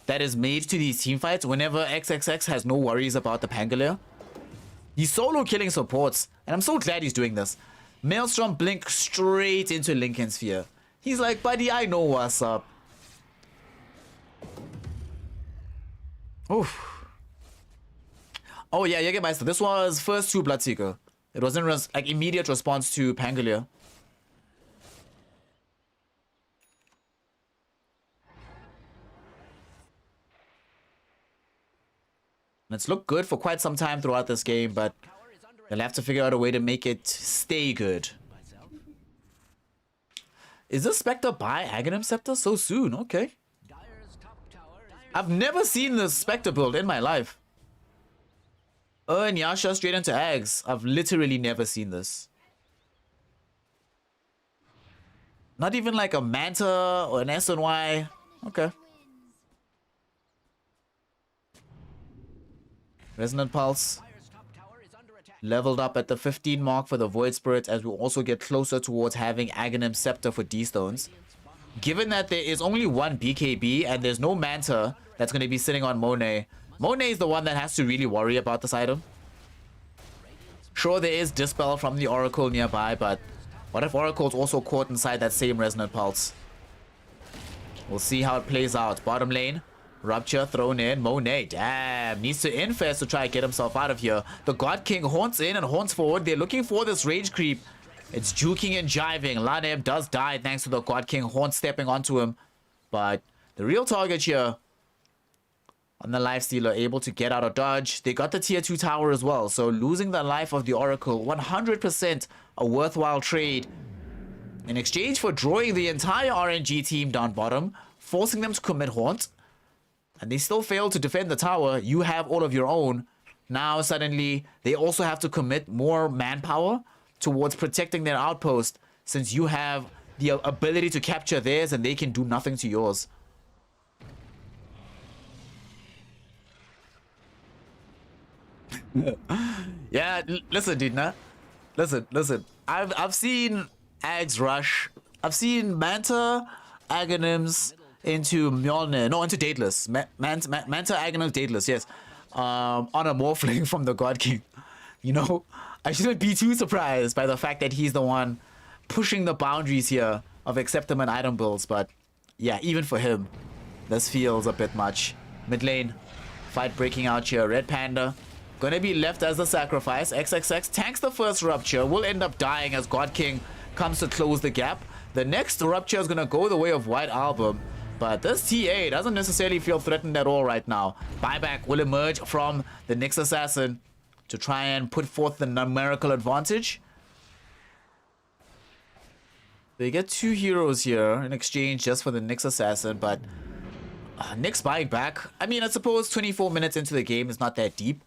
that is made to these teamfights whenever XXX has no worries about the Pangolier? He's solo killing supports, and I'm so glad he's doing this. Maelstrom blink straight into Lincoln Sphere. He's like, buddy, I know what's up. Oof. Oh yeah, Jägermeister. This was first to Bloodseeker. It wasn't like immediate response to Pangolier. And it's looked good for quite some time throughout this game, but they'll have to figure out a way to make it stay good. Is this Spectre by Aghanim Scepter so soon? Okay. I've never seen this Spectre build in my life. And Yasha straight into Ags. I've literally never seen this. Not even like a Manta or an SNY. Okay. Resonant Pulse. Leveled up at the 15 mark for the Void Spirit as we also get closer towards having Aghanim Scepter for D-Stones. Given that there is only one BKB and there's no Manta that's going to be sitting on Monet, Monet is the one that has to really worry about this item. Sure, there is Dispel from the Oracle nearby, but what if Oracle's also caught inside that same Resonant Pulse? We'll see how it plays out. Bottom lane. Rupture thrown in. Monet, damn, needs to infest to try and get himself out of here. The God King haunts in and haunts forward. They're looking for this rage creep. It's juking and jiving. Lanem does die thanks to the God King haunt stepping onto him. But the real target here on the Lifestealer, able to get out of dodge. They got the tier 2 tower as well. So losing the life of the Oracle, 100% a worthwhile trade. In exchange for drawing the entire RNG team down bottom, forcing them to commit haunt. And they still fail to defend the tower. You have all of your own. Now suddenly they also have to commit more manpower towards protecting their outpost, since you have the ability to capture theirs and they can do nothing to yours. Yeah, listen, Didna. Listen. I've seen Ags rush. I've seen Manta, Aghanims into Mjolnir. No, into Daedalus. Manta, Aghanim, Daedalus, yes. On a Morphling from the God King. You know, I shouldn't be too surprised by the fact that he's the one pushing the boundaries here of acceptable item builds. But yeah, even for him, this feels a bit much. Mid lane, fight breaking out here. Red Panda gonna be left as the sacrifice. XXX tanks the first Rupture, will end up dying as God King comes to close the gap. The next Rupture is gonna go the way of White Album. But this TA doesn't necessarily feel threatened at all right now. Buyback will emerge from the Nyx Assassin to try and put forth the numerical advantage. They get 2 heroes here in exchange just for the Nyx Assassin, but Nyx buying back. I mean, I suppose 24 minutes into the game is not that deep.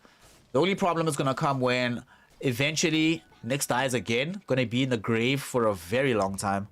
The only problem is going to come when eventually Nyx dies again. Going to be in the grave for a very long time.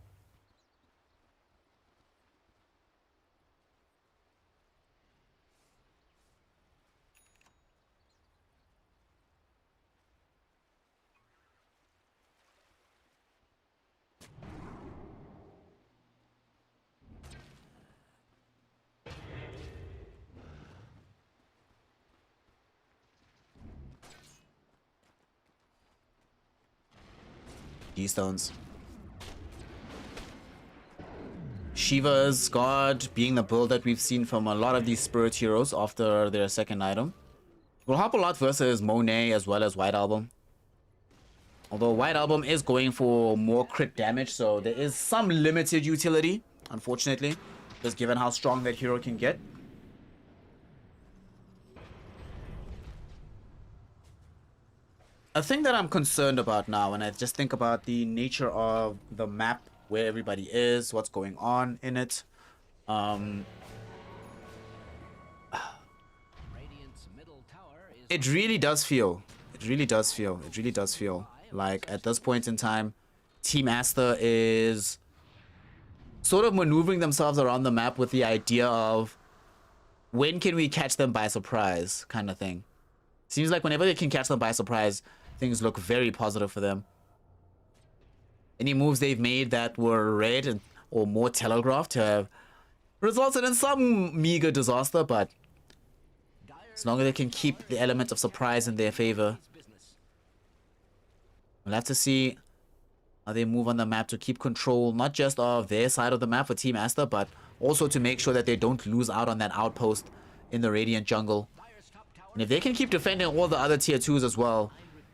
Stones. Shiva's God being the build that we've seen from a lot of these spirit heroes after their second item. Will help a lot versus Monet as well as White Album. Although White Album is going for more crit damage, so there is some limited utility, unfortunately, just given how strong that hero can get. A thing that I'm concerned about now, when I just think about the nature of the map, where everybody is, what's going on in it, Radiant's middle tower is it really does feel like at this point in time, Team Aster is sort of maneuvering themselves around the map with the idea of when can we catch them by surprise kind of thing. Seems like whenever they can catch them by surprise, things look very positive for them. Any moves they've made that were read or more telegraphed have resulted in some meager disaster, but as long as they can keep the element of surprise in their favor, business. we'll have to see how they move on the map to keep control, not just of their side of the map for Team Aster, but also to make sure that they don't lose out on that outpost in the Radiant jungle. Dire's top tower And if they can keep defending all the other tier 2s as well,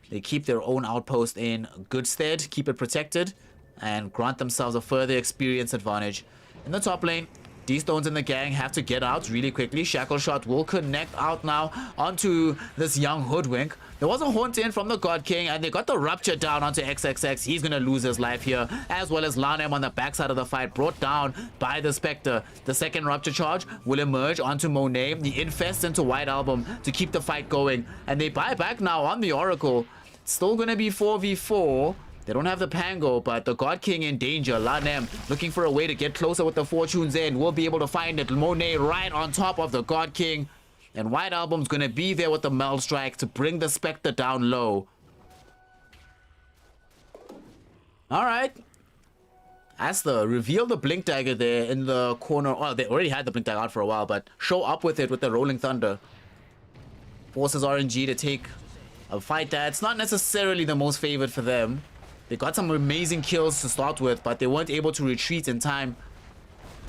they keep their own outpost in good stead, keep it protected, and grant themselves a further experience advantage. In the top lane, D-Stones and the gang have to get out really quickly. Shackle Shot will connect out now onto this young Hoodwink. There was a Haunt in from the God King, and they got the Rupture down onto XXX. He's going to lose his life here, as well as Lanem on the backside of the fight, brought down by the Spectre. The second Rupture charge will emerge onto Monet. He infests into White Album to keep the fight going, and they buy back now on the Oracle. It's still going to be 4v4. They don't have the Pango, but the God King in danger. Lanem looking for a way to get closer with the Fortune's End. We'll be able to find it. Monet right on top of the God King. And White Album's going to be there with the Meld Strike to bring the Spectre down low. Alright. Aster, reveal the Blink Dagger there in the corner. Oh, they already had the Blink Dagger out for a while, but show up with it with the Rolling Thunder. Forces RNG to take a fight that's not necessarily the most favored for them. They got some amazing kills to start with, but they weren't able to retreat in time.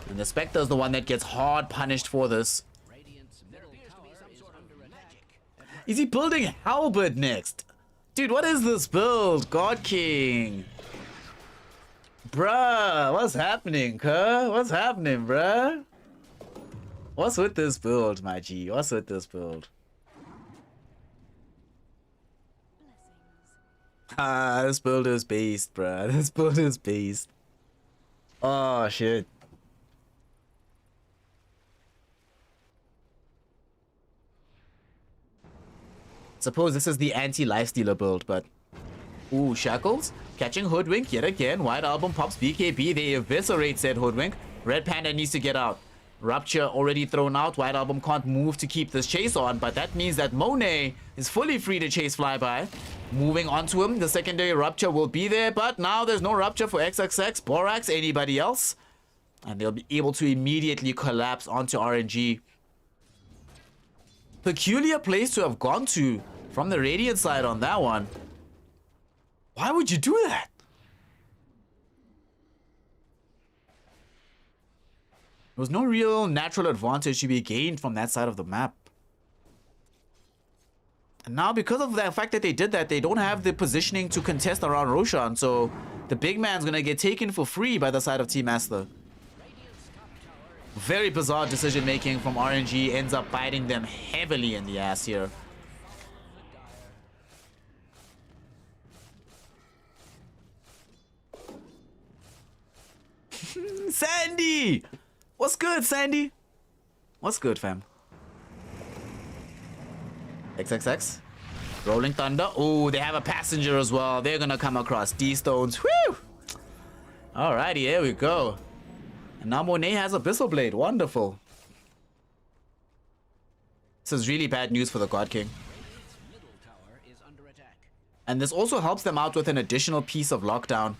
And the Spectre is the one that gets hard punished for this. Radiant's middle tower is under attack. Is he building Halberd next? Dude, what is this build? God King. Bruh, what's happening, cuh? What's happening, bruh? What's with this build, my G? What's with this build? Ah, this build is beast, bruh. This build is beast. Oh, shit. Suppose this is the anti-lifestealer build, but... Ooh, Shackles. Catching Hoodwink yet again. White Album pops BKB. They eviscerate said Hoodwink. Red Panda needs to get out. Rupture already thrown out. White Album can't move to keep this chase on, but that means that Monet is fully free to chase Flyby. Moving on to him, the secondary Rupture will be there, but now there's no Rupture for XXX, Borax, anybody else. And they'll be able to immediately collapse onto RNG. Peculiar place to have gone to from the Radiant side on that one. Why would you do that? There was no real natural advantage to be gained from that side of the map. And now because of the fact that they did that, they don't have the positioning to contest around Roshan. So the big man's going to get taken for free by the side of Team Aster. Very bizarre decision making from RNG ends up biting them heavily in the ass here. Sandy! What's good, Sandy? What's good, fam? XXX. Rolling Thunder. Oh, they have a passenger as well. They're gonna come across D-Stones. Whew! Alrighty, here we go. And now Monet has Abyssal Blade. Wonderful. This is really bad news for the God King. Middle tower is under attack. And this also helps them out with an additional piece of lockdown.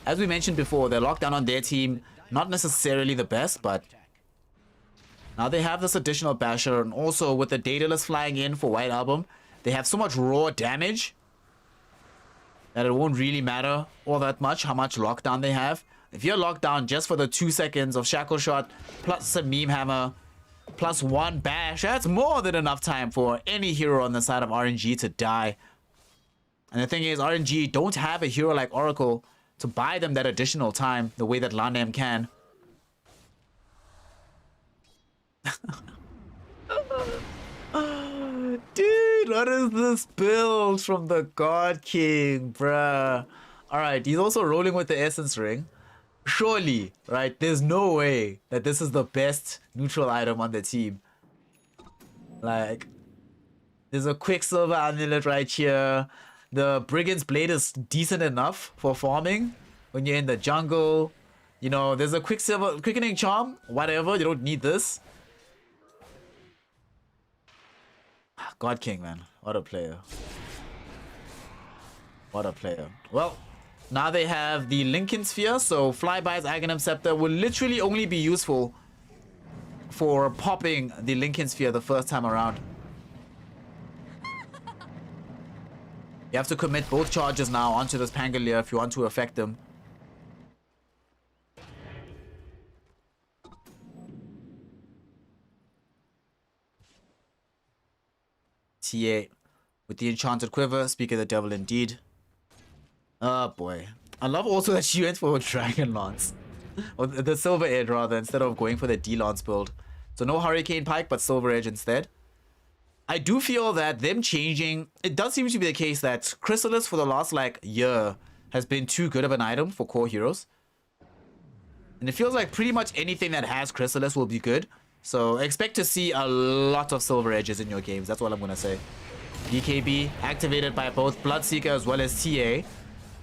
As we mentioned before, their lockdown on their team, not necessarily the best, but now they have this additional basher, and also with the Daedalus flying in for White Album, they have so much raw damage that it won't really matter all that much how much lockdown they have. If you're locked down just for the 2 seconds of Shackle Shot plus a Meme Hammer, +1 bash. That's more than enough time for any hero on the side of RNG to die. And the thing is, RNG don't have a hero like Oracle to buy them that additional time the way that Lanem can. Dude, what is this build from the God King, bruh? Alright, he's also rolling with the Essence Ring. Surely, right, there's no way that this is the best neutral item on the team. Like, there's a Quicksilver Amulet right here. The Brigand's Blade is decent enough for farming when you're in the jungle. You know, there's a Quicksilver, Quickening Charm, whatever, you don't need this. God King, man. What a player. What a player. Well, now they have the Lincoln Sphere, so Flyby's Aghanim Scepter will literally only be useful for popping the Lincoln Sphere the first time around. You have to commit both charges now onto this Pangolier if you want to affect them. TA with the Enchanted Quiver, speak of the devil indeed. Oh boy. I love also that she went for a Dragon Lance. Or the Silver Edge rather, instead of going for the D-Lance build. So no Hurricane Pike, but Silver Edge instead. I do feel that them changing, it does seem to be the case that Chrysalis for the last like year has been too good of an item for core heroes. And it feels like pretty much anything that has Chrysalis will be good. So expect to see a lot of Silver Edges in your games. That's all I'm going to say. BKB activated by both Bloodseeker as well as TA.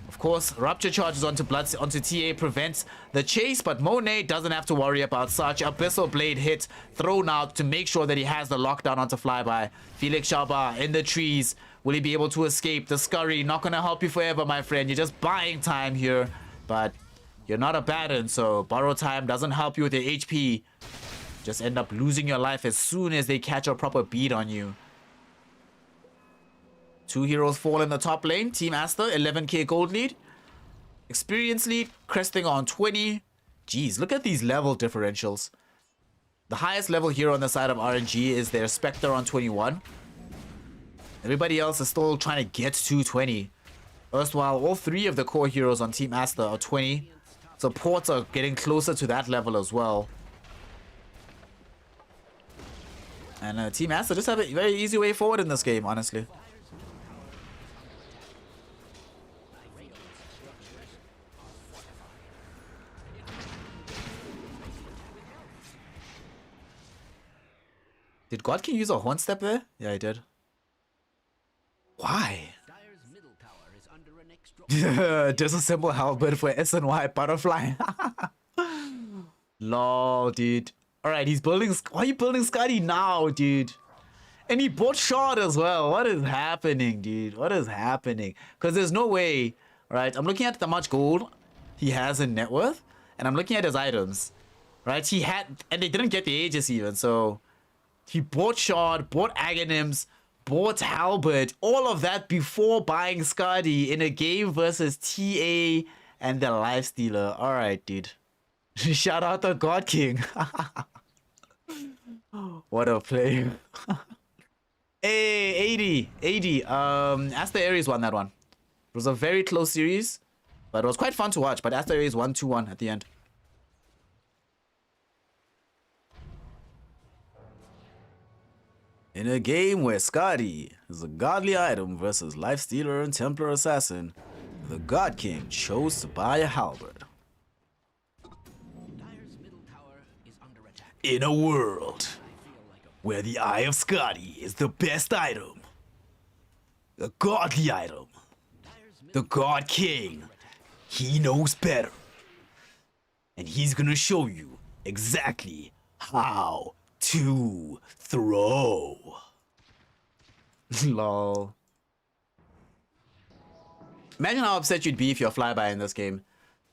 Of course, Rupture charges onto TA prevents the chase, but Monet doesn't have to worry about such. Abyssal Blade hit thrown out to make sure that he has the lockdown onto Flyby. Felix Shaba in the trees. Will he be able to escape? The Scurry not going to help you forever, my friend. You're just buying time here, but you're not a Baron, so borrow time doesn't help you with your HP. Just end up losing your life as soon as they catch a proper beat on you. Two heroes fall in the top lane. Team Aster, 11k gold lead. Experience lead, cresting on 20. Jeez, look at these level differentials. The highest level hero on the side of RNG is their Spectre on 21. Everybody else is still trying to get to 20. Erstwhile, all three of the core heroes on Team Aster are 20. Supports are getting closer to that level as well. And Team Aster just have a very easy way forward in this game, honestly. Did God King use a Horn Step there? Yeah, he did. Why? Dyer's middle tower is under an extra Disassemble Halberd for SNY Butterfly. Lol, dude. Alright, he's building... Why are you building Scotty now, dude? And he bought Shard as well. What is happening, dude? What is happening? Because there's no way... Right, I'm looking at how much gold he has in net worth. And I'm looking at his items. Right, he had... And they didn't get the Aegis even, so... He bought Shard, bought Aghanims, bought Halberd. All of that before buying Scotty in a game versus TA and the Lifestealer. Alright, dude. Shout out to God King. What a play. Hey, 80. Aster Aries won that one. It was a very close series, but it was quite fun to watch. But Aster Aries won 2-1 at the end. In a game where Scotty is a godly item versus Lifestealer and Templar Assassin, the God King chose to buy a halberd. Dyer's middle tower is under attack. In a world where the Eye of Scotty is the best item, the godly item, the God King, he knows better. And he's gonna show you exactly how to throw. Lol. Imagine how upset you'd be if you're Flyby in this game.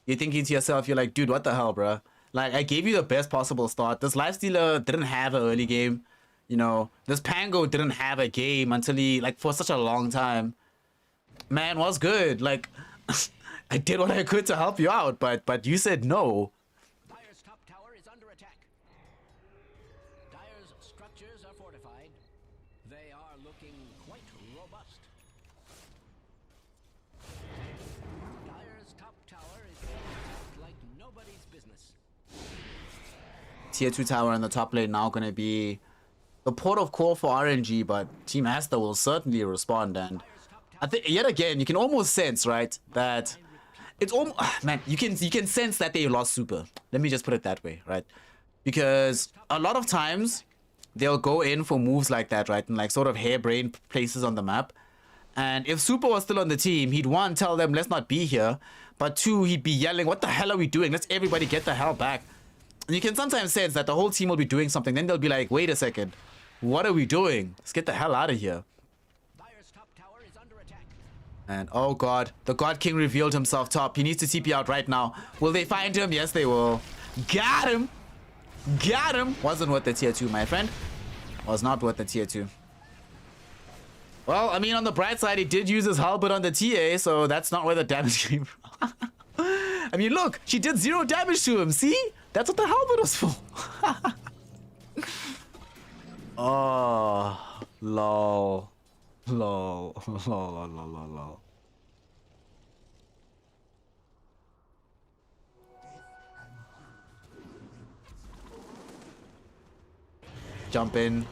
You're thinking to yourself, you're like, dude, what the hell, bruh? Like, I gave you the best possible start. This Lifestealer didn't have an early game. You know, this Pango didn't have a game until he, like, for such a long time. Man, what's good? Like, I did what I could to help you out, but you said no. Dyer's top tower is under attack. Dyer's structures are fortified. They are looking quite robust. Dire's top tower is being attacked like nobody's business. Tier 2 tower in the top lane now going to be the port of call for RNG, but Team Aster will certainly respond. And I think yet again, you can almost sense, right, that it's almost, man, you can sense that they lost super. Let me just put it that way, right? Because a lot of times they'll go in for moves like that, right, in like sort of harebrained places on the map. And if Super was still on the team, he'd one, tell them let's not be here, but two, he'd be yelling, what the hell are we doing? Let's everybody get the hell back. And you can sometimes sense that the whole team will be doing something. Then they'll be like, wait a second, what are we doing? Let's get the hell out of here. Dire's top tower is under attack. And oh god, the God King revealed himself top. He needs to TP out right now. Will they find him? Yes, they will. Got him! Got him! Wasn't worth the tier 2, my friend. Was not worth the tier 2. Well, I mean, on the bright side, he did use his halberd on the TA, so that's not where the damage came from. I mean, look, she did 0 damage to him, see? That's what the halberd was for. Oh, lol. Lol. Lol, lol, lol, lol, lol. Jump in.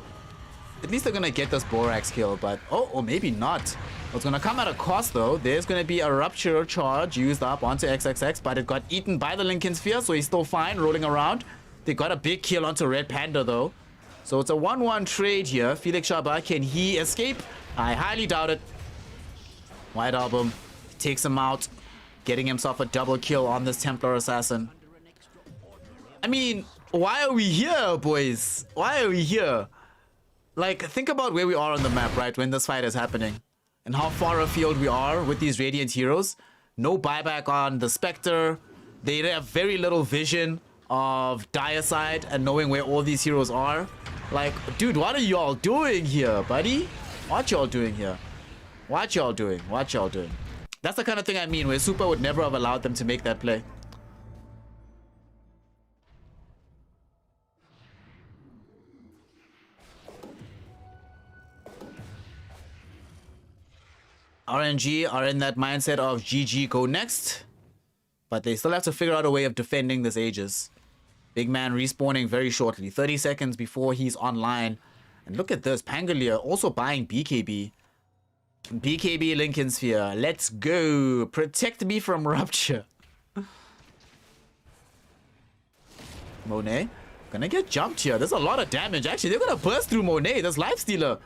At least they're gonna get this Borax kill, but oh, or maybe not. What's gonna come at a cost though, there's gonna be a Rupture charge used up onto XXX, but it got eaten by the Lincoln Sphere, so he's still fine rolling around. They got a big kill onto Red Panda though. So it's a 1-1 trade here. Felix Shaba, can he escape? I highly doubt it. White Album takes him out, getting himself a double kill on this Templar Assassin. I mean, why are we here, boys? Why are we here? Like, think about where we are on the map, right, when this fight is happening. And how far afield we are with these Radiant heroes. No buyback on the Spectre. They have very little vision of Dire side and knowing where all these heroes are. Like, dude, what are y'all doing here, buddy? What y'all doing here? What y'all doing? What y'all doing? That's the kind of thing I mean, where Super would never have allowed them to make that play. RNG are in that mindset of GG, go next. But they still have to figure out a way of defending this Aegis. Big man respawning very shortly. 30 seconds before he's online. And look at this. Pangolier also buying BKB. BKB Lincoln Sphere. Let's go. Protect me from Rupture. Monet. Gonna get jumped here. There's a lot of damage. Actually, they're gonna burst through Monet. This Lifestealer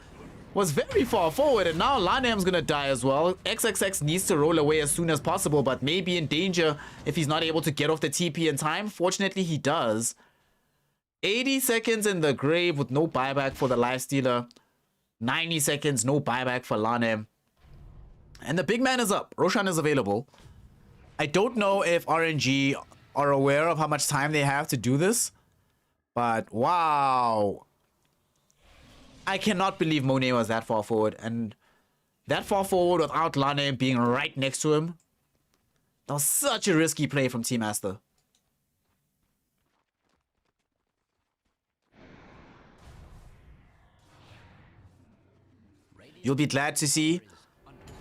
was very far forward, and now Lanem's gonna die as well. XXX needs to roll away as soon as possible, but may be in danger if he's not able to get off the TP in time. Fortunately, he does. 80 seconds in the grave with no buyback for the Lifestealer. 90 seconds, no buyback for Lanem. And the big man is up. Roshan is available. I don't know if RNG are aware of how much time they have to do this, but wow. I cannot believe Monet was that far forward, and that far forward without Lane being right next to him. That was such a risky play from Team Aster. You'll be glad to see,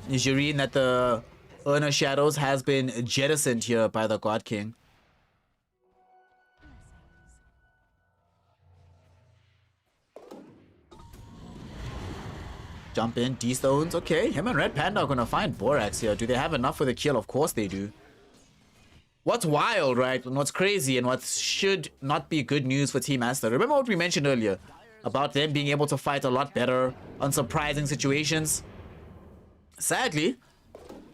Jireen, that the Urna Shadows has been jettisoned here by the God King. Jump in, D-Stones. Okay, him and Red Panda are gonna find Borax here. Do they have enough for the kill? Of course they do. What's wild, right? And what's crazy and what should not be good news for Team Aster. Remember what we mentioned earlier about them being able to fight a lot better on surprising situations? Sadly,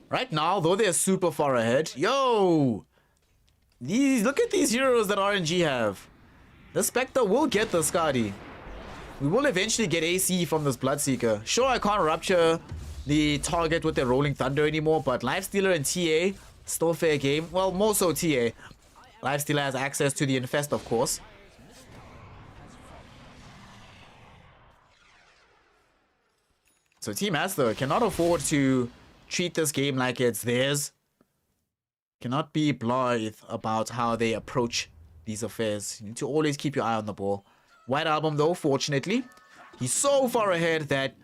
right now, though they're super far ahead, yo! Look at these heroes that RNG have. The Spectre will get the Skadi. We will eventually get AC from this Bloodseeker. Sure, I can't rupture the target with the Rolling Thunder anymore, but Lifestealer and TA, still fair game. Well, more so TA. Lifestealer has access to the Infest, of course. So Team Aster cannot afford to treat this game like it's theirs. Cannot be blithe about how they approach these affairs. You need to always keep your eye on the ball. White Album, though, fortunately, he's so far ahead that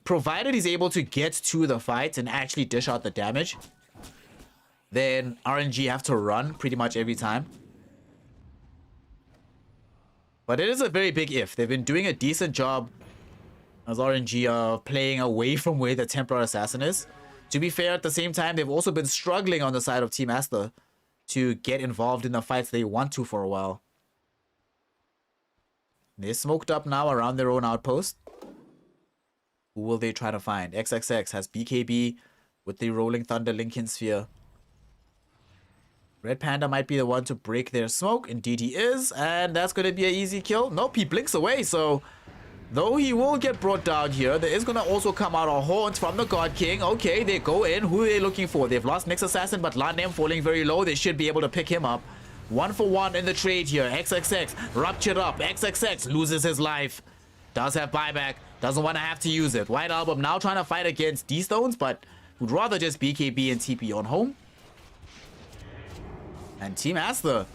provided he's able to get to the fight and actually dish out the damage, then RNG have to run pretty much every time. But it is a very big if. They've been doing a decent job as RNG playing away from where the Templar Assassin is. To be fair, at the same time, they've also been struggling on the side of Team Aster to get involved in the fights they want to for a while. They're smoked up now around their own outpost. Who will they try to find? XXX has BKB with the Rolling Thunder Lincoln Sphere. Red Panda might be the one to break their smoke. Indeed he is. And that's going to be an easy kill. Nope, he blinks away. So, though he will get brought down here, there is going to also come out a haunt from the God King. Okay, they go in. Who are they looking for? They've lost Nyx Assassin, but Lanem falling very low. They should be able to pick him up. 1 for 1 in the trade here. XXX ruptured up. XXX loses his life. Does have buyback. Doesn't want to have to use it. White Album now trying to fight against D-Stones, but would rather just BKB and TP on home. And Team Aster.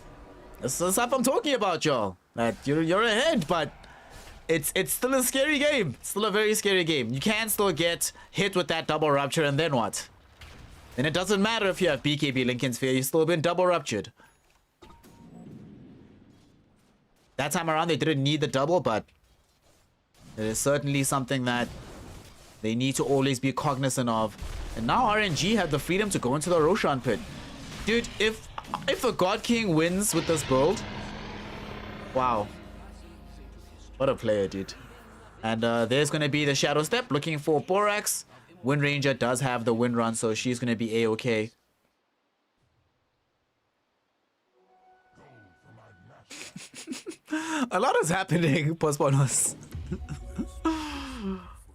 This is stuff I'm talking about, y'all. That you're ahead, but it's still a scary game. It's still a very scary game. You can still get hit with that double rupture, and then what? Then it doesn't matter if you have BKB Lincoln Sphere. You've still been double ruptured. That time around, they didn't need the double, but it is certainly something that they need to always be cognizant of. And now RNG have the freedom to go into the Roshan pit. Dude, if the God King wins with this build, wow. What a player, dude. And there's going to be the Shadow Step looking for Borax. Wind Ranger does have the Wind Run, so she's going to be A-okay. A lot is happening, Postponos.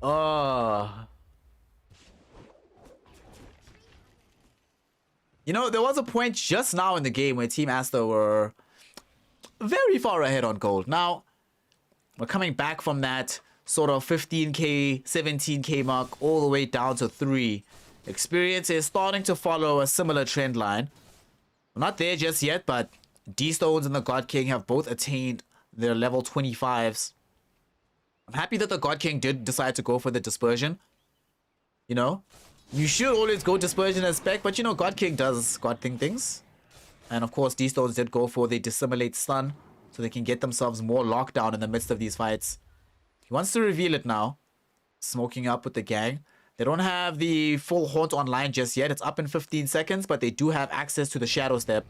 Oh. You know, there was a point just now in the game where Team Aster were very far ahead on gold. Now, we're coming back from that sort of 15k, 17k mark all the way down to 3. Experience is starting to follow a similar trend line. We're not there just yet, but D-Stones and the God King have both attained their level 25s. I'm happy that the God King did decide to go for the dispersion. You know, you should always go dispersion as spec, but you know, God King does God King things. And of course, D-Stones did go for the dissimulate stun, so they can get themselves more lockdown in the midst of these fights. He wants to reveal it now. Smoking up with the gang. They don't have the full haunt online just yet. It's up in 15 seconds, but they do have access to the Shadow Step.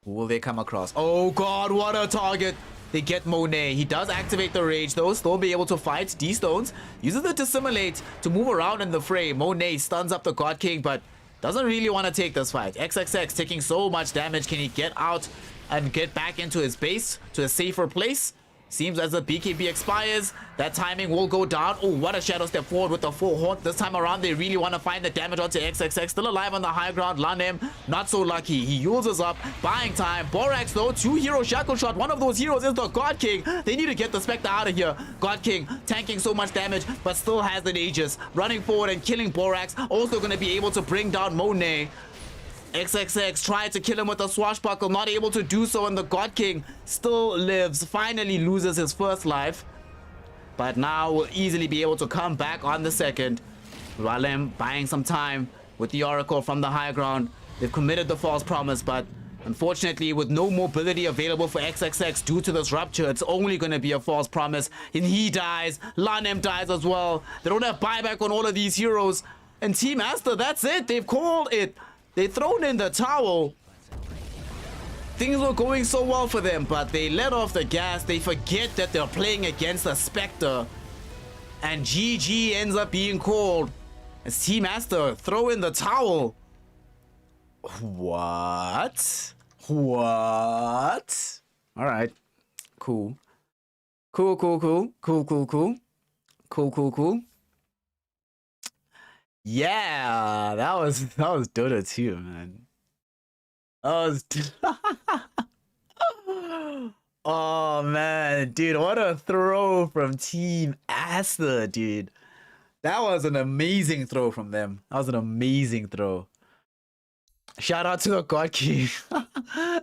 Who will they come across? Oh god, what a target! They get Monet. He does activate the Rage though, still be able to fight. D-Stones uses the Dissimulate to move around in the fray. Monet stuns up the God King, but doesn't really want to take this fight. XXX taking so much damage. Can he get out and get back into his base to a safer place? Seems as the BKB expires, that timing will go down. Oh, what a Shadow Step forward with the full haunt. This time around, they really want to find the damage onto XXX. Still alive on the high ground. Lanem, not so lucky. He uses up, buying time. Borax, though, 2-hero shackle shot. One of those heroes is the God King. They need to get the Spectre out of here. God King tanking so much damage, but still has the Aegis. Running forward and killing Borax. Also going to be able to bring down Monet. XXX tried to kill him with a swashbuckle, not able to do so, and the God King still lives, finally loses his first life, but now will easily be able to come back on the second. Ralem buying some time with the Oracle from the high ground. They've committed the false promise, but unfortunately with no mobility available for XXX due to this rupture, it's only going to be a false promise, and he dies. Lanem dies as well. They don't have buyback on all of these heroes, and Team Aster, that's it. They've called it. They've thrown in the towel. Things were going so well for them, but they let off the gas. They forget that they're playing against a Spectre. And GG ends up being called as Team Aster throw in the towel. What? What? All right. Cool. Cool, cool, cool. Cool, cool, cool. Cool, cool, cool. Yeah, that was Dota 2, man. That was oh man, dude, what a throw from Team Aster, dude. That was an amazing throw from them. That was an amazing throw. Shout out to the God King.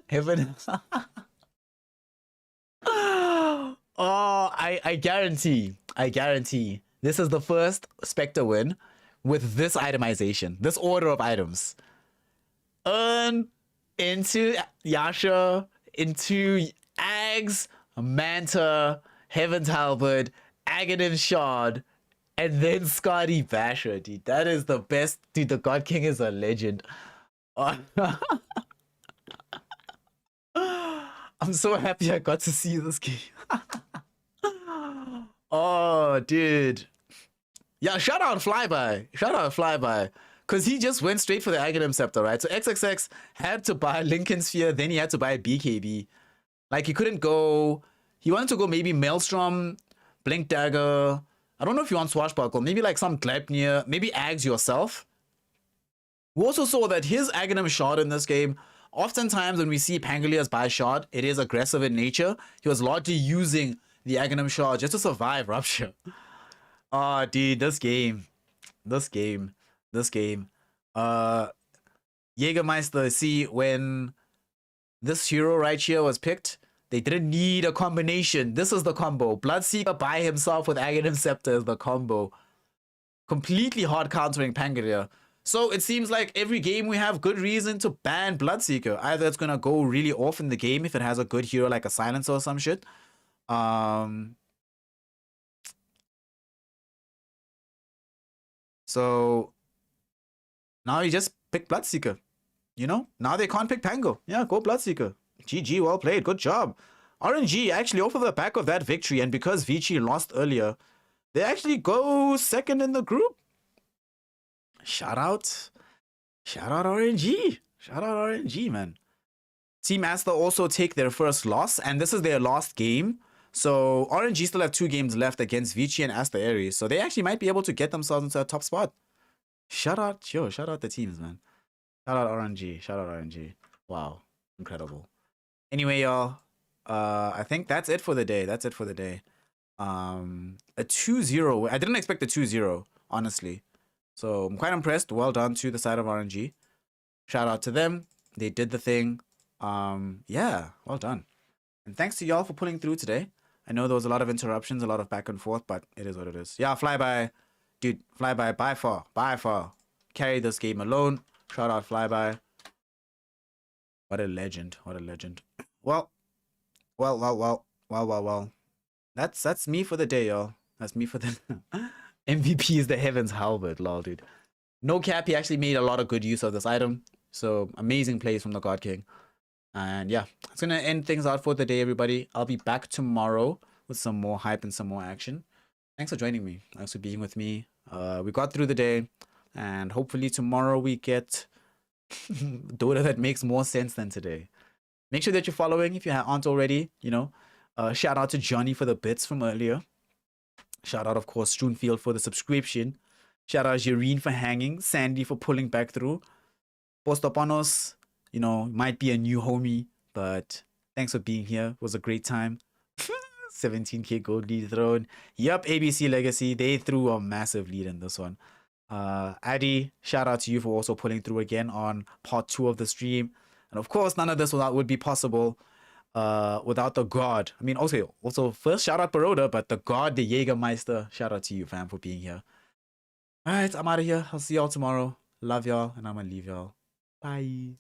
Heaven. I guarantee this is the first Spectre win with this itemization, this order of items. Earn into Yasha, into Ags, Manta, Heaven's Halberd, Aghanim Shard, and then Scotty Basher, dude. That is the best. Dude, the God King is a legend. I'm so happy I got to see this game. Oh, dude. Yeah, shout out Flyby. Shout out Flyby. Because he just went straight for the Aghanim Scepter, right? So XXX had to buy Lincoln Sphere, then he had to buy BKB. Like, he couldn't go... He wanted to go maybe Maelstrom, Blink Dagger. I don't know if you want Swashbuckle. Maybe like some Gleipnir. Maybe Ags yourself. We also saw that his Aghanim Shard in this game, oftentimes when we see Pangoliers buy Shard, it is aggressive in nature. He was largely using the Aghanim Shard just to survive Rupture. Oh, dude, this game. Jägermeister, see, when this hero right here was picked, they didn't need a combination. This is the combo. Bloodseeker by himself with Aghanim Scepter is the combo. Completely hard countering Pangolier. So it seems like every game we have good reason to ban Bloodseeker. Either it's gonna go really off in the game if it has a good hero like a Silencer or some shit. So now you just pick Bloodseeker. You know? Now they can't pick Pango. Yeah, go Bloodseeker. GG, well played. Good job. RNG actually off of the back of that victory, and because Vici lost earlier, they actually go second in the group. Shout out RNG. Shout out RNG, man. Team Aster also take their first loss, and this is their last game. So RNG still have 2 games left against Vici and Aster Aries. So they actually might be able to get themselves into a top spot. Shout out the teams, man. Shout out RNG. Wow. Incredible. Anyway, y'all, I think that's it for the day. A 2-0. I didn't expect a 2-0, honestly. So I'm quite impressed. Well done to the side of RNG. Shout out to them. They did the thing. Yeah, well done. And thanks to y'all for pulling through today. I know there was a lot of interruptions, a lot of back and forth, but it is what it is. Yeah, Flyby. Dude, Flyby, by far. Carry this game alone. Shout out Flyby. What a legend. Well. That's me for the day, y'all. That's me for the... MVP is the Heaven's Halberd, lol, dude. No cap, he actually made a lot of good use of this item. So, amazing plays from the God King. And yeah, it's going to end things out for the day, everybody. I'll be back tomorrow with some more hype and some more action. Thanks for joining me. Thanks for being with me. We got through the day. And hopefully tomorrow we get Dota that makes more sense than today. Make sure that you're following if you aren't already, you know. Shout out to Johnny for the bits from earlier. Shout out, of course, Stroonfield for the subscription. Shout out Jireen for hanging. Sandy for pulling back through. Postopanos, you know, might be a new homie, but thanks for being here. It was a great time. 17k gold lead thrown. Yup, ABC Legacy. They threw a massive lead in this one. Addy, shout out to you for also pulling through again on part 2 of the stream. And of course, none of this would be possible without the God. I mean, also first shout out Baroda, but the God, the Jägermeister. Shout out to you, fam, for being here. All right, I'm out of here. I'll see y'all tomorrow. Love y'all, and I'm gonna leave y'all. Bye.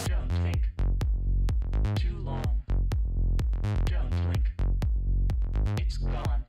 Don't think too long. Don't blink. It's gone.